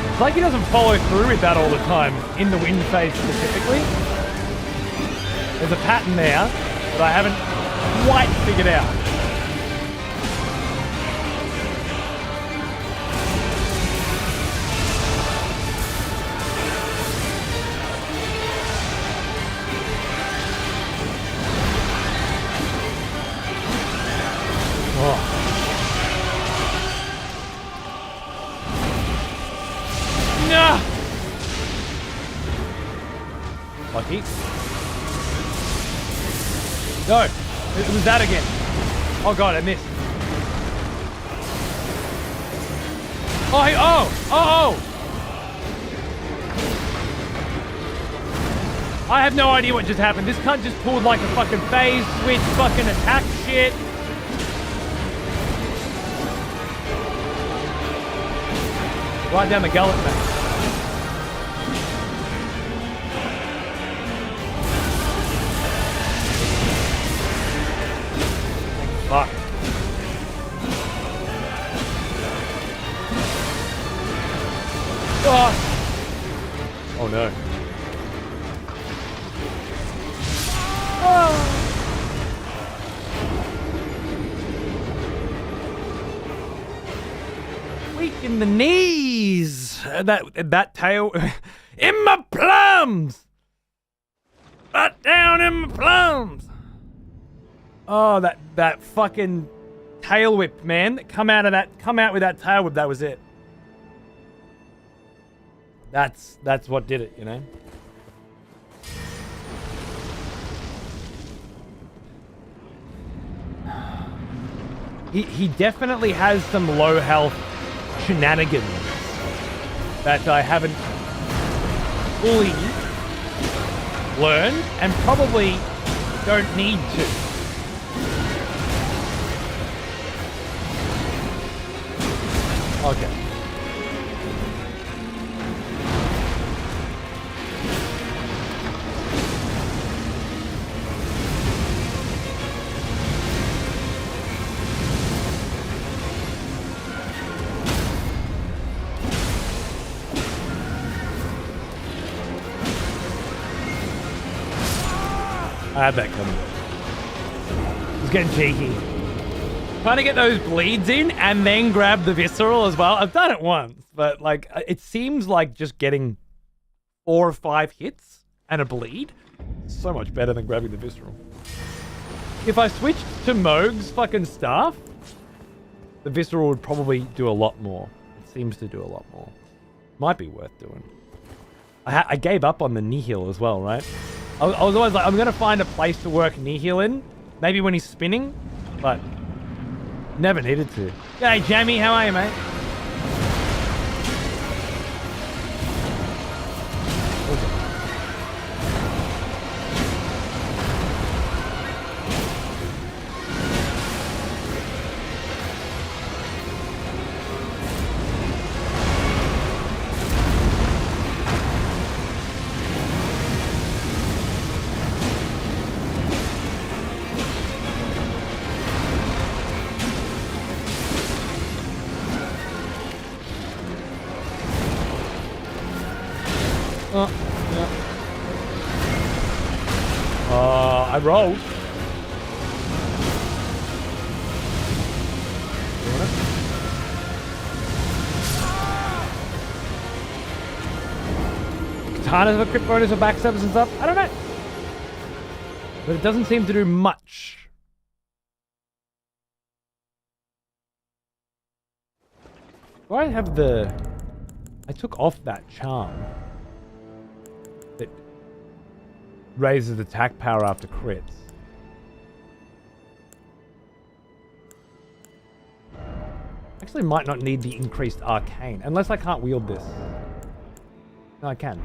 It's like he doesn't follow through with that all the time, in the wind phase specifically. There's a pattern there that I haven't quite figured out. Oh. No! Lucky. No! It was that again. Oh god, I missed. Oh, hey, oh! Oh, oh! I have no idea what just happened. This cunt just pulled like a fucking phase switch fucking attack shit. Right down the gullet, mate. Fuck. Oh, oh no. Oh. Weak in the knees. That tail in my plums. Right down in my plums. Oh, that fucking tail whip, man. Come out with that tail whip, that was it. That's what did it, you know? He definitely has some low health shenanigans that I haven't fully learned and probably don't need to. Okay. I had that coming. It's getting cheeky. Trying to get those bleeds in and then grab the visceral as well. I've done it once, but like it seems like just getting 4 or 5 hits and a bleed so much better than grabbing the visceral. If I switched to Moog's fucking staff, the visceral would probably do a lot more. It seems to do a lot more. Might be worth doing. I gave up on the Nihil as well, right? I was always like, I'm going to find a place to work Nihil in. Maybe when he's spinning, but never needed to. G'day, Jamie. How are you, mate? I rolled. ton of a crit bonus or backstabs and stuff. I don't know. But it doesn't seem to do much. Do I have the... I took off that charm that raises attack power after crits. Actually might not need the increased arcane, unless I can't wield this. No, I can.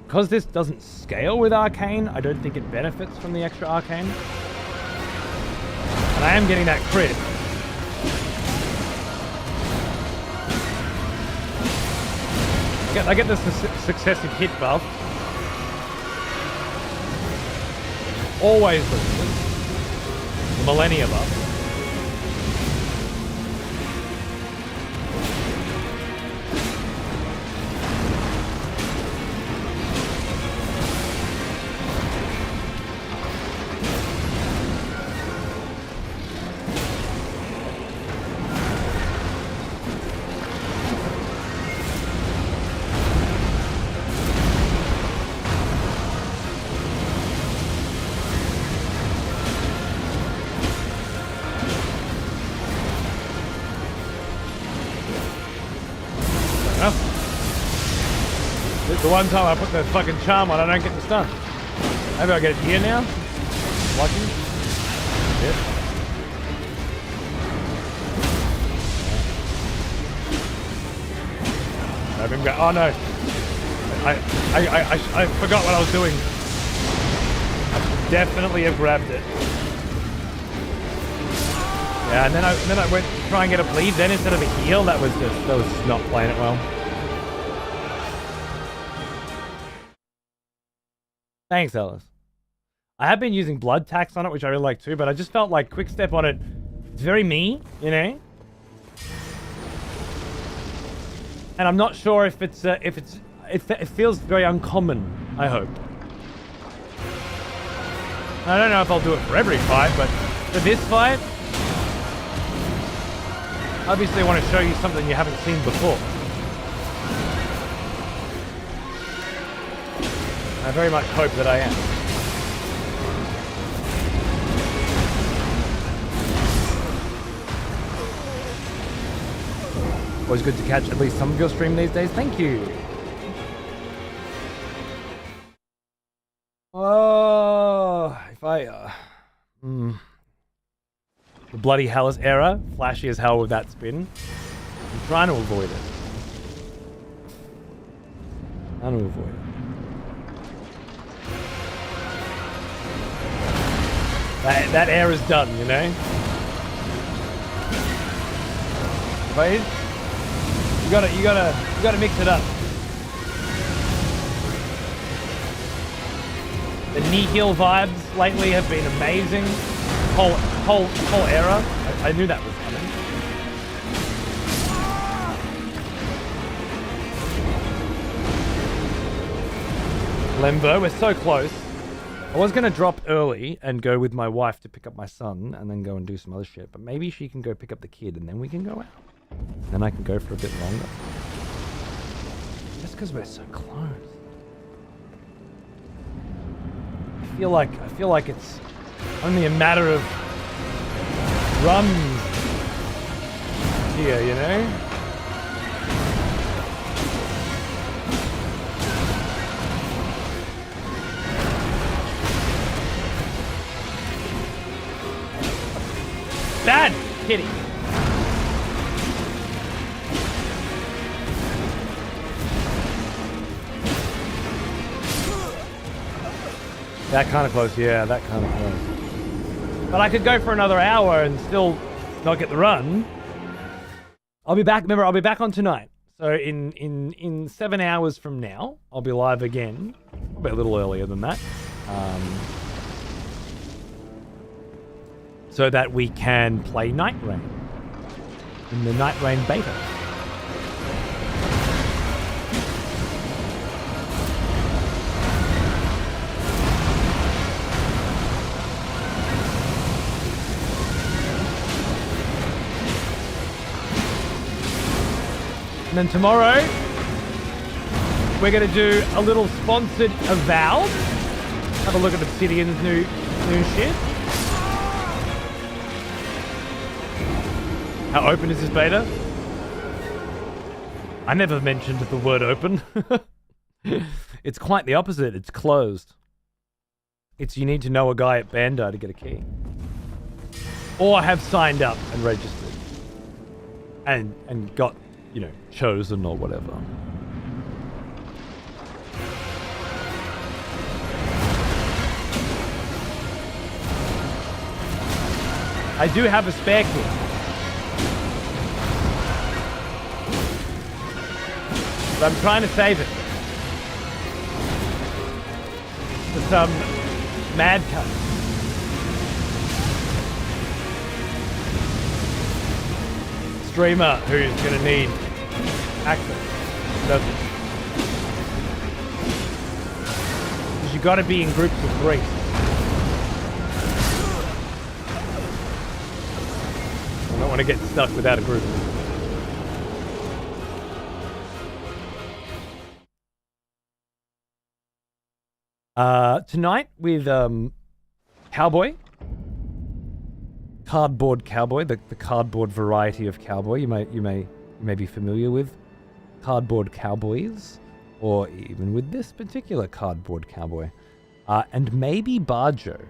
Because this doesn't scale with arcane, I don't think it benefits from the extra arcane. And I am getting that crit. I get the successive hit buff. Always the Millennia buff. The one time I put the fucking charm on, I don't get the stun. Maybe I'll get it here now. Lucky. Yep. Have him go. Oh no. I forgot what I was doing. I definitely have grabbed it. Yeah, and then I went to try and get a bleed. Then instead of a heal, that was not playing it well. Thanks, Ellis. I have been using blood tax on it, which I really like too, but I just felt like quick step on it. It's very me, you know. And I'm not sure if it feels very uncommon. I hope. I don't know if I'll do it for every fight, but for this fight, obviously I want to show you something you haven't seen before. I very much hope that I am. Always good to catch at least some of your stream these days. Thank you. Oh, if I... The bloody Hellas era. Flashy as hell with that spin. I'm trying to avoid it. Trying to avoid it. That air is done, you know? Right? You gotta mix it up. The Nihil vibes lately have been amazing. Whole era. I knew that was coming. Lembo, we're so close. I was going to drop early and go with my wife to pick up my son and then go and do some other shit. But maybe she can go pick up the kid and then we can go out. Then I can go for a bit longer. Just because we're so close. I feel like it's only a matter of runs here, you know? Bad kitty. That kind of close, yeah, that kind of close. But I could go for another hour and still not get the run. I'll be back, remember, I'll be back on tonight. So in 7 hours from now, I'll be live again. Probably a little earlier than that. So that we can play Night Rain in the Night Rain beta. And then tomorrow, we're going to do a little sponsored Avowed. Have a look at Obsidian's new shit. How open is this beta? I never mentioned the word open. It's quite the opposite. It's closed. It's you need to know a guy at Bandai to get a key. Or have signed up and registered. And got, you know, chosen or whatever. I do have a spare key. But I'm trying to save it. For some mad cunt. Streamer who's going to need access. Doesn't. Because you got to be in groups of 3. I don't want to get stuck without a group. Tonight with Cowboy. Cardboard Cowboy, the cardboard variety of cowboy you may be familiar with. Cardboard Cowboys, or even with this particular cardboard cowboy. And maybe Barjo.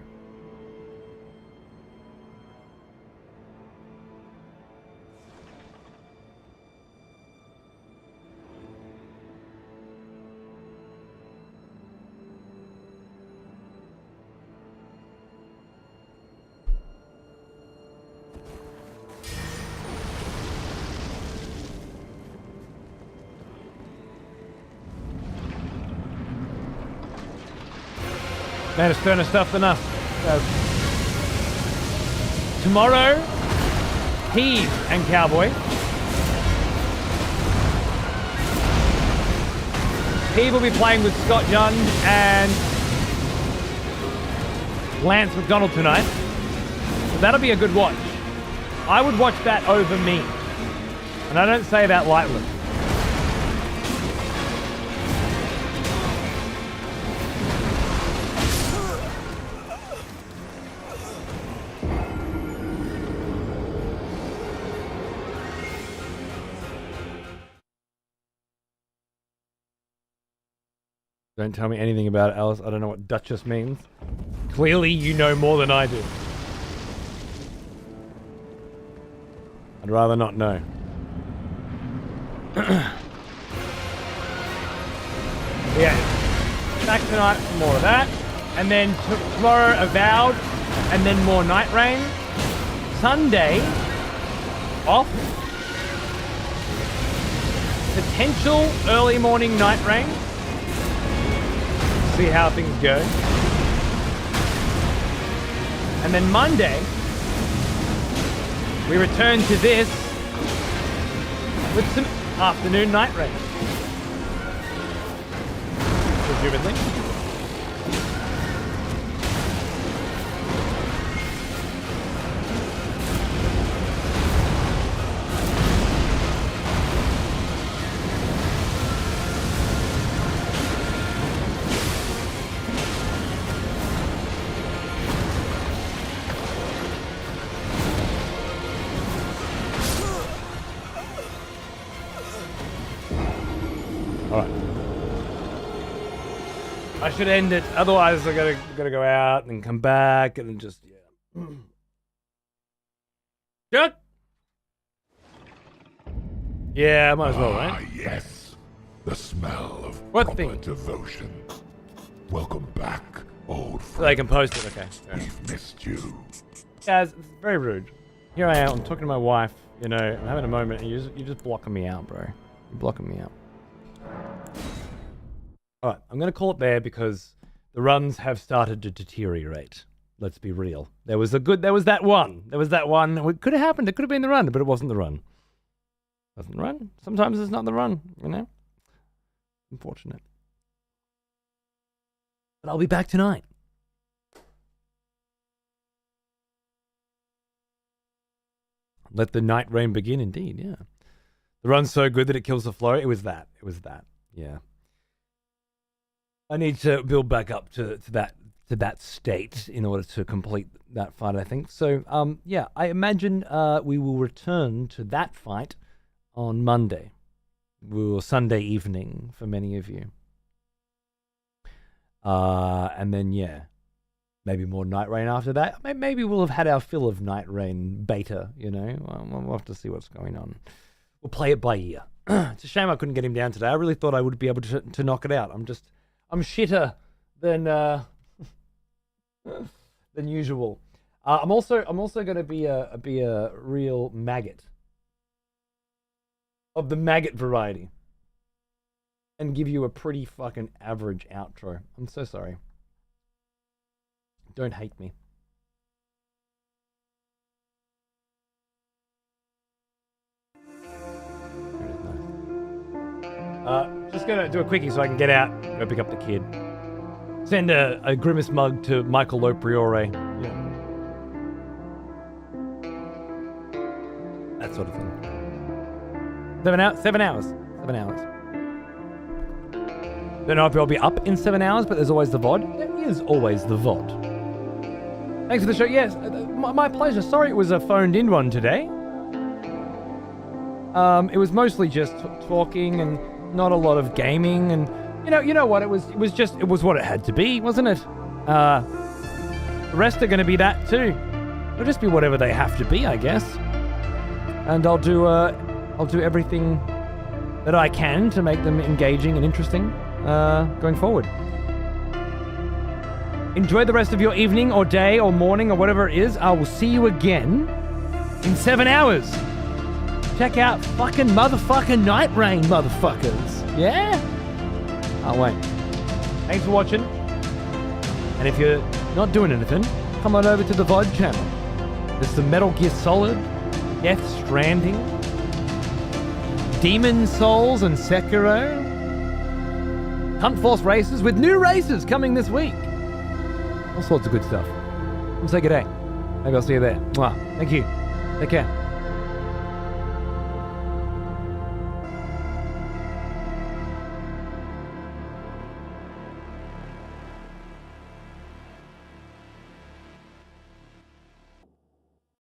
Man, it's sterner stuff than us. Tomorrow, Heave and Cowboy. Heave will be playing with Scott Young and Lance McDonald tonight. So that'll be a good watch. I would watch that over me. And I don't say that lightly. Don't tell me anything about it, Alice. I don't know what Duchess means. Clearly, you know more than I do. I'd rather not know. Yeah. Back tonight for more of that. And then tomorrow, Avowed. And then more Night Rain. Sunday, off. Potential early morning Night Rain. See how things go. And then Monday, we return to this with some afternoon Night Rain. Presumably. I should end it, otherwise I gotta go out and come back and just Good. Yeah, I might as well, right? Ah, yes. The smell of What proper thing? devotion. Welcome back, old So friend. they can post it, okay. Fair enough. We've missed you. Guys, it's very rude. Here I am, I'm talking to my wife, you know, I'm having a moment and you're just blocking me out, bro. You're blocking me out. Alright, I'm gonna call it there because the runs have started to deteriorate. Let's be real. There was that one. It could have happened, it could have been the run, but it wasn't the run. It wasn't the run. Sometimes it's not the run, you know? Unfortunate. But I'll be back tonight. Let the night rain begin, indeed, yeah. The run's so good that it kills the flow. It was that. Yeah. I need to build back up to that state in order to complete that fight, I think. So, yeah, I imagine we will return to that fight on Monday. Or Sunday evening for many of you. And then, yeah, maybe more Night Rain after that. Maybe we'll have had our fill of Night Rain beta, you know. We'll have to see what's going on. We'll play it by ear. It's a shame I couldn't get him down today. I really thought I would be able to knock it out. I'm shitter than than usual. I'm also going to be a real maggot of the maggot variety and give you a pretty fucking average outro. I'm so sorry. Don't hate me. Just gonna do a quickie so I can get out, go pick up the kid. Send a grimace mug to Michael Lopriore. Yeah. That sort of thing. 7 hours. 7 hours. Don't know if I'll be up in 7 hours, but there's always the VOD. There is always the VOD. Thanks for the show. Yes, my pleasure. Sorry it was a phoned in one today. It was mostly just talking and not a lot of gaming, and you know what? It was what it had to be, wasn't it? The rest are going to be that too. It'll just be whatever they have to be, I guess. And I'll do everything that I can to make them engaging and interesting going forward. Enjoy the rest of your evening or day or morning or whatever it is. I will see you again in 7 hours. Check out fucking motherfucking Night Rain, motherfuckers. Yeah? I'll wait. Thanks for watching. And if you're not doing anything, come on over to the VOD channel. There's some Metal Gear Solid, Death Stranding, Demon Souls and Sekiro, Hunt Force races with new races coming this week. All sorts of good stuff. Come say good day. Maybe I'll see you there. Mwah. Thank you. Take care.